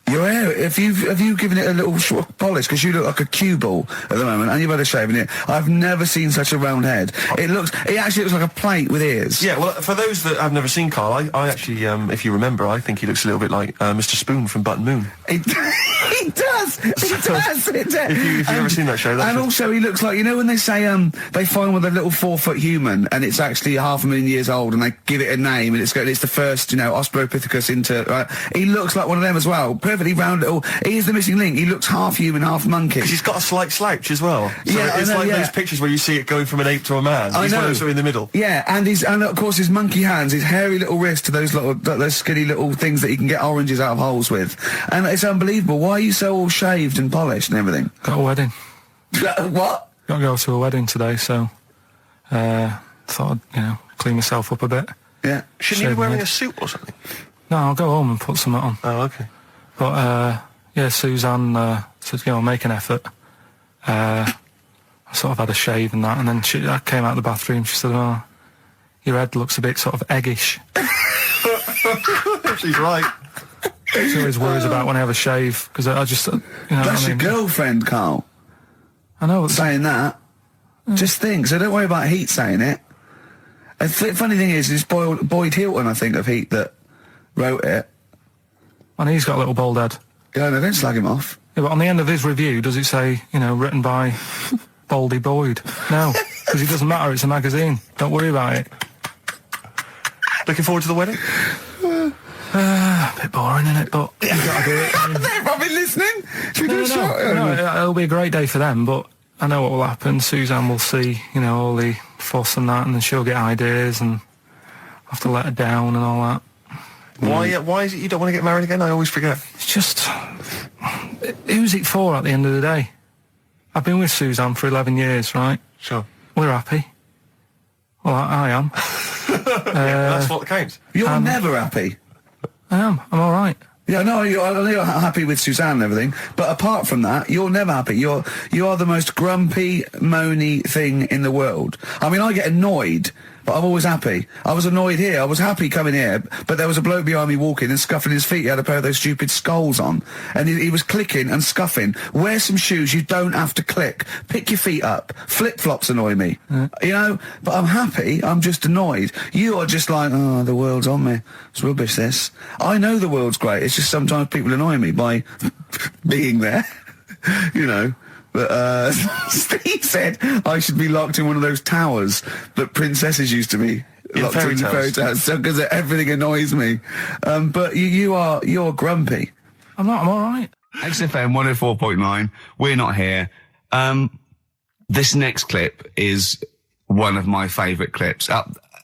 Your hair, have you given it a little polish? Because you look like a cue ball at the moment, and you've had a shave in it. I've never seen such a round head. It actually looks like a plate with ears. Yeah, well, for those that have never seen Karl, I actually, if you remember, I think he looks a little bit like Mr. Spoon from Button Moon. He does. If you've ever seen that show, and also he looks like, you know when they say they find with a little 4-foot human and it's actually 500,000 years old and they give it a name and it's the first, Australopithecus into. Right? He looks like one of them as well. Perfectly round little. He is the missing link. He looks half human, half monkey. Because he's got a slight slouch as well. So it's like those pictures where you see it going from an ape to a man. He's one of those in the middle. Yeah, and of course his monkey hands, his hairy little wrist to those skinny little things that he can get oranges out of holes with, and it's unbelievable. Why are you so all shaved and polished and everything? Got a wedding. What? Got to go to a wedding today, so thought I'd clean myself up a bit. Yeah. Shouldn't you be wearing a suit or something? No, I'll go home and put something on. Oh, okay. But Suzanne said, make an effort. I sort of had a shave and that, and then I came out of the bathroom. She said, "Oh, your head looks a bit sort of eggish." She's right. She always worries about when I have a shave because I just, That's your girlfriend, Karl. I know. Saying that. Just think. So don't worry about Heat saying it. And funny thing is, it's Boyd Hilton, I think, of Heat that wrote it. And he's got a little bald head. Yeah, no, don't slag him off. Yeah, but on the end of his review, does it say, written by Baldy Boyd? No, because it doesn't matter. It's a magazine. Don't worry about it. Looking forward to the wedding? A bit boring, isn't it? But you got to do it. They're probably listening. Should we do a shot? No, it'll be a great day for them, but I know what will happen. Suzanne will see, all the fuss and that, and then she'll get ideas, and I'll have to let her down and all that. Why is it you don't want to get married again? I always forget. It's just... Who's it for at the end of the day? I've been with Suzanne for 11 years, right? Sure. We're happy. Well, I am. That's what counts. You're never happy. I am. I'm all right. Yeah, no, you're happy with Suzanne and everything, but apart from that, you're never happy. You are the most grumpy, moany thing in the world. I mean, I get annoyed, but I'm always happy. I was annoyed here. I was happy coming here, but there was a bloke behind me walking and scuffing his feet. He had a pair of those stupid skulls on, and he was clicking and scuffing. Wear some shoes you don't have to click. Pick your feet up. Flip-flops annoy me. But I'm happy. I'm just annoyed. You are just like, oh, the world's on me. It's rubbish, this. I know the world's great. It's just sometimes people annoy me by being there, But Steve said I should be locked in one of those towers that princesses used to be locked in fairy tales, because everything annoys me. But you're grumpy. I'm not. I'm all right. XFM 104.9. We're not here. This next clip is one of my favourite clips.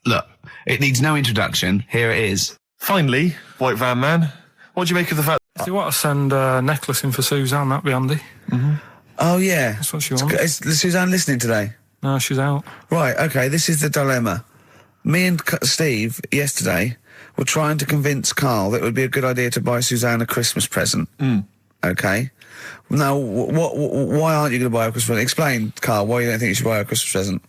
Look, it needs no introduction. Here it is. Finally, White Van Man. What do you make of the fact? If you want to send a necklace in for Suzanne, that'd be handy. Mm-hmm. Oh, yeah. That's what she wants. Is Suzanne listening today? No, she's out. Right, okay, this is the dilemma. Me and Steve, yesterday, were trying to convince Karl that it would be a good idea to buy Suzanne a Christmas present. Okay? Now, why aren't you going to buy her a Christmas present? Explain, Karl, why you don't think you should buy her a Christmas present.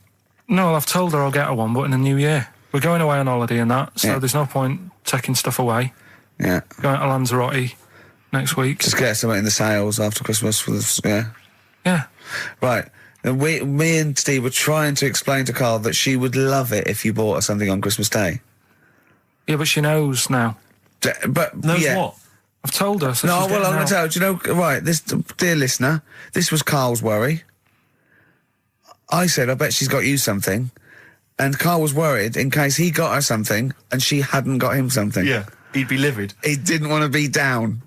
No, well, I've told her I'll get her one, but in the new year. We're going away on holiday and that, so Yeah. there's no point taking stuff away. Yeah. Going to Lanzarote next week. Just get something in the sales after Christmas for the, yeah. Yeah. Right. And me and Steve were trying to explain to Karl that she would love it if you bought her something on Christmas Day. Yeah, but she knows now. But Knows yeah. what? I've told her. So No, she's well, getting I'm going out. to tell you, do you know, right, this, dear listener, this was Karl's worry. I said, I bet she's got you something. And Karl was worried in case he got her something and she hadn't got him something. Yeah, he'd be livid. He didn't want to be down.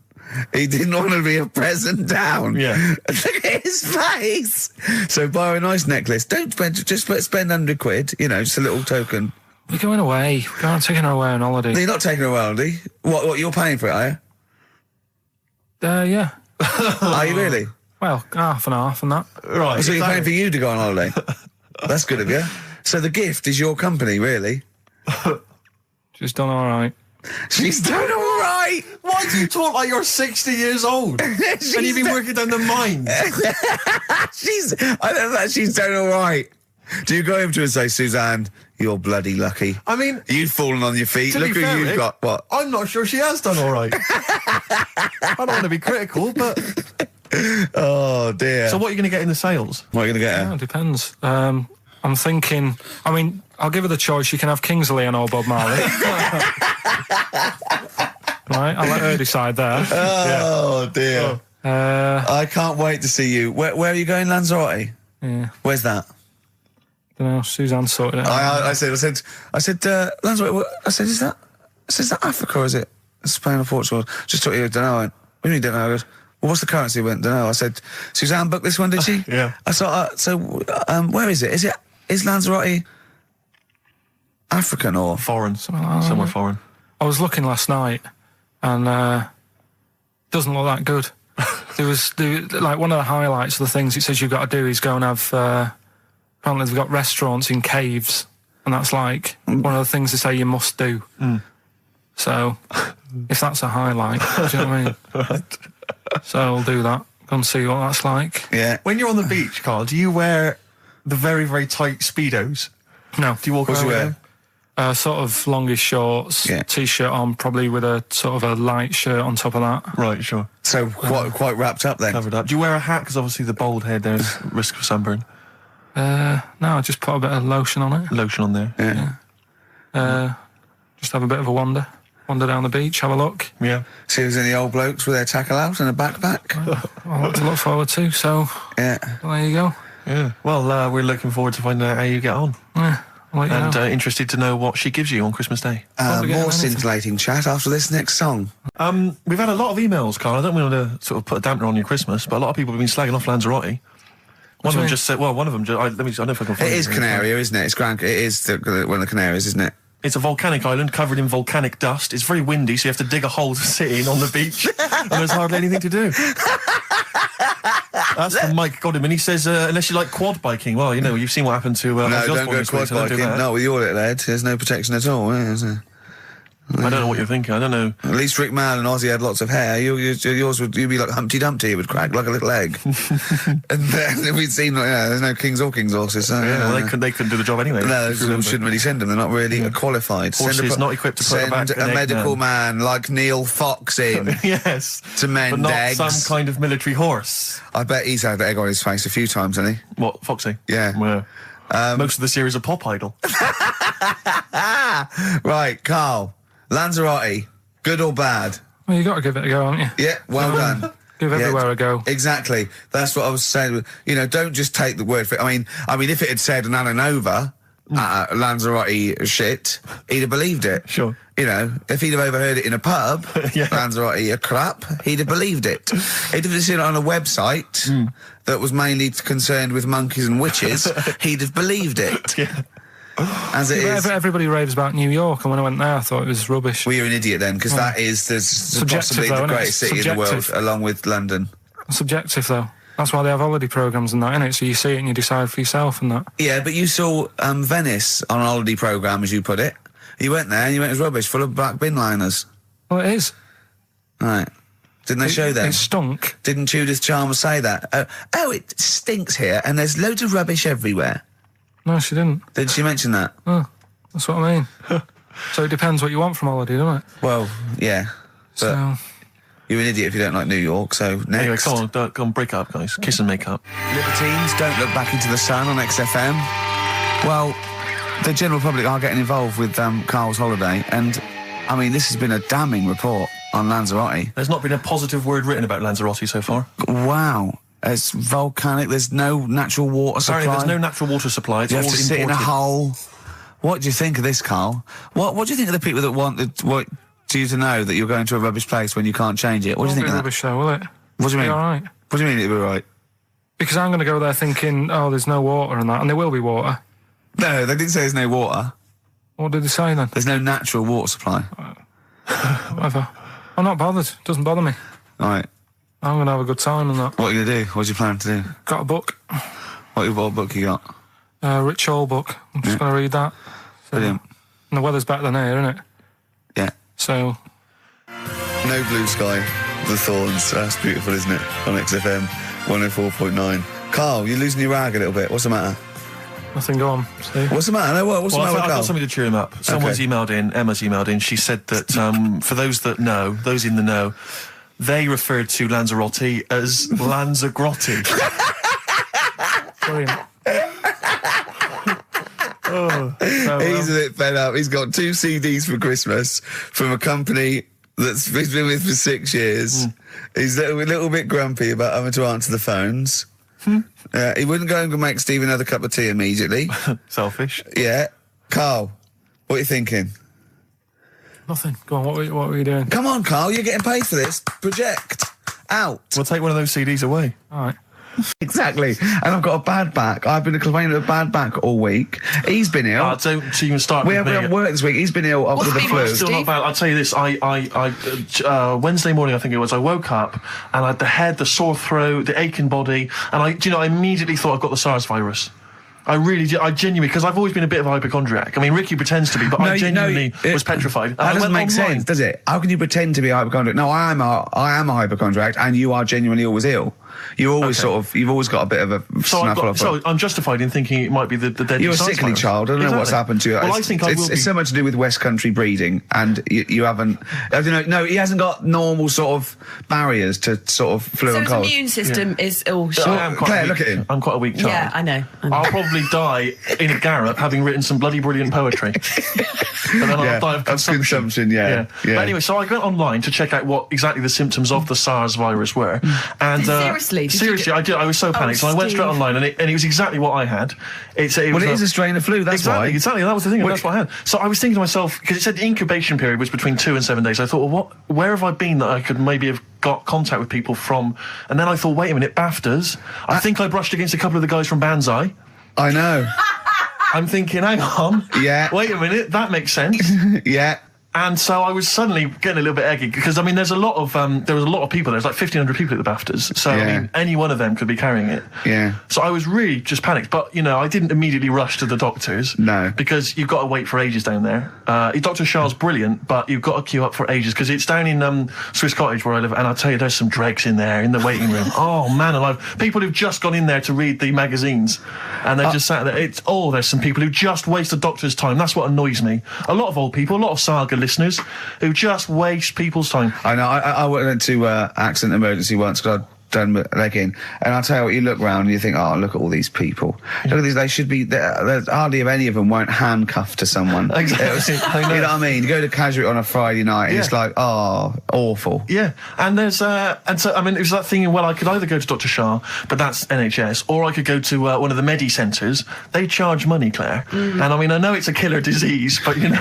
He didn't want to be a present down. Yeah. Look at his face. So buy her a nice necklace. Don't spend, just spend £100, you know, just a little token. We're going away. We're going taking her away on holiday. No, you're not taking her away, are you? What, you're paying for it, are you? Yeah. Are you really? Well, half and half and that. Right. So you're paying for you to go on holiday? That's good of you. So the gift is your company, really? She's done all right. She's done all right. Why do you talk like you're 60 years old? And you've been working down the mines. I don't know, she's done all right. Do you go home to her and say, Suzanne, you're bloody lucky? I mean, You've fallen on your feet. to Look be who fair, you've Rick, got. What? I'm not sure she has done all right. I don't want to be critical, but... Oh, dear. So what are you going to get in the sales? What are you going to get Yeah, her? it depends. I'm thinking, I mean, I'll give her the choice. She can have Kingsley and old Bob Marley. Right, I'll let her decide there. Oh, dear. I can't wait to see you. Where are you going, Lanzarote? Yeah, Where's that? don't know. Suzanne sorted it out. I said, Lanzarote, I said, is that Africa or is it Spain or Portugal? Just took you, don't know. I went, what do you mean, don't know? I goes, well, what's the currency? I went, don't know. I said, Suzanne booked this one, did she? Yeah. I thought, where is it? Is Lanzarote African or? Foreign. Somewhere foreign. I was looking last night, and doesn't look that good. There was like one of the highlights of the things it says you've got to do is go and have. Apparently, they've got restaurants in caves, and that's like one of the things they say you must do. So, if that's a highlight, do you know what I mean? Right. So I'll do that. Go and see what that's like. Yeah. When you're on the beach, Karl, do you wear the very, very tight Speedos? No. Do you walk What do around you with wear? them? Sort of longish shorts, Yeah. t-shirt on, probably with a sort of a light shirt on top of that. Right, sure. So quite wrapped up then. Covered up. Do you wear a hat? Because obviously the bald head, there's risk of sunburn. No, I just put a bit of lotion on it. Lotion on there. Yeah. Just have a bit of a wander down the beach, have a look. Yeah. See if there's any old blokes with their tackle out and a backpack. A lot to look forward to. So Yeah. there you go. Yeah. Well, we're looking forward to finding out how you get on. Yeah, I'll let you And know. Interested to know what she gives you on Christmas Day. Probably get More anything. scintillating chat after this next song. We've had a lot of emails, Karl. I don't want to sort of put a dampener on your Christmas, but a lot of people have been slagging off Lanzarote. One of them just said, well, one of them just, I don't know if I can find It is Canaria, isn't it? It's It is one of the Canaries, isn't it? It's a volcanic island covered in volcanic dust. It's very windy, so you have to dig a hole to sit in on the beach, and there's hardly anything to do. That's from Mike Godham, he says, unless you like quad biking, well, you know, you've seen what happened to No, Ozzy don't Osbourne go this week, quad so don't do biking. that. No, with your little head, there's no protection at all, is there? I don't know what you're thinking. I don't know. At least Rick Mann and Ozzy had lots of hair. Yours would you'd be like Humpty Dumpty. It would crack like a little egg. And then we'd seen there's no kings or kings horses. So, Yeah, well, they couldn't do the job anyway. No, if you remember. shouldn't really send them. They're not really qualified. Horses not equipped to put send back a an egg medical down. man like Neil Fox in Yes. to mend But not eggs. some kind of military horse. I bet he's had egg on his face a few times, hasn't he? What, Foxy? Yeah. Most of the series are Pop Idol. Right, Karl. Lanzarote, good or bad? Well, you got to give it a go, haven't you? Yeah, well done. Give everywhere a go. Exactly. That's what I was saying. You know, don't just take the word for it. I mean, if it had said an Ananova, Lanzarote shit, he'd have believed it. Sure. You know, if he'd have overheard it in a pub, Yeah. Lanzarote a crap, he'd have believed it. He'd have seen it on a website that was mainly concerned with monkeys and witches, he'd have believed it. Yeah. As it is. Everybody raves about New York, and when I went there, I thought it was rubbish. Well, you're an idiot then, because that is possibly though, the isn't it? greatest city in the world, Subjective. along with London. Subjective, though. That's why they have holiday programmes and that, innit? So you see it and you decide for yourself and that. Yeah, but you saw Venice on a holiday programme, as you put it. You went there and you went, it was rubbish, full of black bin liners. Well, it is. Right. Didn't they show them? It stunk. Didn't Judith Chalmers say that? Oh, it stinks here and there's loads of rubbish everywhere. No, she didn't. Did she mention that? Oh, that's what I mean. So it depends what you want from holiday, doesn't it? Well, yeah. But So, you're an idiot if you don't like New York, so next. Anyway, come on, break up, guys. Kiss and make up. Libertines, don't look back into the sun on XFM. Well, the general public are getting involved with Karl's holiday, and, I mean, this has been a damning report on Lanzarote. There's not been a positive word written about Lanzarote so far. Wow. It's volcanic, there's no natural water supply. Apparently there's no natural water supply. It's You all have to sit in a imported. hole. What do you think of this, Karl? What do you think of the people that want you to know that you're going to a rubbish place when you can't change it? What do you think of that? rubbish show, will it? What do you mean? Be all right. What do you mean it'll be right? Because I'm going to go there thinking, oh, there's no water and that, and there will be water. No, they didn't say there's no water. What did they say then? There's no natural water supply. Whatever. I'm not bothered. Doesn't bother me. All right. I'm going to have a good time and that. What are you going to do? What do you plan to do? Got a book. What book you got? Rich Hall book. I'm just going to read that. So, Brilliant. and the weather's better than here, isn't it? Yeah. So, No Blue Sky, The Thorns. That's beautiful, isn't it? On XFM 104.9. Karl, you're losing your rag a little bit. What's the matter? nothing, go on. See? What's the matter? No, what's the matter with I've got Karl? something to cheer him up. Someone's emailed in, Emma's emailed in, she said that for those that know, those in the know, they referred to Lanzarote as Lanzagrotte. Brilliant. He's a bit fed up. He's got 2 CDs for Christmas from a company that's he's been with for 6 years. He's a little bit grumpy about having to answer the phones. He wouldn't go and make Steve another cup of tea immediately. Selfish. Yeah. Karl, what are you thinking? Nothing. Go on, what were you doing? Come on, Karl, you're getting paid for this. Project. Out. We'll take one of those CDs away. All right. Exactly. And I've got a bad back. I've been complaining of a bad back all week. He's been ill. Don't even start we with haven't me. worked this week. He's been ill with the flu. Still not bad. I'll tell you this. I Wednesday morning, I think it was, I woke up and I had the head, the sore throat, the aching body, and I immediately thought I've got the SARS virus. I really did. I genuinely, because I've always been a bit of a hypochondriac. I mean, Ricky pretends to be, but I genuinely was petrified. And That I doesn't went make online. sense, does it? How can you pretend to be a hypochondriac? No, I am a hypochondriac, and you are genuinely always ill. You always you've always got a bit of a snuffle. So I'm justified in thinking it might be the deadly You're a SARS sickly virus. child. I don't know what's happened to you. Well, I think I will be. It's so much to do with West Country breeding, and you haven't. I don't know. No, he hasn't got normal sort of barriers to sort of flu So and his cold. immune system is all shot. I am quite Claire, a weak, look at him. I'm quite a weak child. Yeah, I know. I'll probably die in a garret having written some bloody brilliant poetry. But then I'll die of consumption. Yeah. But anyway, so I went online to check out what exactly the symptoms of the SARS virus were. And Seriously? seriously, I did. I was so panicked. So I went straight Steve. online, and it was exactly what I had. It It is a strain of flu. That's why. Exactly. That was the thing. That's what I had. So I was thinking to myself, because it said the incubation period was between 2 and 7 days. I thought, well, where have I been that I could maybe have got contact with people from? And then I thought, wait a minute, BAFTAs. I think I brushed against a couple of the guys from Banzai. I know. I'm thinking, hang on. Yeah. Wait a minute, that makes sense. Yeah. And so I was suddenly getting a little bit eggy because, I mean, there was a lot of people. There's like 1,500 people at the BAFTAs. So, I mean, any one of them could be carrying it. Yeah. So I was really just panicked. But, I didn't immediately rush to the doctors. No. Because you've got to wait for ages down there. Dr. Shah's brilliant, but you've got to queue up for ages because it's down in Swiss Cottage where I live. And I'll tell you, there's some dregs in there in the waiting room. Oh, man alive. People who've just gone in there to read the magazines. And they're just sat there. There's some people who just waste the doctor's time. That's what annoys me. A lot of old people, a lot of Saga listeners who just waste people's time. I know. I went to accident emergency once because I'd done my leg in, and I'll tell you what, you look round and you think, oh, look at all these people. Look at these, they should be, there's hardly any of them weren't handcuffed to someone. Exactly. You know what I mean? You go to Casualty on a Friday night and it's like, oh, awful. Yeah, and there's and so I mean it was that thing. Well, I could either go to Dr. Shah, but that's NHS, or I could go to one of the Medi centres. They charge money, Claire, and I mean I know it's a killer disease, but I'm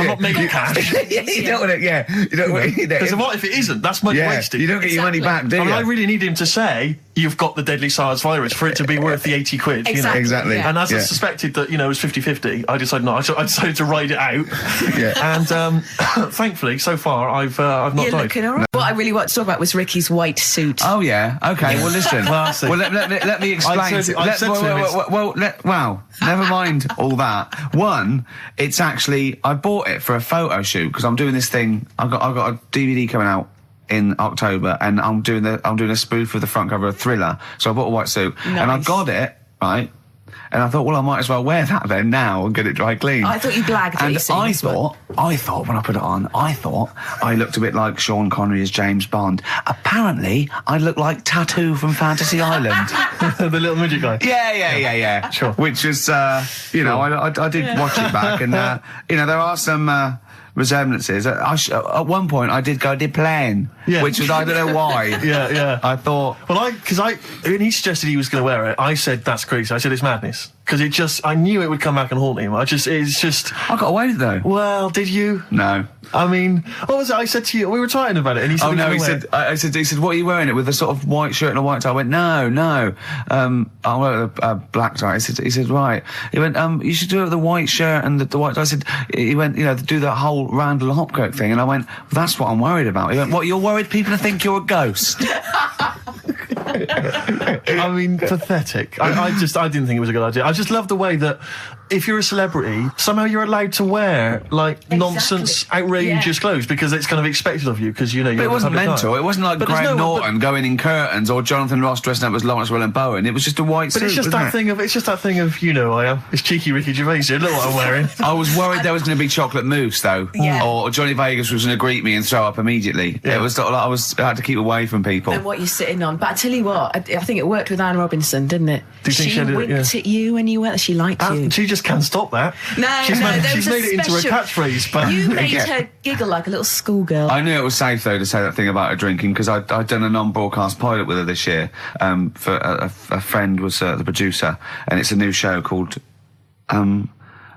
not making cash. You don't want it. Yeah, you don't want it. Because what if it isn't? That's money wasted. You don't get your money back, do you? I mean, I really needed him to say, you've got the deadly SARS virus for it to be worth the 80 quid. You know? Exactly. And as I Yeah. suspected that, it was 50-50, I decided not. I decided to ride it out. Yeah. And thankfully, so far, I've not You're died. looking all right. What I really want to talk about was Ricky's white suit. Oh yeah. Okay. Well, listen. Classic. Well, let me explain. I said to him, Well, never mind all that. One, it's actually I bought it for a photo shoot because I'm doing this thing. I got a DVD coming out in October, and I'm doing a spoof of the front cover of Thriller. So I bought a white suit, and I got it right. And I thought, well, I might as well wear that then now and get it dry clean. I thought you blagged and it. I thought when I put it on, I looked a bit like Sean Connery as James Bond. Apparently, I looked like Tattoo from Fantasy Island. The little midget guy. Yeah. Sure. Which was, I did watch it back, and there are some resemblances. At one point, I did plan, which was I don't know why. Yeah. I thought. Well, when he suggested he was going to wear it, I said that's crazy. I said it's madness because I knew it would come back and haunt him. I got away with it though. Well, did you? No. I mean, what was it? I said to you, we were talking about it, and he said, "Oh no!" He said, "What are you wearing it with? A sort of white shirt and a white tie?" I went, "No. I wear a black tie." He said, "Right." He went, "You should do it with the white shirt and the white tie." He went, do that whole Randall Hopkirk thing, and I went, "That's what I'm worried about." He went, "What? You're worried people think you're a ghost?" I mean, pathetic. I didn't think it was a good idea. I just love the way that if you're a celebrity, somehow you're allowed to wear nonsense, outrageous clothes because it's kind of expected of you because you're. But it wasn't mental. It wasn't like Graham Norton going in curtains or Jonathan Ross dressing up as Lawrence Llewellyn-Bowen. It was just a white suit. But it's just that thing of I am. It's cheeky Ricky Gervais here. Look what I'm wearing. I was worried there was going to be chocolate mousse though, or Johnny Vegas was going to greet me and throw up immediately. Yeah. It was sort of like I had to keep away from people. And what you're sitting on. But I tell you what, I think it worked with Anne Robinson, didn't it? Do you think she winked at you when you went. She liked you. She just can't stop that. She's made it into a catchphrache. But you made her giggle like a little schoolgirl. I knew it was safe though to say that thing about her drinking because I'd done a non-broadcast pilot with her this year. For a friend was the producer, and it's a new show called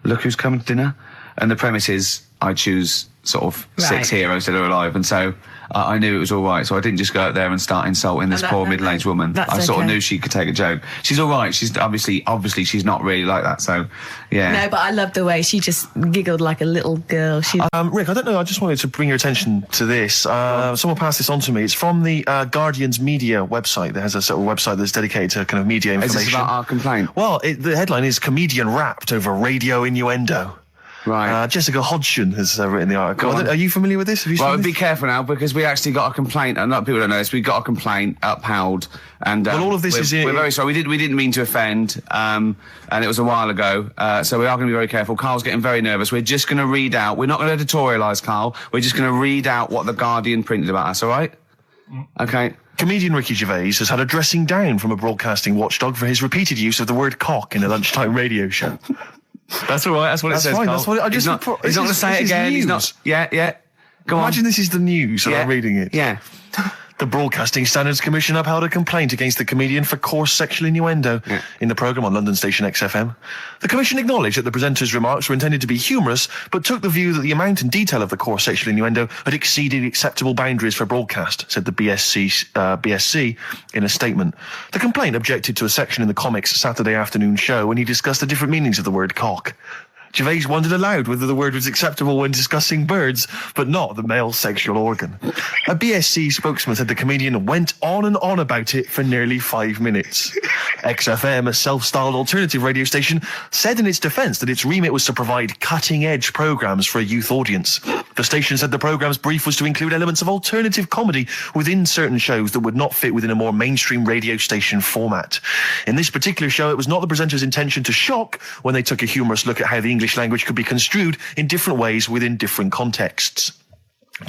Look Who's Coming to Dinner, and the premise is I choose sort of 6 heroes that are alive, and so I knew it was all right, so I didn't just go out there and start insulting this poor middle-aged woman. I sort of knew she could take a joke. She's all right. She's obviously she's not really like that. So yeah. No, but I loved the way she just giggled like a little girl. Rick, I don't know. I just wanted to bring your attention to this. Someone passed this on to me. It's from the Guardian's media website. There has a sort of website that's dedicated to kind of media information. Is this about our complaint? Well, the headline is "Comedian Rapped Over Radio Innuendo." Right. Jessica Hodgson has written the article. Are you familiar with this? Have you seen this? Be careful now because we actually got a complaint. A lot of people don't know this. We got a complaint upheld, and all of this we're very sorry. We didn't mean to offend, and it was a while ago. So we are going to be very careful. Carl's getting very nervous. We're just going to read out. We're not going to editorialise, Carl. We're just going to read out what the Guardian printed about us. All right? Okay. Comedian Ricky Gervais has had a dressing down from a broadcasting watchdog for his repeated use of the word cock in a lunchtime radio show. That's all right. That's what it says. Fine, Carl. that's what He's not going to say it again. He's not. Yeah. Go on. Imagine this is the news and I'm reading it. Yeah. The Broadcasting Standards Commission upheld a complaint against the comedian for coarse sexual innuendo in the programme on London station XFM. The Commission acknowledged that the presenter's remarks were intended to be humorous, but took the view that the amount and detail of the coarse sexual innuendo had exceeded acceptable boundaries for broadcast, said the BSC in a statement. The complaint objected to a section in the Comics Saturday afternoon show when he discussed the different meanings of the word cock. Gervais wondered aloud whether the word was acceptable when discussing birds, but not the male sexual organ. A BSC spokesman said the comedian went on and on about it for nearly 5 minutes. XFM, a self-styled alternative radio station, said in its defence that its remit was to provide cutting-edge programmes for a youth audience. The station said the programme's brief was to include elements of alternative comedy within certain shows that would not fit within a more mainstream radio station format. In this particular show, it was not the presenter's intention to shock when they took a humorous look at how the English language could be construed in different ways within different contexts.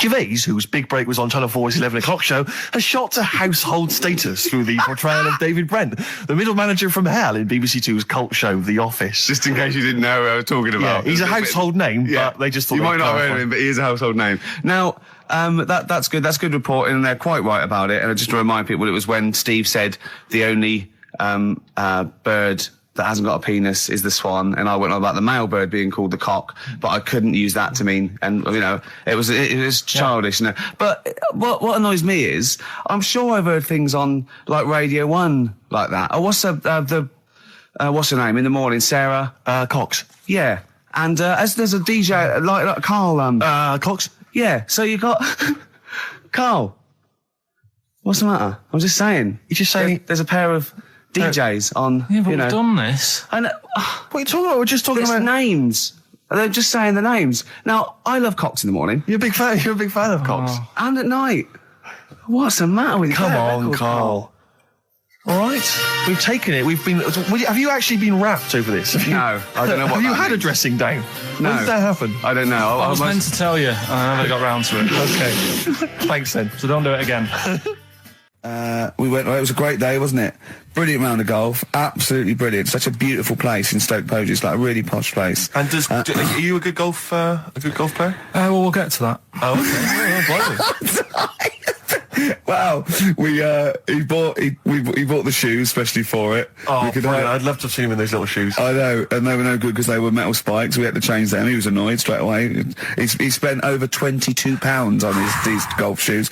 Gervais, whose big break was on Channel 4's 11 o'clock show, has shot to household status through the portrayal of David Brent, the middle manager from hell in BBC Two's cult show The Office. Just in case you didn't know who I was talking about. Yeah, he's a household name, but they just thought you might not have heard of him, but he is a household name. Now, that's good. That's good reporting, and they're quite right about it. And just to remind people, it was when Steve said the only bird that hasn't got a penis is the swan, and I went on about the male bird being called the cock, but I couldn't use that to mean, and it was childish. But what annoys me is, I'm sure I've heard things on like Radio 1 like that. Or what's what's her name in the morning? Sarah Cox. Yeah, and as there's a DJ like Karl Cox. Yeah, so you got Karl. What's the matter? I'm just saying. You're just saying there's a pair of DJs on. Yeah, but we've done this. And what are you talking about? We're just talking about names. They're just saying the names. Now, I love Cox in the morning. You're a big fan of Cox. And at night. What's the matter with you? Come on, Karl. All right, we've taken it. Have you actually been rapped over this? No, I don't know what. Have you had a dressing down? No. When did that happen? I don't know. I was meant to tell you, and I never got round to it. Okay, thanks then. So don't do it again. We went. It was a great day, wasn't it? Brilliant round of golf, absolutely brilliant. Such a beautiful place in Stoke Poges, it's like a really posh place. And are you a good golf player? Well, we'll get to that. Oh, okay. Wow, he bought the shoes especially for it. Oh, I'd love to have seen him in those little shoes. I know, and they were no good because they were metal spikes. We had to change them. He was annoyed straight away. He spent over £22 on these golf shoes.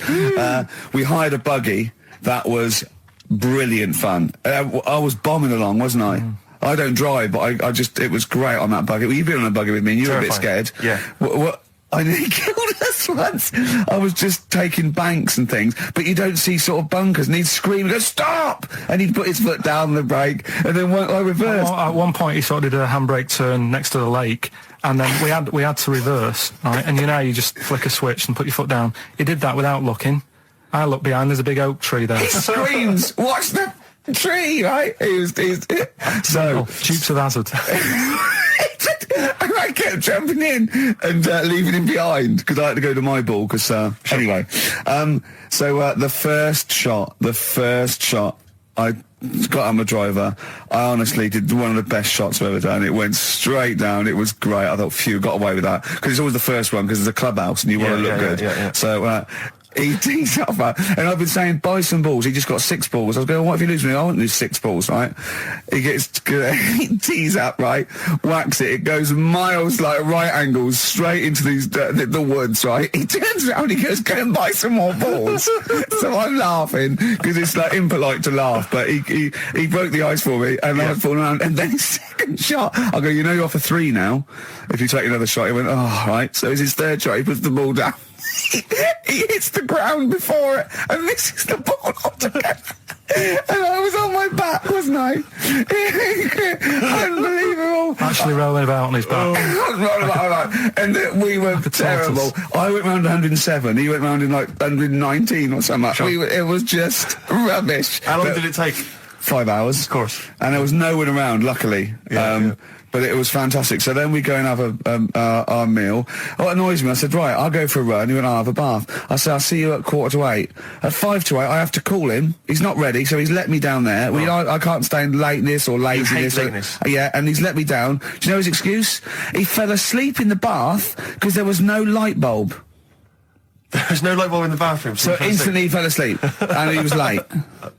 We hired a buggy that was brilliant fun. I was bombing along, wasn't I? I don't drive, but it was great on that buggy. Well, you've been on a buggy with me and you were a bit scared. Yeah. What I nearly killed us once. I was just taking banks and things, but you don't see sort of bunkers, and he'd scream and go, stop! And he'd put his foot down the brake, and then I reversed. At one point, he sort of did a handbrake turn next to the lake, and then we had to reverse, right? And you just flick a switch and put your foot down. He did that without looking. I looked behind, there's a big oak tree there. He screams, watch the tree, right? So Dukes of Hazzard. And I kept jumping in and leaving him behind because I had to go to my ball. Because anyway, so the first shot, I got on my driver. I honestly did one of the best shots I've ever done. It went straight down. It was great. I thought, phew, got away with that because it's always the first one because it's a clubhouse and you want to look good. Yeah. So. He tees up, and I've been saying, buy some balls. He just got 6 balls. I was going, what if you lose me? I won't lose 6 balls, right? He tees up, right? Whacks it. It goes miles, like right angles, straight into these the woods, right? He turns around, he goes, go and buy some more balls. So I'm laughing because it's like impolite to laugh, but he broke the ice for me, and I was falling around. And then his second shot, I go, you're off for 3 now. If you take another shot, he went, oh, right. So it's his third shot. He puts the ball down. He hits the ground before it and misses the ball altogether. And I was on my back, wasn't I? Unbelievable. Actually rolling about on his back. And we were terrible. I went round 107. He went round in like 119 or something. Sure. It was just rubbish. How long did it take? 5 hours. Of course. And there was no one around, luckily. But it was fantastic. So then we go and have our meal. What annoys me, I said, right, I'll go for a run. He went, I'll have a bath. I said, I'll see you at 7:45. At 7:55, I have to call him. He's not ready, so he's let me down there. I can't stand lateness or laziness. You hate lateness. And he's let me down. Do you know his excuse? He fell asleep in the bath because there was no light bulb. There's no light bulb in the bathroom. So instantly he fell asleep, and he was late.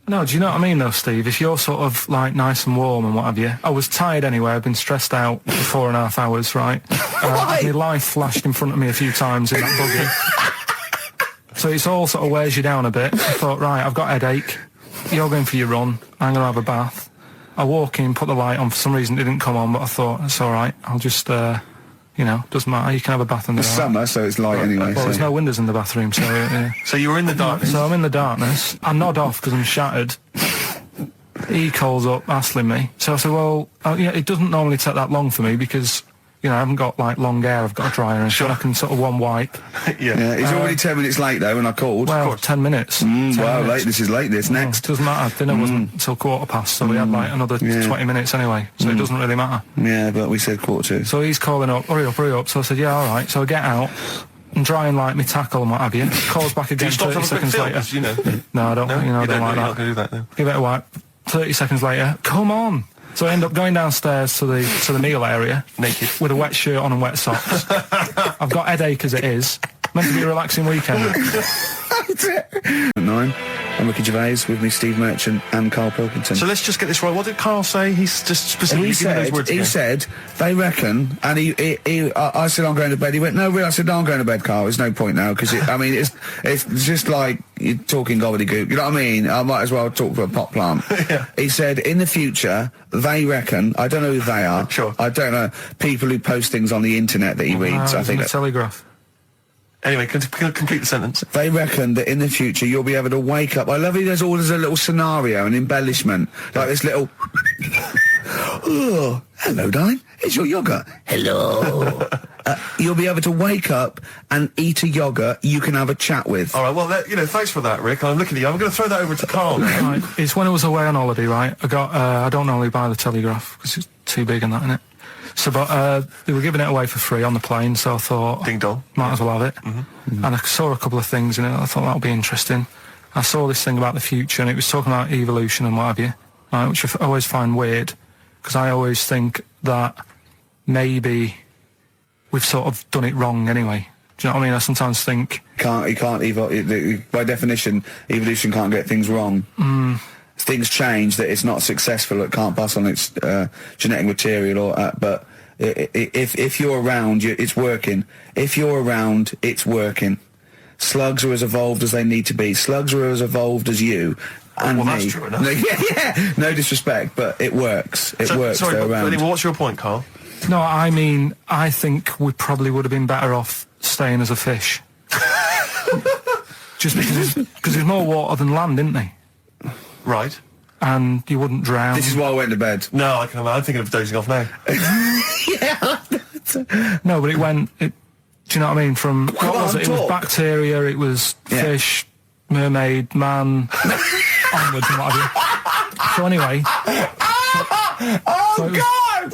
No, do you know what I mean though, Steve? If you're sort of like nice and warm and what have you, I was tired anyway. I've been stressed out for 4.5 hours, right? My life flashed in front of me a few times in that buggy. So it's all sort of wears you down a bit. I thought, right, I've got a headache. You're going for your run. I'm going to have a bath. I walk in, put the light on. For some reason it didn't come on, but I thought, it's all right. I'll just... doesn't matter. You can have a bath in the dark. It's summer, so it's light anyway. Well, there's no windows in the bathroom, so... So you were in the darkness? So I'm in the darkness. I nod off because I'm shattered. He calls up, hassling me. So I said, well, it doesn't normally take that long for me because, I haven't got, like, long hair. I've got a dryer and I can sort of one wipe. Yeah, he's already 10 minutes late, though, when I called. Well, 10 minutes. 10 minutes. Late. This is late, this. Next. Doesn't matter. Dinner wasn't until 7:15, so we had, like, another 20 minutes anyway, so it doesn't really matter. Yeah, but we said 1:45. So he's calling up, hurry up. So I said, yeah, all right. So I get out and dry and like my tackle and what have you. Calls back again 30 seconds later. No, I don't. I don't like that. Not gonna do that, no. Give it a wipe. 30 seconds later, come on. So I end up going downstairs to the meal area. Naked. With a wet shirt on and wet socks. I've got headache as it is. Meant to be a relaxing weekend. 9. I'm Ricky Gervais, with me Steve Merchant and Karl Pilkington. So let's just get this right. What did Karl say? He's just specifically given those words again. He said, they reckon, and I said I'm going to bed. He went, no, really? I said, no, I'm going to bed, Karl. There's no point now, because I mean, it's just like you're talking gobbledygook. You know what I mean? I might as well talk to a pot plant. Yeah. He said, in the future, they reckon, I don't know who they are. Sure. I don't know, people who post things on the internet that he reads. I think the Telegraph. Anyway, complete the sentence. They reckon that in the future you'll be able to wake up. I love it. There's always a little scenario, an embellishment, like this little. Oh, hello, darling. It's your yogurt. Hello. You'll be able to wake up and eat a yogurt you can have a chat with. All right. Well, thanks for that, Rick. I'm looking at you. I'm going to throw that over to Karl. Right. It's when I was away on holiday, right? I don't normally buy the Telegraph because it's too big and that, innit? So, but they were giving it away for free on the plane, so I thought, ding dong, might as well have it. And I saw a couple of things in it. I thought that would be interesting. I saw this thing about the future, and it was talking about evolution and what have you, right, which I always find weird, because I always think that maybe we've sort of done it wrong anyway. Do you know what I mean? I sometimes think you can't by definition, evolution can't get things wrong. Things change, that it's not successful, it can't pass on its genetic material, but if you're around, it's working. If you're around, it's working. Slugs are as evolved as they need to be. Slugs are as evolved as you and me. That's true enough. Yeah. No disrespect, but it works. It works. Sorry, they're but around. anyway, what's your point, Karl? No, I mean, I think we probably would have been better off staying as a fish. Just because there's more water than land, isn't there? Right. And you wouldn't drown. This is why I went to bed. No, I'm thinking of dozing off now. Yeah. No, but do you know what I mean? From what was it? It was bacteria, it was fish, mermaid, man, onwards and what have you. So anyway.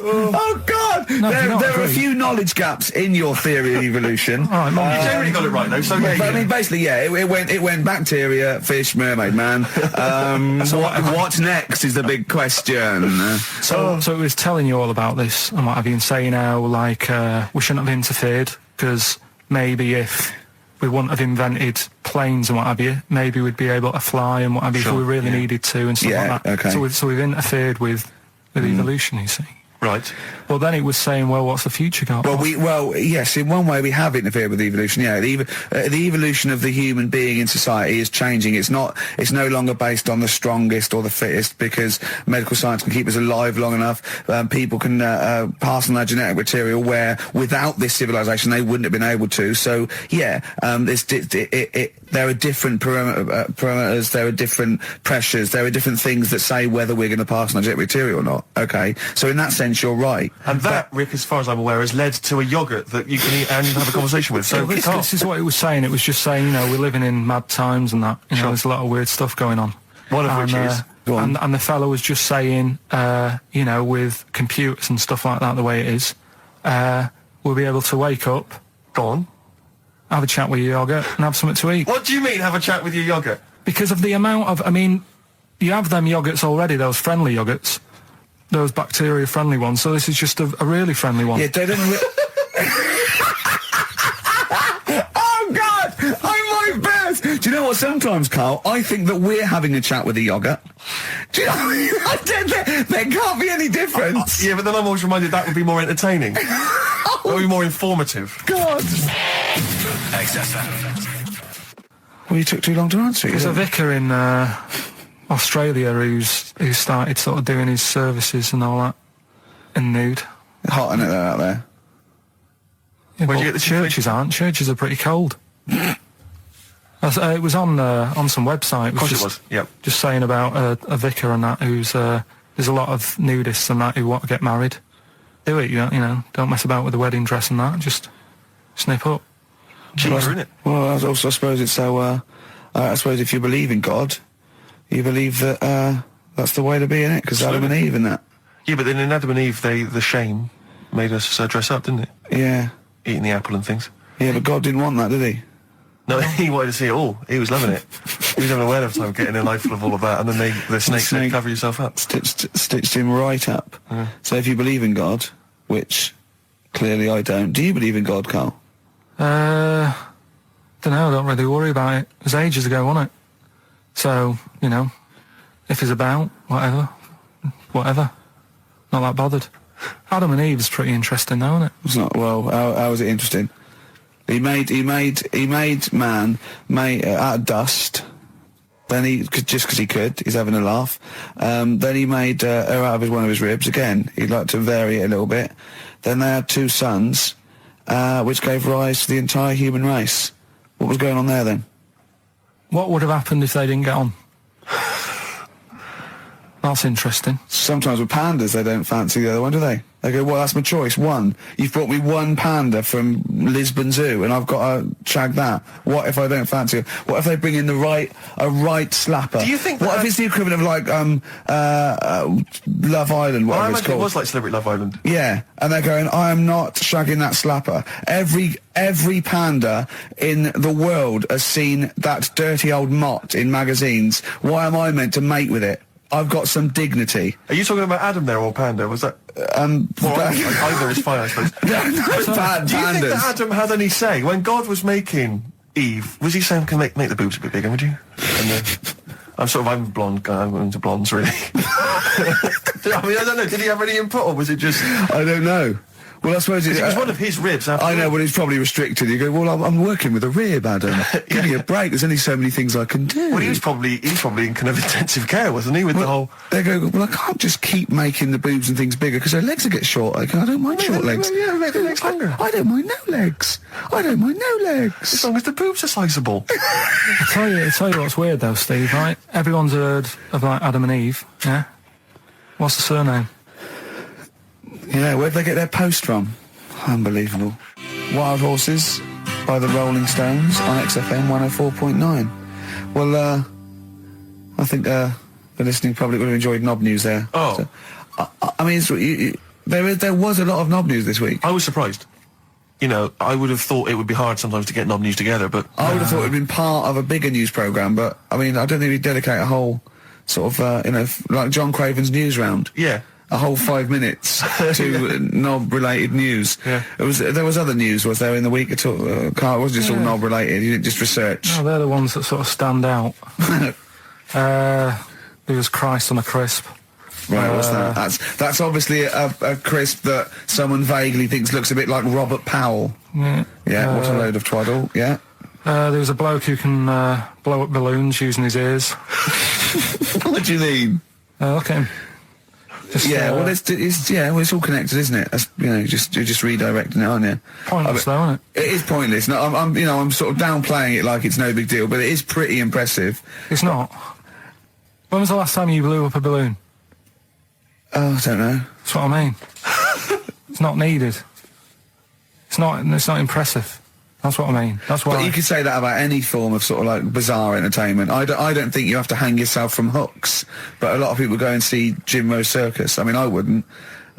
Oh God! No, there are a few knowledge gaps in your theory of evolution. All right, Mum. You generally got it right though. So I mean, basically, yeah, it went bacteria, fish, mermaid, man. What next is the big question. So it was telling you all about this and what have you, and saying how like we shouldn't have interfered, because maybe if we wouldn't have invented planes and what have you, maybe we'd be able to fly and what have you if we really needed to and stuff like that. Okay. So we've interfered with evolution, you see. Right. Well, then it was saying, well, what's the future got? Well, yes, in one way we have interfered with evolution. Yeah, the evolution of the human being in society is changing. It's no longer based on the strongest or the fittest, because medical science can keep us alive long enough. People can pass on their genetic material where without this civilization they wouldn't have been able to. So yeah, there are different parameters, there are different pressures, there are different things that say whether we're going to pass on our genetic material or not. Okay, so in that sense you're right. And that, Rick, as far as I'm aware, has led to a yogurt that you can eat and have a conversation with. So this is what it was saying. It was just saying, we're living in mad times and that. There's a lot of weird stuff going on. One of which is... And the fellow was just saying, with computers and stuff like that, the way it is, we'll be able to wake up, go on, have a chat with your yogurt and have something to eat. What do you mean, have a chat with your yogurt? Because of the amount of... you have them yogurts already, those friendly yogurts. Those bacteria-friendly ones, so this is just a really friendly one. Yeah, they don't... Oh, God! I'm my best! Do you know what, sometimes, Karl, I think that we're having a chat with a yogurt. Do you know what I mean? There can't be any difference. Yeah, but then I'm always reminded that would be more entertaining. That would be more informative. God! XFM. Well, you took too long to answer it. There's a vicar in... Australia who started sort of doing his services and all that in nude. Hot, isn't it, out there? Yeah, Where'd you get the churches aren't. Churches are pretty cold. It was on some website. Of course it was. Yep. Just saying about a vicar and that who's there's a lot of nudists and that who want to get married. Do it, don't mess about with the wedding dress and that. Just snip up. Cheaper, isn't it? Well, I suppose it's so. I suppose if you believe in God, you believe that that's the way to be, innit? Because Adam and Eve and that. Yeah, but then in Adam and Eve, the shame made us dress up, didn't it? Yeah. Eating the apple and things. Yeah, but God didn't want that, did he? No, he wanted to see it all. He was loving it. He was having a whale of a time getting a life full of all of that, and then the snake said, cover yourself up. Stitched him right up. So if you believe in God, which clearly I don't, do you believe in God, Karl? Don't know, I don't really worry about it. It was ages ago, wasn't it? So, you know, if he's about, whatever. Not that bothered. Adam and Eve's pretty interesting though, isn't it? It's not, well, how is it interesting? He made man out of dust. Then just because he could, he's having a laugh. Then he made her out of one of his ribs. Again, he'd like to vary it a little bit. Then they had 2 sons, which gave rise to the entire human race. What was going on there then? What would have happened if they didn't get on? That's interesting. Sometimes with pandas, they don't fancy the other one, do they? They go, well, that's my choice. One. You've brought me one panda from Lisbon Zoo, and I've got to shag that. What if I don't fancy it? What if they bring in a right slapper? Do you think what if it's the equivalent of like Love Island, whatever it's called? It was like Celebrity Love Island. Yeah, and they're going, I am not shagging that slapper. Every panda in the world has seen that dirty old mott in magazines. Why am I meant to mate with it? I've got some dignity. Are you talking about Adam there or Panda? Was that? Either is fine, I suppose. No, pandas. Do you think that Adam had any say when God was making Eve? Was he saying, "Can make the boobs a bit bigger, would you?" And I'm a blonde guy. I'm into blondes, really. I mean, I don't know. Did he have any input, or was it just? I don't know. Well, I suppose it was one of his ribs. I know, but it's probably restricted. You go, well, I'm working with a rib, Adam. Give me a break. There's only so many things I can do. Well, he was probably in kind of intensive care, wasn't he? With the whole. They go, well, I can't just keep making the boobs and things bigger because their legs will get short. I don't mind short legs. Yeah, make the legs longer. I don't mind no legs. I don't mind no legs. As long as the boobs are sliceable. I tell you what's weird though, Steve. Right? Everyone's heard of like Adam and Eve. Yeah. What's the surname? Yeah, where'd they get their post from? Unbelievable. Wild Horses by the Rolling Stones on XFM 104.9. Well, I think the listening public would have enjoyed Knob News there. Oh. So, I mean, there was a lot of Knob News this week. I was surprised. You know, I would have thought it would be hard sometimes to get Knob News together, but... I would have thought it would have been part of a bigger news programme, but, I mean, I don't think we'd dedicate a whole sort of, like John Craven's News Round. Yeah. A whole 5 minutes to knob-related news. Yeah. There was other news, was there, in the week at all? Carl, it wasn't just all knob-related, you didn't just research. No, they're the ones that sort of stand out. There was Christ on a crisp. Right, what's that? That's obviously a crisp that someone vaguely thinks looks a bit like Robert Powell. Yeah. Yeah, what a load of twaddle, yeah. There was a bloke who can blow up balloons using his ears. What do you mean? Look at him. Well, it's all connected, isn't it? That's, you're just redirecting it, aren't you? Pointless, though, isn't it? It is pointless. No, I'm sort of downplaying it like it's no big deal, but it is pretty impressive. It's not. When was the last time you blew up a balloon? Oh, I don't know. That's what I mean. It's not needed. It's not impressive. That's what I mean. That's why. But you could say that about any form of sort of like bizarre entertainment. I don't think you have to hang yourself from hooks, but a lot of people go and see Jim Rose Circus. I mean, I wouldn't.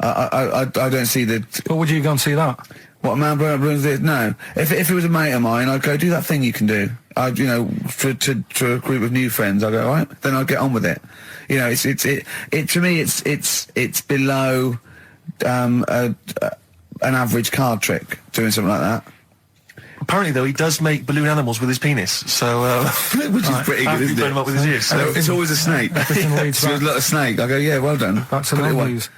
I don't see the... But would you go and see that? What, a man blowing up balloons did? No. If it was a mate of mine, I'd go, do that thing you can do. To a group of new friends, I'd go, all right, then I'd get on with it. You know, to me, it's below an average card trick, doing something like that. Apparently, though, he does make balloon animals with his penis, so... which is pretty good, isn't it? Him up with his ears. So it's always a snake. So a little snake. I go, yeah, well done. Back to the news.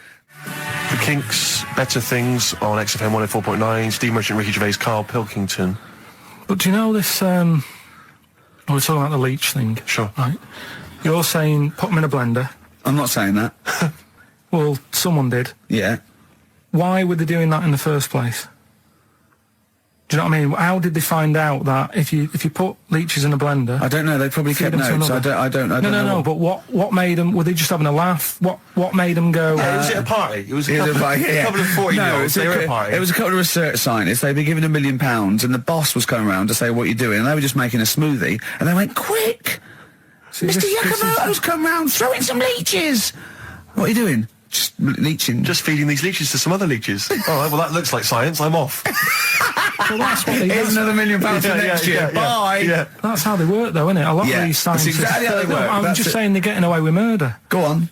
The Kinks, Better Things on XFM 104.9, Steve Merchant, Ricky Gervais, Karl Pilkington. But do you know this, we're talking about the leech thing. Sure. Right. You're saying put them in a blender. I'm not saying that. Well, someone did. Yeah. Why were they doing that in the first place? Do you know what I mean? How did they find out that if you put leeches in a blender? I don't know. They probably kept notes. I don't know. No. But what made them? Were they just having a laugh? What made them go? Was it a party? It was a couple of 40-year-olds. They were at a party. It was a couple of research scientists. They'd been given £1 million, and the boss was coming around to say what you're doing, and they were just making a smoothie, and they went, "Quick, Mr. Yakamoto's come round, throw in some leeches." What are you doing? Just leeching. Just feeding these leeches to some other leeches. All right, well, that looks like science. I'm off. Well, that's what Here's another £1 million for next year. Bye. Yeah. That's how they work, though, isn't it? A lot of these scientists... That's exactly how they work. I'm just saying they're getting away with murder. Go on.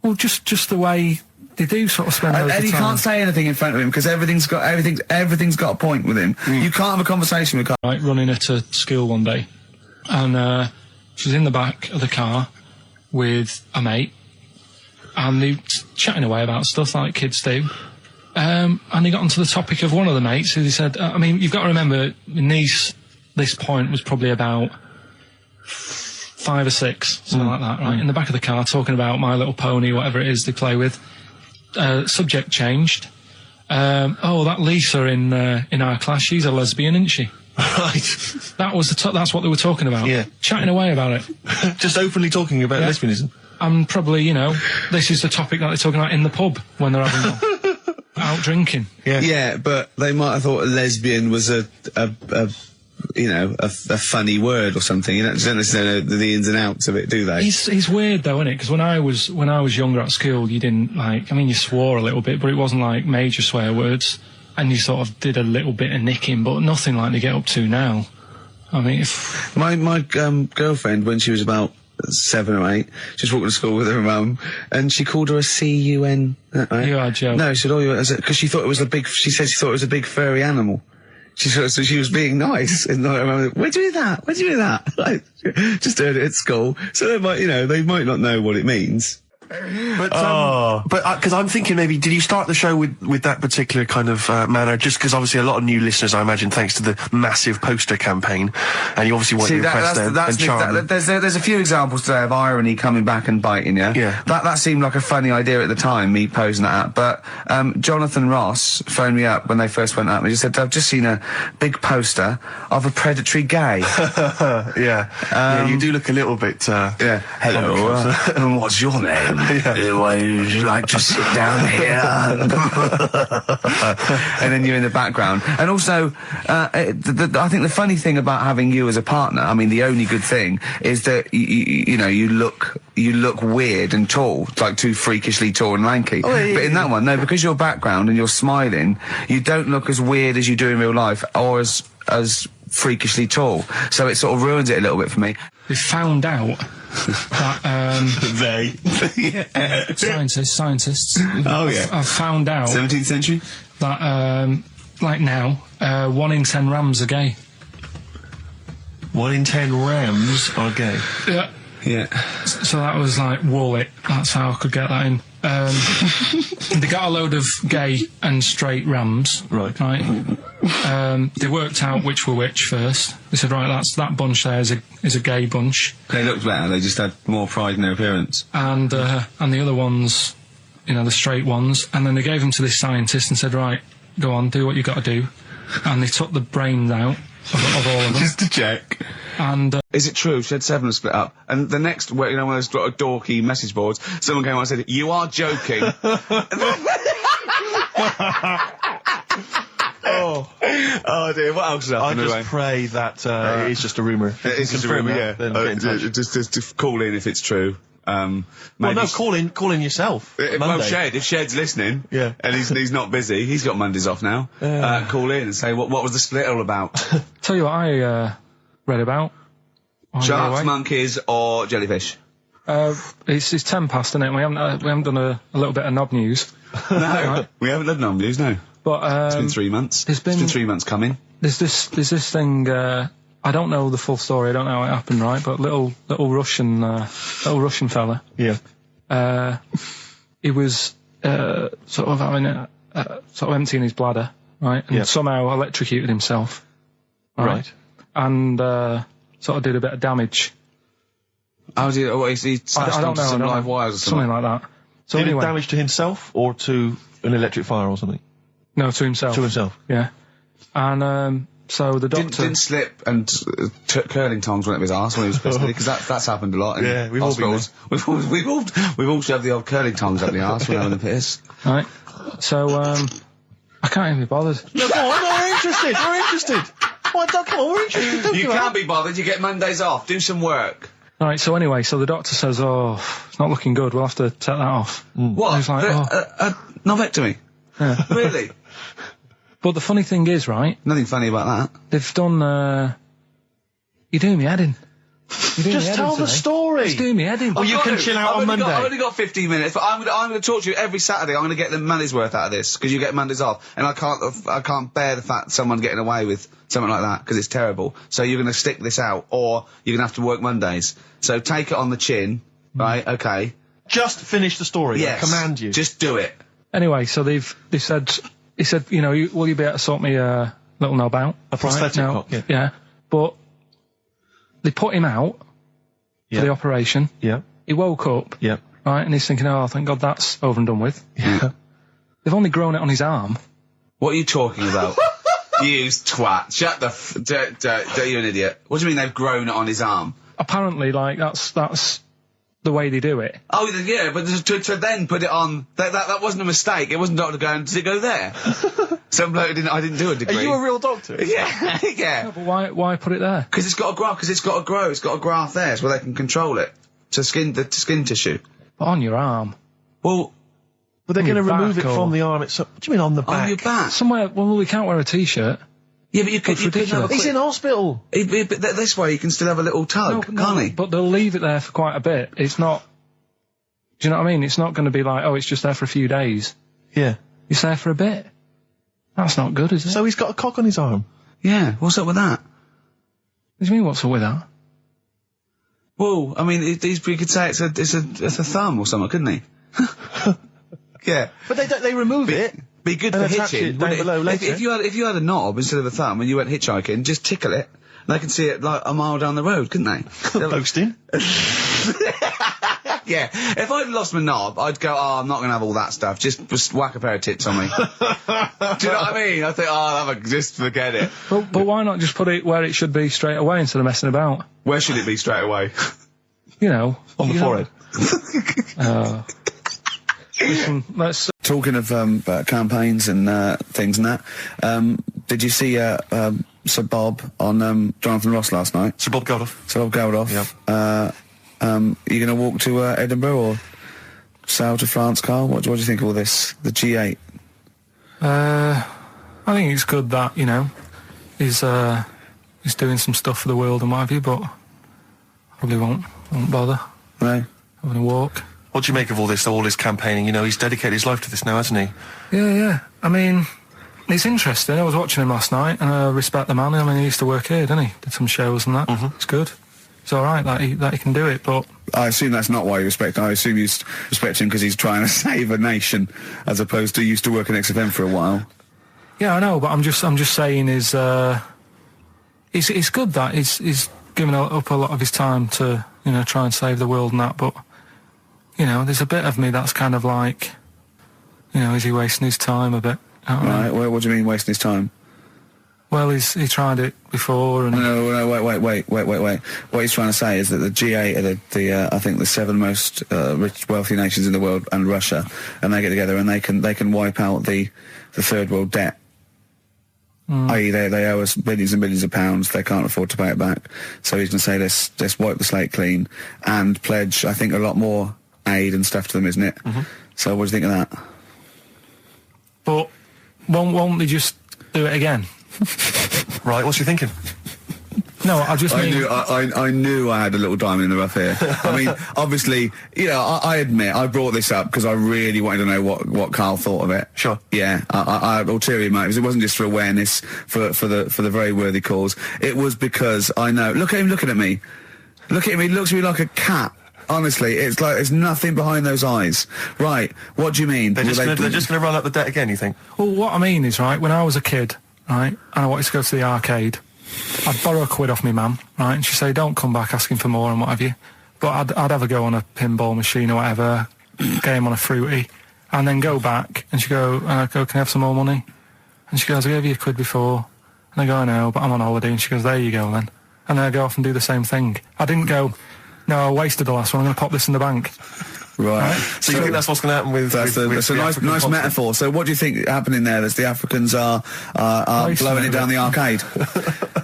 Well, just the way they do sort of spend loads of time. Eddie can't say anything in front of him because everything's got a point with him. You can't have a conversation with... Right, running at a school one day, and She was in the back of the car with a mate, and they were chatting away about stuff like kids do. And they got onto the topic of one of the mates who they said, I mean, you've got to remember, my niece, this point, was probably about 5 or 6, something like that, right? In the back of the car, talking about My Little Pony, whatever it is they play with. Subject changed. That Lisa in our class, she's a lesbian, isn't she? Right. That was that's what they were talking about. Yeah. Chatting away about it. Just openly talking about lesbianism. And probably, you know, this is the topic that they're talking about in the pub when they're having out drinking. Yeah. Yeah, but they might have thought a lesbian was a funny word or something. You don't necessarily know the ins and outs of it, do they? It's weird though, isn't it? Because when I was younger at school, you didn't you swore a little bit, but it wasn't like major swear words, and you sort of did a little bit of nicking, but nothing like they get up to now. I mean, if my girlfriend, when she was about 7 or 8, she was walking to school with her mum, and she called her a C-U-N. Right? You are joking. No, she said, because she thought it was she said she thought it was a big furry animal. So she was being nice, and I remember, where'd you hear that? Where'd you hear that? Like, just heard it at school. So they might not know what it means. But because I'm thinking maybe, did you start the show with that particular kind of manner? Just because obviously a lot of new listeners, I imagine, thanks to the massive poster campaign, and you obviously want to impress them and charm them. There's a few examples today of irony coming back and biting you. Yeah. That seemed like a funny idea at the time, me posing that. But Jonathan Ross phoned me up when they first went up and he just said, I've just seen a big poster of a predatory gay. Yeah, you do look a little bit. Yeah. Hello. And what's your name? Why would you like to sit down here? And then you're in the background. And also, I think the funny thing about having you as a partner, I mean, the only good thing is that you look weird and tall, like too freakishly tall and lanky. Oh, yeah, but in that one, no, because your background and you're smiling, you don't look as weird as you do in real life, or as freakishly tall. So it sort of ruins it a little bit for me. they found out that scientists. Oh yeah. I've found out 17th century that like now 1 in 10 rams are gay. 1 in 10 rams are gay. Yeah. Yeah. So that was like Wallet. That's how I could get that in. They got a load of gay and straight rams. Right. They worked out which were which first. They said, right, that bunch there is a gay bunch. They looked better. They just had more pride in their appearance. And the other ones, the straight ones. And then they gave them to this scientist and said, right, go on, do what you got to do. And they took the brains out of all of them. Just to check. And is it true? Shed 7 was split up. And the next, one of those dorky message boards, someone came on and said, "You are joking." Oh dear, what else is happening? I just pray that it is just a rumour. It is just a rumour, yeah. Just call in if it's true. Well, no, call in yourself. Well, if Shed's listening, yeah, and he's not busy, he's got Mondays off now. Call in and say what was the split all about? Tell you what I read about. Sharks, monkeys, or jellyfish? It's 10 past, isn't it? We haven't done a little bit of knob news. No, right? We haven't done knob news, no. But it's been 3 months. It's been 3 months coming. There's this thing. I don't know the full story. I don't know how it happened, right? But little Russian fella. Yeah. He was sort of having sort of emptying his bladder, right? And somehow electrocuted himself. Right. And sort of did a bit of damage. How did he smashed onto some live wires or something like that? So did anyway, it damage to himself or to an electric fire or something? No, to himself. To himself. Yeah. And so the doctor didn't slip and curling tongs went up his arse when he was pissed, because that's happened a lot. In we've all been there. We've all shoved the old curling tongs up the arse when having a piss. Right. So I can't even be bothered. No, go on, we're interested. What? Come on, we're interested. Don't you can't be bothered. You get Mondays off. Do some work. All right. So anyway, the doctor says, "Oh, it's not looking good. We'll have to take that off." What? He's like, Novectomy. Yeah. Really? But the funny thing is, right? Nothing funny about that. They've done. You're doing me head in. Just tell the story. It's doing me head in. Or you can chill out on Monday. I've only got 15 minutes, but I'm going to talk to you every Saturday. I'm going to get the money's worth out of this, because you get Mondays off. And I can't bear the fact someone's getting away with something like that, because it's terrible. So you're going to stick this out, or you're going to have to work Mondays. So take it on the chin, right? Okay. Just finish the story. Yes. I command you. Just do it. Anyway, so he said, you know, will you be able to sort me a little knob out? A prosthetic cock. Yeah. But they put him out for the operation. Yeah. He woke up. Yeah. Right, and he's thinking, oh, thank God that's over and done with. Yeah. They've only grown it on his arm. What are you talking about? You twat. Shut the you're an idiot. What do you mean they've grown it on his arm? Apparently, like, that's the way they do it. Oh, yeah, but to then put it on, that wasn't a mistake. It wasn't doctor going, did it go there? Some bloke I didn't do a degree. Are you a real doctor? Yeah, yeah. No, but why put it there? Because it's got to grow, it's got a graft there, so they can control it. To skin tissue. But on your arm. Well, they're going to remove it or- from the arm itself. What do you mean on the back? on your back. Somewhere, well, we can't wear a t-shirt. Yeah, but you could have ridiculous. He's in hospital. But this way you can still have a little tug, can't he? But they'll leave it there for quite a bit. It's not... Do you know what I mean? It's not going to be like, oh, it's just there for a few days. Yeah. It's there for a bit. That's not good, is it? So he's got a cock on his arm. Yeah, what's up with that? What do you mean, what's up with that? Well, I mean, he could say it's a thumb or something, couldn't he? Yeah. But they remove it. Be good and for attach hitching. it down wouldn't below later. If you had a knob instead of a thumb and you went hitchhiking, just tickle it. They can see it like a mile down the road, couldn't they? Posting. Yeah. If I'd lost my knob, I'd go, oh, I'm not going to have all that stuff. Just whack a pair of tits on me. Do you know what I mean? I think, oh, just forget it. But why not just put it where it should be straight away instead of messing about? Where should it be straight away? You know. On the forehead. Listen, let's... Talking of campaigns and things and that, did you see Sir Bob on Jonathan Ross last night? Sir Bob Geldof. Sir Bob Geldof. Yeah. Are you going to walk to Edinburgh or sail to France, Carl? What do you think of all this? The G8? I think it's good that, you know, he's doing some stuff for the world and what have you, but probably won't bother. No. Having a walk. What do you make of all this campaigning? You know, he's dedicated his life to this now, hasn't he? Yeah. I mean, it's interesting. I was watching him last night, and I respect the man. I mean, he used to work here, didn't he? Did some shows and that. Mm-hmm. It's good. It's all right that he can do it, but... I assume that's not why you respect him. I assume you respect him because he's trying to save a nation, as opposed to used to work in XFM for a while. Yeah, I know, but I'm just saying it's good that he's given up a lot of his time to, you know, try and save the world and that, but... You know, there's a bit of me that's kind of like, you know, is he wasting his time a bit? Right, what do you mean wasting his time? Well, he tried it before and... No, wait. What he's trying to say is that the G8 are I think the 7 most rich, wealthy nations in the world, and Russia, and they get together and they can wipe out the third world debt. I.e. they owe us billions and billions of pounds, they can't afford to pay it back. So he's going to say, let's wipe the slate clean and pledge, I think, a lot more aid and stuff to them, isn't it? Mm-hmm. So what do you think of that? But won't they just do it again? Right, what's you thinking? No, I just mean... I knew I had a little diamond in the rough here. I mean, obviously, you know, I admit, I brought this up because I really wanted to know what Carl thought of it. Sure. Yeah, I had ulterior motives. It wasn't just for awareness, for the very worthy cause. It was because I know... Look at him looking at me. Look at him, he looks at me like a cat. Honestly, it's like there's nothing behind those eyes. Right, what do you mean? They're just going to run up the debt again, you think? Well, what I mean is, right, when I was a kid, right, and I wanted to go to the arcade, I'd borrow £1 off my mum, right, and she'd say, don't come back asking for more and what have you. But I'd have a go on a pinball machine or whatever, game on a fruity, and then go back, and she'd go, can I have some more money? And she goes, I gave you £1 before. And I go, I know, but I'm on holiday. And she goes, there you go then. And then I go off and do the same thing. I didn't go... No, I wasted the last one. I'm going to pop this in the bank. Right. So you think that's what's going to happen with... That's a nice metaphor. So what do you think happening there? That the Africans are blowing it down the arcade.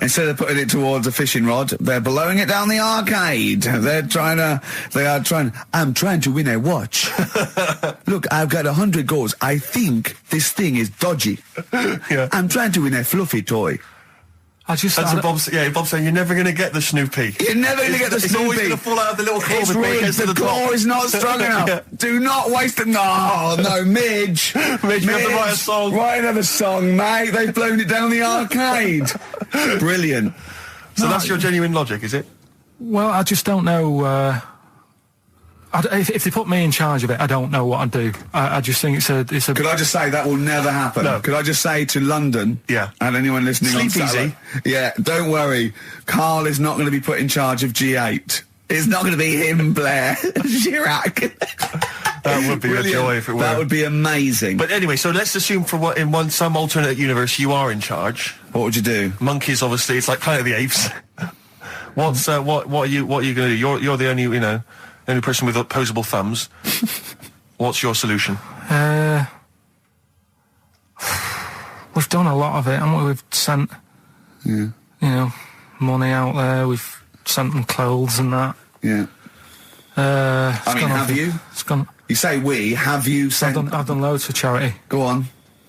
Instead of putting it towards a fishing rod, they're blowing it down the arcade. I'm trying to win a watch. Look, I've got 100 goals. I think this thing is dodgy. Yeah. I'm trying to win a fluffy toy. I just... That's what Bob's saying, you're never going to get the Snoopy. You're never going to get the It's Snoopy. always going to fall out of the little claw It's before it rigged. gets to The the top. claw is not strong enough. Yeah. Do not waste it. No, Midge. Midge, you have to write a song. Write another song, mate. They've blown it down the arcade. Brilliant. So that's your genuine logic, is it? Well, I just don't know... if they put me in charge of it, I don't know what I'd do. I just think it's a... Could I just say that will never happen? No. Could I just say to London, and anyone listening on Sleep Saturday, easy. don't worry, Karl is not going to be put in charge of G8. It's not going to be him, Blair, Chirac. That would be Brilliant. a joy if it were. That would be amazing. But anyway, so let's assume in some alternate universe you are in charge. What would you do? Monkeys, obviously, it's like Planet of the Apes. What are you going to do? You're the only only person with opposable thumbs. What's your solution? We've done a lot of it, haven't we? We've sent, money out there. We've sent them clothes and that. Yeah. Have you? It's gone. You say we. Have you sent? I've done loads for charity. Go on.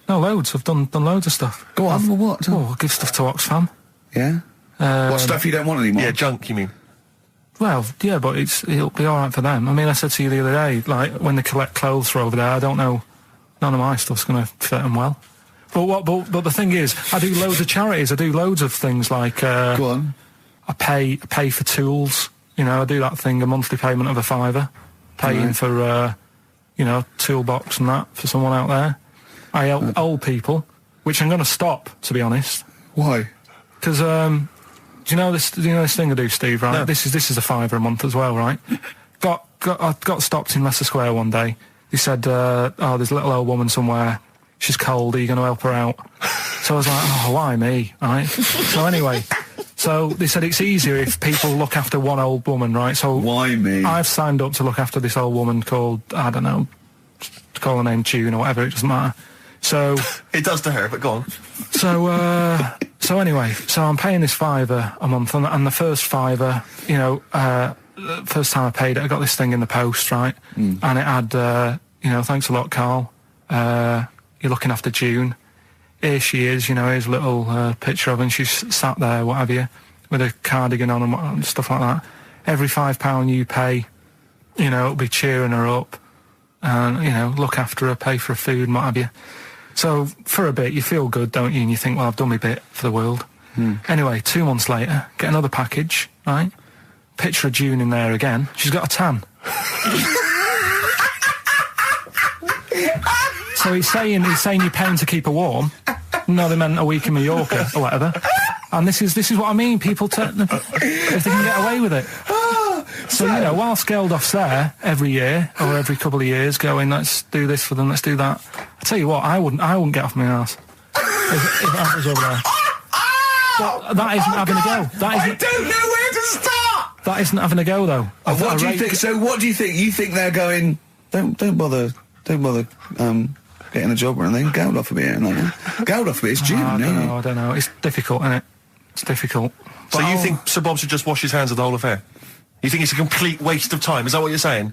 No, loads. I've done loads of stuff. Go on. For what? Oh, I give stuff to Oxfam. Yeah. What stuff you don't want anymore? Yeah, junk. You mean? Well, yeah, but it'll be all right for them. I mean, I said to you the other day, like when they collect clothes for over there, I don't know, none of my stuff's going to fit them well. But the thing is, I do loads of charities. I do loads of things like. Go on. I pay for tools. I do that thing, a monthly payment of £5, paying for toolbox and that for someone out there. I help old people, which I'm going to stop, to be honest. Why? Because do you know this thing I do, Steve? Right, No. this is a £5 a month as well, right? I got stopped in Leicester Square one day. They said, there's a little old woman somewhere. She's cold. Are you going to help her out? So I was like, why me? Right. So anyway, so they said it's easier if people look after one old woman, right? So why me? I've signed up to look after this old woman called, I don't know, call her name June or whatever. It doesn't matter. So it does to her, but go on. So anyway, so I'm paying this £5 a month, and the first £5, the first time I paid it, I got this thing in the post, right? And it had, thanks a lot, Karl. You're looking after June. Here she is, here's a little picture of her, and she's sat there, what have you, with a cardigan on and stuff like that. Every £5 you pay, it'll be cheering her up, and, look after her, pay for her food and what have you. So, for a bit, you feel good, don't you? And you think, well, I've done my bit for the world. Anyway, 2 months later, get another package, right? Picture of June in there again. She's got a tan. So he's saying you're paying to keep her warm. No, they meant a week in Mallorca or whatever. And this is what I mean. People if they can get away with it. So whilst Geldoff's there every year or every couple of years, going, let's do this for them, let's do that. I tell you what, I wouldn't get off my arse if I was over there. But that isn't having a go. I don't know where to start. That isn't having a go though. What do you think? So what do you think? You think they're going? Don't bother. Getting a job or anything. Geldoff will be here. Geldoff will be. It's June. I don't know. It's difficult, isn't it? It's difficult. So you think Sir Bob should just wash his hands of the whole affair? You think it's a complete waste of time? Is that what you're saying?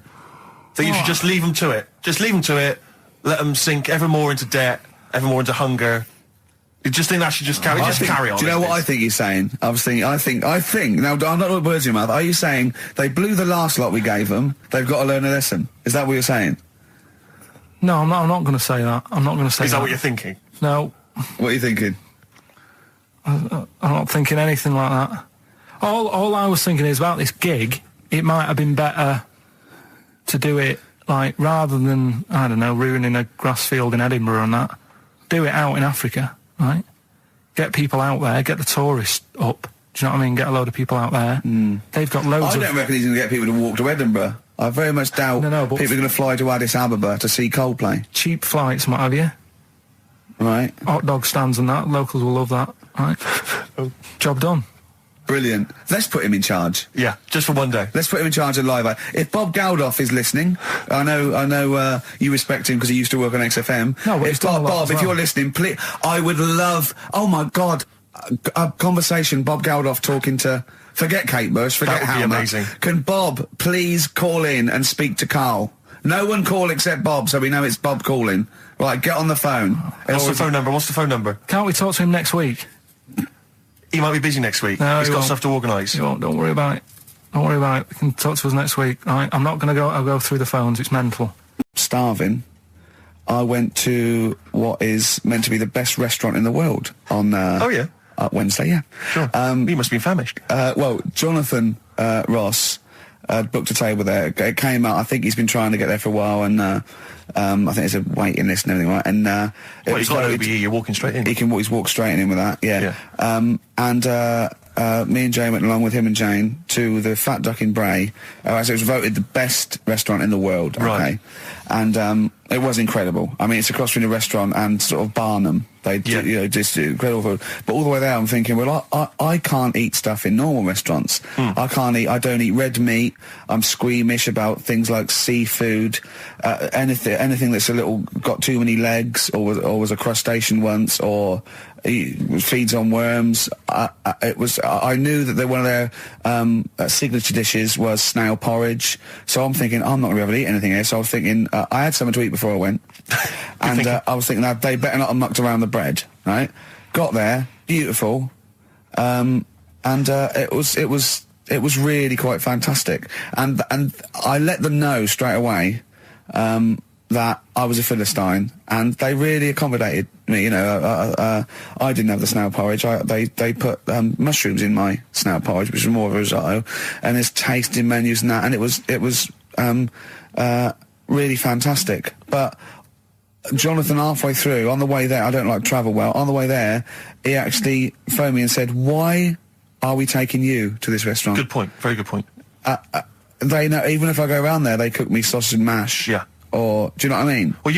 That you should just leave them to it? Just leave them to it, let them sink ever more into debt, ever more into hunger. You just think that should just carry on? Do you know what I think he's saying? I think, now, I'm not putting words in your mouth. Are you saying they blew the last lot we gave them, they've got to learn a lesson? Is that what you're saying? No, I'm not going to say that. I'm not going to say that. Is that what you're thinking? No. What are you thinking? I'm not thinking anything like that. All I was thinking is about this gig, it might have been better to do it, like, rather than, I don't know, ruining a grass field in Edinburgh and that, do it out in Africa, right? Get people out there, get the tourists up, do you know what I mean? Get a load of people out there. They've got loads I don't reckon he's going to get people to walk to Edinburgh. I very much doubt people are going to fly to Addis Ababa to see Coldplay. Cheap flights and what have you. Right. Hot dog stands and that, locals will love that, right? Job done. Brilliant. Let's put him in charge. Yeah, just for one day. Let's put him in charge of Live Aid. If Bob Geldof is listening, I know you respect him because he used to work on XFM. No, but if Bob, if you're listening, please, I would love. Oh my God, a conversation. Bob Geldof talking to. Forget Kate Bush. Forget That would be Halma. amazing. Can Bob please call in and speak to Karl? No one call except Bob, so we know it's Bob calling. Right, get on the phone. What's the phone number? What's the phone number? Can't we talk to him next week? He might be busy next week. No, He's he got won't. stuff to organise. Don't worry about it. Don't worry about it. You can talk to us next week. All right? I'm not going to go. I'll go through the phones. It's mental. Starving, I went to what is meant to be the best restaurant in the world on Wednesday. Yeah, sure. You must be famished. Well, Jonathan Ross booked a table there. It came out. I think he's been trying to get there for a while, and I think there's a waiting list and everything, right? And He's got over here. You're walking straight in. He can. He's walked straight in with that. Yeah. Me and Jane went along with him and Jane to the Fat Duck in Bray. So it was voted the best restaurant in the world. Okay. Right. And it was incredible. I mean, it's across from the restaurant and sort of Barnum. They, just incredible food. But all the way there, I'm thinking, well, I can't eat stuff in normal restaurants. I don't eat red meat. I'm squeamish about things like seafood, anything that's got too many legs, or was a crustacean once, or feeds on worms. I knew that one of their signature dishes was snail porridge. So I'm thinking, I'm not going to be able to eat anything here. So I was thinking, I had something to eat before I went. And I was thinking that they better not have mucked around the bread, right? Got there, beautiful. And it was really quite fantastic. And I let them know straight away, that I was a Philistine, and they really accommodated me. You know, I didn't have the snail porridge. They put mushrooms in my snail porridge, which was more of a risotto, and there's tasting menus and that, and it was really fantastic. But Jonathan, halfway through, on the way there, I don't like travel well. On the way there, he actually phoned me and said, "Why are we taking you to this restaurant?" Good point. Very good point. They know, even if I go around there, they cook me sausage and mash. Yeah. Or, do you know what I mean? Well,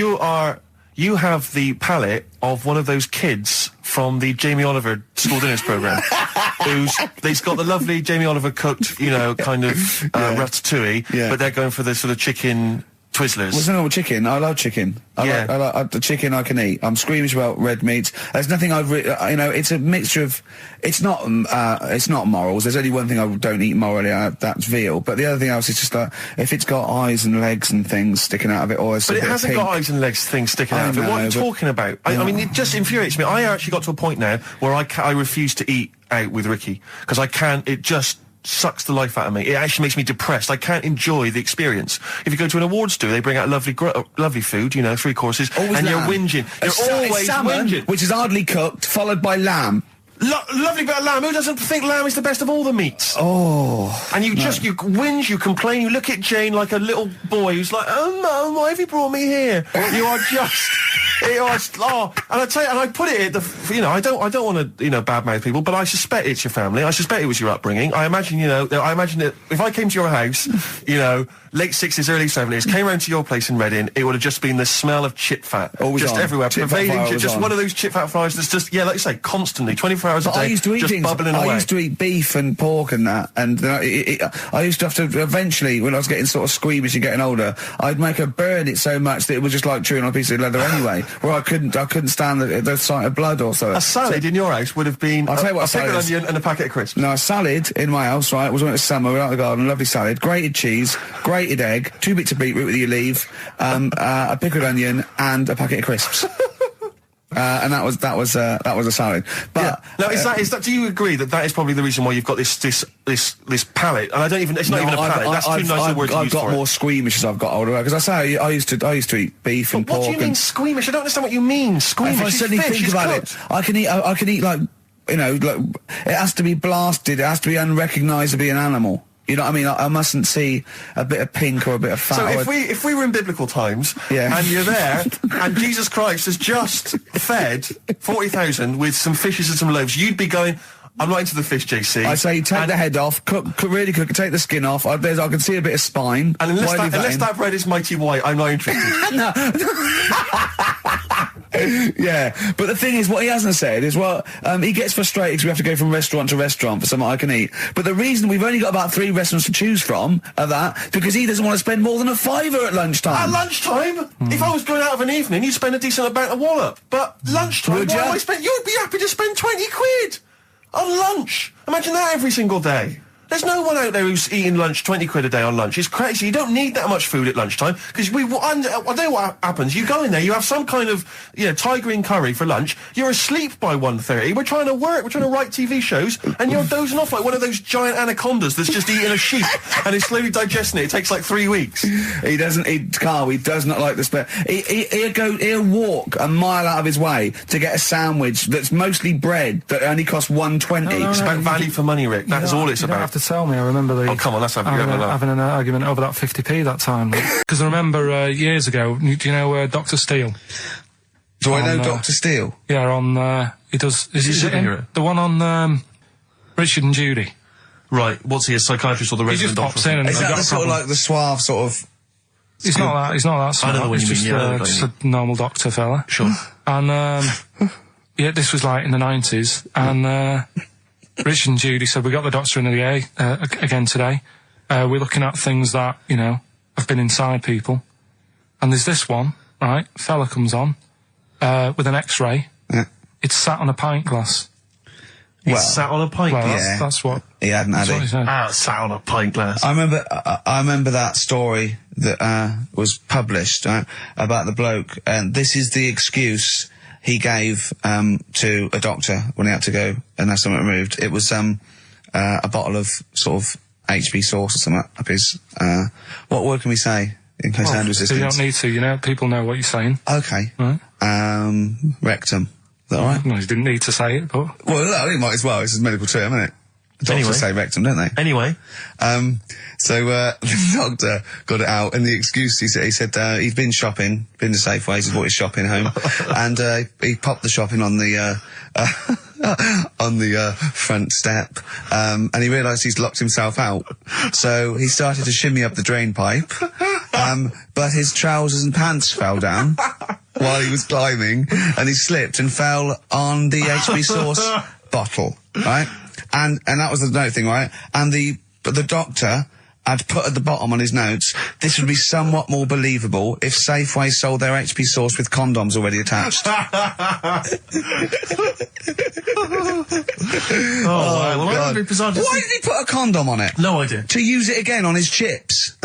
you have the palate of one of those kids from the Jamie Oliver school dinners programme, he's got the lovely Jamie Oliver cooked, kind of ratatouille, but they're going for the sort of chicken Twizzlers. What's wrong with chicken? I love chicken. I like the chicken I can eat. I'm squeamish about red meat. There's nothing it's a mixture of, it's not morals. There's only one thing I don't eat morally, that's veal. But the other thing else is just like, if it's got eyes and legs and things sticking out of it, or but it hasn't got eyes and legs, things sticking out of it. What are you talking about? I mean, it just infuriates me. I actually got to a point now where I refuse to eat out with Ricky, because I can't, it just sucks the life out of me. It actually makes me depressed. I can't enjoy the experience. If you go to an awards do, they bring out lovely food, 3 courses, always and lamb. You're whinging. You're always salmon, whinging. Which is hardly cooked, followed by lamb. Lovely bit of lamb. Who doesn't think lamb is the best of all the meats? Oh. And you whinge, you complain, you look at Jane like a little boy who's like, "Oh, Mum, why have you brought me here?" You are just... and I tell you, and I put it at the, I don't want to, badmouth people, but I suspect it's your family. I suspect it was your upbringing. I imagine, that if I came to your house, late 60s, early 70s, came round to your place in Reading, it would have just been the smell of chip fat. Always just on. everywhere, Chip pervading, fat just one of those chip fat fries that's just, like you say, constantly, 24 hours a day, I used to eat just bubbling away. I used to eat beef and pork and that, and I used to have to, eventually, when I was getting sort of squeamish and getting older, I'd make her burn it so much that it was just like chewing on a piece of leather anyway, where I couldn't stand the sight of blood or something. A salad in your house would have been I'll tell you what, a pickled onion and a packet of crisps. No, a salad in my house, right, was when it was summer, we were out in the garden, lovely salad, grated cheese, grated egg, 2 bits of beetroot with your leaf, a pickled onion, and a packet of crisps. And that was a salad. But now, is that? Do you agree that is probably the reason why you've got this palate? And I don't even. It's not even a palate. That's too nice a word to use for it. I've got more squeamish as I've got older, because I say I used to eat beef and pork. What do you mean squeamish? I don't understand what you mean. Squeamish. If I suddenly think about it, I can eat like, like, it has to be blasted. It has to be unrecognisably an animal. You know what I mean? I mustn't see a bit of pink or a bit of fat. So if we were in biblical times, and you're there, and Jesus Christ has just fed 40,000 with some fishes and some loaves, you'd be going, "I'm not into the fish, JC." I say take the head off, really cook, take the skin off. I can see a bit of spine. And unless that bread is mighty white, I'm not interested. No. Yeah, but the thing is, what he hasn't said is, he gets frustrated because we have to go from restaurant to restaurant for something I can eat. But the reason we've only got about 3 restaurants to choose from are that because he doesn't want to spend more than a £5 at lunchtime. At lunchtime? If I was going out of an evening, you'd spend a decent amount of wallop. But lunchtime, Would you? You'd be happy to spend 20 quid on lunch. Imagine that every single day. There's no one out there who's eating lunch 20 quid a day on lunch. It's crazy. You don't need that much food at lunchtime because I know what happens. You go in there, you have some kind of Thai green curry for lunch. You're asleep by 1:30. We're trying to work. We're trying to write TV shows, and you're dozing off like one of those giant anacondas that's just eating a sheep and is slowly digesting it. It takes like 3 weeks. He doesn't eat Carl. He does not like the spare. He'll walk a mile out of his way to get a sandwich that's mostly bread that only costs $1.20. It's about value for money, Rick. That is all it's You don't about. have to tell me. I remember Oh, come on, let's have having an argument over that 50p that time. Because I remember years ago. Do you know Dr. Steele? Do I know Dr. Steele? Yeah, on he does. Is he a superhero? The one on Richard and Judy. Right. What's he, a psychiatrist or the resident He just pops doctor? in and Is he's that got the a sort of problem. like the suave sort of... He's not that. He's not that smart. I know what He's you mean, yeah, I know just what you a normal doctor fella. Sure. And yeah, this was like in the 90s, and Richard and Judy said, we got the doctor in again today. We're looking at things that, have been inside people. And there's this one, right? Fella comes on, with an X-ray. Yeah. It's sat on a pint glass. It's sat on a pint Well, glass. that's what. He hadn't had That's what he it. said. Sat on a pint glass. I remember that story that was published about the bloke, and this is the excuse he gave to a doctor when he had to go and have something removed. It was a bottle of sort of HB sauce or something up his. What word can we say in case sound resistance? You don't need to. People know what you're saying. Okay. Right. Rectum. Is that all right? No, you didn't need to say it, but Well, no, he might as well. It's a medical term, isn't it? Doctors Anyway. say rectum, don't they? Anyway. So the doctor got it out, and the excuse he said he'd been shopping, been to Safeways, he brought his shopping home, and he popped the shopping on the front step, and he realised he's locked himself out. So he started to shimmy up the drain pipe, but his trousers and pants fell down while he was climbing, and he slipped and fell on the HB sauce bottle, right? And that was the note thing, right? And the doctor had put at the bottom on his notes, this would be somewhat more believable if Safeway sold their HP sauce with condoms already attached. Wow. Well, God. I'd be bizarre to Why see- did he put a condom on it? No idea. To use it again on his chips.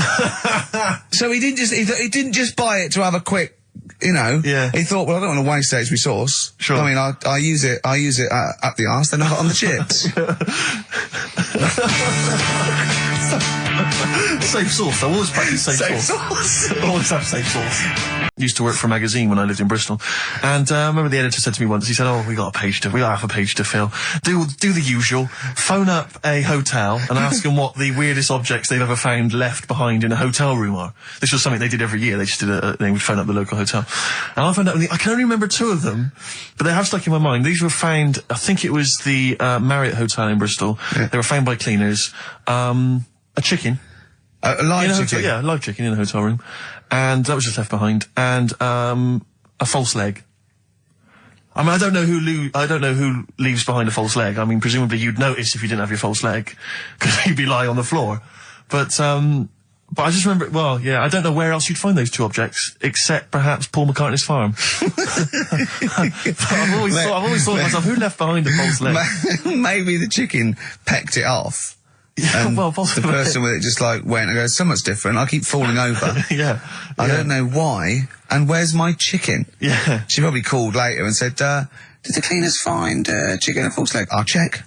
So he didn't just buy it to have a quick, Yeah. He thought, well, I don't want to waste HB sauce. Sure. I mean, I use it at the arse, then I have it on the chips. Safe sauce. I always practice safe sauce. Always have safe sauce. Used to work for a magazine when I lived in Bristol, and I remember the editor said to me once. He said, "Oh, we got half a page to fill. Do the usual. Phone up a hotel and ask them what the weirdest objects they've ever found left behind in a hotel room are." This was something they did every year. They just they would phone up the local hotel, and I found out. I can only remember 2 of them, but they have stuck in my mind. These were found. I think it was the Marriott Hotel in Bristol. Yeah. They were found by cleaners. A chicken. A live chicken? Yeah, a live chicken in a hotel room. And that was just left behind. And, a false leg. I mean, I don't know who leaves behind a false leg. I mean, presumably you'd notice if you didn't have your false leg, because you'd be lying on the floor. But I just remember, I don't know where else you'd find those 2 objects, except perhaps Paul McCartney's farm. I've always thought to myself, who left behind a false leg? Maybe the chicken pecked it off. And possibly. the person with it just went and goes, so much different, I keep falling over. I don't know why, and where's my chicken? Yeah. She probably called later and said, did the cleaners find chicken and false leg? I'll check.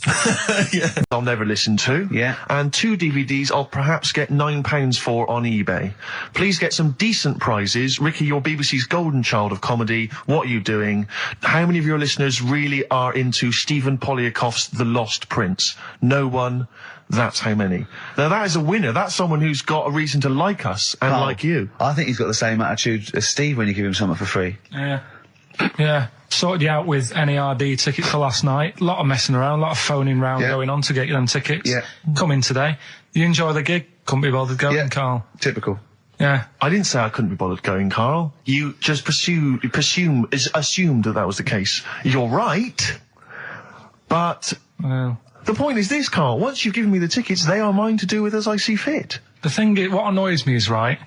Yeah. I'll never listen to. Yeah. And 2 DVDs I'll perhaps get £9 for on eBay. Please get some decent prizes. Ricky, you're BBC's golden child of comedy. What are you doing? How many of your listeners really are into Stephen Polyakoff's The Lost Prince? No one. That's how many. Now that is a winner. That's someone who's got a reason to like us and like you. I think he's got the same attitude as Steve when you give him something for free. Yeah. Sorted you out with NERD tickets for last night. A lot of messing around, a lot of phoning round going on to get you them tickets. Yeah. Come in today. You enjoy the gig? Couldn't be bothered going, Carl. Typical. Yeah. I didn't say I couldn't be bothered going, Carl. You just assumed that was the case. You're right. But the point is this, Carl. Once you've given me the tickets, they are mine to do with as I see fit. The thing is, what annoys me is, right,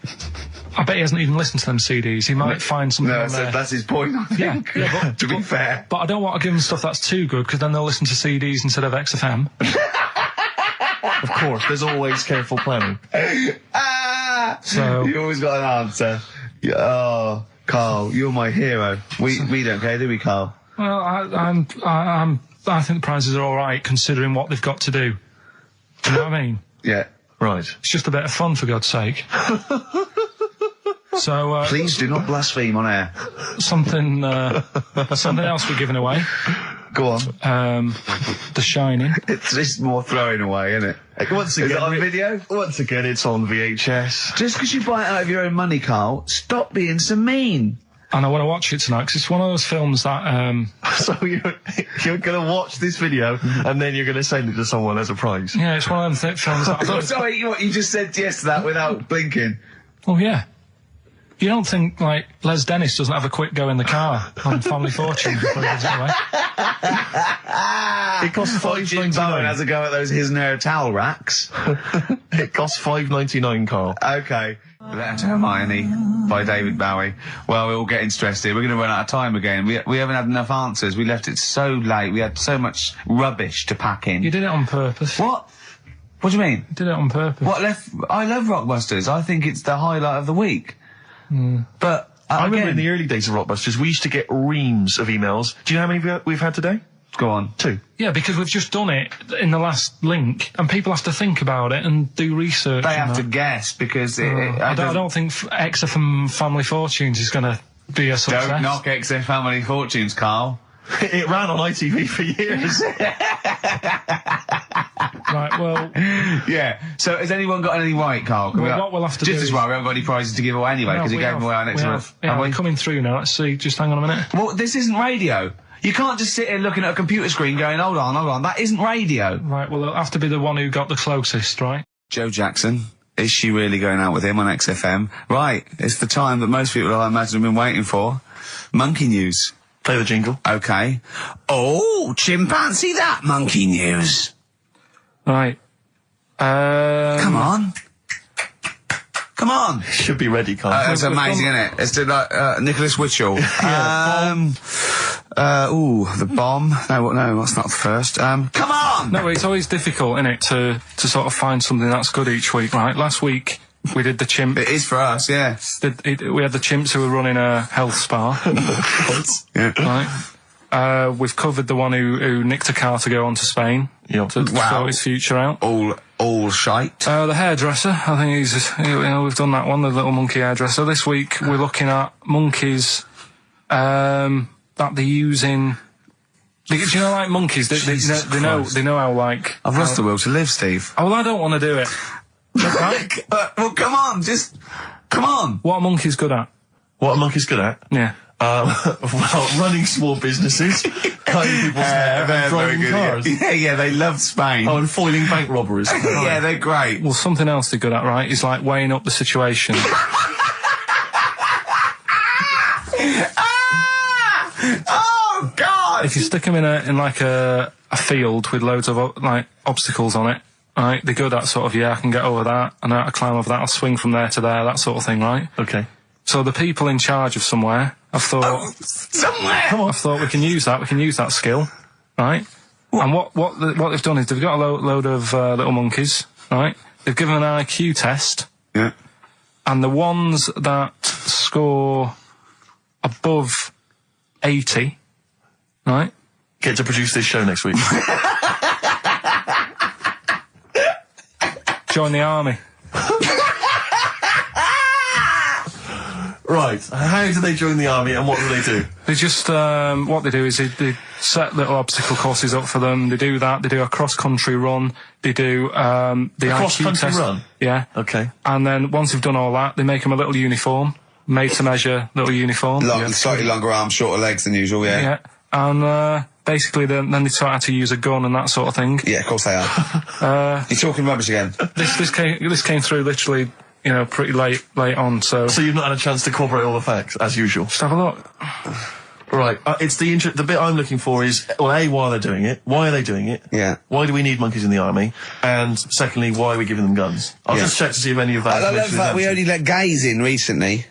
I bet he hasn't even listened to them CDs. He might find something on there. That's his point, I think. Yeah, to be fair. But I don't want to give them stuff that's too good, because then they'll listen to CDs instead of XFM. Of course. There's always careful planning. So You always got an answer. Yeah, oh, Carl, you're my hero. We don't care, do we, Carl? well, I think the prizes are all right considering what they've got to do. Do you know what I mean? Yeah. Right. It's just a bit of fun, for God's sake. So Please do not blaspheme on air. something else we're giving away. Go on. The Shining. It's just more throwing away, isn't it? Once Is again, it on video? Once again, it's on VHS. Just because you buy it out of your own money, Carl, stop being so mean. And I want to watch it tonight because it's one of those films that So you're going to watch this video and then you're going to send it to someone as a prize. yeah, it's one of them films that I Oh, thought, sorry, you just said yes to that without blinking. oh yeah. You don't think, like, Les Dennis doesn't have a quick go in the car on Family Fortune before he gives it away? It costs Jim Bowen has $5.99. a go at those his and her towel racks. It costs $5.99, Carl. Okay. Letter to Hermione by David Bowie. Well, we're all getting stressed here. We're going to run out of time again. We haven't had enough answers. We left it so late. We had so much rubbish to pack in. You did it on purpose. What? What do you mean? You did it on purpose. What left? I love Rockbusters. I think it's the highlight of the week. But I remember again, in the early days of Rockbusters, we used to get reams of emails. Do you know how many we've had today? go on. 2. Yeah, because we've just done it in the last link, and people have to think about it and do research. They have to guess because I don't think XFM Family Fortunes is going to be a success. Don't knock XFM Family Fortunes, Carl. It ran on ITV for years. Right, well... Yeah, so has anyone got any right, Carl? What we'll have to just do as well, we haven't got any prizes to give away anyway, because he gave them away our next one. Yeah, we're coming through now. Let's see, just hang on a minute. Well, this isn't radio. You can't just sit here looking at a computer screen going, hold on, that isn't radio. Right, well, it'll have to be the one who got the closest, right? Joe Jackson. Is she really going out with him on XFM? Right, it's the time that most people, I imagine, have been waiting for. Monkey news. Play the jingle. Okay. Oh, chimpanzee that monkey news. Right. Come on. Come on. Should be ready, Carl. That's amazing, isn't it? It's like Nicholas Witchell. The bomb. No, that's not the first. Come on! No, it's always difficult, isn't it, to sort of find something that's good each week, right? Last week, we did the chimp. It is for us, yeah. We had the chimps who were running a health spa. Yeah. Right. We've covered the one who nicked a car to go on to Spain. Yep. To sort his future out. All shite. The hairdresser, I think we've done that one, the little monkey hairdresser. This week, we're looking at monkeys, that they're using... Do you know, like monkeys, they know how, like... I've lost the will to live, Steve. Oh, well, I don't want to do it. Right? Well, come on, just... Come on. What are monkeys good at? What are monkeys good at? Yeah. Well, running small businesses, cutting people's hair, and driving cars. Yeah, they love Spain. Oh, and foiling bank robberies. Yeah, they're great. Well, something else they're good at, right, is like weighing up the situation. Oh, God! If you stick them in a field with loads of like obstacles on it, right, they're good at sort of, I can get over that, and I climb over that, I'll swing from there to there, that sort of thing, right? Okay. So the people in charge of somewhere, I've thought... somewhere! I thought we can use that skill, right? And what they've done is they've got a load of little monkeys, right? They've given an IQ test. Yeah. And the ones that score above 80, right? Get to produce this show next week. Join the army. Right. How do they join the army and what do they do? They just, what they do is they set little obstacle courses up for them. They do that. They do a cross-country run. They do, the cross-country IQ test. run? Yeah. Okay. And then once they've done all that, they make them a little uniform, made to measure little uniform. Slightly longer arms, shorter legs than usual, yeah. Yeah. And, basically then they taught how to use a gun and that sort of thing. Yeah, of course they are. You're talking rubbish again. This came through literally, pretty late on, so... So you've not had a chance to incorporate all the facts, as usual? Just have a look. Right. It's the bit I'm looking for is, well, A, why are they doing it? Why are they doing it? Yeah. Why do we need monkeys in the army? And secondly, why are we giving them guns? I'll just check to see if any of that... I love that we only let gays in recently.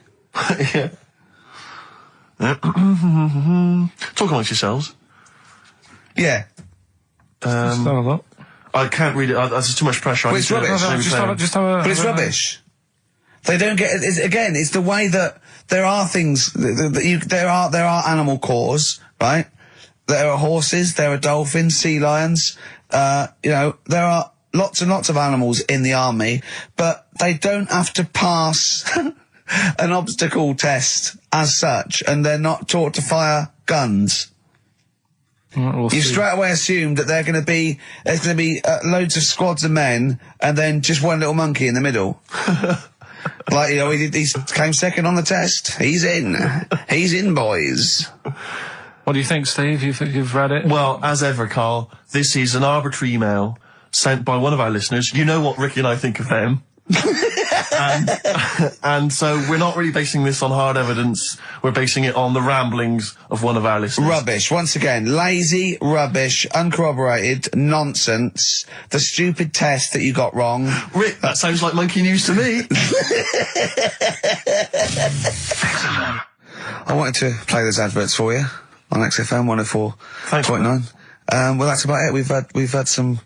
Yeah. Talk amongst yourselves. Yeah. Just have a look. I can't read it. There's too much pressure. Well, it's rubbish. But it's rubbish. They don't get it. Again, it's the way that there are things there are animal cores, right? There are horses, there are dolphins, sea lions. You know, there are lots and lots of animals in the army, but they don't have to pass an obstacle test as such, and they're not taught to fire guns. You straight away assume that there's going to be loads of squads of men, and then just one little monkey in the middle. Like, you know, he came second on the test. He's in, boys. What do you think, Steve? You've read it? Well, as ever, Carl, this is an arbitrary email sent by one of our listeners. You know what Ricky and I think of them. and so we're not really basing this on hard evidence. We're basing it on the ramblings of one of our listeners. Rubbish. Once again, lazy, rubbish, uncorroborated, nonsense. The stupid test that you got wrong. Rick, that sounds like monkey news to me. I wanted to play those adverts for you on XFM 104.9. Well, that's about it. We've had some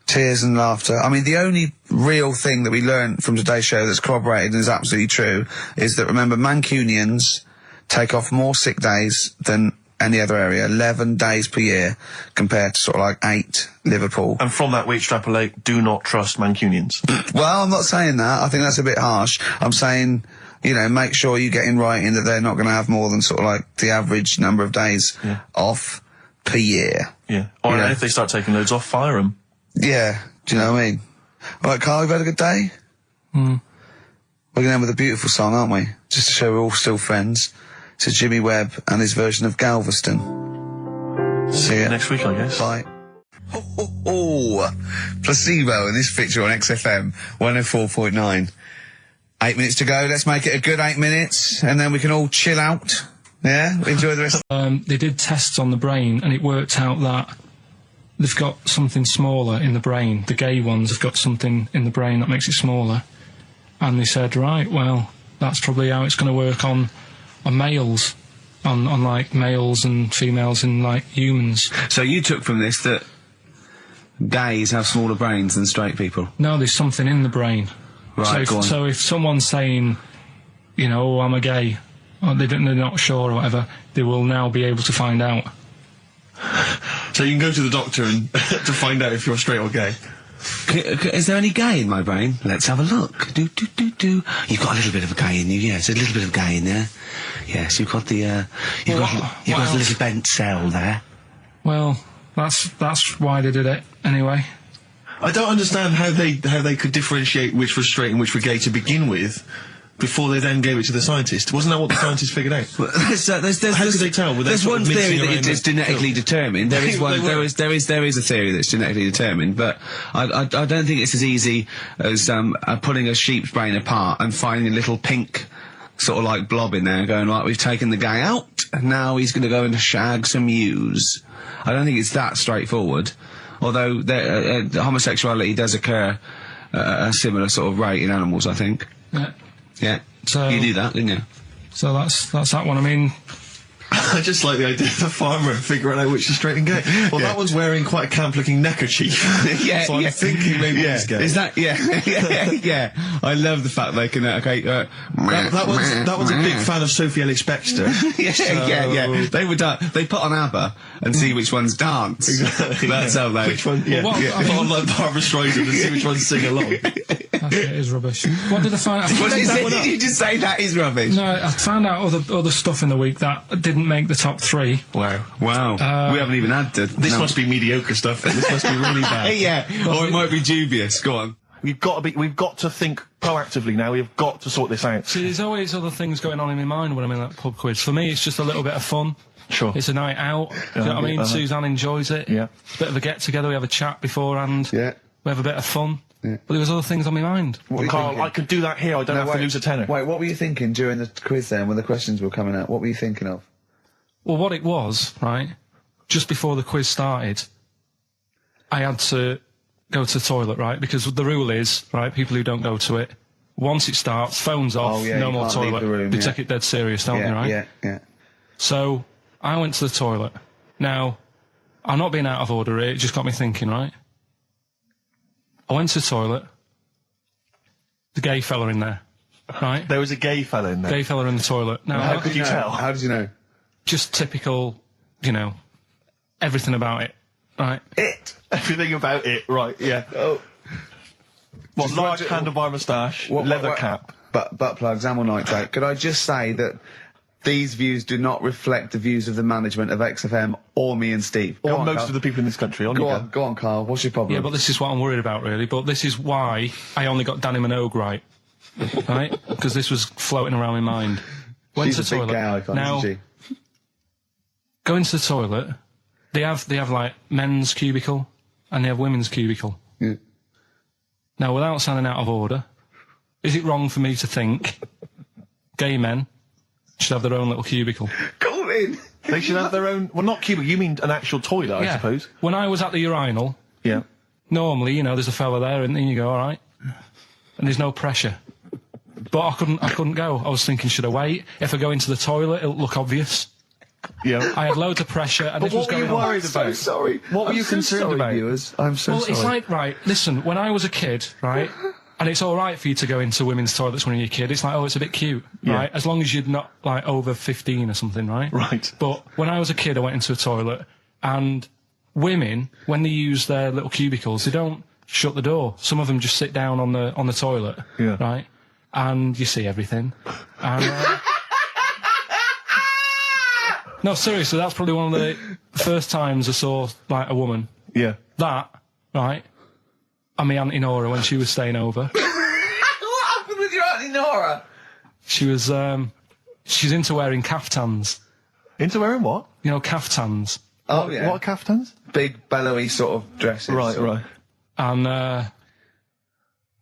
tears and laughter. I mean, the only real thing that we learned from today's show that's corroborated and is absolutely true is that, remember, Mancunians take off more sick days than any other area, 11 days per year, compared to sort of like 8 Liverpool. And from that we extrapolate, do not trust Mancunians. Well, I'm not saying that. I think that's a bit harsh. I'm saying, you know, make sure you get in writing that they're not going to have more than sort of like the average number of days off per year. Yeah. Or if they start taking loads off, fire them. Yeah, do you know what I mean? All right, Carl, you've had a good day? We're going to end with a beautiful song, aren't we? Just to show we're all still friends. It's Jimmy Webb and his version of Galveston. See you next week, I guess. Bye. Placebo in this picture on XFM 104.9. 8 minutes to go. Let's make it a good 8 minutes, and then we can all chill out. Yeah? Enjoy the rest. They did tests on the brain, and it worked out that they've got something smaller in the brain. The gay ones have got something in the brain that makes it smaller. And they said, right, well, that's probably how it's going to work on males, on like males and females and like humans. So you took from this that gays have smaller brains than straight people? No, there's something in the brain. Right, so if someone's saying, you know, oh, I'm a gay, or they're not sure or whatever, they will now be able to find out. So you can go to the doctor and to find out if you're straight or gay. Is there any gay in my brain? Let's have a look. You've got a little bit of a gay in you, yes. A little bit of gay in there. Yes, you've got the, you've got a little bent cell there. Well, that's why they did it, anyway. I don't understand how they could differentiate which was straight and which were gay to begin with, before they then gave it to the scientist. Wasn't that what the scientists figured out? How could they tell? There's one theory that it is genetically determined. There is one. There is a theory that's genetically determined, but I don't think it's as easy as pulling a sheep's brain apart and finding a little pink sort of like blob in there, and going, right, we've taken the guy out, and now he's going to go and shag some ewes. I don't think it's that straightforward. Although homosexuality does occur at a similar sort of rate in animals, I think. Yeah. Yeah. So you do that, didn't you? So that's that one. I mean, I just like the idea of the farmer figuring out which is straight and gay. Well, that one's wearing quite a camp-looking neckerchief. So I'm thinking maybe he's gay. Is that? Yeah. I love the fact they can. That one's a big fan of Sophie Ellis-Bextor. Yeah. They put on ABBA and see which ones dance. Exactly. That's how they. Which one? Yeah. Put on like Barbara Streisand and see which ones sing along. It is rubbish. What did I find? Did you just say that is rubbish? No, I found out other stuff in the week that didn't make the top 3. Wow. We haven't even had this must be mediocre stuff. This must be really bad. Or it might be dubious. Go on. We've got to think proactively now. We've got to sort this out. See, there's always other things going on in my mind when I'm in that pub quiz. For me, it's just a little bit of fun. Sure. It's a night out. Do you know what I mean? Suzanne enjoys it. Yeah. Bit of a get together. We have a chat beforehand. Yeah. We have a bit of fun. Yeah. But there was other things on my mind. Carl, I could do that here. I don't have to lose a tenner. Wait, what were you thinking during the quiz then, when the questions were coming out? What were you thinking of? Well, what it was, right, just before the quiz started, I had to go to the toilet, right, because the rule is, right, people who don't go to it, once it starts, phones off, no more toilet. They take it dead serious, don't they, right? Yeah. So, I went to the toilet. Now, I'm not being out of order here, it just got me thinking, right? I went to the toilet. The gay fella in there, right? There was a gay fella in there. Gay fella in the toilet. Now, How could you tell? How did you know? just typical, you know, everything about it, right? Everything about it, right, yeah. Oh. What, large handlebar moustache, leather cap. Butt plugs, amyl nitrate. Could I just say that these views do not reflect the views of the management of XFM or me and Steve. Or most of the people in this country. Go on, Carl. What's your problem? Yeah, but this is what I'm worried about, really. But this is why I only got Danny Minogue right. Right? Because this was floating around my mind. Went She's to the a big toilet. gay icon, now, isn't she? go into the toilet. They have like men's cubicle and they have women's cubicle. Yeah. Now, without sounding out of order, is it wrong for me to think gay men should have their own little cubicle? Go in. They should have their own. Well, not cubicle. You mean an actual toilet, I suppose. When I was at the urinal, yeah. Normally, you know, there's a fella there, and then you go, all right, and there's no pressure. But I couldn't go. I was thinking, should I wait? If I go into the toilet, it'll look obvious. Yeah. I had loads of pressure, and but this was going on. What were you worried about? I'm so sorry. What were you concerned about? Viewers? I'm so well, sorry. it's like, right, listen, when I was a kid, right, and it's all right for you to go into women's toilets when you're a kid. It's like, oh, it's a bit cute, right? As long as you're not, like, over 15 or something, right? Right. But when I was a kid, I went into a toilet, and women, when they use their little cubicles, they don't shut the door. Some of them just sit down on the toilet, right? And you see everything. And, no, seriously, that's probably one of the first times I saw, like, a woman. Yeah. That, right? And my Auntie Nora when she was staying over. What happened with your Auntie Nora? She was, she's into wearing caftans. Into wearing what? You know, caftans. Oh, yeah. What are caftans? Big, bellowy sort of dresses. Right. And,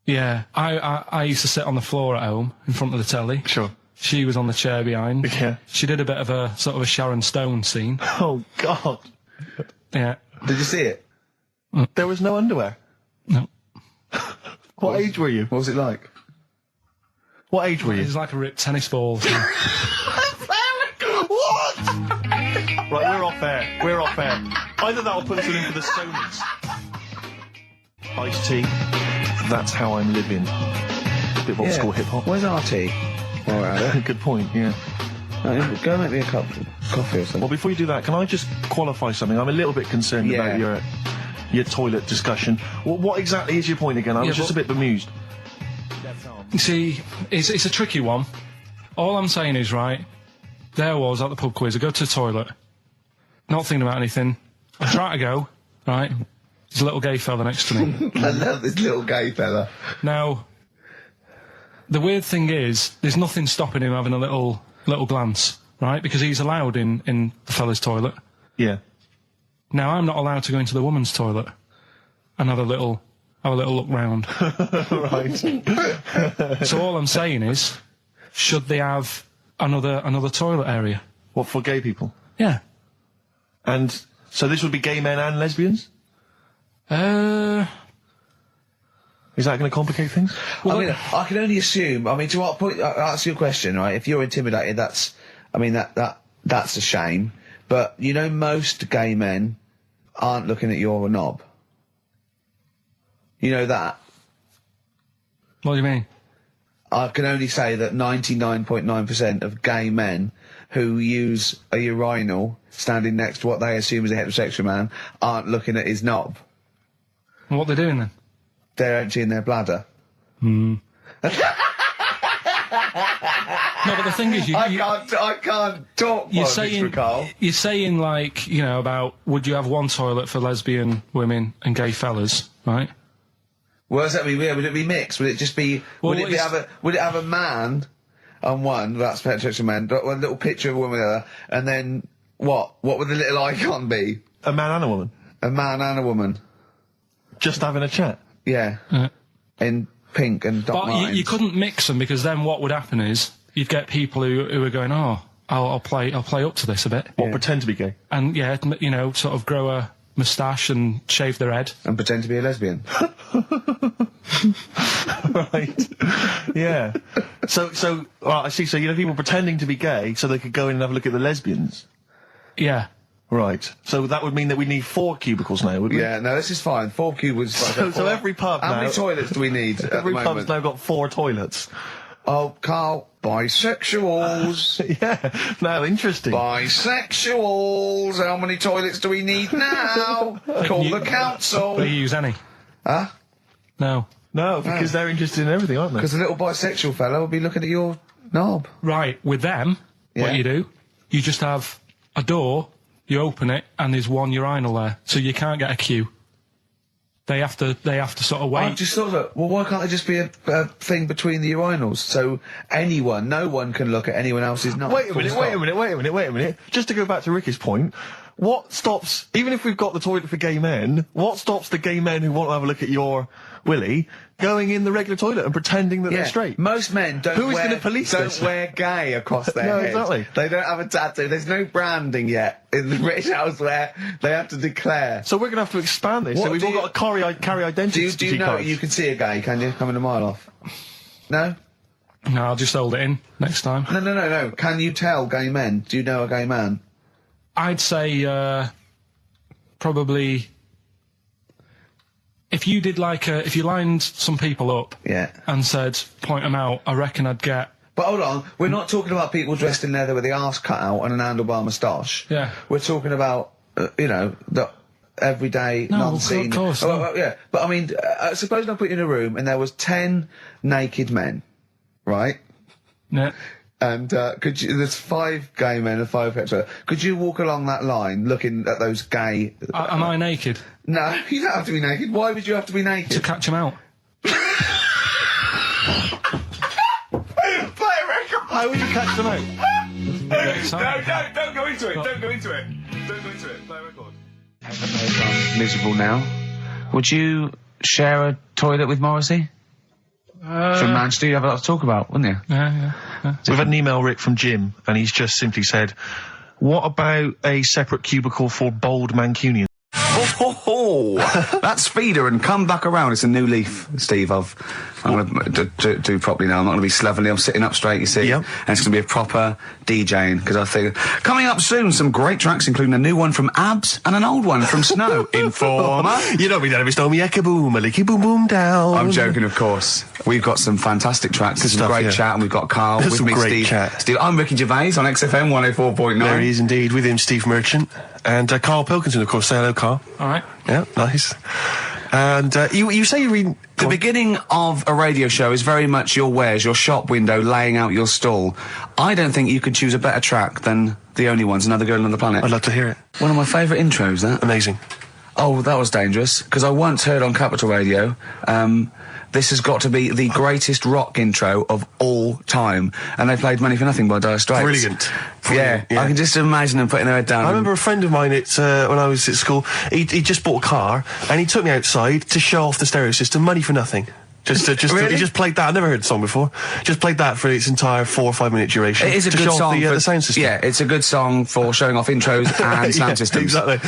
yeah, I used to sit on the floor at home in front of the telly. Sure. She was on the chair behind. Yeah. She did a bit of a sort of a Sharon Stone scene. Oh, God. Yeah. Did you see it? There was no underwear. No. What age were you? What was it like? What age were you? It was like a ripped tennis ball. What? Right, we're off air. We're off air. Either that or put us in for the Stoners. Iced tea. That's how I'm living. Bit of old school hip hop. Where's our tea? All right. Good point, yeah. Go make me a cup of coffee or something. Well, before you do that, can I just qualify something? I'm a little bit concerned about your toilet discussion. What exactly is your point again? I was just a bit bemused. You see, it's a tricky one. All I'm saying is, right, there I was at the pub quiz. I go to the toilet, not thinking about anything. I try to go, right? There's a little gay fella next to me. I love this little gay fella. Now, the weird thing is, there's nothing stopping him having a little glance, right? Because he's allowed in the fella's toilet. Yeah. Now, I'm not allowed to go into the woman's toilet and have a little look round. Right. So all I'm saying is, should they have another toilet area? What, for gay people? Yeah. And so this would be gay men and lesbians? Is that going to complicate things? Well, I mean, I can only assume. I mean, to what point? I'll ask you a question, right? If you're intimidated, that's a shame. But you know, most gay men aren't looking at your knob. You know that. What do you mean? I can only say that 99.9% of gay men who use a urinal standing next to what they assume is a heterosexual man aren't looking at his knob. And what they're doing then? They're emptying their bladder. No, but the thing is, I can't talk. You're saying like, you know, about would you have one toilet for lesbian women and gay fellas, right? Well, does that mean? Yeah, would it be mixed? Would it just be? Well, would it have a man on one? That's heterosexual man. But one little picture of a woman on the other, and then what? What would the little icon be? A man and a woman? A man and a woman. Just having a chat? Yeah. In pink and Doc Martens. But you couldn't mix them because then what would happen is you'd get people who are going, oh, I'll play up to this a bit. What, pretend to be gay? And yeah, you know, sort of grow a moustache and shave their head. And pretend to be a lesbian. Right. Yeah. So I see. So you know, people pretending to be gay so they could go in and have a look at the lesbians. Yeah. Right. So that would mean that we need 4 cubicles now, would we? Yeah, no, this is fine. 4 cubicles. So every pub How now... many toilets do we need at the Every moment? pub's now got 4 toilets. Oh, Carl, bisexuals. Yeah. Now, interesting. Bisexuals. How many toilets do we need now? Call the council. Do you use any? Huh? No. No, because they're interested in everything, aren't they? Because the little bisexual fella will be looking at your knob. Right, with them, Yeah. what you do, you just have a door, you open it, and there's one urinal there, so you can't get a queue. They have to sort of wait. I just thought that, well, why can't there just be a thing between the urinals so no one can look at anyone else's knob? Wait a minute. Just to go back to Ricky's point, what stops, even if we've got the toilet for gay men, what stops the gay men who want to have a look at your willy going in the regular toilet and pretending that they're straight? Most men don't Who is going to police this? Don't wear gay across their No, head. exactly. They don't have a tattoo. There's no branding yet in the British house where they have to declare. So we're going to have to expand this. What So we've do all you- got to carry identity Do you know cards. you can see a gay, can you? Coming a mile off. No? No, I'll just hold it in next time. No. Can you tell gay men? Do you know a gay man? I'd say probably if you did if you lined some people up Yeah. and said point them out, I reckon I'd get. But hold on, we're not talking about people dressed in leather with the arse cut out and an handlebar moustache. Yeah. We're talking about, the everyday, No, non-seen... of course, Oh, no. well, yeah, but I mean, suppose I put you in a room and there was 10 naked men, right? Yeah. And there's 5 gay men and 5 hetero. Could you walk along that line looking at those gay... Am I naked? No, you don't have to be naked. Why would you have to be naked? To catch them out. How would you catch them out? Don't go into it. Don't go into it. Play a record. Miserable now. Would you share a toilet with Morrissey? From Manchester, you have a lot to talk about, wouldn't you? Yeah. We've had an email, Rick, from Jim, and he's just simply said, what about a separate cubicle for bold Mancunians? That's Feeder and come back around. It's a new leaf, Steve. I'm going to do properly now. I'm not going to be slovenly. I'm sitting up straight, you see. Yep. And it's going to be a proper DJing, because I think... Coming up soon, some great tracks, including a new one from Abs and an old one from Snow. Informer. You know me, that was me, eka boom, a licky boom boom down. I'm joking, of course. We've got some fantastic tracks. There's some stuff, great yeah. chat, and we've got Carl There's with some me, great Steve. chat. Steve. I'm Ricky Gervais on XFM 104.9. There he is indeed, with him, Steve Merchant. And Karl Pilkington, of course. Say hello, Karl. All right. Yeah, nice. And you say you read... The beginning of a radio show is very much your wares, your shop window, laying out your stall. I don't think you could choose a better track than The Only Ones, Another Girl on the Planet. I'd love to hear it. One of my favourite intros, that. Amazing. Oh, that was dangerous, because I once heard on Capital Radio, this has got to be the greatest rock intro of all time. And they played Money for Nothing by Dire Straits. Brilliant. Yeah, I can just imagine them putting their head down. I remember a friend of mine when I was at school, he just bought a car, and he took me outside to show off the stereo system, Money for Nothing. Really? He just played that. I've never heard the song before. Just played that for its entire 4 or 5 minute duration. It is a to good show off song the sound system. Yeah, it's a good song for showing off intros and sound Yeah, systems. Exactly.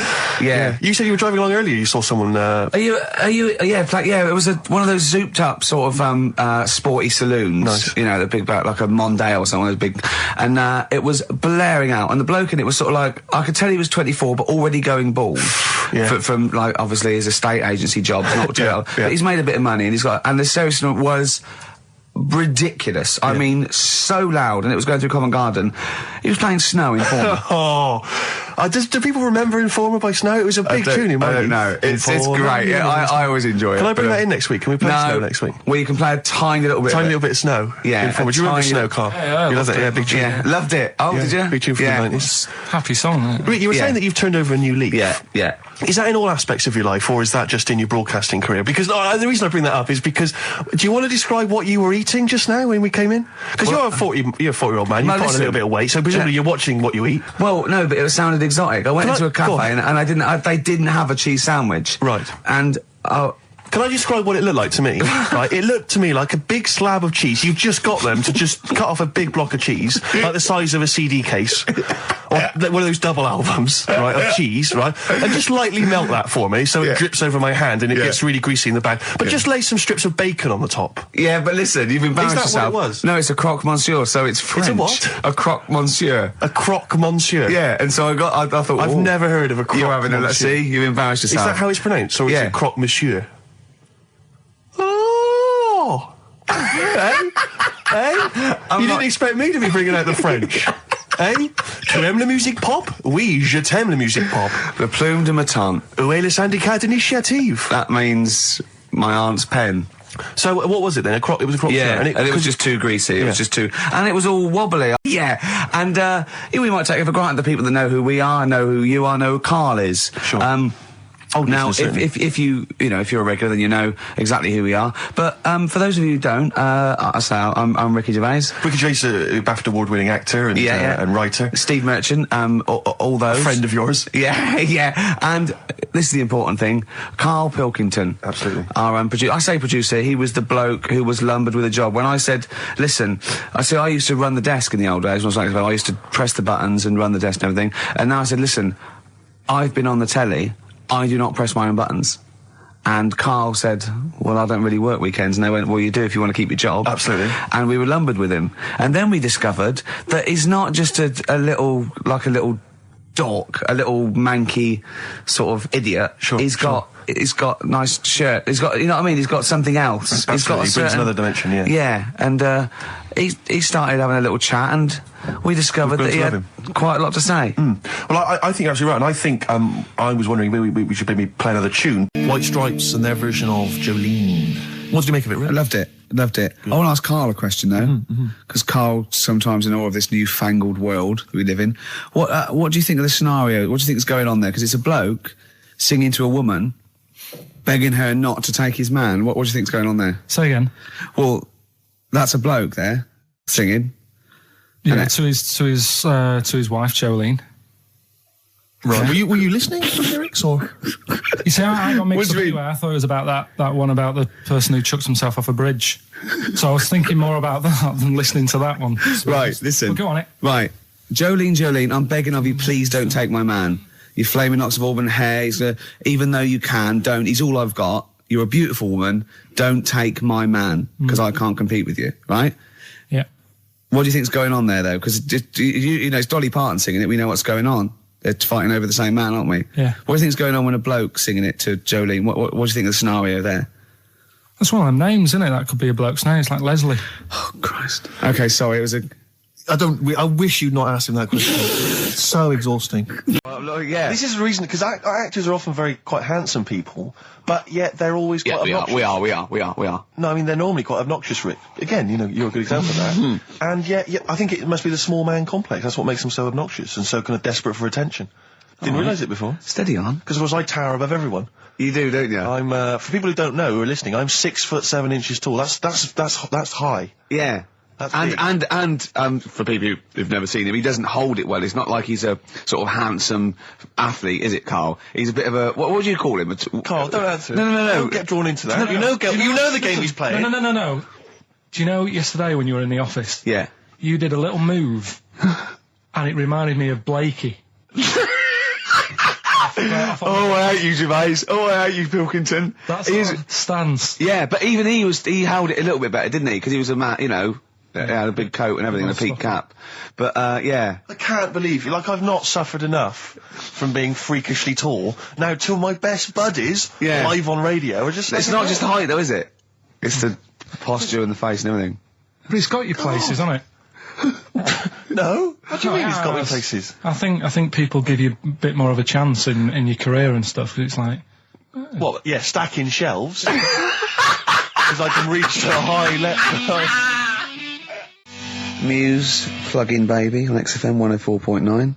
Yeah. You said you were driving along earlier. You saw someone. Are you? Yeah, it was one of those zooped up sort of sporty saloons. Nice. You know, the big like a Mondale or something. Big, and it was blaring out. And the bloke in it was sort of like, I could tell he was 24, but already going bald. Yeah. From like obviously his estate agency job, not too well. Yeah. But he's made a bit of money, and the stereo system was ridiculous. I mean, so loud, and it was going through Covent Garden. He was playing Snow in Informer. Do people remember Informer by Snow? It was a big tune in my I don't youth. know. It's Informer. great. Yeah, I always enjoy it. Can I bring but, that in next week? Can we play Snow next week? Well, you can play a tiny little bit. Tiny little bit of Snow. Yeah, Informer. a Do you remember tiny- Snow, Carl? Yeah, You loved it. Yeah, big tune. Yeah, loved it. Oh, Yeah, did you? big tune from yeah. the 90s. Happy song. Isn't it? Rick, you were saying that you've turned over a new leaf. Yeah. Is that in all aspects of your life, or is that just in your broadcasting career? Because the reason I bring that up is because, do you want to describe what you were eating just now when we came in? Because you're a 40-year-old man, you've put on a listen. little bit of weight, so presumably you're watching what you eat. Well, no, but it sounded exotic. I went Can into I- a go cafe on. and they didn't have a cheese sandwich. Right. And Can I describe what it looked like to me? Right, it looked to me like a big slab of cheese. You've just got them to just cut off a big block of cheese, like the size of a CD case, or one of those double albums, right, of cheese, right, and just lightly melt that for me so it drips over my hand and it gets really greasy in the bag. But just lay some strips of bacon on the top. Yeah, but listen, you've embarrassed yourself. What it was? No, it's a croque monsieur, so it's French. It's a what? A croque monsieur. A croque monsieur. Yeah, and so I thought, I've never heard of a croque You're having a, monsieur. see, you've embarrassed yourself. Is that how it's pronounced? Or is it croque monsieur? Oh! You didn't expect me to be bringing out the French. Tu aimes la musique pop? Oui, je t'aime la musique pop. Le plume de ma tante. Où est le syndicat d'initiative? That means my aunt's pen. So what was it then? It was a croque yeah, monsieur, and it was just too greasy. It was just too, and it was all wobbly. Yeah, and we might take it for granted the people that know who we are, know who you are, know who Karl is. Sure. Now, if you're a regular, then you know exactly who we are. But for those of you who don't, I'm Ricky Gervais. Ricky Gervais, a BAFTA award-winning actor and writer. Steve Merchant, all those. A friend of yours. Yeah. And this is the important thing: Karl Pilkington. Absolutely. Our producer. I say producer. He was the bloke who was lumbered with a job. When I said, listen, I used to run the desk in the old days. When I was like, I used to press the buttons and run the desk and everything. And now I said, listen, I've been on the telly. I do not press my own buttons. And Karl said, well, I don't really work weekends. And they went, well, you do if you want to keep your job. Absolutely. And we were lumbered with him. And then we discovered that he's not just a little dork, a little manky sort of idiot. Sure. He's got nice shirt. He's got, you know what I mean? He's got something else. Absolutely. He's got He brings another dimension, yeah. Yeah. And, he started having a little chat and we discovered that he had quite a lot to say. Well, I think you're absolutely right. And I think, I was wondering we should maybe play another tune. White Stripes and their version of Jolene. What did you make of it, Rick? I loved it. Good. I want to ask Karl a question though, because Karl sometimes in awe of this newfangled world that we live in. What do you think of the scenario? What do you think is going on there? Because it's a bloke singing to a woman, begging her not to take his man. What do you think's going on there? Say again. Well, that's a bloke there singing. Yeah, to his wife Jolene. Right. Were you listening to the lyrics or? You see, I got mixed up anyway. I thought it was about that one about the person who chucks himself off a bridge. So I was thinking more about that than listening to that one. So right, listen. Well, go on it. Right. Jolene, I'm begging of you, please don't take my man. You flaming locks of auburn hair, even though you can, don't. He's all I've got. You're a beautiful woman. Don't take my man, because I can't compete with you, right? Yeah. What do you think's going on there, though? Because, you know, it's Dolly Parton singing it. We know what's going on. They're fighting over the same man, aren't we? Yeah. What do you think's going on when a bloke singing it to Jolene? What do you think of the scenario there? That's one of them names, isn't it? That could be a bloke's name. It's like Leslie. Oh, Christ. Okay, sorry, it was a... I wish you'd not asked him that question. It's so exhausting. Yeah. This is the reason, because actors are often quite handsome people, but yet they're always quite obnoxious. We are. No, I mean, they're normally quite obnoxious, Rick. Again, you know, you're a good example of that. And yet, I think it must be the small man complex. That's what makes them so obnoxious and so kind of desperate for attention. Didn't realise it before. Steady on. Because I tower above everyone. You do, don't you? I'm, for people who don't know, who are listening, I'm 6'7" tall. That's high. Yeah. And for people who've never seen him, he doesn't hold it well. It's not like he's a sort of handsome athlete, is it, Karl? He's a bit of a, what do you call him? Karl, don't answer. No. Don't get drawn into that. You know the game he's playing. No. Do you know yesterday when you were in the office? Yeah. You did a little move, and it reminded me of Blakey. Oh, I hate you, Gervais. Oh, I hate you, Pilkington. That's his stance. Yeah, but even he held it a little bit better, didn't he? Because he was a man, you know. He had a big coat and everything, and a peak cap. But, yeah. I can't believe you. Like, I've not suffered enough from being freakishly tall. Now, till my best buddies, live on radio, are just... It's not just the height, though, is it? It's the posture and the face and everything. But it's got your places, hasn't it? No? What do you mean it's got me places? I think people give you a bit more of a chance in your career and stuff, 'cause it's like... What, yeah, stacking shelves? Because I can reach to a high level. Muse, Plug-in Baby on XFM 104.9.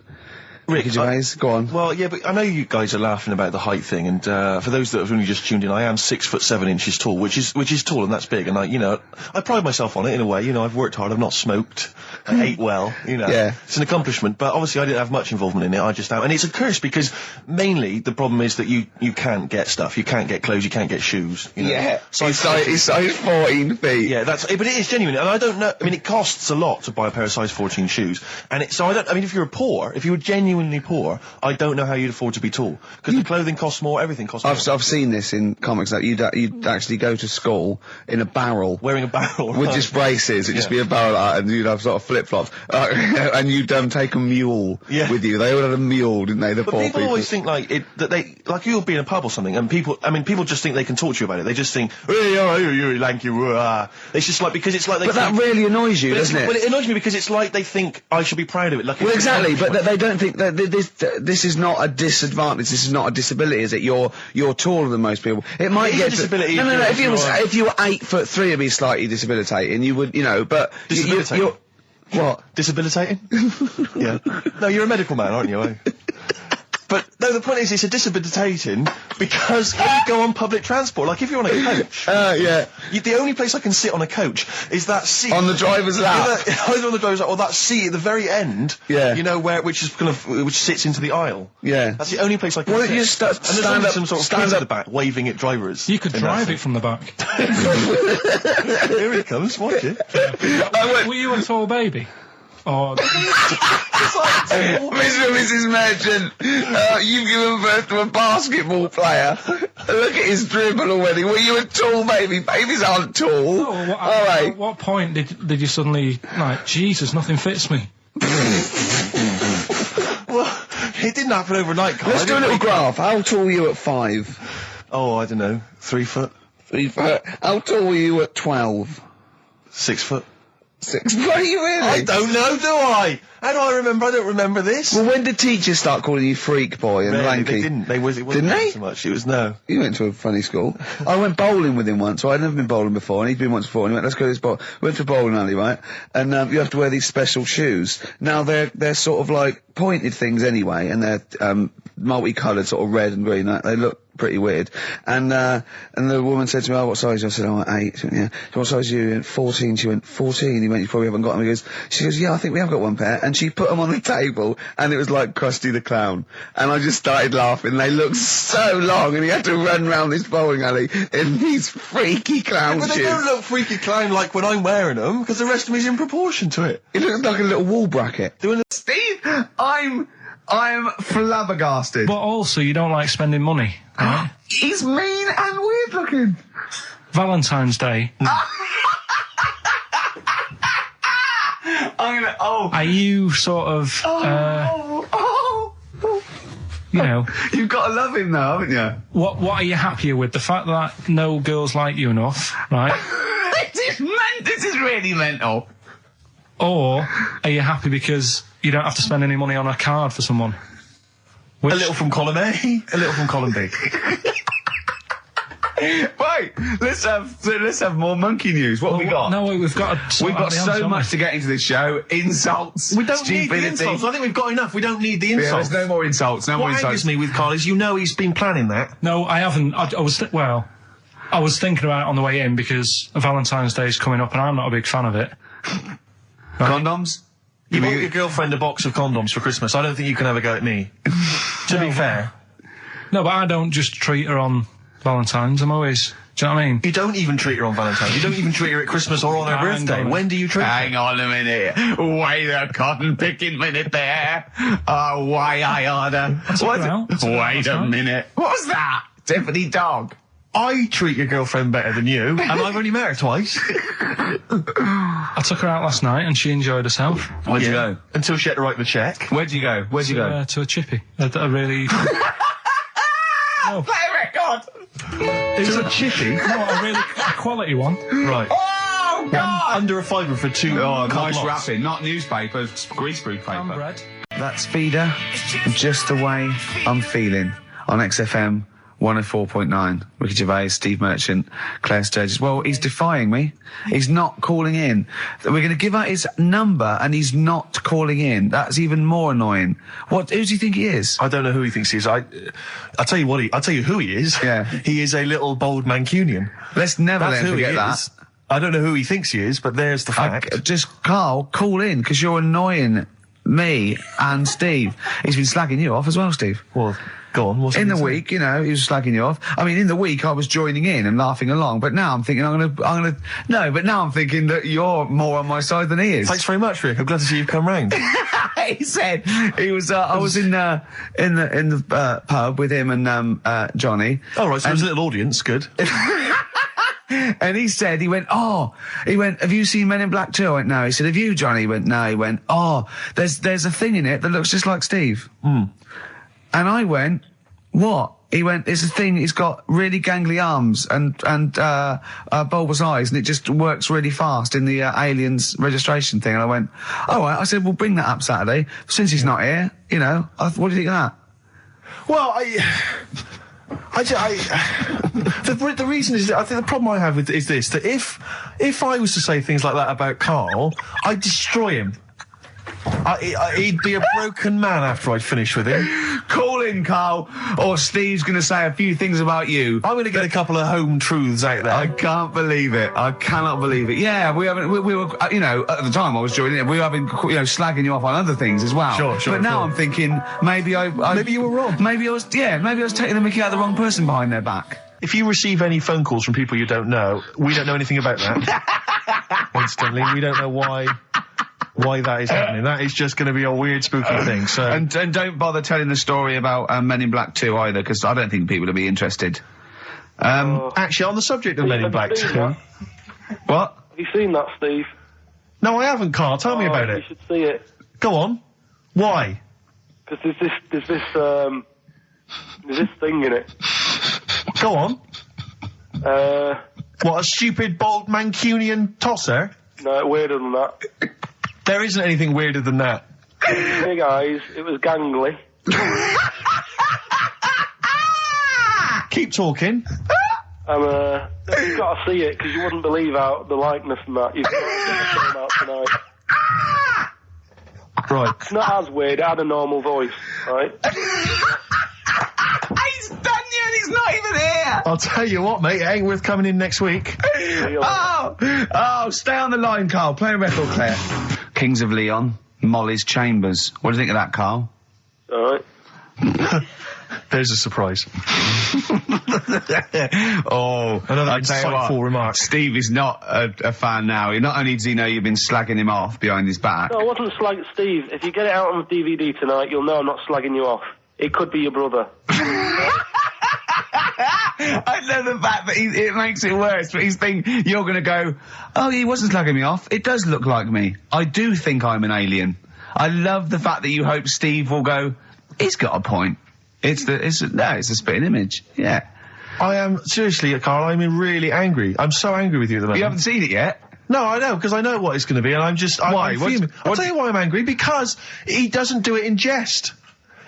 Rick, Gervais, go on. Well, yeah, but I know you guys are laughing about the height thing, and for those that have only just tuned in, I am 6'7" tall, which is tall, and that's big. And I pride myself on it in a way. I've worked hard, I've not smoked, I ate well. Yeah. It's an accomplishment. But obviously, I didn't have much involvement in it. I just am, and it's a curse because mainly the problem is that you can't get stuff, you can't get clothes, you can't get shoes. Yeah. It's size 14 feet. Yeah, but it is genuine, and I don't know. I mean, it costs a lot to buy a pair of size 14 shoes, and if you were genuinely poor, I don't know how you'd afford to be tall, because the clothing costs more, everything costs more. I've seen this in comics, that you'd actually go to school in a barrel. Wearing a barrel. With just braces, it'd just be a barrel like that, and you'd have sort of flip-flops. And you'd take a mule with you. They all had a mule, didn't they, the poor people? People always think like you'll be in a pub or something, and people just think they can talk to you about it. They just think, hey, you lanky, it's just like, because it's like they But that really annoys you, doesn't it? Well, it annoys me because it's like they think I should be proud of it. Like, well, exactly, but they don't think that this is not a disadvantage. This is not a disability, is it? You're taller than most people. It might get a disability. No. If you were 8'3", it'd be slightly debilitating. You would, but disabilitating. What? Disabilitating? Yeah. No, you're a medical man, aren't you? But no, the point is, it's a disabilitating because when you go on public transport, like if you're on a coach, yeah, the only place I can sit on a coach is that seat on the driver's lap, either on the driver's lap or that seat at the very end. Yeah, which sits into the aisle. Yeah, that's the only place I can. Well, sit. you stand up, some sort of kids at the back waving at drivers. You could drive it from the back. Here he comes. Watch it. Were you a tall baby? Or Mr. and Mrs. Merchant, you've given birth to a basketball player. Look at his dribble already. Were you a tall baby? Babies aren't tall. No, at what point did you suddenly, like, Jesus, nothing fits me? Well, it didn't happen overnight, Carl. Let's do a little graph. How tall were you at 5? Oh, I don't know. 3 foot. 3 foot. How tall were you at 12? 6 foot. 6 foot, are you really? I don't know, do I? How do I remember? I don't remember this. Well, when did teachers start calling you freak boy and lanky? They didn't. It wasn't Didn't they? So much. It was no. You went to a funny school. I went bowling with him once. So I'd never been bowling before, and he'd been once before. And he went, "Let's go to this bowl." We went to a bowling alley, right? And you have to wear these special shoes. Now they're sort of like pointed things anyway, and they're multicoloured, sort of red and green. They look pretty weird. And the woman said to me, "Oh, what size?" I said, "Oh, 8. She went, "Yeah." So, "What size are you?" He went, 14. She went, 14. He went, "You probably haven't got them." She goes, "Yeah, I think we have got one pair." And she put them on the table, and it was like Krusty the Clown. And I just started laughing. They looked so long, and he had to run round this bowling alley in these freaky clown shoes. But they don't look freaky clown like when I'm wearing them, because the rest of me's in proportion to it. It looks like a little wall bracket. Steve, I'm flabbergasted. But also, you don't like spending money, right? He's mean and weird looking. Valentine's Day. Are you sort of, you know... You've got to love him now, haven't you? What are you happier with? The fact that no girls like you enough, right? This is really mental. Or are you happy because you don't have to spend any money on a card for someone? A little from column A, a little from column B. Right, let's have more monkey news. What have we got? No, we've got so much to get into this show. Insults. We don't need the insults. I think we've got enough. We don't need the insults. Yeah, there's no more insults. What angers me with Carl is, he's been planning that. No, I haven't. I was thinking about it on the way in because Valentine's Day is coming up and I'm not a big fan of it. Right? Condoms? You bought your girlfriend a box of condoms for Christmas. I don't think you can have a go at me. To be fair. No, but I don't just treat her on Valentine's. I'm always... Do you know what I mean? You don't even treat her on Valentine's. You don't even treat her at Christmas or on her birthday. When do you treat her? Hang on a minute. Wait a cotton picking minute there. Oh, why I order. Wait a minute. What's that? Tiffany Dog. I treat your girlfriend better than you, and I've only met her twice. I took her out last night and she enjoyed herself. Where'd you go? Until she had to write the cheque. Where'd you go? To a chippy. A really... No. Play a record! It was a chippy? No, a quality one. Right. Oh, God! Under a fiver for 2. Oh, nice wrapping. Not newspaper, greaseproof paper. And bread. That's Feeder, Just the Way I'm Feeling, on XFM 104.9. Ricky Gervais, Steve Merchant, Claire Sturgis. Well, he's defying me. He's not calling in. We're going to give out his number and he's not calling in. That's even more annoying. Who does he think he is? I don't know who he thinks he is. I'll tell you what I'll tell you who he is. Yeah. He is a little bold Mancunian. Let's never That's let him who he forget that. is. I don't know who he thinks he is, but there's the fact. Just, Carl, call in, because you're annoying me and Steve. He's been slagging you off as well, Steve. Well, go on. What's in the he week, you know, he was slagging you off. I mean, in the week, I was joining in and laughing along, but now I'm thinking but now I'm thinking that you're more on my side than he is. Thanks very much, Rick. I'm glad to see you've come round. He said he was. I was in the pub with him and Johnny. Oh right, so there's a little audience. Good. And he went, have you seen Men in Black 2? I went, no. He said, have you, Johnny? He went, no. He went, there's a thing in it that looks just like Steve. And I went, what? He went, it's a thing, he's got really gangly arms and bulbous eyes, and it just works really fast in the aliens registration thing. And I went, all right. I said, well, bring that up Saturday. Since he's not here, you know, what do you think of that? Well, the reason is that I think the problem I have with is this, that if I was to say things like that about Carl, I'd destroy him. He'd be a broken man after I'd finished with him. Call in, Carl, or Steve's going to say a few things about you. I'm going to get a couple of home truths out there. I can't believe it. I cannot believe it. Yeah, we were, you know, at the time I was joining it, we were having, you know, slagging you off on other things as well. Sure. But now I'm thinking, maybe maybe you were wrong. Maybe I was taking the mickey out of the wrong person behind their back. If you receive any phone calls from people you don't know, we don't know anything about that. Instantly, we don't know why that is happening. That is just going to be a weird, spooky thing. So and don't bother telling the story about Men in Black 2 either, because I don't think people will be interested. Actually, on the subject of Men in Black 2, what? Have you seen that, Steve? No, I haven't, Carl. Tell me about it. You should see it. Go on. Why? Because there's this thing in it. Go on. What, a stupid, bald Mancunian tosser? No, weirder than that. There isn't anything weirder than that. Big eyes, it was gangly. Keep talking. You've got to see it, because you wouldn't believe how the likeness and that. You've got to get the film out tonight. Right. It's not as weird, it had a normal voice, right? He's done you and he's not even here! I'll tell you what, mate, it ain't worth coming in next week. Stay on the line, Carl. Play a record, Claire. Kings of Leon, Molly's Chambers. What do you think of that, Carl? Alright. There's a surprise. Another insightful remark. Steve is not a fan now. Not only does he know you've been slagging him off behind his back. No, I wasn't slagging Steve. If you get it out on DVD tonight, you'll know I'm not slagging you off. It could be your brother. I love the fact that it makes it worse, but he's thinking you're going to go, oh, he wasn't slagging me off. It does look like me. I do think I'm an alien. I love the fact that you hope Steve will go, he's got a point. It's a spitting image. Yeah. I am, seriously, Carl, I'm really angry. I'm so angry with you at the moment. You haven't seen it yet? No, I know, because I know what it's going to be, and I'm just... Why? I'm fuming. I'll tell you why I'm angry, because he doesn't do it in jest.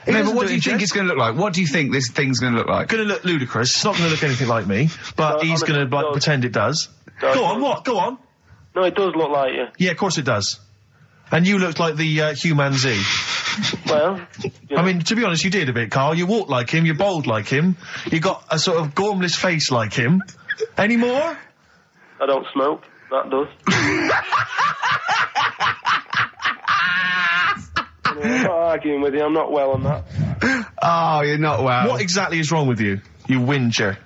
No, but what do you think it's going to look like? What do you think this thing's going to look like? It's going to look ludicrous. It's not going to look anything like me, but he's going to pretend it does. Go on, what? Go on. No, it does look like you. Yeah, of course it does. And you looked like the Human Z. Well... I mean, to be honest, you did a bit, Carl. You walk like him, you're bold like him, you got a sort of gormless face like him. Any more? I don't smoke. That does. I'm not arguing with you, I'm not well on that. Oh, you're not well. What exactly is wrong with you, you whinger?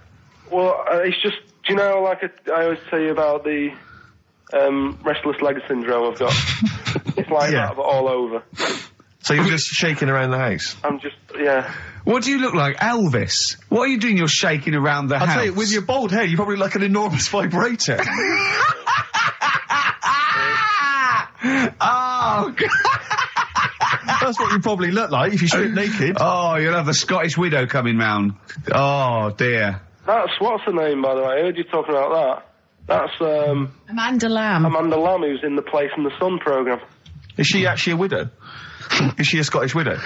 Well, it's just, do you know, like I always tell you about the restless leg syndrome I've got? It's like that, but all over. So you're just shaking around the house? I'm just, yeah. What do you look like, Elvis? What are you doing? You're shaking around the house. I'll tell you, with your bald head, you probably look like an enormous vibrator. Oh, God. That's what you probably look like if you strip naked. Oh, you'll have the Scottish widow coming round. Oh, dear. That's, what's her name, by the way? I heard you talking about that. That's, Amanda Lamb. Amanda Lamb, who's in the Place in the Sun programme. Is she actually a widow? Is she a Scottish widow?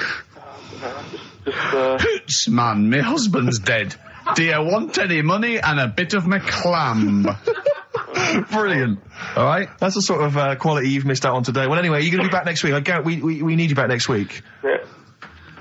Just Hoots, man, my husband's dead. Do you want any money and a bit of McClamb? Brilliant. All right. That's the sort of quality you've missed out on today. Well, anyway, you're going to be back next week. We need you back next week. Yeah.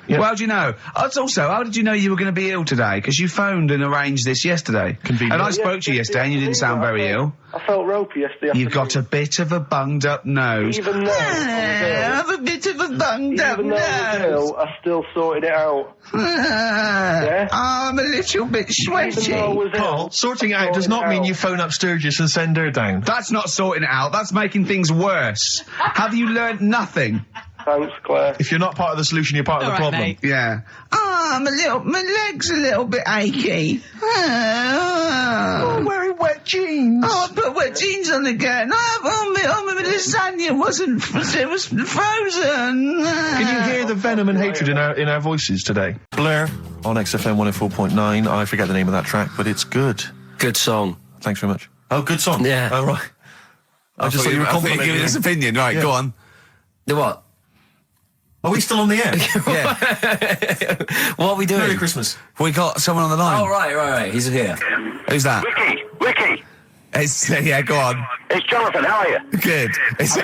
Yeah. Well, how do you know? Also, how did you know you were going to be ill today? Because you phoned and arranged this yesterday. Convenient. And I spoke to you yesterday and you didn't sound very ill. I felt ropey yesterday. You've got a bit of a bunged up nose. Even though I have a bit of a bunged up Even though I was nose. ill, I still sorted it out. Yeah? I'm a little bit sweaty. Even though I was ill, Carl, sorting it out does sorted not it mean out. you phone up Sturgis and send her down. That's not sorting it out. That's making things worse. Have you learnt nothing? Thanks, Claire. If you're not part of the solution, you're part of the problem. mate. Yeah. My leg's a little bit achy. Oh, wearing wet jeans. Oh, I put wet jeans on again. My lasagna it was frozen. Can you hear the venom and hatred in our voices today? Blair on XFM 104.9. I forget the name of that track, but it's good. Good song. Thanks very much. Oh, good song. Yeah. Oh, right. I just thought you were complimenting giving his opinion. Right, Yeah. go on. The what? Are we still on the air? Yeah. What are we doing? Merry Christmas. We got someone on the line. Oh, right. He's here. Who's that? Ricky, Yeah, go on. it's Jonathan. How are you? Good. It's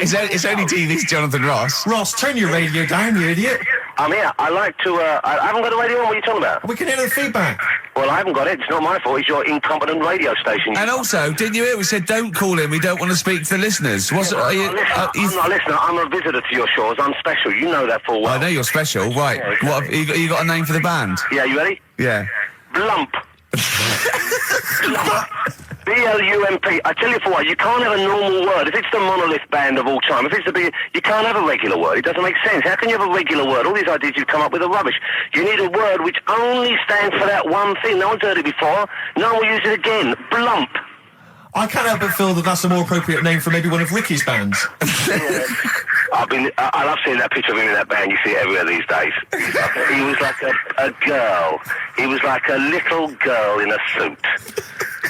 only TV's Jonathan Ross. Ross, turn your radio down, you idiot. I'm here. I like to. I haven't got a radio on. What are you talking about? We can hear the feedback. Well, I haven't got it. It's not my fault. It's your incompetent radio station. And also, didn't you hear we said don't call him, we don't want to speak to the listeners? Are you, I'm not a listener. I'm a visitor to your shores. I'm special. You know that full well. I know you're special, right. Yeah, exactly. What have you got a name for the band? Yeah, you ready? Yeah. Blump. B-L-U-M-P. I tell you for what, you can't have a normal word. If it's the monolith band of all time, if it's the big, you can't have a regular word. It doesn't make sense. How can you have a regular word? All these ideas you've come up with are rubbish. You need a word which only stands for that one thing. No one's heard it before. No one will use it again. Blump. I can't help but feel that that's a more appropriate name for maybe one of Ricky's bands. I love seeing that picture of him in that band. You see it everywhere these days. He was like a girl. He was like a little girl in a suit.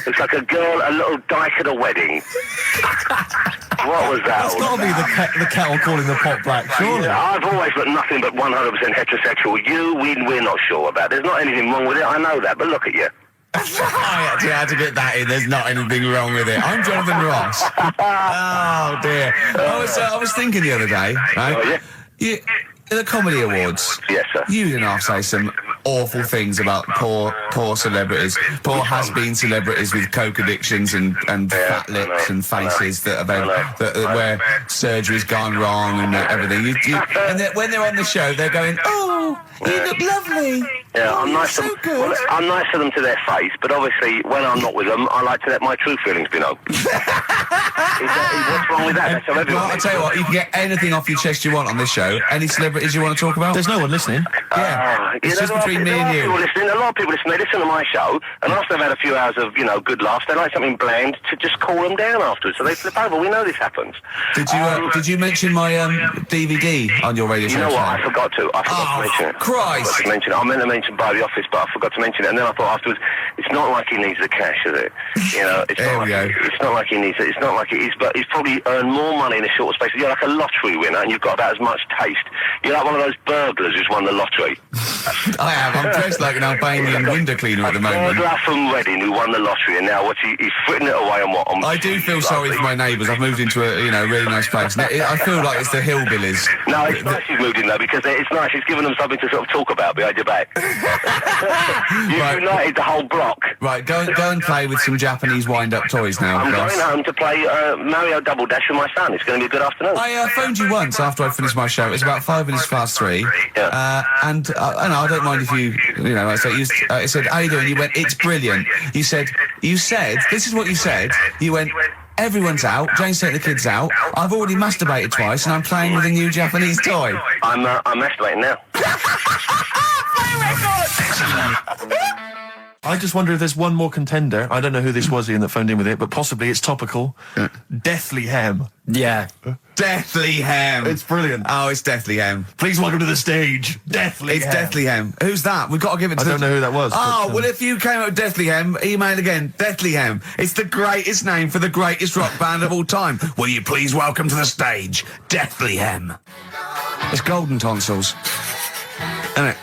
It's like a little dyke at a wedding. What was that? That's got to be the kettle calling the pot black, surely. Yeah, I've always got nothing but 100% heterosexual. We're not sure about. There's not anything wrong with it. I know that, but look at you. I actually had to get that in. There's not anything wrong with it. I'm Jonathan Ross. Oh, dear. I was thinking the other day, right? Oh, yeah? The Comedy Awards. Yes, sir. You didn't have to say some awful things about poor celebrities, poor has-been celebrities with coke addictions and fat lips and faces where surgery's gone wrong and everything. And when they're on the show, they're going, "Oh, you look lovely." Yeah, I'm nice so to them. good. Well, I'm nice to them to their face, but obviously when I'm not with them, I like to let my true feelings be known. What's wrong with that? That's how everyone Well, I'll is. tell you what, you can get anything off your chest you want on this show. Any celebrities you want to talk about? There's no one listening. Yeah. It's just between me and you. A lot of people listen. They listen to my show, and after they've had a few hours of, good laughs, they like something bland to just call them down afterwards. So they flip over. We know this happens. Did you mention my DVD on your radio show? You know what? today? I forgot to. I forgot to mention it. Christ. I meant to mention by the office, but I forgot to mention it. And then I thought afterwards, it's not like he needs the cash, is it? It's not like he needs it. It's not like it is, but he's probably earned more money in a short space. You're like a lottery winner, and you've got about as much taste. You're like one of those burglars who's won the lottery. I am. I'm dressed like an Albanian window cleaner at the moment. Burglar from Reading who won the lottery, and now he's fritting it away on what? I do feel sorry for my neighbours. I've moved into a really nice place. I feel like it's the hillbillies. No, it's nice you've moved in though, because it's nice. It's given them something to sort of talk about behind your back. You've united the whole block. Right, go and play with some Japanese wind-up toys now. I'm Ross. going home to play Mario Double Dash with my son. It's going to be a good afternoon. I phoned you once after I finished my show. It was about 3 minutes. Yeah. And I don't mind if I said, how you doing? You went, it's brilliant. You said, this is what you said. You went, everyone's out. Jane's taking the kids out. I've already masturbated twice, and I'm playing with a new Japanese toy. I'm masturbating now. I just wonder if there's one more contender. I don't know who this was, Ian, that phoned in with it, but possibly it's topical. Deathly Hem. Yeah. Deathly Hem. It's brilliant. Oh, it's Deathly Hem. Please welcome to the stage, Deathly Hem. It's Deathly Hem. Who's that? We've got to give it to I don't know who that was. Oh, but, well, if you came up with Deathly Hem, email again. Deathly Hem. It's the greatest name for the greatest rock band of all time. Will you please welcome to the stage, Deathly Hem? It's golden tonsils. Isn't it?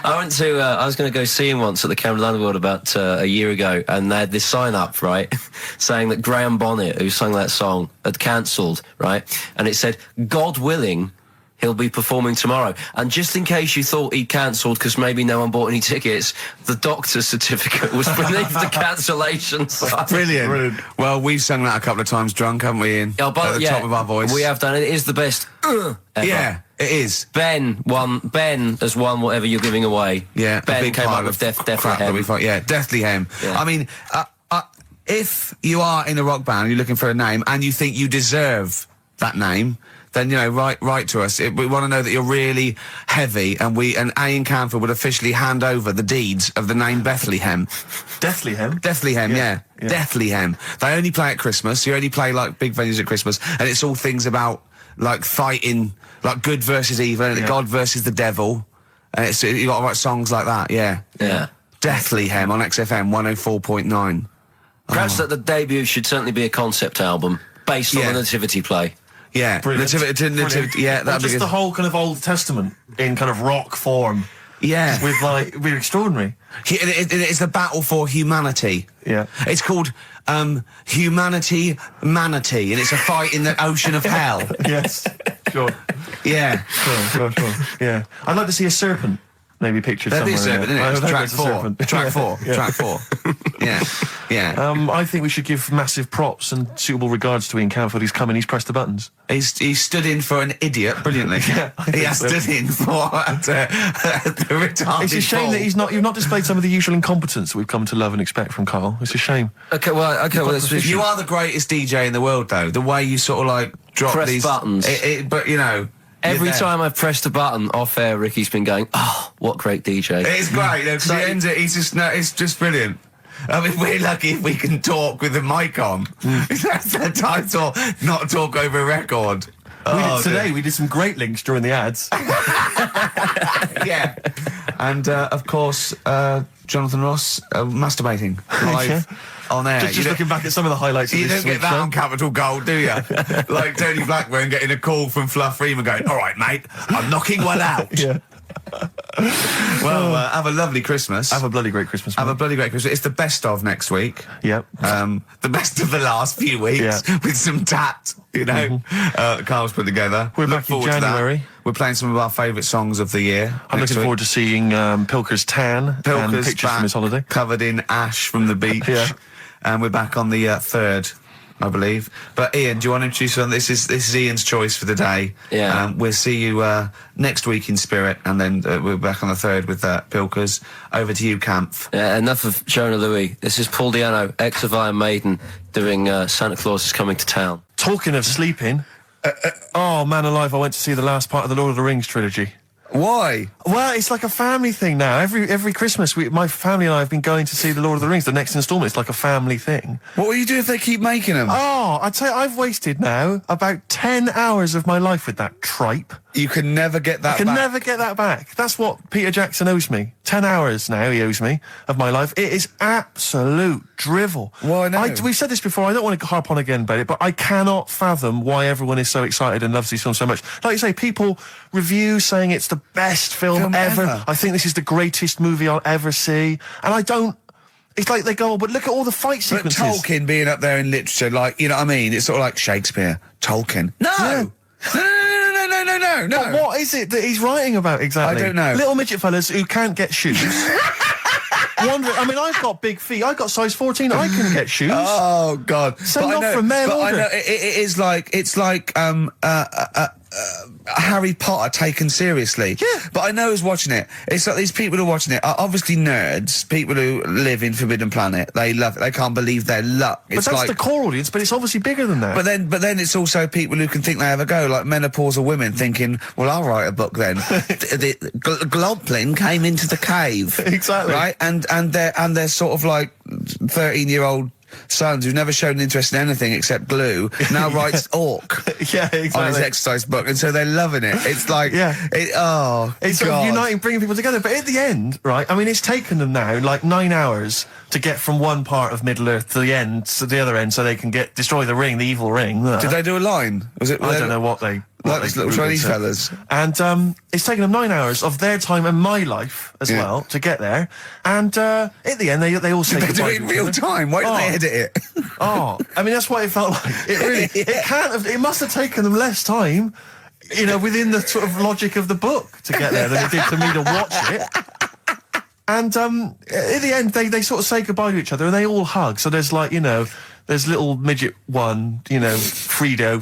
I went to. I was going to go see him once at the Camden Underworld about a year ago, and they had this sign up, right, saying that Graham Bonnet, who sang that song, had cancelled, right, and it said, "God willing, he'll be performing tomorrow." And just in case you thought he'd cancelled because maybe no one bought any tickets, the doctor's certificate was beneath the cancellation sign. Brilliant. Well, we've sung that a couple of times drunk, haven't we, Ian? At the top of our voice. We have done it. It is the best ever. Yeah, it is. Ben has won whatever you're giving away. Yeah. Ben came up with Deathly Hem. Yeah, Deathly Hem. Yeah. I mean, if you are in a rock band, you're looking for a name, and you think you deserve that name, then, you know, write to us. We want to know that you're really heavy, and Ian Canfield would officially hand over the deeds of the name Bethlehem. Bethlehem? Bethlehem, yeah. Bethlehem. They only play at Christmas. You only play, like, big venues at Christmas, and it's all things about, like, fighting, like, good versus evil, and God versus the devil. And you got to write songs like that, yeah. Yeah. Bethlehem on XFM 104.9. Perhaps that the debut should certainly be a concept album based on the Nativity play. Yeah, Nativity, yeah, that'd be just good. the whole kind of Old Testament in kind of rock form. Yeah. With, like, we're extraordinary. It's the battle for humanity. Yeah. It's called Humanity Manatee, and it's a fight in the ocean of hell. Yes. Sure. Yeah. Sure. Yeah. I'd like to see a serpent. Maybe pictured There'd somewhere. be a serpent, isn't it? It's track 4. Serpent. Track 4. Yeah. Track 4. Yeah. I think we should give massive props and suitable regards to Ian Canfield. He's come in, he's pressed the buttons. He stood in for an idiot brilliantly. Yeah, he has stood in for the retarded. It's a shame that you've not displayed some of the usual incompetence that we've come to love and expect from Karl. It's a shame. Okay, well, you are the greatest DJ in the world, though. The way you sort of like drop press these buttons. But you know. Every time I've pressed a button off air, Ricky's been going, "Oh, what great DJ!" It's great because he ends it. It's just brilliant. I mean, we're lucky if we can talk with the mic on. That's the title, not talk over a record. We did some great links during the ads. Yeah, and of course, Jonathan Ross masturbating live. On air. Just looking back at some of the highlights of you this don't get that on Capital Gold, do you? Like Tony Blackburn getting a call from Fluff Freeman going, "All right, mate, I'm knocking one out." Yeah. Well, have a lovely Christmas. Have a bloody great Christmas. Have a bloody great Christmas. It's the best of next week. Yep. The best of the last few weeks with some tat, you know, Carl's put together. We're back in January. We're playing some of our favourite songs of the year. I'm looking forward to seeing Pilker's tan and pictures from his holiday. Covered in ash from the beach. Yeah. And we're back on the 3rd, I believe. But Ian, do you want to introduce something? This is Ian's choice for the day. Yeah. We'll see you next week in spirit, and then we're back on the 3rd with Pilkers. Over to you, Kampf. Yeah, enough of Jonah Louis. This is Paul Di'Anno, ex of Iron Maiden, doing Santa Claus is Coming to Town. Talking of sleeping, oh man alive, I went to see the last part of the Lord of the Rings trilogy. Why? Well, it's like a family thing now. Every Christmas, my family and I have been going to see the Lord of the Rings, the next instalment. It's like a family thing. What will you do if they keep making them? Oh, I'd say I've wasted now about 10 hours of my life with that tripe. You can never get that back. I can never get that back. That's what Peter Jackson owes me. 10 hours now he owes me of my life. It is absolute drivel. Well, I know. We've said this before. I don't want to harp on again about it, but I cannot fathom why everyone is so excited and loves these films so much. Like you say, people review saying it's the best film ever. I think this is the greatest movie I'll ever see. And I don't... It's like they go, oh, but look at all the fight sequences. But Tolkien being up there in literature, like, you know what I mean? It's sort of like Shakespeare. Tolkien. No! Yeah. No. But what is it that he's writing about exactly? I don't know. Little midget fellas who can't get shoes. I mean, I've got big feet. I've got size 14. I can get shoes. Oh, God. Send off from mail order. I know, it is like, it's like, Harry Potter taken seriously. Yeah. But I know who's watching it. It's like these people who are watching it are obviously nerds, people who live in Forbidden Planet. They love it. They can't believe their luck. But that's the core audience, but it's obviously bigger than that. But then it's also people who can think they have a go, like menopausal women thinking, well, I'll write a book then. the Glomplin came into the cave. Exactly. Right? And they're sort of like 13-year-old sons who've never shown an interest in anything except glue now writes Orc yeah, exactly. on his exercise book, and so they're loving it. It's like, it's sort of uniting, bringing people together. But at the end, right, I mean, it's taken them now like 9 hours to get from one part of Middle Earth to the end, to the other end, so they can destroy the ring, the evil ring. Did they do a line? Was it? I don't know what they Like these little Chinese fellas. And it's taken them 9 hours of their time and my life as well to get there. And at the end, they all say They goodbye. do it in real time. Why don't they edit it? I mean, that's what it felt like. It really, it can't have, it must have taken them less time, you know, within the sort of logic of the book to get there than it did to me to watch it. And at the end, they sort of say goodbye to each other and they all hug. So there's like, you know, there's little midget one, you know, Frida,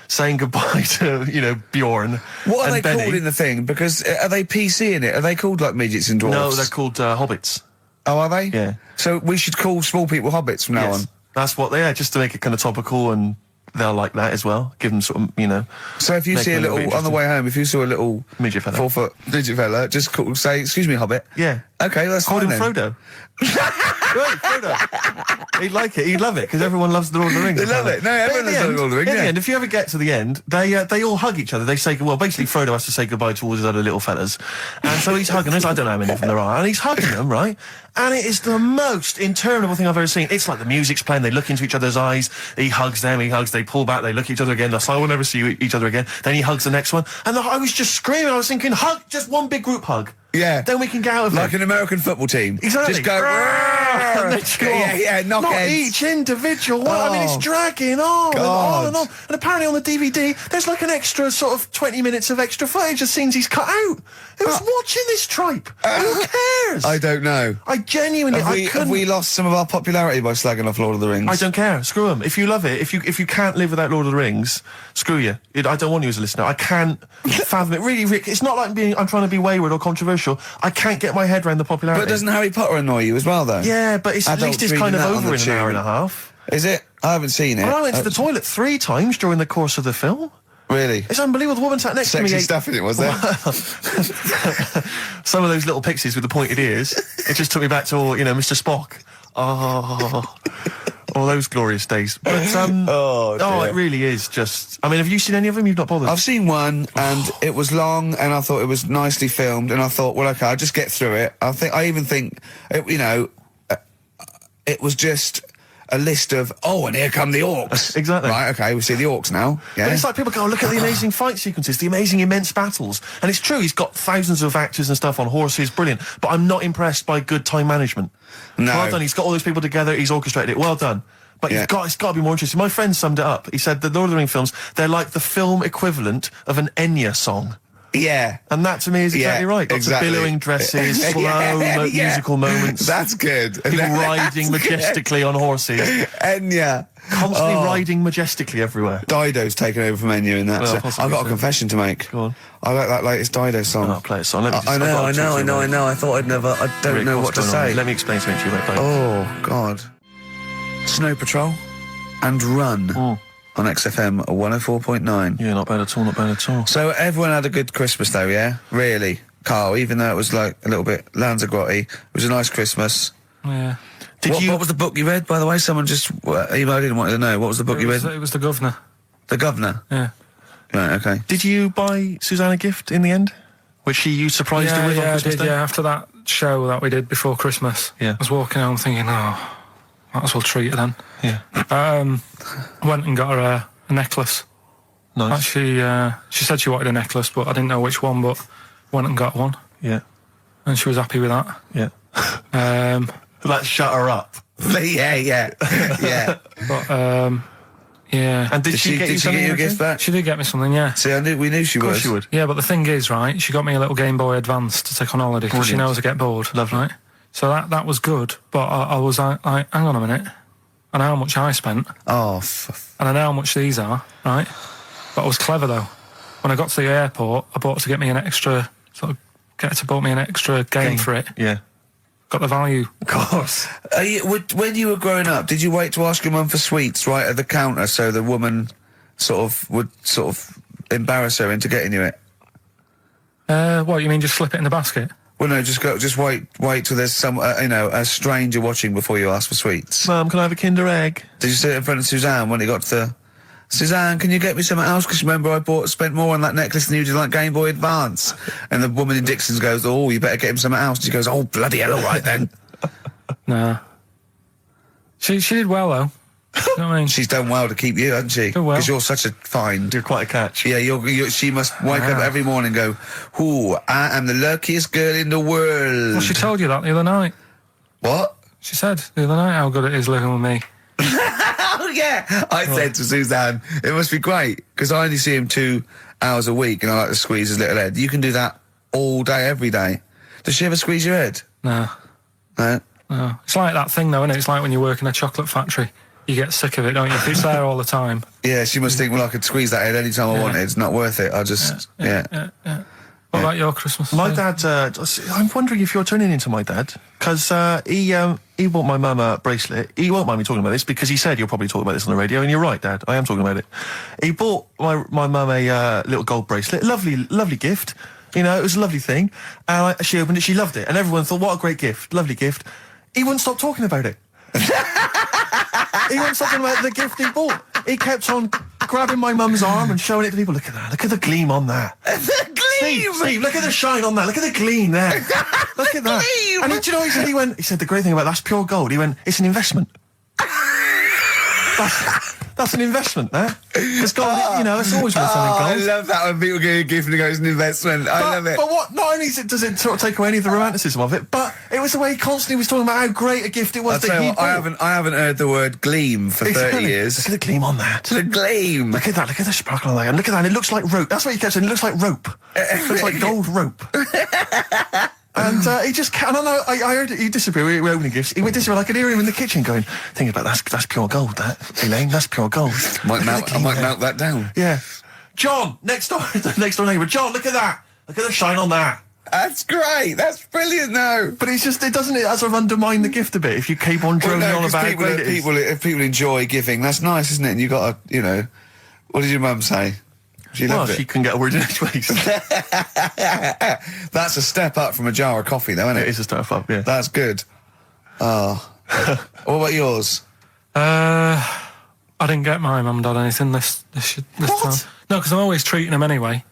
saying goodbye to, you know, Bjorn. What are and they Benny. called in the thing? Because are they PC in it? Are they called like midgets and dwarfs? No, they're called hobbits. Oh, are they? Yeah. So we should call small people hobbits from now on. That's what they are, just to make it kind of topical, and they'll like that as well. Give them sort of, you know. So if you see a little, on the way home, if you saw a little midget fella, 4 foot midget fella, just say, "Excuse me, hobbit." Yeah. Okay, that's call fine him then. Frodo. Right, Frodo. He'd like it. He'd love it because everyone loves the Lord of the Rings. They love it. No, everyone loves the Lord of the Rings. In the end, if you ever get to the end, they all hug each other. They say, well, basically Frodo has to say goodbye to all his other little fellas, and so he's hugging them. I don't know how many of them there are, and he's hugging them, right? And it is the most interminable thing I've ever seen. It's like the music's playing. They look into each other's eyes. He hugs them. He hugs. They pull back. They look at each other again. That's like, we'll never see each other again. Then he hugs the next one, and I was just screaming. I was thinking, hug, just one big group hug. Yeah. Then we can get out of like it. an American football team. Exactly. Just go. knock Not heads. each individual one. I mean, it's dragging on and on and on. And apparently on the DVD, there's like an extra sort of 20 minutes of extra footage of scenes he's cut out. Who's watching this tripe? Who cares? I don't know. I genuinely, have we lost some of our popularity by slagging off Lord of the Rings? I don't care. Screw them. If you love it, if you can't live without Lord of the Rings, screw you. I don't want you as a listener. I can't fathom it. Really, Rick, it's not like I'm trying to be wayward or controversial. I can't get my head around the popularity. But doesn't Harry Potter annoy you as well, though? Yeah, but at least it's kind of over in an hour and a half. Is it? I haven't seen it. I went to the toilet 3 times during the course of the film. Really? It's unbelievable. The woman sat next to me. Sexy stuff in it, was there? Some of those little pixies with the pointed ears. It just took me back to all, Mr. Spock. Oh, all those glorious days. But it really is just. I mean, have you seen any of them? You've not bothered. I've seen one, and it was long, and I thought it was nicely filmed, and I thought, well, okay, I'll just get through it. I even think, it was just a list of, and here come the orcs. Exactly. Right, okay, we see the orcs now. Yeah. But it's like people go, look at the amazing fight sequences, the amazing immense battles. And it's true, he's got thousands of actors and stuff on horses, brilliant. But I'm not impressed by good time management. No. Well done, he's got all those people together, he's orchestrated it, well done. But it's got to be more interesting. My friend summed it up. He said the Lord of the Rings films, they're like the film equivalent of an Enya song. Yeah. And that to me is exactly right. Lots of billowing dresses, slow musical moments. That's good. People riding majestically on horses. Enya. Constantly riding majestically everywhere. Dido's taken over from Enya in that. Well, so I've got a confession to make. Go on. I like that latest Dido song. Oh, play a song. I know. I thought I don't know what to say. Let me explain something to you about Dido. Oh, God. Snow Patrol and Run. On XFM 104.9. Yeah, not bad at all. So everyone had a good Christmas though, yeah? Really? Carl, even though it was like a little bit Lanzagrotte, it was a nice Christmas. Yeah. What was the book you read, by the way? Someone just emailed in and wanted to know. What was the book you read? It was The Governor. The Governor? Yeah. Right, okay. Did you buy Suzanne a gift in the end? Which you surprised her with on Christmas Day? Yeah, after that show that we did before Christmas. Yeah. I was walking home thinking, might as well treat her then. Yeah. Went and got her a necklace. Nice. Actually, she said she wanted a necklace, but I didn't know which one, but went and got one. Yeah. And she was happy with that. Yeah. That shut her up. yeah. But, yeah. And did she get you something? Your gift back? She did get me something, yeah. See, we knew she Of course would. she would. Yeah, but the thing is, right, she got me a little Game Boy Advance to take on holiday because she knows I get bored. Lovely. Right? So that was good, but I was like, hang on a minute. I know how much I spent. Oh, and I know how much these are, right? But I was clever, though. When I got to the airport, I bought her to get me an extra, bought me an extra game for it. Yeah. Got the value. Of course. When you were growing up, did you wait to ask your mum for sweets right at the counter so the woman would embarrass her into getting you it? What, you mean just slip it in the basket? Well, no, just wait till there's some, a stranger watching before you ask for sweets. Mum, can I have a Kinder Egg? Did you sit in front of Suzanne when it got to Suzanne, can you get me something else? Because remember I spent more on that necklace than you did on Game Boy Advance. And the woman in Dixon's goes, oh, you better get him something else. She goes, oh, bloody hell, all right then. Nah. She did well, though. You know what I mean? She's done well to keep you, hasn't she? Done well. Because you're such a find. You're quite a catch. Yeah, she must wake up every morning and go, ooh, I am the luckiest girl in the world. Well, she told you that the other night. What? She said the other night how good it is living with me. Oh, yeah. I said to Suzanne, it must be great, because I only see him 2 hours a week, and I like to squeeze his little head. You can do that all day, every day. Does she ever squeeze your head? No. No? No. It's like that thing, though, isn't it? It's like when you work in a chocolate factory. You get sick of it, don't you? If it's there all the time. Yeah, she must think, well, I could squeeze that head any time I wanted. It's not worth it. I'll just, yeah. What about your Christmas? My dad, I'm wondering if you're turning into my dad, because he bought my mum a bracelet. He won't mind me talking about this, because he said you'll probably talk about this on the radio, and you're right, Dad, I am talking about it. He bought my mum a little gold bracelet. Lovely gift. You know, it was a lovely thing. And she opened it, she loved it, and everyone thought, what a great gift, lovely gift. He wouldn't stop talking about it. He wouldn't stop talking about the gift he bought. He kept on grabbing my mum's arm and showing it to people. Look at that. Look at the gleam on that. The gleam! Steve, look at the shine on that. Look at the gleam there. Look at that. Gleam! And do you know what he said? He said the great thing about that's pure gold. He went, it's an investment. That's an investment, that. It's gold, you know, it's always worth something gold. I love that when people get a gift and it goes an investment. I love it. But what, not only does it sort of take away any of the romanticism of it, but it was the way he constantly was talking about how great a gift it was that he bought. I haven't heard the word gleam for 30 years. Look at the gleam on that. The gleam. Look at that, look at the sparkle on that. And look at that, and it looks like rope. That's what he kept saying, it looks like rope. It looks like gold rope. And he just, and I heard it, he disappeared, we were opening gifts, he went disappear, I could hear him in the kitchen going, think about that's pure gold, that, Elaine, that's pure gold. I might melt that down. Yeah. John, next door neighbour, John, look at that, look at the shine on that. That's great, that's brilliant though. But it's just, it sort of undermine the gift a bit if you keep on droning on about how great it is. If people enjoy giving, that's nice, isn't it? And you got to, you know, what did your mum say? She loved it. She couldn't get a word in edgeways. That's a step up from a jar of coffee, though, isn't it? It is a step up, yeah. That's good. Oh. What about yours? I didn't get my mum and dad anything this time. No, because I'm always treating them anyway.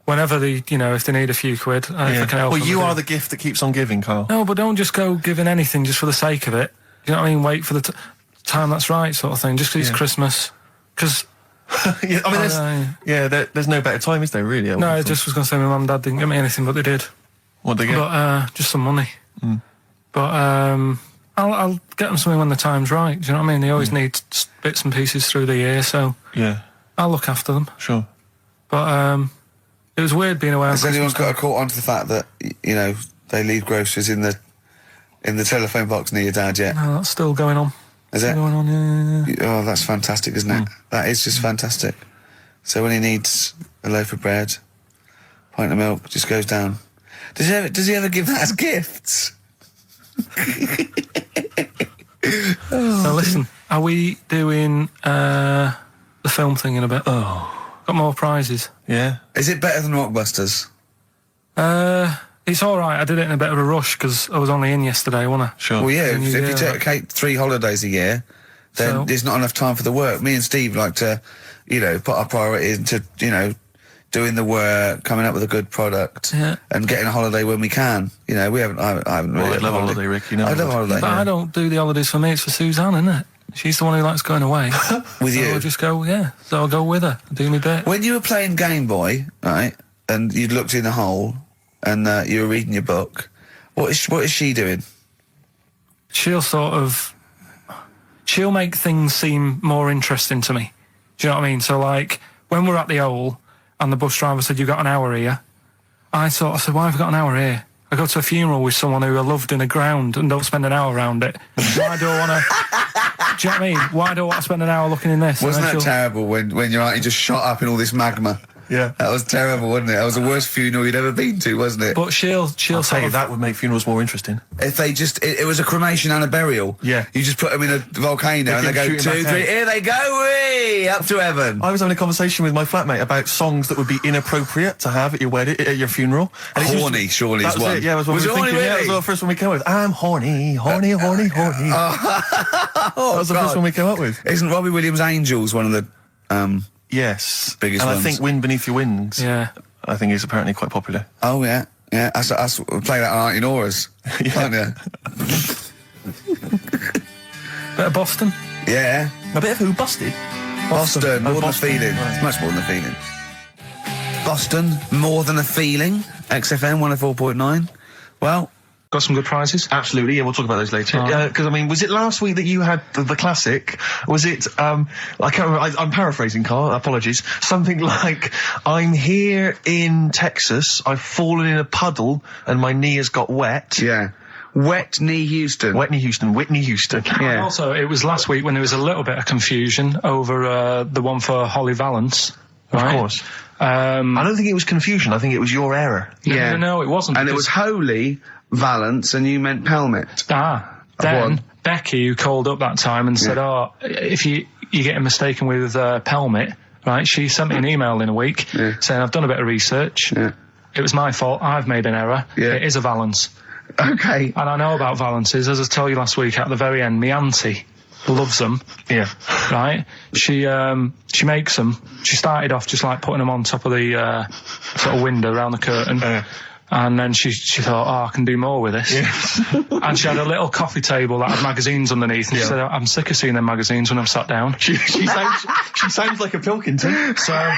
Whenever if they need a few quid, if I can help them. Well, you are the gift that keeps on giving, Carl. No, but don't just go giving anything just for the sake of it. You know what I mean? Wait for the time that's right, sort of thing. Just because it's Christmas. Because... yeah, I mean, there's no better time, is there, really? No, I just was going to say my mum and dad didn't get me anything, but they did. What did they get? But, just some money. Mm. But, I'll get them something when the time's right. Do you know what I mean? They always need bits and pieces through the year, so... Yeah. I'll look after them. Sure. But, it was weird being away on Has anyone Christmas got caught onto the fact that, you know, they leave groceries in the telephone box near your dad yet? No, that's still going on. Is it? Going on, yeah. Oh, that's fantastic, isn't it? That is just fantastic. So when he needs a loaf of bread, pint of milk, just goes down. Does he ever give that as gifts? Now listen, are we doing the film thing in a bit? Oh. Got more prizes. Yeah. Is it better than Rockbusters? It's all right. I did it in a bit of a rush because I was only in yesterday, wasn't I? Sure. Well, yeah, if you take 3 holidays a year, then there's not enough time for the work. Me and Steve like to, you know, put our priority into, you know, doing the work, coming up with a good product, and getting a holiday when we can. You know, I haven't really. I love a holiday, Rick. You know, I love a holiday. But I don't do the holidays for me. It's for Suzanne, isn't it? She's the one who likes going away. With you? I'll just go, so I'll go with her. Do me bit. When you were playing Game Boy, right, and you'd looked in a hole, and you were reading your book, what is she doing? She'll make things seem more interesting to me. Do you know what I mean? So, like, when we're at the Owl, and the bus driver said, "You've got an hour here," I said, "Why have I got an hour here? I go to a funeral with someone who I loved in a ground and don't spend an hour around it. Why do I want to... Do you know what I mean? Why do I want to spend an hour looking in this?" Wasn't that terrible when you're out, you just shot up in all this magma? Yeah. That was terrible, wasn't it? That was the worst funeral you'd ever been to, wasn't it? But she'll tell you that would make funerals more interesting. If they just... It was a cremation and a burial. Yeah. You just put them in a volcano and they go 2, 3, here they go, whee, up to heaven. I was having a conversation with my flatmate about songs that would be inappropriate to have at your wedding, at your funeral. And horny, surely is one. It, yeah, was what we were thinking. Really? Yeah, that was the first one we came up with. I'm horny, horny, horny, horny. That was the first one we came up with. Isn't Robbie Williams' Angels one of the... Yes. Biggest ones. I think Wind Beneath Your Wings. Yeah. I think is apparently quite popular. Oh, yeah. Yeah, I play that on Auntie Nora's. Yeah. Aren't you? Bit of Boston? Yeah. A bit of who? Busted? Boston, more than a Boston, feeling. right. It's much more than a feeling. Boston, more than a feeling. XFM 104.9. Well, Got some good prizes. Absolutely, yeah, we'll talk about those later. Oh. Because, I mean, was it last week that you had the classic? Was it, I can't remember, I'm paraphrasing, Carl, apologies. Something like, I'm here in Texas, I've fallen in a puddle, and my knee has got wet. Yeah. Wet Knee Houston. Whitney Houston. And also, it was last week when there was a little bit of confusion over the one for Holly Valance. Right? Of course. I don't think it was confusion, I think it was your error. Yeah. No, it wasn't. And it was Holy Valance, and you meant Pelmet. Then Becky, who called up that time and said, if you're getting mistaken with Pelmet, right, she sent me an email in a week saying, I've done a bit of research. Yeah. It was my fault. I've made an error. Yeah. It is a Valance. Okay. And I know about Valances. As I told you last week, at the very end, my auntie loves them. Yeah. Right? She makes them. She started off just like putting them on top of the sort of window around the curtain. And then she thought, I can do more with this. Yeah. And she had a little coffee table that had magazines underneath. And she said, I'm sick of seeing them magazines when I'm sat down. She sounds like a Pilkington. So...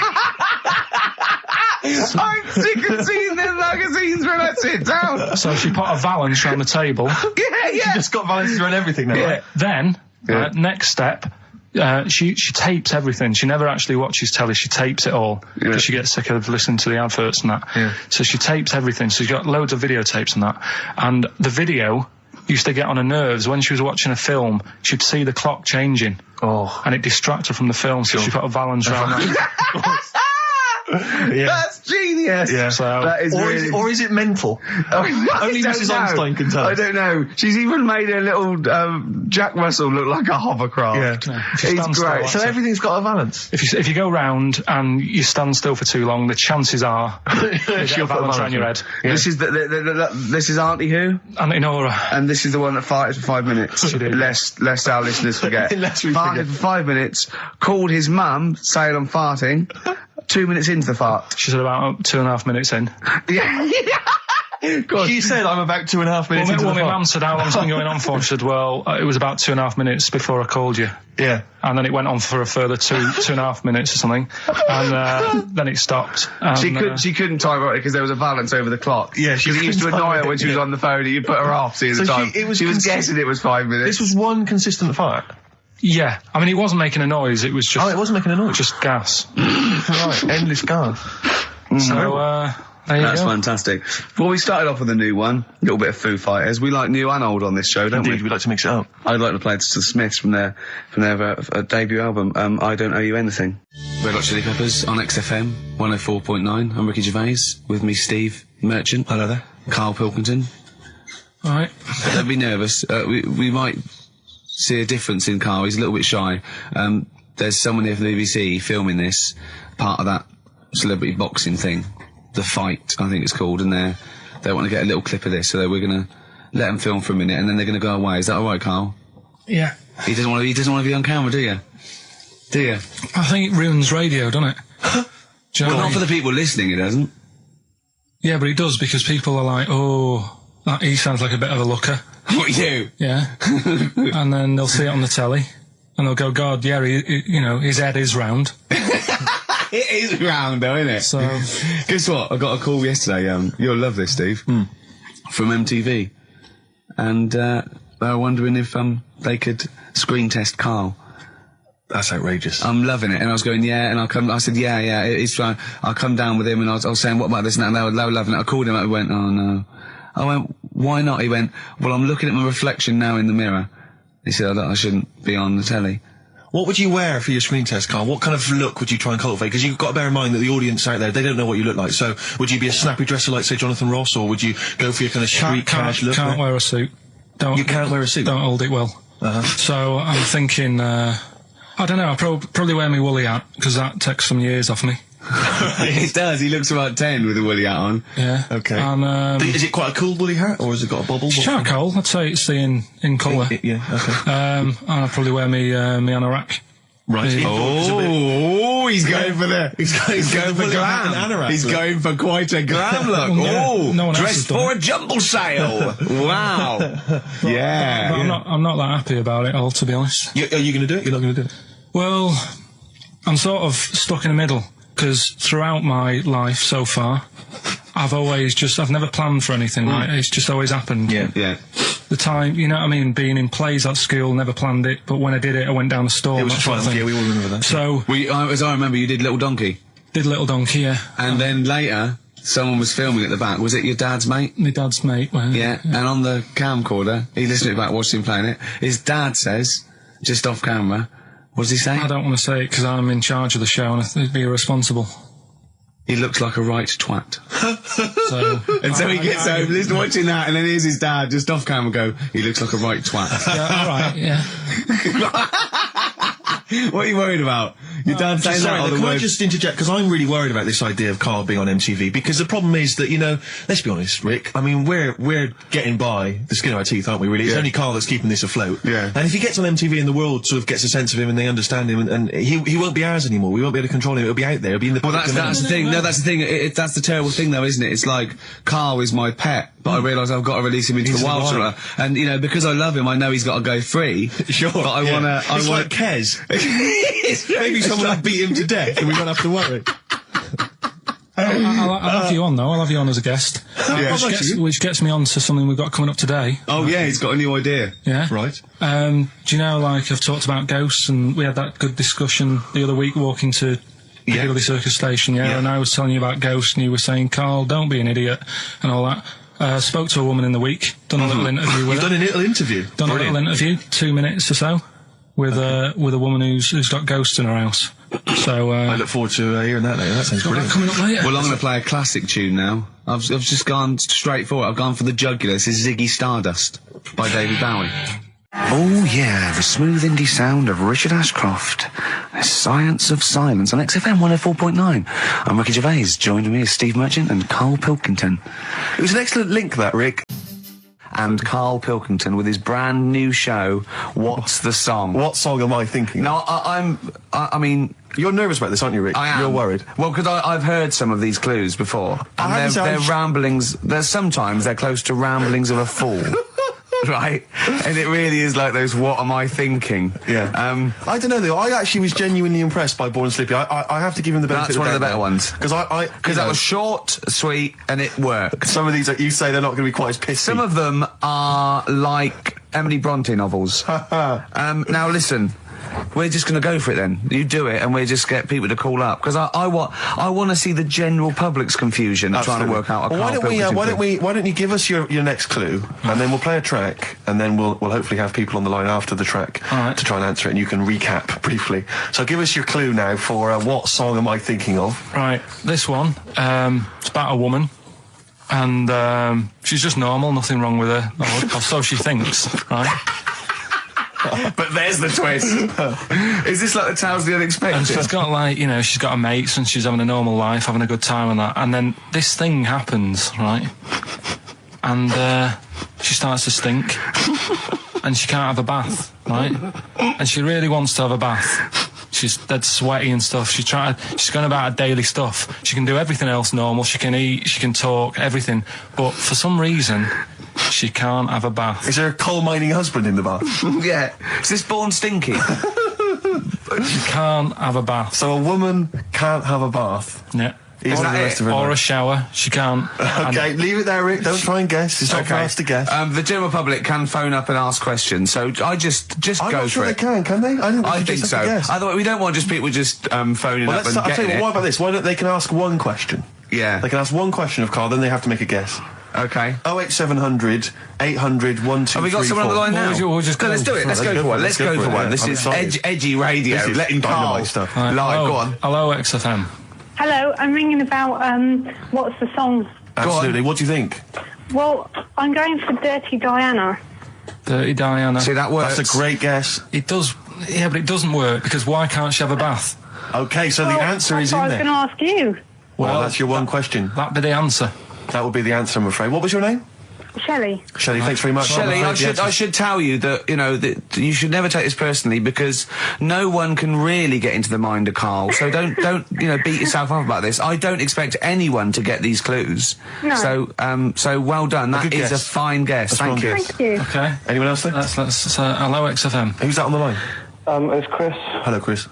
I'm sick of seeing them magazines when I sit down. So she put a Valance around the table. She just got Valances around everything now. Yeah. Then, next step, she tapes everything. She never actually watches telly. She tapes it all because she gets sick of listening to the adverts and that. Yeah. So she tapes everything. So she's got loads of videotapes and that. And the video used to get on her nerves. When she was watching a film, she'd see the clock changing. Oh. And it distracted her from the film. So she put a Valance around that. That's genius. Yeah. So that is or is it mental? Only Mrs. Einstein can tell. I don't know. She's even made a little Jack Russell look like a hovercraft. Yeah. It's great. So everything's got a Valance. If you go round and you stand still for too long, the chances are she'll put a Valance around your head. Yeah. This is this is Auntie who? Auntie Nora. And this is the one that farted for 5 minutes. Lest our listeners forget. Farted for 5 minutes. Called his mum, saying I'm farting. 2 minutes into the fart. She said about 2.5 minutes in. Yeah. She said I'm about 2.5 minutes into the fart. My mum said, how long's it been going on for? She said, well, it was about 2.5 minutes before I called you. Yeah. And then it went on for a further 2.5 minutes or something. And then it stopped. And, she couldn't time it because there was a Valance over the clock. Yeah, she used to annoy her when she was on the phone and you put her off seeing the time. She was guessing it was 5 minutes. This was one consistent fart. Yeah, I mean, it wasn't making a noise, it was just... Oh, it wasn't making a noise? Just gas. Right, endless gas. So, there you That's go. fantastic. Well, we started off with a new one, a little bit of Foo Fighters. We like new and old on this show, don't Indeed, we like to mix it up. I'd like to play the Smiths from their debut album, I Don't Owe You Anything. Red Hot Chili Peppers on XFM 104.9. I'm Ricky Gervais, with me Steve Merchant. Hello there. Karl Pilkington. All right. Don't be nervous. We might see a difference in Karl. He's a little bit shy. There's someone here from the BBC filming this, part of that celebrity boxing thing. The Fight, I think it's called, and they want to get a little clip of this, so we're going to let them film for a minute, and then they're going to go away. Is that all right, Karl? Yeah. He doesn't want to be on camera, do you? Do you? I think it ruins radio, doesn't it? Do you know Well, what I not mean? for the people listening, it doesn't. Yeah, but it does, because people are like, he sounds like a bit of a looker. What, you? Yeah. And then they'll see it on the telly, and they'll go, God, yeah, his head is round. It is round, though, isn't it? So, guess what? I got a call yesterday. You'll love this, Steve. From MTV, and they were wondering if they could screen test Karl. That's outrageous. I'm loving it, and I was going, yeah, and I said, yeah, it's fine. I'll come down with him, and I was saying, what about this and that, and they were loving it. I called him up, and went, oh no. I went, why not? He went, well, I'm looking at my reflection now in the mirror. He said, I shouldn't be on the telly. What would you wear for your screen test, Karl? What kind of look would you try and cultivate? Because you've got to bear in mind that the audience out there, they don't know what you look like. So, would you be a snappy dresser like, say, Jonathan Ross, or would you go for your kind of street cash look? Can't wear a suit. You can't wear a suit? Don't hold it well. So, I'm thinking, I don't know, I'll probably wear my woolly hat, because that takes some years off me. It does. He looks about 10 with a woolly hat on. Yeah. Okay. And, is it quite a cool woolly hat, or has it got a bobble? It's charcoal. I'd say it's in colour. Yeah, okay. And I'll probably wear me anorak. Right. Oh, he's going for glam. He's going for quite a glam look. Oh, no one else has dressed done for a jumble sale. Wow. Yeah. I'm not that happy about it all, to be honest. Are you going to do it? You're not going to do it? Well, I'm sort of stuck in the middle, because throughout my life so far, I've never planned for anything, right? It's just always happened. Yeah. The time, you know what I mean, being in plays at school, never planned it, but when I did it, I went down the store. It was trial, yeah, we all remember that. So, As I remember, you did Little Donkey. Did Little Donkey, yeah. And then later, someone was filming at the back. Was it your dad's mate? My dad's mate, well, Yeah, and on the camcorder, he listened to it back, watched him playing it. His dad says, just off camera, what does he say? I don't want to say it because I'm in charge of the show and I'd be irresponsible. He looks like a right twat. So he gets home, listening, watching that, and then here's his dad just off camera go, he looks like a right twat. Yeah, all right, yeah. What are you worried about? Your dad saying that? Can I just interject? Because I'm really worried about this idea of Karl being on MTV. Because the problem is that, you know, let's be honest, Rick. I mean, we're getting by the skin of our teeth, aren't we? Really, it's only Karl that's keeping this afloat. Yeah. And if he gets on MTV and the world sort of gets a sense of him and they understand him, and he won't be ours anymore. We won't be able to control him. It'll be out there. It'll be in the. Well, that's the thing. No, that's the thing. That's the terrible thing, though, isn't it? It's like Karl is my pet, but I realise I've got to release him into the wild, and you know, because I love him, I know he's got to go free. Sure. But I want to. It's like Kez. Maybe someone will beat him to death, and we won't have to worry. I'll have you on, though. I'll have you on as a guest. Yeah. Which gets me on to something we've got coming up today. Oh, yeah, he's got a new idea. Yeah. Right. Do you know, like, I've talked about ghosts, and we had that good discussion the other week walking to Piccadilly Circus Station, and I was telling you about ghosts, and you were saying, Karl, don't be an idiot, and all that. Spoke to a woman in the week, done a little interview with her. You've done a little interview? Done a little interview, 2 minutes or so, with a woman who's got ghosts in her house. So I look forward to hearing that later. That sounds brilliant. Coming up later. Well, I'm going to play a classic tune now. I've just gone straight for it. I've gone for the jugular. This is Ziggy Stardust by David Bowie. Oh yeah, the smooth indie sound of Richard Ashcroft. The Science of Silence on XFM 104.9. I'm Ricky Gervais. Joining me is Steve Merchant and Karl Pilkington. It was an excellent link, that, Rick. And Karl Pilkington with his brand new show, What's the Song? What song am I thinking? No, I mean... You're nervous about this, aren't you, Rick? I am. You're worried. Well, because I've heard some of these clues before. And they're ramblings... Sometimes they're close to ramblings of a fool. Right? And it really is like those what am I thinking? Yeah. I don't know, though. I actually was genuinely impressed by Born Sleepy. I have to give him the benefit That's of one the of the doubt better ones. Because that was short, sweet, and it worked. Some of these, you say they're not going to be quite as pissy. Some of them are like Emily Bronte novels. Now listen, we're just going to go for it then. You do it, and we'll just get people to call up, because I want to see the general public's confusion trying to work out. Well, why don't you give us your next clue, and then we'll play a track, and then we'll hopefully have people on the line after the track to try and answer it, and you can recap briefly. So give us your clue now for what song am I thinking of? Right, this one. It's about a woman. And she's just normal, nothing wrong with her, or so she thinks, right? But there's the twist. Is this like the Tales of the Unexpected? And she's got, like, you know, she's got her mates and she's having a normal life, having a good time and that. And then this thing happens, right? And she starts to stink. And she can't have a bath, right? And she really wants to have a bath. She's dead sweaty and stuff. She's going about her daily stuff. She can do everything else normal. She can eat, she can talk, everything. But for some reason, she can't have a bath. Is there a coal mining husband in the bath? Yeah. Is this Born Stinky? She can't have a bath. So a woman can't have a bath? Yeah. Or a shower. She can't. Okay, leave it there, Rick. Don't try and guess. It's not for us to guess. The general public can phone up and ask questions, so I just go for it. I'm not sure they can they? I think so. We don't want just people just phoning up and getting it. I'll tell you what, why about this? Why don't they can ask one question? Yeah. They can ask one question of Karl, then they have to make a guess. Okay. 08700 800 1234. Have we got someone on the line now? Let's do it. Let's go for one. Let's go for one. This is edgy radio. Letting Karl stuff. Live. Go on. Hello, XFM. Hello, I'm ringing about, what's the song? Absolutely. What do you think? Well, I'm going for Dirty Diana. Dirty Diana. See, that works. That's a great guess. It does, yeah, but it doesn't work, because why can't she have a bath? Okay, so the answer is in there. I was going to ask you. Well, that's your one question. That'd be the answer. That would be the answer, I'm afraid. What was your name? Shelley. Shelley, thanks very much. Shelley, I should tell you that, you know, that you should never take this personally because no one can really get into the mind of Karl. So don't you know, beat yourself up about this. I don't expect anyone to get these clues. No. So well done. That is a fine guess. Thank you. Thank you. Okay. Anyone else there? Let's hello XFM. Who's that on the line? It's Chris. Hello, Chris.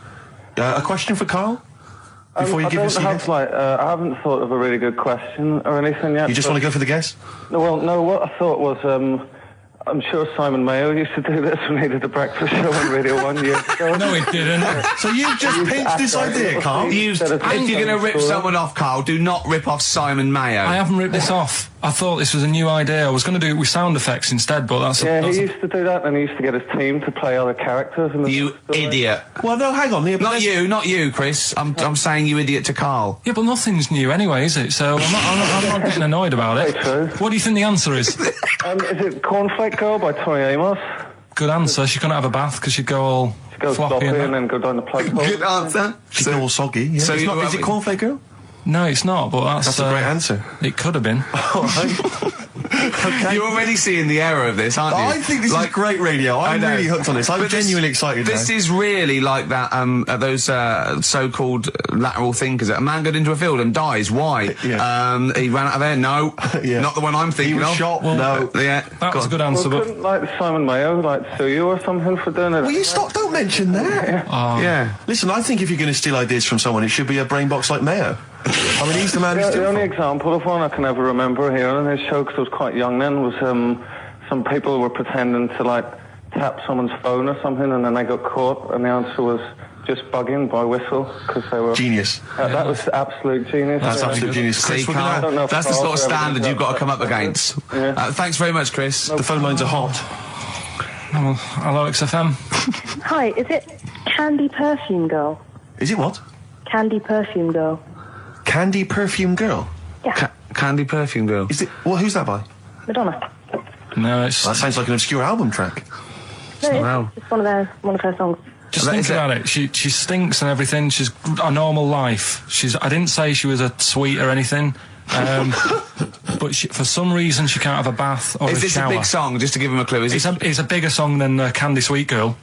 A question for Karl? Before you give us I haven't thought of a really good question or anything yet. You just want to go for the guess? No, what I thought was, I'm sure Simon Mayo used to do this when he did the breakfast show on Radio 1 years ago. No, he didn't. So you've just pinched this idea, Karl? If you're going to rip someone off, Karl, do not rip off Simon Mayo. I haven't ripped this off. I thought this was a new idea. I was going to do it with sound effects instead, but that's... he used to do that, and he used to get his team to play other characters. You idiot. Well, no, hang on. Not you, Chris. I'm saying you idiot to Karl. Yeah, but nothing's new anyway, is it? So I'm not getting annoyed about it. True. What do you think the answer is? Is it Cornflake Girl by Tonny Amos? Good answer. She couldn't have a bath because she'd go all floppy and then go down the plug hole. Good answer. She'd go all soggy. Yeah. So is it Cornflake Girl? No, it's not, but that's a great answer. It could have been. All right. Okay. You're already seeing the error of this, aren't you? I think this is great radio. I'm really hooked on this. I'm genuinely excited. This is really like that. Those so-called lateral thinkers. A man got into a field and dies. Why? Yeah. He ran out of air. No, not the one I'm thinking of. He was shot. Well, no. Yeah, that was a good answer. Well, couldn't Simon Mayo sue you or something for doing it? Will you stop? Don't mention that. Yeah. Listen, I think if you're going to steal ideas from someone, it should be a brain box like Mayo. I mean, he's the man. The only example of one I can ever remember here on his show, because I was quite young then, was some people were pretending to tap someone's phone or something, and then they got caught, and the answer was just bugging by whistle because they were genius. That was absolute genius. That's absolute genius. See, Karl, that's the sort of standard you've got to come up against. Yeah. Thanks very much, Chris. The phone lines are hot. Hello, XFM. Hi, is it Candy Perfume Girl? Is it what? Candy Perfume Girl. Candy Perfume Girl? Yeah. Candy Perfume Girl. Is it? Well, who's that by? Madonna. No, it's... That sounds like an obscure album track. No, it's one of her songs. Just think about it. She stinks and everything. She's a normal life. I didn't say she was a sweet or anything. But for some reason she can't have a bath or a shower. Is this a big song? Just to give him a clue. It's a bigger song than Candy Sweet Girl.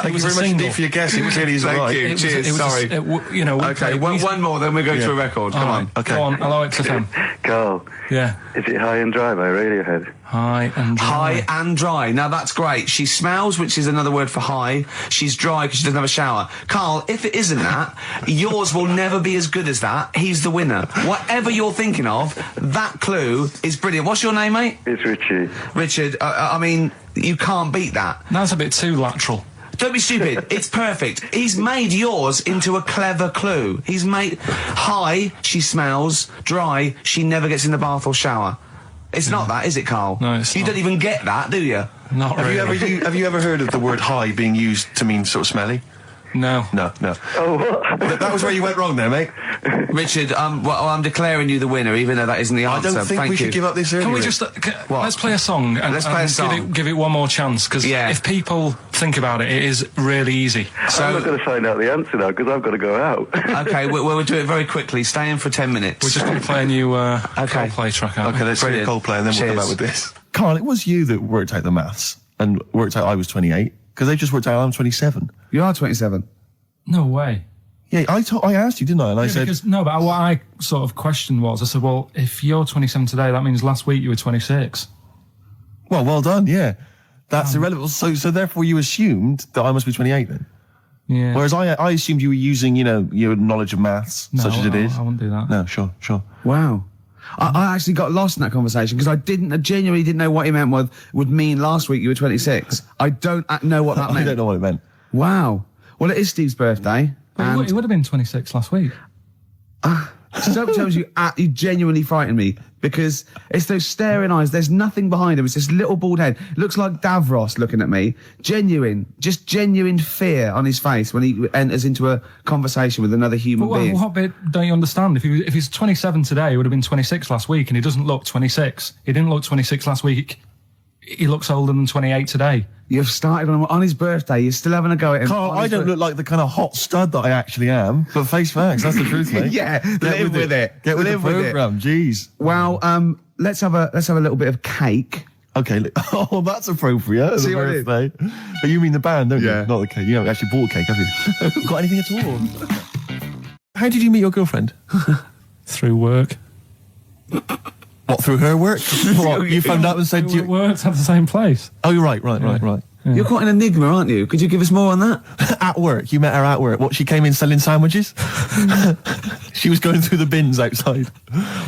Thank you very much indeed for your guess. It clearly is right. Thank you. Cheers. Sorry. Okay, one more, then we go to a record. Come on. Okay. Go on. Hello, XFM. Karl. Yeah. Is it High and Dry by Radiohead? High and dry. High and dry. Now that's great. She smells, which is another word for high. She's dry because she doesn't have a shower. Karl, if it isn't that, yours will never be as good as that. He's the winner. Whatever you're thinking of, that clue is brilliant. What's your name, mate? It's Richie. Richard, I mean, you can't beat that. That's a bit too lateral. Don't be stupid. It's perfect. He's made yours into a clever clue. He's made high, she smells, dry, she never gets in the bath or shower. It's not that, is it, Karl? No, it's You not. don't even get that, do you? Not really. Have you ever heard of the word high being used to mean sort of smelly? No. No. Oh, what? That was where you went wrong there, mate. Richard, I'm declaring you the winner, even though that isn't the answer. I don't think Thank we you. should give up this early. Can we just let's play a song and, Let's play a song. Give it one more chance because if people think about it, it is really easy. So I'm not going to find out the answer now because I've got to go out. okay, we'll do it very quickly. Stay in for 10 minutes. We're just going to play a new Coldplay track out. Okay, let's hear Coldplay and then we'll come back with this. Karl, it was you that worked out the maths and worked out I was 28 because they just worked out I'm 27. You are 27. No way. Yeah, I asked you, didn't I? And I said... But what I sort of questioned was, I said, well, if you're 27 today, that means last week you were 26. Well done, yeah. That's irrelevant. So therefore you assumed that I must be 28 then? Yeah. Whereas I assumed you were using, your knowledge of maths, such as it is. I wouldn't do that. No, sure. Wow. I actually got lost in that conversation because I genuinely didn't know what he meant would mean last week you were 26. I don't know what that meant. I don't know what it meant. Wow. Well, it is Steve's birthday. But it would have been 26 last week. Sometimes you genuinely frighten me because it's those staring eyes. There's nothing behind him. It's this little bald head. Looks like Davros looking at me. Genuine fear on his face when he enters into a conversation with another human being. What bit don't you understand? If he's 27 today, he would have been 26 last week, and he doesn't look 26. He didn't look 26 last week. he looks older than 28 today. You've started on his birthday. You're still having a go at him. Carl, I don't look like the kind of hot stud that I actually am, but face facts, that's the truth, mate. Yeah, live with it. Get with Live the with it. programme, jeez. Well, let's have a little bit of cake. Okay, oh, that's appropriate as a See what I did? birthday. But you mean the band, don't Yeah. you? Not the cake. You haven't actually bought a cake, have you? Got anything at all? How did you meet your girlfriend? Through work. What, through her work? What, you phoned up and said We worked at the same place. Oh, you're right. Yeah. You're quite an enigma, aren't you? Could you give us more on that? At work, you met her at work. What, she came in selling sandwiches? She was going through the bins outside.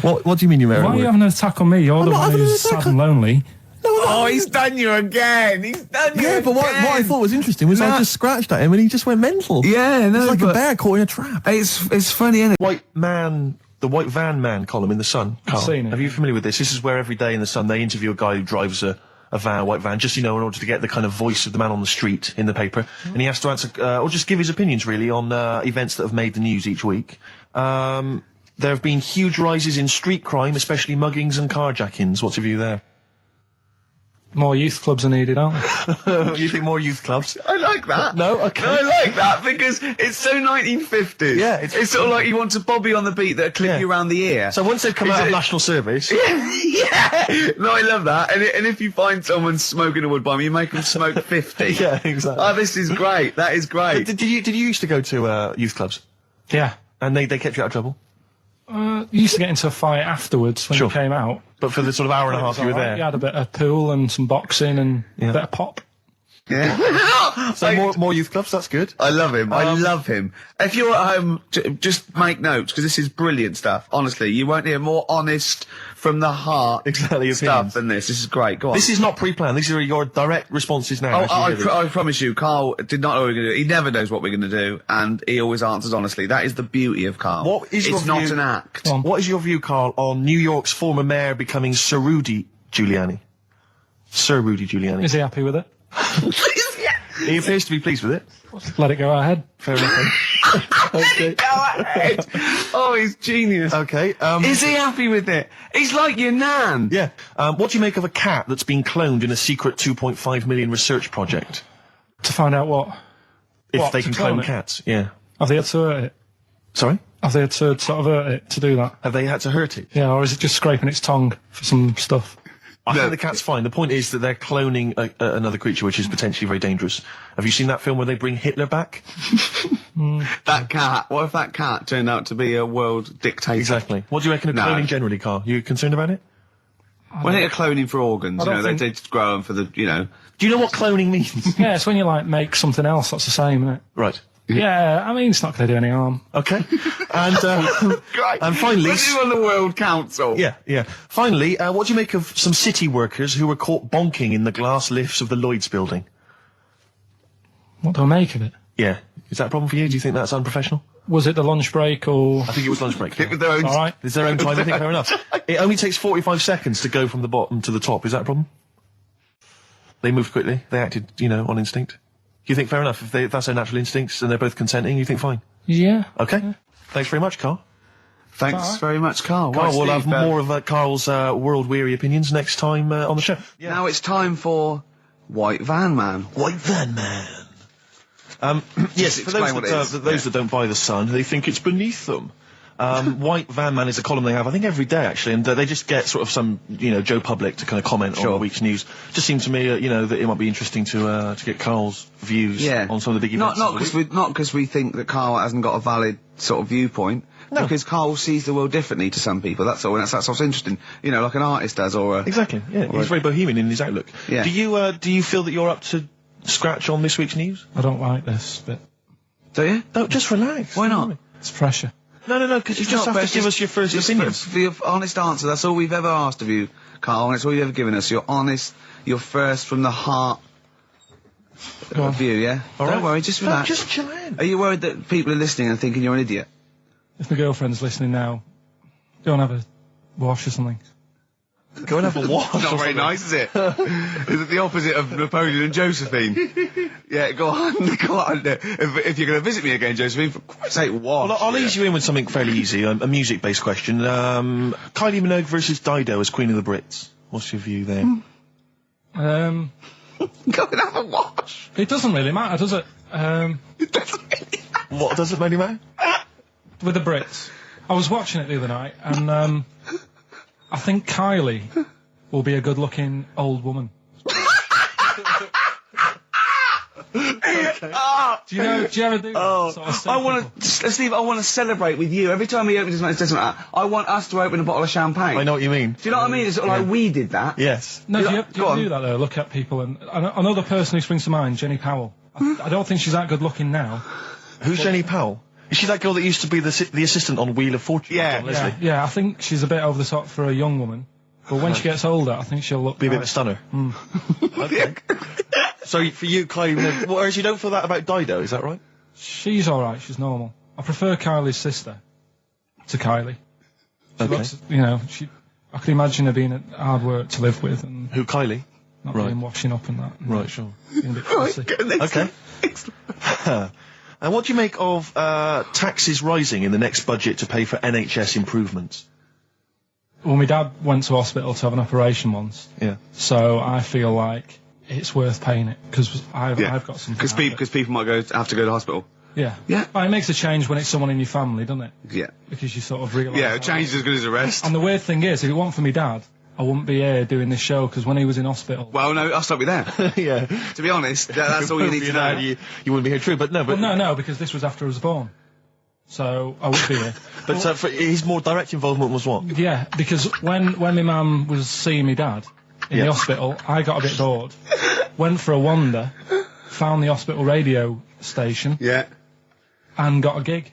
What do you mean you met her Why at are you work? having an attack on me? You're I'm the not one having an who's attack sad and lonely. Oh, he's done you again. He's done you Yeah, but what I thought was interesting was I just scratched at him and he just went mental. Yeah, no, It's like a but bear caught in a trap. it's funny, isn't it? The White Van Man column in The Sun. Carl, seen it. Are you familiar with this? This is where every day in The Sun they interview a guy who drives a white van, just, in order to get the kind of voice of the man on the street in the paper. And he has to answer, or just give his opinions, really, on events that have made the news each week. There have been huge rises in street crime, especially muggings and carjackings. What's your view there? More youth clubs are needed, aren't there? You think more youth clubs? I like that. No? Okay. No, I like that because it's so 1950s. Yeah, it's sort of like you want a bobby on the beat that'll clip you around the ear. So once they've come out of national service... Yeah. No, I love that. And if you find someone smoking a wood bomb, you make them smoke 50. Yeah, exactly. Oh, this is great. That is great. Did you used to go to youth clubs? Yeah. And they kept you out of trouble? You used to get into a fight afterwards when Sure. you came out. But for the sort of hour and a half you were there? You had a bit of pool and some boxing and a bit of pop. Yeah. So more youth clubs, that's good. I love him. I love him. If you're at home, just make notes because this is brilliant stuff. Honestly, you won't hear more honest from the heart stuff than this. This is great. Go on. This is not pre-planned. These are your direct responses now. I promise you, Carl did not know what we're going to do. He never knows what we're going to do, and he always answers honestly. That is the beauty of Carl. What is your it's not view- an act. What is your view, Carl, on New York's former mayor becoming Sir Rudy Giuliani? Sir Rudy Giuliani. Is he happy with it? He appears to be pleased with it. Let it go ahead. Fair enough. Okay. Go ahead. Oh, he's genius. Okay. Is he happy with it? He's like your nan. Yeah. What do you make of a cat that's been cloned in a secret 2.5 million research project? To find out what? If What, they to can clone clone it? cats, yeah. Have they had to hurt it? Sorry? Have they had to sort of hurt it to do that? Have they had to hurt it? Yeah, or is it just scraping its tongue for some stuff? I think the cat's fine. The point is that they're cloning another creature, which is potentially very dangerous. Have you seen that film where they bring Hitler back? That cat. What if that cat turned out to be a world dictator? Exactly. What do you reckon of No. cloning generally, Carl? You concerned about it? When they're cloning for organs, I don't they think- just grow them for the, Do you know what cloning means? Yeah, it's when you make something else that's the same, isn't it? Right. Yeah, I mean, it's not going to do any harm. Okay. And and finally, When you're on the World Council. yeah. Finally, what do you make of some city workers who were caught bonking in the glass lifts of the Lloyd's building? What do I make of it? Yeah. Is that a problem for you? Do you think that's unprofessional? Was it the lunch break or? I think it was lunch break. It was their own. All right. It's their own time. I think fair enough. It only takes 45 seconds to go from the bottom to the top. Is that a problem? They moved quickly. They acted, on instinct. You think fair enough? If that's their natural instincts and they're both consenting, you think fine? Yeah. Okay. Thanks very much, Carl. Thanks very much, Carl. Carl, Right, we'll Steve, have more of Carl's world-weary opinions next time on the show. Now it's time for White Van Man. White Van Man. Yes, for explain what it is. those that don't buy The Sun, they think it's beneath them. White Van Man is a column they have, I think, every day, actually, and they just get sort of some, Joe Public to kind of comment on the week's news. Just seemed to me, that it might be interesting to get Carl's views on some of the big events. Not because we think that Carl hasn't got a valid sort of viewpoint. No. Because Carl sees the world differently to some people. That's all. And that's what's interesting. Like an artist does, or Exactly. Yeah, he's very bohemian in his outlook. Yeah. Do you feel that you're up to scratch on this week's news? I don't like this bit. Do you? No, just relax. Why not? It's pressure. No, because you just have to give us your first opinions. For your honest answer. That's all we've ever asked of you, Carl, and it's all you've ever given us. Your honest, your first from the heart view, yeah? All Don't right. worry, just relax. Just chill out. Are you worried that people are listening and thinking you're an idiot? If my girlfriend's listening now, go and have a wash or something. Go and have a wash. Not very nice, is it? Is it the opposite of Napoleon and Josephine? Yeah, go on. If you're going to visit me again, Josephine, for Christ's sake, wash. Well, I'll ease you in with something fairly easy, a music-based question. Kylie Minogue versus Dido as Queen of the Brits. What's your view there? Go and have a watch. It doesn't really matter, does it? What does it really matter? With the Brits. I was watching it the other night, and I think Kylie will be a good-looking old woman. Do you ever do that? Sort of I want to, Steve, I want to celebrate with you. Every time he opens his mouth and says something like that, I want us to open a bottle of champagne. I know what you mean. Do you know what I mean? It's sort of like we did that. Yes. No, do you ever do that, though? Look at people, and another person who springs to mind, Jenny Powell. I don't think she's that good-looking now. Who's Jenny Powell? Is she that girl that used to be the assistant on Wheel of Fortune? Yeah. Yeah, I think she's a bit over the top for a young woman. But when she gets older, I think she'll look... Be a bit of a stunner. Okay. So for you, Kylie, whereas you don't feel that about Dido, is that right? She's alright, she's normal. I prefer Kylie's sister to Kylie. She looks, I could imagine her being hard work to live with. And who, Kylie? Not being washing up and that. Right, sure. Being a bit fussy. Okay. And what do you make of taxes rising in the next budget to pay for NHS improvements? Well, my dad went to hospital to have an operation once. Yeah. So I feel like it's worth paying it, because I've got something. Because people might have to go to hospital. Yeah. Yeah. Well, it makes a change when it's someone in your family, doesn't it? Yeah. Because you sort of realise... Yeah, a change is as good as a rest. And the weird thing is, if it weren't for me dad, I wouldn't be here doing this show, because when he was in hospital... Well, no, I'll stop you there. Yeah. To be honest, that's all you need to know. You wouldn't be here, true, but no, but... Well, no, because this was after I was born. So, I would be here. But for his more direct involvement was what? Yeah, because when my mum was seeing me dad in the hospital, I got a bit bored, went for a wander, found the hospital radio station... Yeah. And got a gig.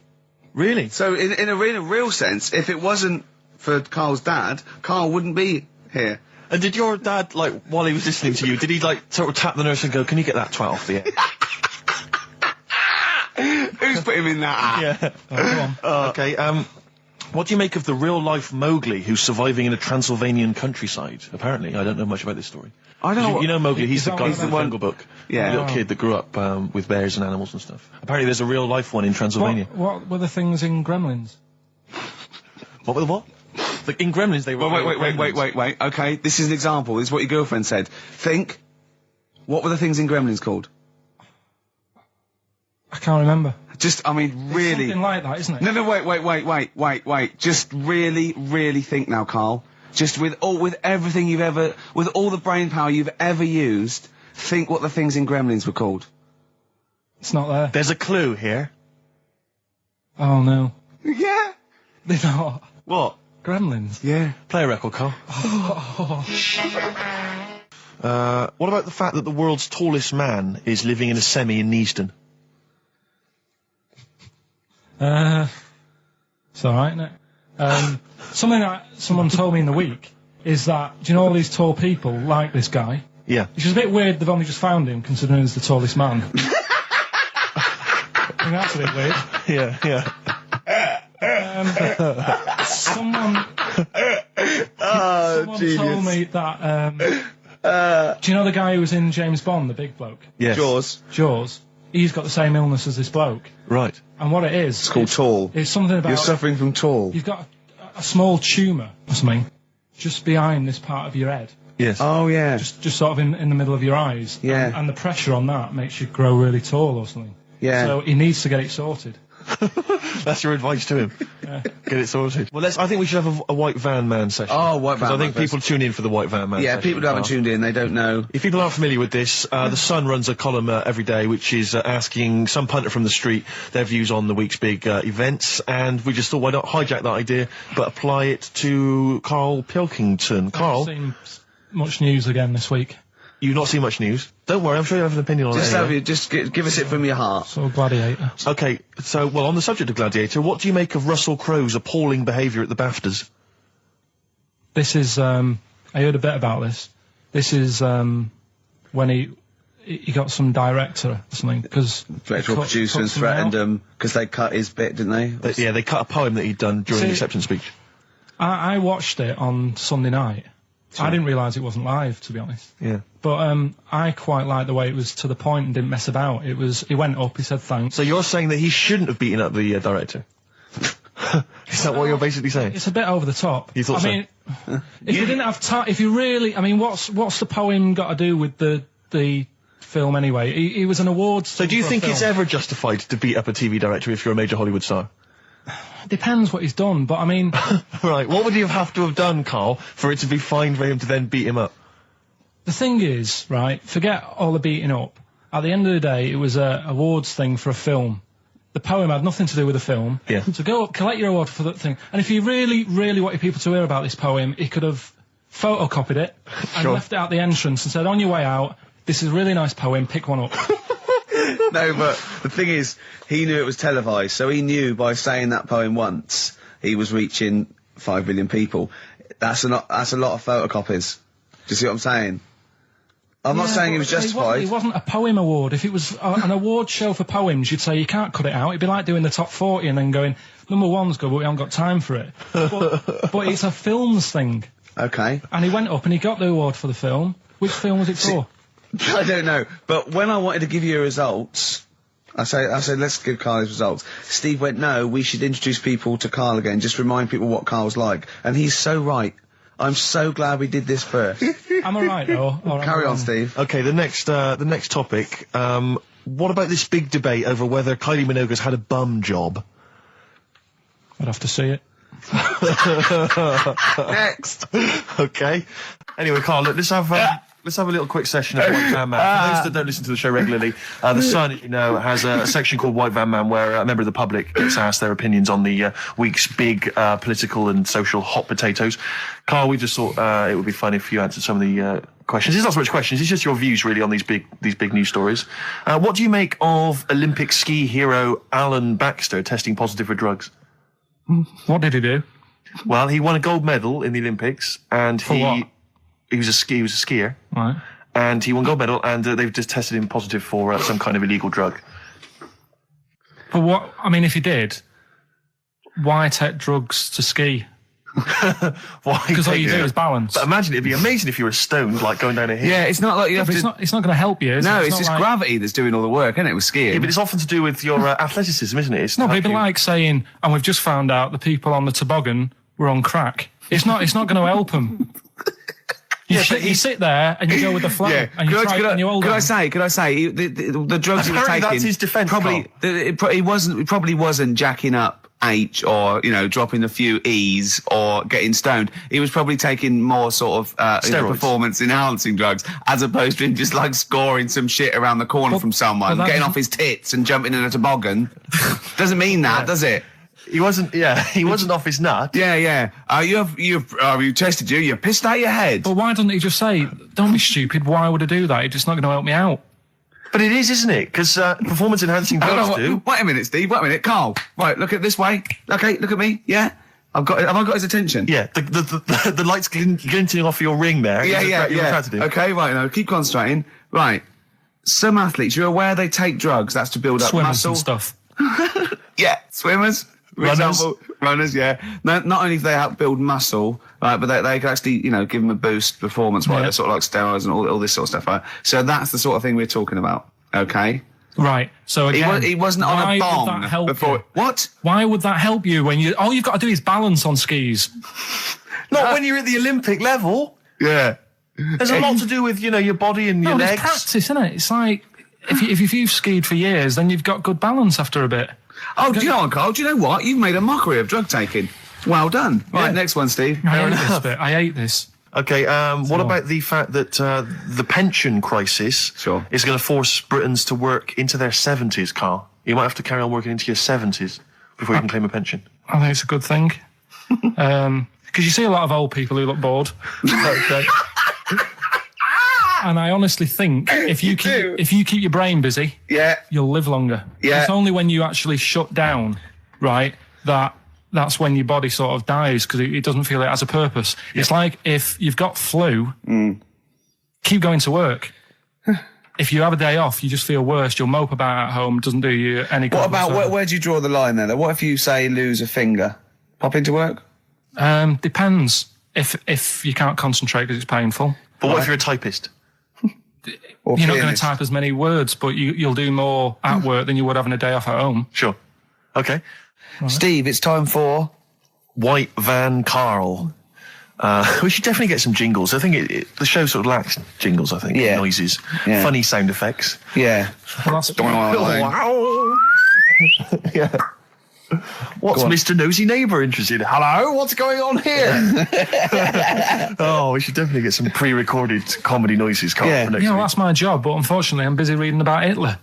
Really? So, in a real sense, if it wasn't for Carl's dad, Carl wouldn't be here. And did your dad, like, while he was listening to you, did he, like, sort of tap the nurse and go, can you get that 12 for you? Who's put him in that? Yeah. Go on. Okay, what do you make of the real-life Mowgli who's surviving in a Transylvanian countryside? Apparently, I don't know much about this story. I don't know. You know Mowgli, he's the guy from from the Jungle Book. Yeah. The little kid that grew up with bears and animals and stuff. Apparently there's a real-life one in Transylvania. What were the things in Gremlins? What were the what? Like, in Gremlins they were... Wait. Okay, this is an example. This is what your girlfriend said. Think. What were the things in Gremlins called? I can't remember. Just, I mean, really... Something like that, isn't it? No, wait. Just really think now, Carl. Just with everything you've ever... With all the brain power you've ever used, think what the things in Gremlins were called. It's not there. There's a clue here. Oh, no. Yeah. They're not. What? Gremlins. Yeah. Play a record, Carl. What about the fact that the world's tallest man is living in a semi in Neasden? It's alright, isn't it? Something that someone told me in the week is that, do you know all these tall people like this guy? Yeah. Which is a bit weird they've only just found him, considering he's the tallest man. I think that's a bit weird. Yeah. Someone genius. told me that, do you know the guy who was in James Bond, the big bloke? Yes. Jaws. He's got the same illness as this bloke. Right. And what it is... It's called tall. It's something about... You're suffering from tall. You've got a small tumour or something just behind this part of your head. Yes. Oh, yeah. Just sort of in the middle of your eyes. Yeah. And the pressure on that makes you grow really tall or something. Yeah. So he needs to get it sorted. That's your advice to him. Yeah. Get it sorted. Well, I think we should have a White Van Man session. Oh, White Van I Man think people tune in for the White Van Man Yeah, session. people who haven't tuned in, they don't know. If people aren't familiar with this, The Sun runs a column every day which is asking some punter from the street their views on the week's big events, and we just thought, why not hijack that idea, but apply it to Karl Pilkington. Karl? I've seen much news again this week. You've not seen much news? Don't worry, I'm sure you have an opinion on it. Just give us it from your heart. So Gladiator. Okay, so, well, on the subject of Gladiator, what do you make of Russell Crowe's appalling behaviour at the BAFTAs? This is, I heard a bit about this. This is, when he got some director or something, because... Director or producer and threatened him, because they cut his bit, didn't they? Yeah, they cut a poem that he'd done during the acceptance speech. I watched it on Sunday night. I didn't realise it wasn't live, to be honest. Yeah. But I quite liked the way it was to the point and didn't mess about. He went up, he said thanks. So you're saying that he shouldn't have beaten up the director? Is that what you're basically saying? It's a bit over the top. You thought so? I mean, if you didn't have time, if you really, I mean, what's the poem got to do with the film anyway? He was an awards. So do you think it's ever justified to beat up a TV director if you're a major Hollywood star? Depends what he's done, but I mean... Right, what would he have to have done, Carl, for it to be fine for him to then beat him up? The thing is, right, forget all the beating up. At the end of the day, it was a awards thing for a film. The poem had nothing to do with the film. Yeah. So go up, collect your award for that thing. And if he really, really wanted people to hear about this poem, he could have photocopied it and left it at the entrance and said, on your way out, this is a really nice poem, pick one up. No, but the thing is, he knew it was televised, so he knew by saying that poem once, he was reaching 5 billion people. That's a lot of photocopies. Do you see what I'm saying? I'm not saying he was justified. It wasn't a poem award. If it was an award show for poems, you'd say you can't cut it out. It'd be like doing the top 40 and then going, number one's good, but we haven't got time for it. But it's a films thing. Okay. And he went up and he got the award for the film. Which film was it for? I don't know. But when I wanted to give you results, I said, let's give Carl his results. Steve went, no, we should introduce people to Carl again, just remind people what Carl's like. And he's so right. I'm so glad we did this first. Am I right, though? Carry on, Steve. Okay, the next topic. What about this big debate over whether Kylie Minogue's had a bum job? I'd have to see it. Next. Okay. Anyway, Carl, look, let's have a little quick session of White Van Man. For those that don't listen to the show regularly, The Sun, as you know, has a section called White Van Man where a member of the public gets asked their opinions on the week's big political and social hot potatoes. Carl, we just thought it would be fun if you answered some of the questions. It's not so much questions, it's just your views really on these big news stories. What do you make of Olympic ski hero Alan Baxter testing positive for drugs? What did he do? Well, he won a gold medal in the Olympics, and For what? He was a skier. Right. And he won gold medal, and they've just tested him positive for some kind of illegal drug. But what, I mean, if he did, why take drugs to ski? Why? Because all you do is balance. But imagine, it'd be amazing if you were stoned, like going down a hill. Yeah, it's not like you have to... It's not going to help you, is it? No, it's not just like... gravity that's doing all the work, isn't it, with skiing? Yeah, but it's often to do with your athleticism, isn't it? It's No, but it'd be like saying, and we've just found out the people on the toboggan were on crack. It's not going to help them. You sit there and you go with the flow, and you try and you hold on. Could I say, the drugs he was taking... that's his defence, He probably wasn't jacking up H or, dropping a few E's or getting stoned. He was probably taking more sort of performance-enhancing drugs, as opposed to him just, like, scoring some shit around the corner from someone, getting off his tits and jumping in a toboggan. Doesn't mean that, does it? He wasn't off his nut. Yeah. You tested you? You pissed out your head. But why doesn't he just say, don't be stupid, why would I do that? It's just not going to help me out. But it is, isn't it? Because performance-enhancing drugs do. Wait a minute, Steve. Wait a minute, Carl. Right, look at this way. Okay, look at me. Yeah, have I got his attention? Yeah, the lights glinting off your ring there. Yeah. Okay, right. Now keep concentrating. Right, some athletes, you're aware they take drugs. That's to build up Swimmers muscle and stuff. Yeah, swimmers. For example, runners, yeah. Not only do they help build muscle, right, but they can actually, give them a boost performance-wise. They're sort of like steroids and all this sort of stuff, right? So that's the sort of thing we're talking about, okay? Right. So again, he wasn't on a bong would that help before. You? What? Why would that help you when all you've got to do is balance on skis? Not when you're at the Olympic level. Yeah. There's a lot to do with, your body and your legs. It's practice, isn't it? It's like, if you've skied for years, then you've got good balance after a bit. Oh, do you know what, Carl? Do you know what? You've made a mockery of drug taking. Well done. Right, next one, Steve. I hate this. Okay, what about the fact that the pension crisis is going to force Britons to work into their 70s, Carl? You might have to carry on working into your 70s before you can claim a pension. I think it's a good thing. Because you see a lot of old people who look bored. And I honestly think if you keep your brain busy, you'll live longer. Yeah. It's only when you actually shut down, right, that's when your body sort of dies because it doesn't feel it has a purpose. Yeah. It's like if you've got flu, keep going to work. If you have a day off, you just feel worse. You'll mope about at home. Doesn't do you any good. What about where do you draw the line there? What if you say lose a finger? Pop into work? Depends. If you can't concentrate because it's painful. But what if you're a typist? You're not going to type as many words, but you'll do more at work than you would having a day off at home. Sure. Okay. Steve, it's time for White Van Karl. We should definitely get some jingles. I think the show sort of lacks jingles, I think. Yeah. Noises. Yeah. Funny sound effects. Yeah. Wow. Yeah. What's Mr. Nosy Neighbour interested in? Hello, what's going on here? Oh, we should definitely get some pre-recorded comedy noises, Carl, for next week. That's my job, but unfortunately I'm busy reading about Hitler.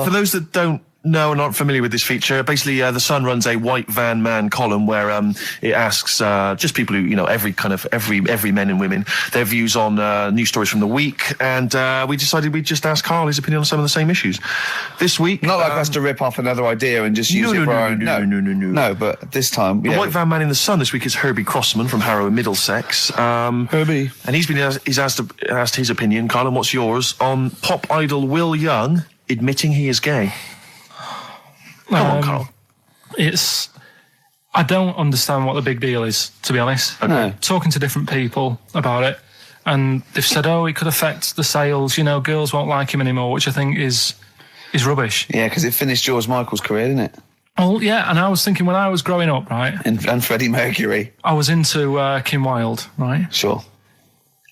For those that don't know and aren't familiar with this feature, basically The Sun runs a White Van Man column where it asks just people who, every men and women, their views on news stories from the week, and we decided we'd just ask Carl his opinion on some of the same issues. This week... Not like us to rip off another idea and just use it for our own... No. No, but this time... The White Van Man in The Sun this week is Herbie Crossman from Harrow in Middlesex. Herbie. And he's asked his opinion, Carl, and what's yours, on pop idol Will Young admitting he is gay. Come on, Carl. I don't understand what the big deal is, to be honest. Okay. Talking to different people about it, and they've said, it could affect the sales, girls won't like him anymore, which I think is rubbish. Yeah, because it finished George Michael's career, didn't it? Oh, yeah, and I was thinking when I was growing up, right? And Freddie Mercury. I was into Kim Wilde, right? Sure.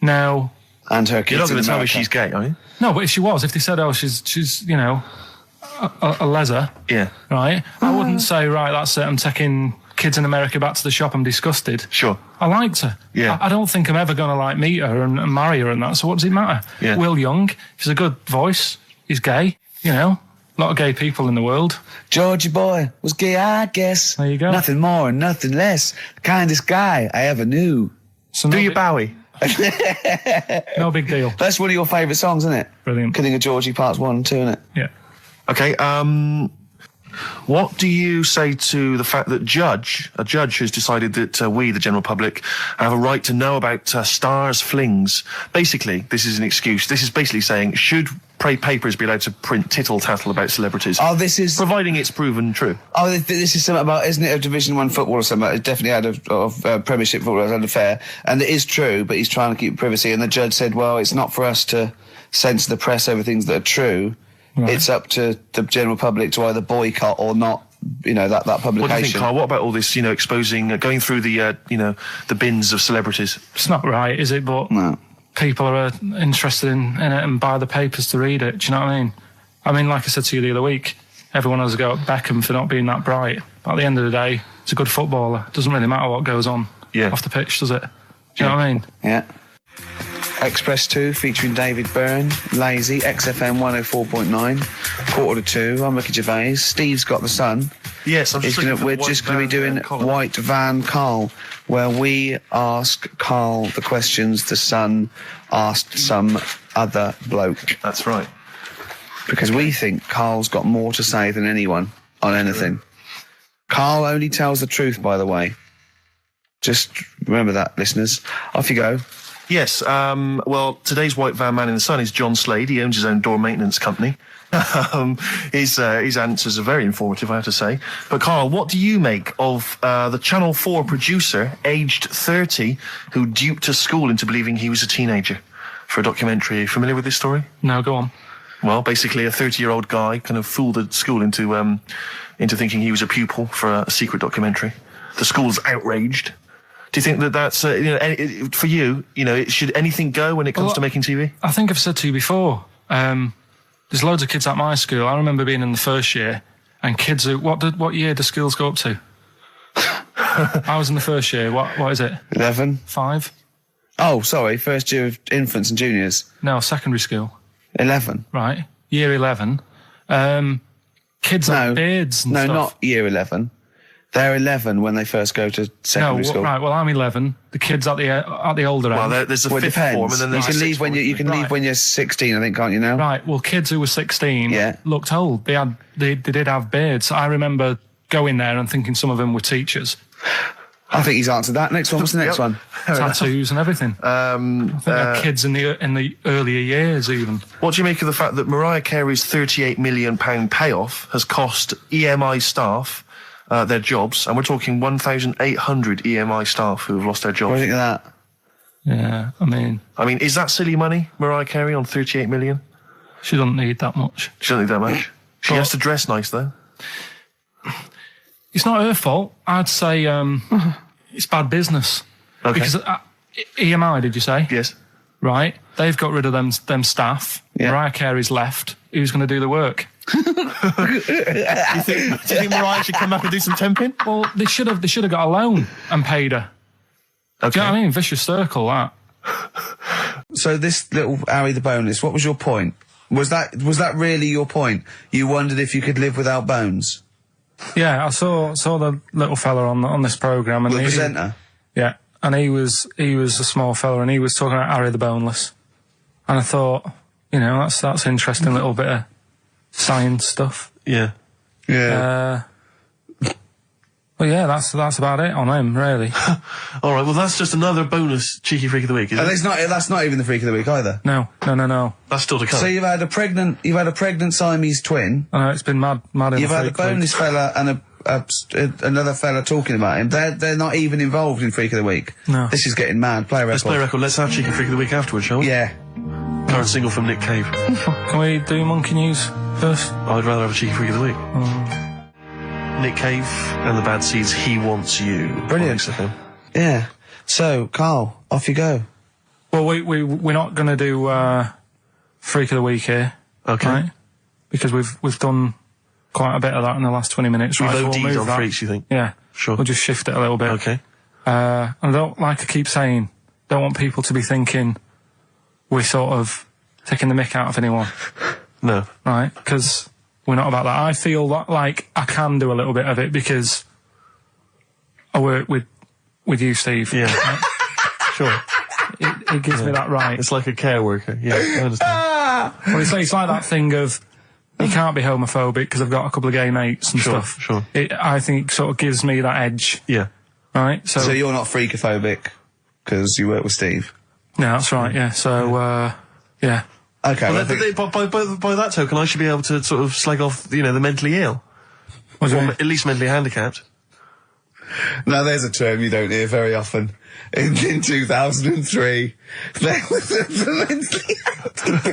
Now... And her kids. You're not going in to tell me America. she's gay, are you? No, but if she was, if they said, she's a leather. Yeah. Right? I wouldn't say, right, that's it, I'm taking kids in America back to the shop, I'm disgusted. Sure. I liked her. Yeah. I don't think I'm ever going to, meet her and marry her and that, so what does it matter? Yeah. Will Young, he's a good voice, he's gay, a lot of gay people in the world. Georgie boy was gay, I guess. There you go. Nothing more and nothing less. The kindest guy I ever knew. So Do you Bowie? No big deal. That's one of your favourite songs, isn't it? Brilliant. Killing a Georgie Parts 1 and 2, isn't it? Yeah. Okay, what do you say to the fact that a judge has decided that we, the general public, have a right to know about stars' flings? Basically, this is an excuse. This is basically saying, should papers be allowed to print tittle-tattle about celebrities? Oh, this is... Providing it's proven true. Oh, this is something about, isn't it, a Division 1 football or something? It definitely had Premiership football as an affair. And it is true, but he's trying to keep privacy. And the judge said, well, it's not for us to censor the press over things that are true. Right. It's up to the general public to either boycott or not, that publication. What do you think, Carl? What about all this, exposing, going through the, the bins of celebrities? It's not right, is it? But no. People are interested in it and buy the papers to read it. Do you know what I mean? Like I said to you the other week, everyone has a go at Beckham for not being that bright. But at the end of the day, it's a good footballer. It doesn't really matter what goes on off the pitch, does it? Do you know what I mean? Yeah. Express 2 featuring David Byrne, Lazy, XFM 104.9, 1:45. I'm Ricky Gervais. Steve's got The Sun. Yes, we're just going to be doing White Van Karl, where we ask Karl the questions The Sun asked some other bloke. That's right. Because we think Karl's got more to say than anyone on anything. Karl only tells the truth, by the way. Just remember that, listeners. Off you go. Yes, well, today's White Van Man in the Sun is John Slade. He owns his own door maintenance company. His answers are very informative, I have to say. But, Carl, what do you make of the Channel 4 producer, aged 30, who duped a school into believing he was a teenager for a documentary? Are you familiar with this story? No, go on. Well, basically, a 30-year-old guy kind of fooled the school into thinking he was a pupil for a secret documentary. The school's outraged. Do you think that that's, for you, should anything go when it comes to making TV? I think I've said to you before, there's loads of kids at my school. I remember being in the first year, and kids who, what year do schools go up to? I was in the first year. What is it? 11. 5? Oh, sorry, first year of infants and juniors. No, secondary school. 11. Right, year 11. Kids have beards and stuff. No, not year 11. They're 11 when they first go to secondary school. Right. Well, I'm 11. The kids at the older end. Well, there's a fifth form, and then there's leave when you can leave when you're 16, I think, can't you now? Right. Well, kids who were 16 looked old. They did have beards. I remember going there and thinking some of them were teachers. I think he's answered that. Next one. What's the next one? Tattoos and everything. I think they're kids in the earlier years even. What do you make of the fact that Mariah Carey's £38 million payoff has cost EMI staff their jobs, and we're talking 1,800 EMI staff who have lost their jobs? What do you think of that? Yeah, I mean, is that silly money, Mariah Carey, on 38 million? She doesn't need that much. She doesn't need that much. She has to dress nice, though. It's not her fault. I'd say it's bad business. Okay. Because EMI, did you say? Yes. Right. They've got rid of them staff. Yeah. Mariah Carey's left. Who's going to do the work? Do you think Mariah should come back and do some temping? Well, they should have got a loan and paid her. Okay. Do you know what I mean? Vicious circle, that. So this little Harry the Boneless, what was your point? Was that really your point? You wondered if you could live without bones? Yeah, I saw the little fella on this programme. And The presenter? Yeah, and he was a small fella, and he was talking about Harry the Boneless. And I thought, you know, that's interesting little bit of science stuff. Yeah. Yeah. Well, yeah, that's about it on him, really. All right, well, that's just another bonus cheeky freak of the week, isn't it? That's not even the freak of the week either. No. That's still to come. So you've had a pregnant Siamese twin. I know, it's been mad in You've the had a freak week. boneless fella and another fella talking about him. They're not even involved in freak of the week. No. This is getting mad. Play a record. Let's play a record. Let's have cheeky freak of the week afterwards, shall we? Yeah. Current single from Nick Cave. Can we do monkey news first? I'd rather have a cheeky freak of the week. Nick Cave and the Bad Seeds, He Wants You. Brilliant. XFM. Yeah. So, Carl, off you go. Well, we're not going to do freak of the week here. Okay. Right? Because we've done quite a bit of that in the last 20 minutes. We've Right, so OD'd we'll move on that. freaks, you think? Yeah. Sure. We'll just shift it a little bit. Okay. And I don't, like I keep saying, don't want people to be thinking we're sort of taking the mick out of anyone. No. Right? Because we're not about that. I feel like I can do a little bit of it because I work with you, Steve. Yeah. Right? Sure. It gives me that right. It's like a care worker. Yeah, I understand. Well, it's like that thing of you can't be homophobic because I've got a couple of gay mates and stuff. Sure. I think it sort of gives me that edge. Yeah. Right? So you're not freakophobic because you work with Steve? No, that's right, yeah. So, yeah. Okay. Well, by that token, I should be able to sort of slag off, the mentally ill. What do you Or mean? at least mentally handicapped. Now, there's a term you don't hear very often. In 2003, there was the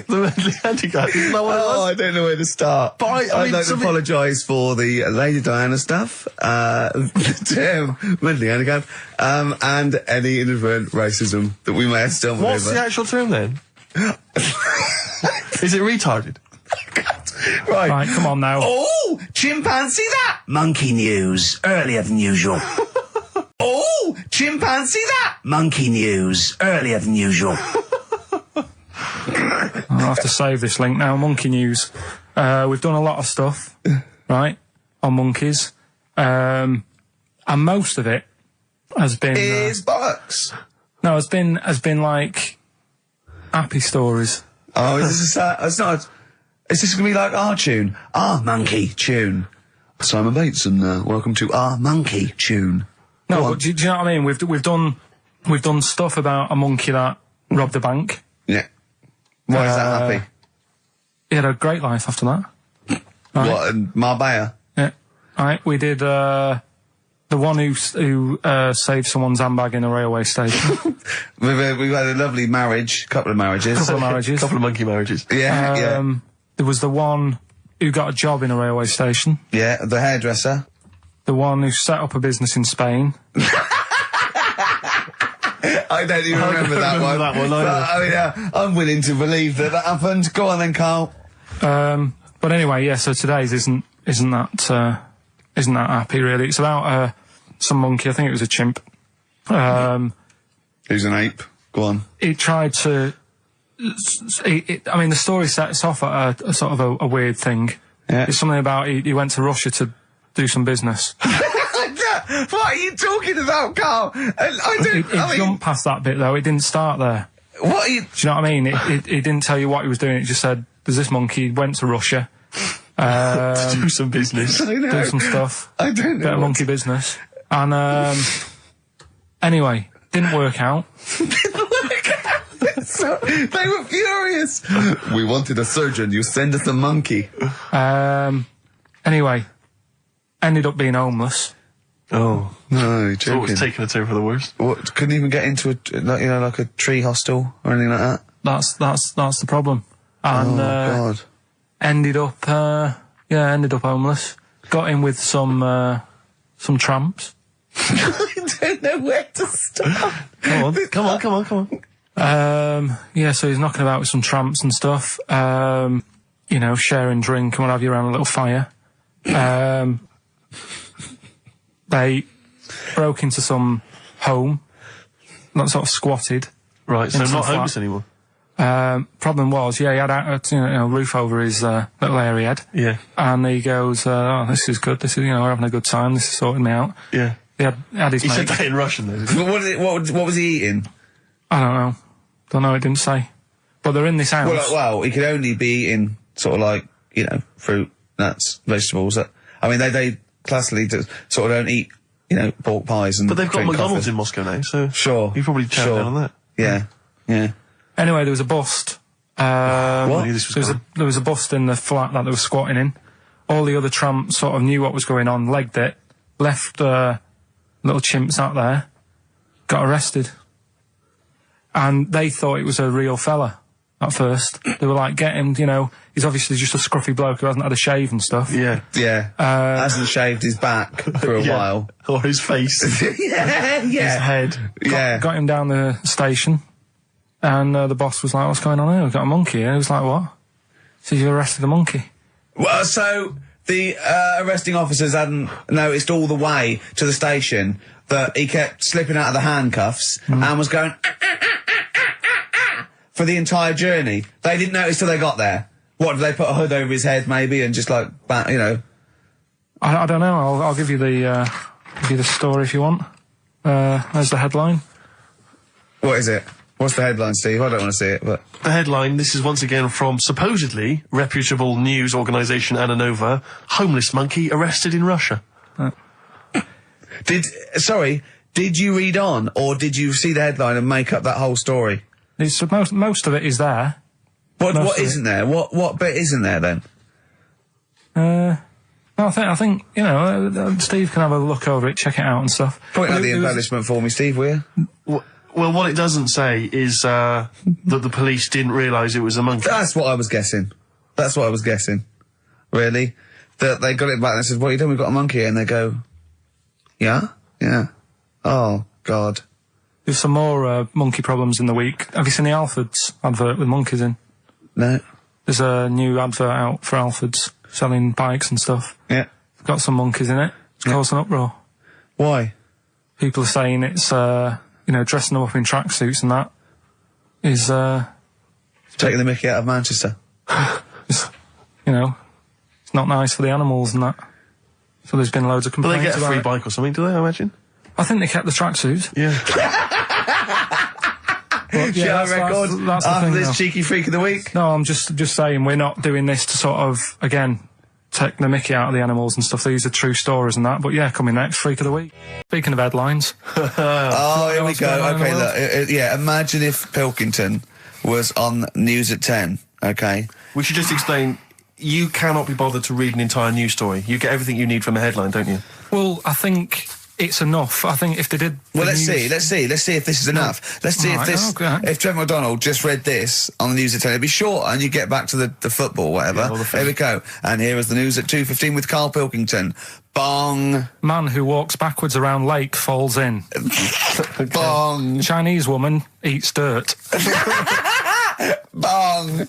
mentally handicapped. Isn't that what it was? I don't know where to start. But I'd like to apologise for the Lady Diana stuff, the term mentally handicapped, and any inadvertent racism that we may have stumbled What's over. the actual term then? Is it retarded? Right, come on now. Oh, chimpanzee that! Monkey news, earlier than usual. Oh, chimpanzee that! Monkey news, earlier than usual. I'll have to save this link now. Monkey news. We've done a lot of stuff, right, on monkeys. And most of it has been... Is bollocks. No, has been like happy stories. Oh, is this it's not... Is this going to be like our tune? Our monkey tune. Simon Bates and welcome to our monkey tune. No, but do you know what I mean? We've done stuff about a monkey that robbed a bank. Yeah. Why is that happy? He had a great life after that. Right? What, in Marbella? Yeah. Right, we did the one who saved someone's handbag in a railway station. We've had a lovely marriage, couple of marriages. Couple of monkey marriages. Yeah, yeah. There was the one who got a job in a railway station. Yeah, the hairdresser. The one who set up a business in Spain. I don't even remember that one. Yeah, I'm willing to believe that happened. Go on then, Carl. But anyway, yeah. So today's isn't that happy really. It's about some monkey. I think it was a chimp. Who's an ape? Go on. He tried to. I mean, the story sets off at a sort of a weird thing. Yeah. It's something about he went to Russia to do some business. What are you talking about, Carl? It jumped past that bit though. It didn't start there. What are you... Do you know what I mean? It didn't tell you what he was doing. It just said, there's this monkey, went to Russia. To do some business. Do some stuff. I don't know. Bit of monkey business. And, anyway, didn't work out. So, they were furious. We wanted a surgeon. You send us a monkey. Anyway, ended up being homeless. Oh. No, you're joking. So it was taking a turn for the worst. What, couldn't even get into like a tree hostel or anything like that? That's the problem. and God. ended up homeless. Got in with some tramps. I don't know where to start. Come on. So he's knocking about with some tramps and stuff. Sharing drink and what have you around a little fire. They broke into some home, not sort of squatted. Right, so into not the flat. homeless anymore. Problem was, he had a roof over his little area he had. Yeah. And he goes, "Oh, this is good. This is, we're having a good time. This is sorting me out." Yeah. He had his He mate. said that in Russian, though. Didn't he? What was he eating? I don't know. It didn't say. But they're in this house. Well, he could only be eating sort of like, fruit, nuts, vegetables. They classically sort of don't eat, pork pies and. But they've got drink McDonald's coffee. in Moscow now, so Sure. you probably chow down on that. Yeah. Anyway, there was a bust. What? I knew this was There was a bust in the flat that they were squatting in. All the other tramps sort of knew what was going on, legged it, left little chimps out there, got arrested. And they thought it was a real fella at first. They were like, get him, he's obviously just a scruffy bloke who hasn't had a shave and stuff. Yeah. Hasn't shaved his back for a while. Or his face. Yeah. His head. Got him down the station. And the boss was like, "What's going on here? We've got a monkey here." He was like, "What?" So you arrested the monkey. Well, so the arresting officers hadn't noticed all the way to the station that he kept slipping out of the handcuffs and was going for the entire journey. They didn't notice till they got there. What, did they put a hood over his head maybe and just like, I don't know. I'll give you the story if you want. There's the headline. What is it? What's the headline, Steve? I don't want to see it, but... The headline, this is once again from supposedly reputable news organisation Ananova, homeless monkey arrested in Russia. Did you read on, or did you see the headline and make up that whole story? Most of it is there. What isn't there? What bit isn't there then? I think Steve can have a look over it, check it out and stuff. Point out the embellishment for me, Steve, will you? Well, what it doesn't say is that the police didn't realise it was a monkey. That's what I was guessing. Really? That they got it back and they said, "What are you doing? We've got a monkey here." And they go, "Yeah? Yeah. Oh, God." There's some more monkey problems in the week. Have you seen the Alfords advert with monkeys in? No. There's a new advert out for Alfords selling bikes and stuff. Yeah. It's got some monkeys in it. It's caused an uproar. Why? People are saying it's, dressing them up in tracksuits and that is, taking the mickey out of Manchester. It's not nice for the animals and that. So there's been loads of But complaints they get a free about it. bike or something, do they, I imagine? I think they kept the tracksuits. Yeah. But, Shall I record that's the after thing, this though. cheeky freak of the week? No, I'm just saying we're not doing this to sort of, again, take the mickey out of the animals and stuff. These are true stories and that. But yeah, coming next, Freak of the Week. Speaking of headlines. Oh, here we what's going go. on in the Okay, world? look. Imagine if Pilkington was on News at 10, okay? We should just explain, you cannot be bothered to read an entire news story. You get everything you need from a headline, don't you? Well, I think it's enough. I think if they did... Well, let's see if this is enough. Let's see if Trevor McDonald just read this on the News at 10, it'd be short and you get back to the football, whatever. Yeah, Here we go. And here is the News at 2:15 with Karl Pilkington. Bong. Man who walks backwards around lake falls in. Bong. Chinese woman eats dirt. Bong.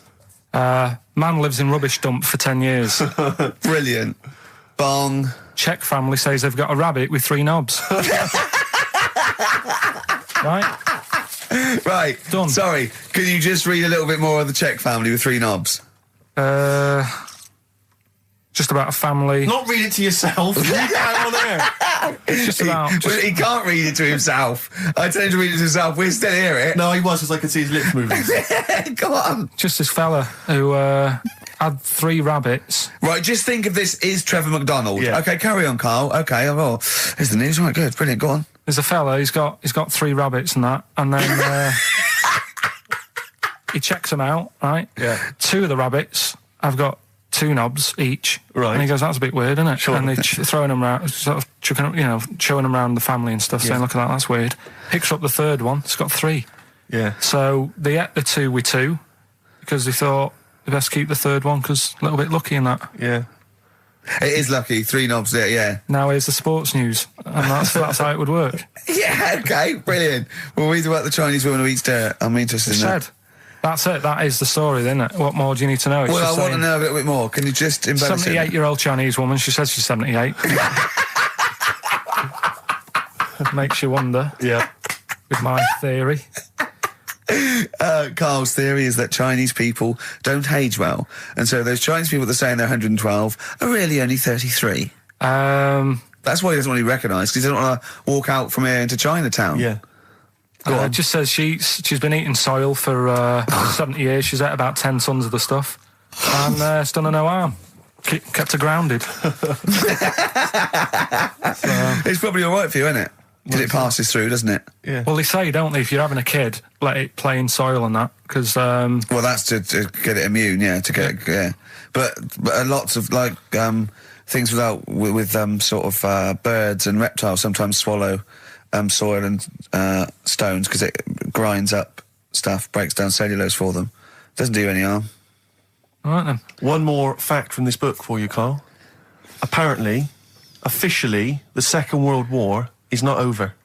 Man lives in rubbish dump for 10 years. Brilliant. Bong. Czech family says they've got a rabbit with 3 knobs. Right? Right. Done. Sorry, could you just read a little bit more of the Czech family with 3 knobs? Just about a family. Not read it to yourself. Read it out on air. It's just about... He can't read it to himself. I told him to read it to himself. We still hear it. No, he was, because I could see his lips moving. Go on. Just this fella who had 3 rabbits. Right, just think of this is Trevor McDonald. Yeah. Okay, carry on, Carl. Okay, well, here's the news. Right, good, brilliant. Go on. There's a fella, he's got 3 rabbits and that, and then he checks them out, right? Yeah. 2 of the rabbits have got 2 knobs each. Right. And he goes, "That's a bit weird, isn't it?" Sure. And they're throwing them around, sort of showing them around the family and stuff, saying, "Look at that, that's weird." Picks up the 3rd one, it's got 3. Yeah. So they ate the 2 with 2 because they thought we best keep the third one because a little bit lucky in that. Yeah. It is lucky. 3 knobs there, yeah. Now here's the sports news, and that's how it would work. Yeah, okay, brilliant. Well, read about the Chinese woman who eats dirt. I'm interested in that. That's it. That is the story, isn't it? What more do you need to know? It's Well, just I want to saying, know a little bit more. Can you just embellish it? 78-year-old Chinese woman. She says she's 78. Makes you wonder. Yeah. With my theory. Carl's theory is that Chinese people don't age well, and so those Chinese people that are saying they're 112 are really only 33. That's why he doesn't want to be recognised, because he doesn't want to walk out from here into Chinatown. Yeah. It just says she's been eating soil for 70 years. She's ate about 10 tons of the stuff, and it's done her no harm. Kept her grounded. It's probably all right for you, isn't it? Because it passes through, doesn't it? Yeah. Well, they say, don't they, if you're having a kid, let it play in soil and that, because... well, that's to get it immune, yeah, to get it, yeah. But lots of, like, things with sort of birds and reptiles sometimes swallow soil and stones because it grinds up stuff, breaks down cellulose for them. Doesn't do you any harm. All right, then. One more fact from this book for you, Carl. Apparently, officially, the Second World War is not over.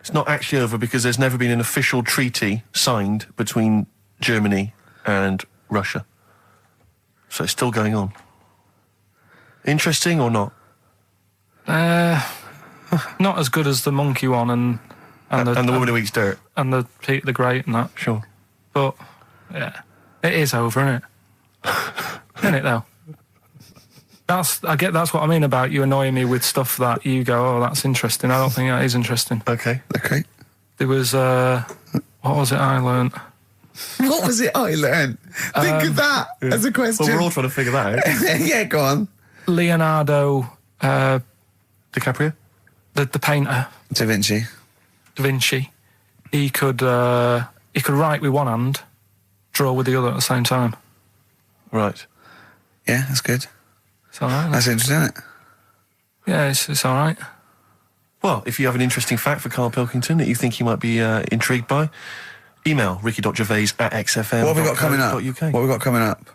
It's not actually over because there's never been an official treaty signed between Germany and Russia. So it's still going on. Interesting or not? Not as good as the monkey one and the woman who eats dirt. And the Peter the Great and that. Sure. But, yeah, it is over, isn't it? Isn't it, though? That's what I mean about you annoying me with stuff that you go, oh, that's interesting. I don't think that is interesting. Okay. There was, what was it I learnt? What was it I learnt? Think of that as a question. Well, we're all trying to figure that out. Yeah, go on. Leonardo... DiCaprio? The painter. Da Vinci. He could write with one hand, draw with the other at the same time. Right. Yeah, that's good. It's all right. That's interesting, isn't it? Yeah, it's all right. Well, if you have an interesting fact for Karl Pilkington that you think you might be intrigued by, email ricky.gervais@xfm.co.uk. What have we got coming up? What have we got coming up?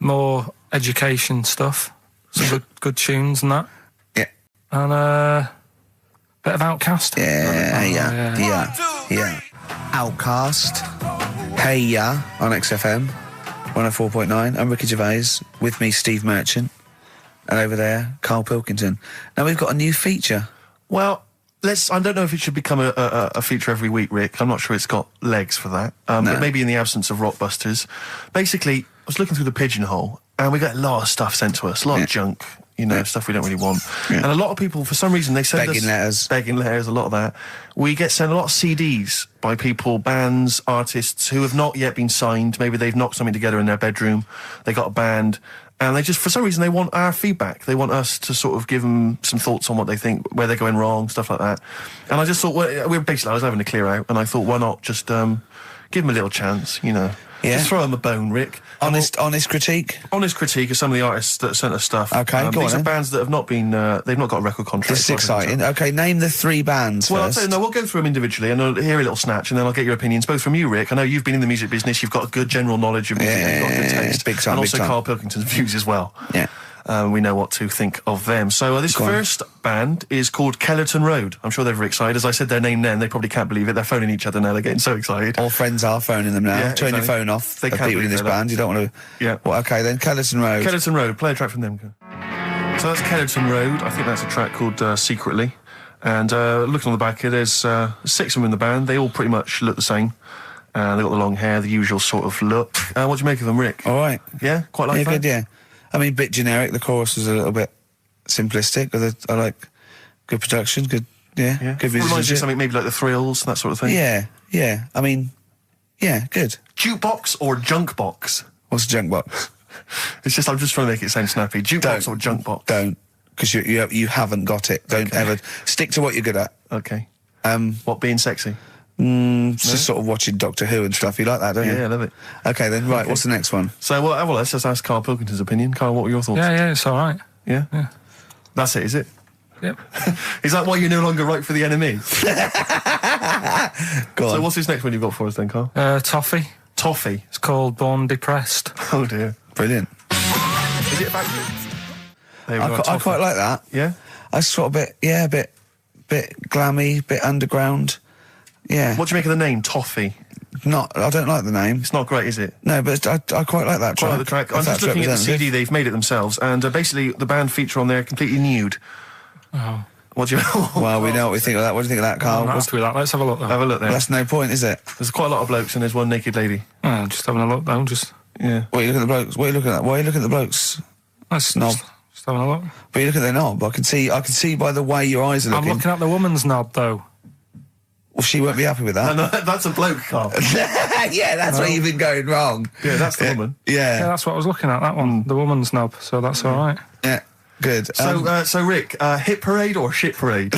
More education stuff. Some good tunes and that. Yeah. And a bit of Outcast. Yeah. Outcast. Hey Ya on XFM 104.9. I'm Ricky Gervais. With me, Steve Merchant. And over there, Karl Pilkington. Now we've got a new feature. Well, I don't know if it should become a feature every week, Rick. I'm not sure it's got legs for that. No. But maybe in the absence of Rockbusters. Basically, I was looking through the pigeonhole, and we got a lot of stuff sent to us, a lot of junk, stuff we don't really want. Yeah. And a lot of people, for some reason, they send us... Begging letters, a lot of that. We get sent a lot of CDs by people, bands, artists, who have not yet been signed. Maybe they've knocked something together in their bedroom. They got a band... And they just, for some reason, they want our feedback. They want us to sort of give them some thoughts on what they think, where they're going wrong, stuff like that. And I just thought, I was having a clear out, and I thought, why not just give them a little chance, Yeah. Just throw them a bone, Rick. Honest critique? Honest critique of some of the artists that sent us stuff. Okay, go on. These are bands that have not been, they've not got a record contract. This is exciting. Okay, name the 3 bands first. Well, we'll go through them individually, and I'll hear a little snatch, and then I'll get your opinions, both from you, Rick. I know you've been in the music business, you've got a good general knowledge of music, you've got good taste. Big time, and also Karl Pilkington's views as well. Yeah. We know what to think of them. So this first band is called Kellerton Road. I'm sure they're very excited. As I said their name then, they probably can't believe it. They're phoning each other now. They're getting so excited. All friends are phoning them now. Yeah, Turn your phone off. They can't people in this band. You don't want to... Yeah. Well, okay, then. Kellerton Road. Kellerton Road. Play a track from them. So that's Kellerton Road. I think that's a track called Secretly. And looking on the back here, there's 6 of them in the band. They all pretty much look the same. They've got the long hair, the usual sort of look. What do you make of them, Rick? All right. Yeah? Quite like that? Good, yeah. I mean, a bit generic. The chorus is a little bit simplistic. But I like good production, good music. Reminds you of something maybe like the Thrills, that sort of thing? Yeah. I mean, yeah, good. Jukebox or junk box? What's a junk box? I'm just trying to make it sound snappy. Jukebox or junk box? Don't, because you haven't got it. Don't ever stick to what you're good at. Okay. What, being sexy? Just sort of watching Doctor Who and stuff. You like that, don't you? Yeah, I love it. Okay, then, right, what's the next one? So, well, let's just ask Karl Pilkington's opinion. Karl, what were your thoughts? Yeah, it's all right. Yeah? That's it, is it? Yep. Is that why you're no longer right for the enemy? Go on. So what's this next one you've got for us then, Karl? Toffee. Toffee. It's called Born Depressed. Oh dear. Brilliant. Is it about you? There we go, I Toffee. quite like that. Yeah? I sort of a bit glammy, bit underground. Yeah. What do you make of the name, Toffee? I don't like the name. It's not great, is it? No, but I quite like that track. Quite like the track. If I'm just that's looking at the representative. CD, they've made it themselves, and basically the band feature on there completely nude. Oh. What do you Well, we know what we think of that. What do you think of that, Carl? Not happy with that. Let's have a look, though. Have a look there. Well, that's no point, is it? There's quite a lot of blokes and there's one naked lady. Oh, just having a look, though. Just... Yeah. What are you looking at the blokes? What are you looking at? Why are you looking at the blokes? That's knob. Just having a look. But you look at their knob. I can see by the way your eyes are looking. I'm looking at the woman's knob, though. Well, she won't be happy with that. No, that's a bloke, Carl. Yeah, that's where you've been going wrong. Yeah, that's the woman. Yeah, Yeah. that's what I was looking at, that one. The woman's knob, so that's all right. Yeah. Good. So Rick, hit parade or shit parade?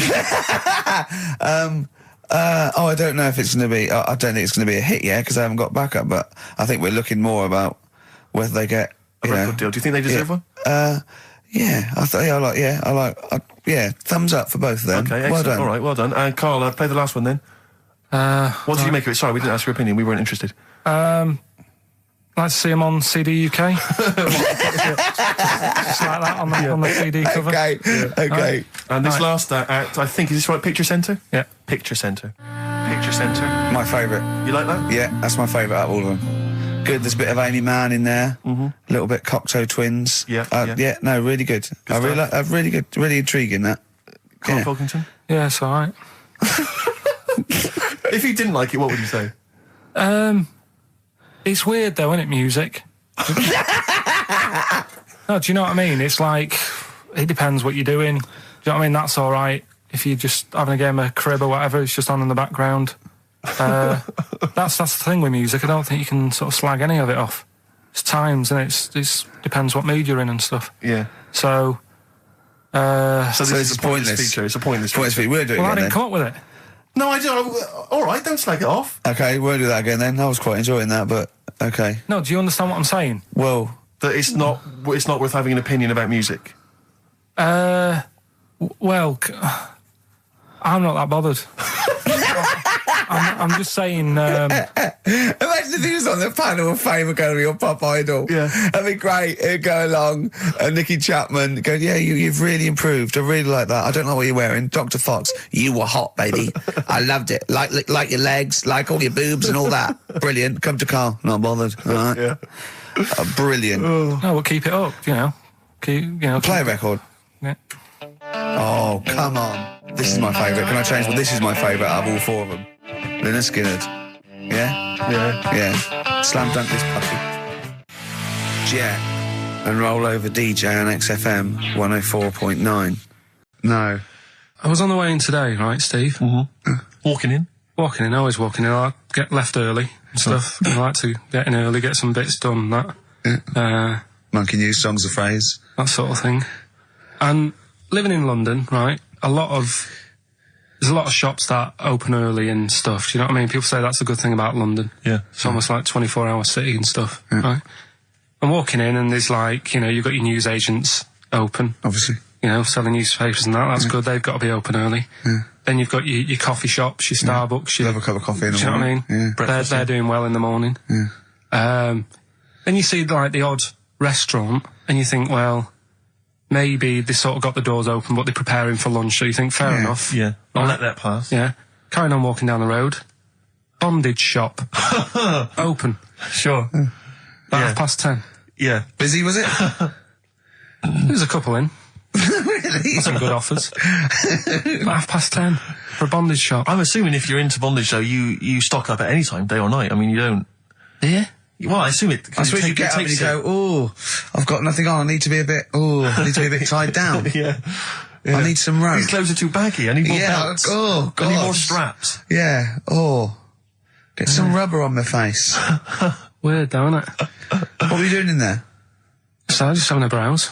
I don't know if it's going to be. I don't think it's going to be a hit yet because I haven't got backup. But I think we're looking more about whether they get A record deal. Do you think they deserve one? Yeah, yeah. Thumbs up for both of them. Okay, excellent. Well done. All right, well done. And Carl, play the last one then. What did you make of it? Sorry, we didn't ask your opinion. We weren't interested. Like to see him on CD UK. Just like that on the CD cover. Okay, okay. And this last act, I think, is this right? Picture Centre? Yeah. Picture Centre. Picture Centre. My favourite. You like that? Yeah, that's my favourite out of all of them. Good. There's a bit of Amy Mann in there. A little bit Cocteau Twins. Yeah. No, really good. I really like. Really good. Really intriguing that. Karl Yeah. Pilkington? Yeah, it's all right. If you didn't like it, what would you say? It's weird, though, isn't it, music? No, do you know what I mean? It's like, it depends what you're doing. Do you know what I mean? That's all right. If you're just having a game of crib or whatever, it's just on in the background. That's the thing with music. I don't think you can sort of slag any of it off. It's times, and it's depends what mood you're in and stuff. Yeah. So this it's is a pointless feature. It's a pointless feature. We'll do it well, I again didn't come up with it. No, I don't. All right, don't slag it off. then. Okay, we'll do that again then. I was quite enjoying that, but okay. No, do you understand what I'm saying? Well, That it's not worth having an opinion about music. Well, I'm not that bothered. I'm just saying. imagine if he was on the panel of Fame Academy or Pop Idol. Yeah. That'd be great. He'd go along and Nicky Chapman go, yeah, you've really improved. I really like that. I don't know what you're wearing. Dr. Fox, you were hot, baby. I loved it. Like your legs, like all your boobs and all that. Brilliant. Come to Carl. Not bothered. All right. Yeah. Brilliant. No, we'll keep it up. Play a record. Yeah. Oh, come on. This is my favourite. Can I change? Well, this is my favourite out of all four of them. Lynyrd Skynyrd. Yeah? Yeah. Yeah. Slam dunk this puppy. Jet. And roll over DJ on XFM 104.9. No. I was on the way in today, right, Steve? Walking in. Walking in, always walking in. I get left early and stuff. I like to get in early, get some bits done, that. Monkey News, Songs of Phrase. That sort of thing. And living in London, right, there's a lot of shops that open early and stuff. Do you know what I mean? People say that's a good thing about London. Yeah. It's almost like 24-hour city and stuff, right? I'm walking in and there's like, you've got your news agents open. Obviously. Selling newspapers and that. That's good. They've got to be open early. Yeah. Then you've got your coffee shops, your Starbucks. Have a cup of coffee in the do you know what I morning. mean? Yeah. They're doing well in the morning. Yeah. Then you see like the odd restaurant and you think, well, maybe they sort of got the doors open, but they're preparing for lunch. So you think, fair enough. Yeah. I'll let that pass. Yeah. Carrying on walking down the road. Bondage shop. Open. Sure. About 10:30. Yeah. Busy, was it? There's a couple in. Really? Some good offers. About 10:30 for a bondage shop. I'm assuming if you're into bondage, though, you stock up at any time, day or night. I mean, you don't. Yeah. Well, I assume it. I suppose you get up and you go, oh, I've got nothing on. I need to be a bit tied down. Yeah. I need some rope. These clothes are too baggy. I need more Yeah, belts. oh, I need God. more straps. Yeah. Oh. Get some rubber on my face. Weird, though, isn't it? What were you doing in there? So, just having a browse.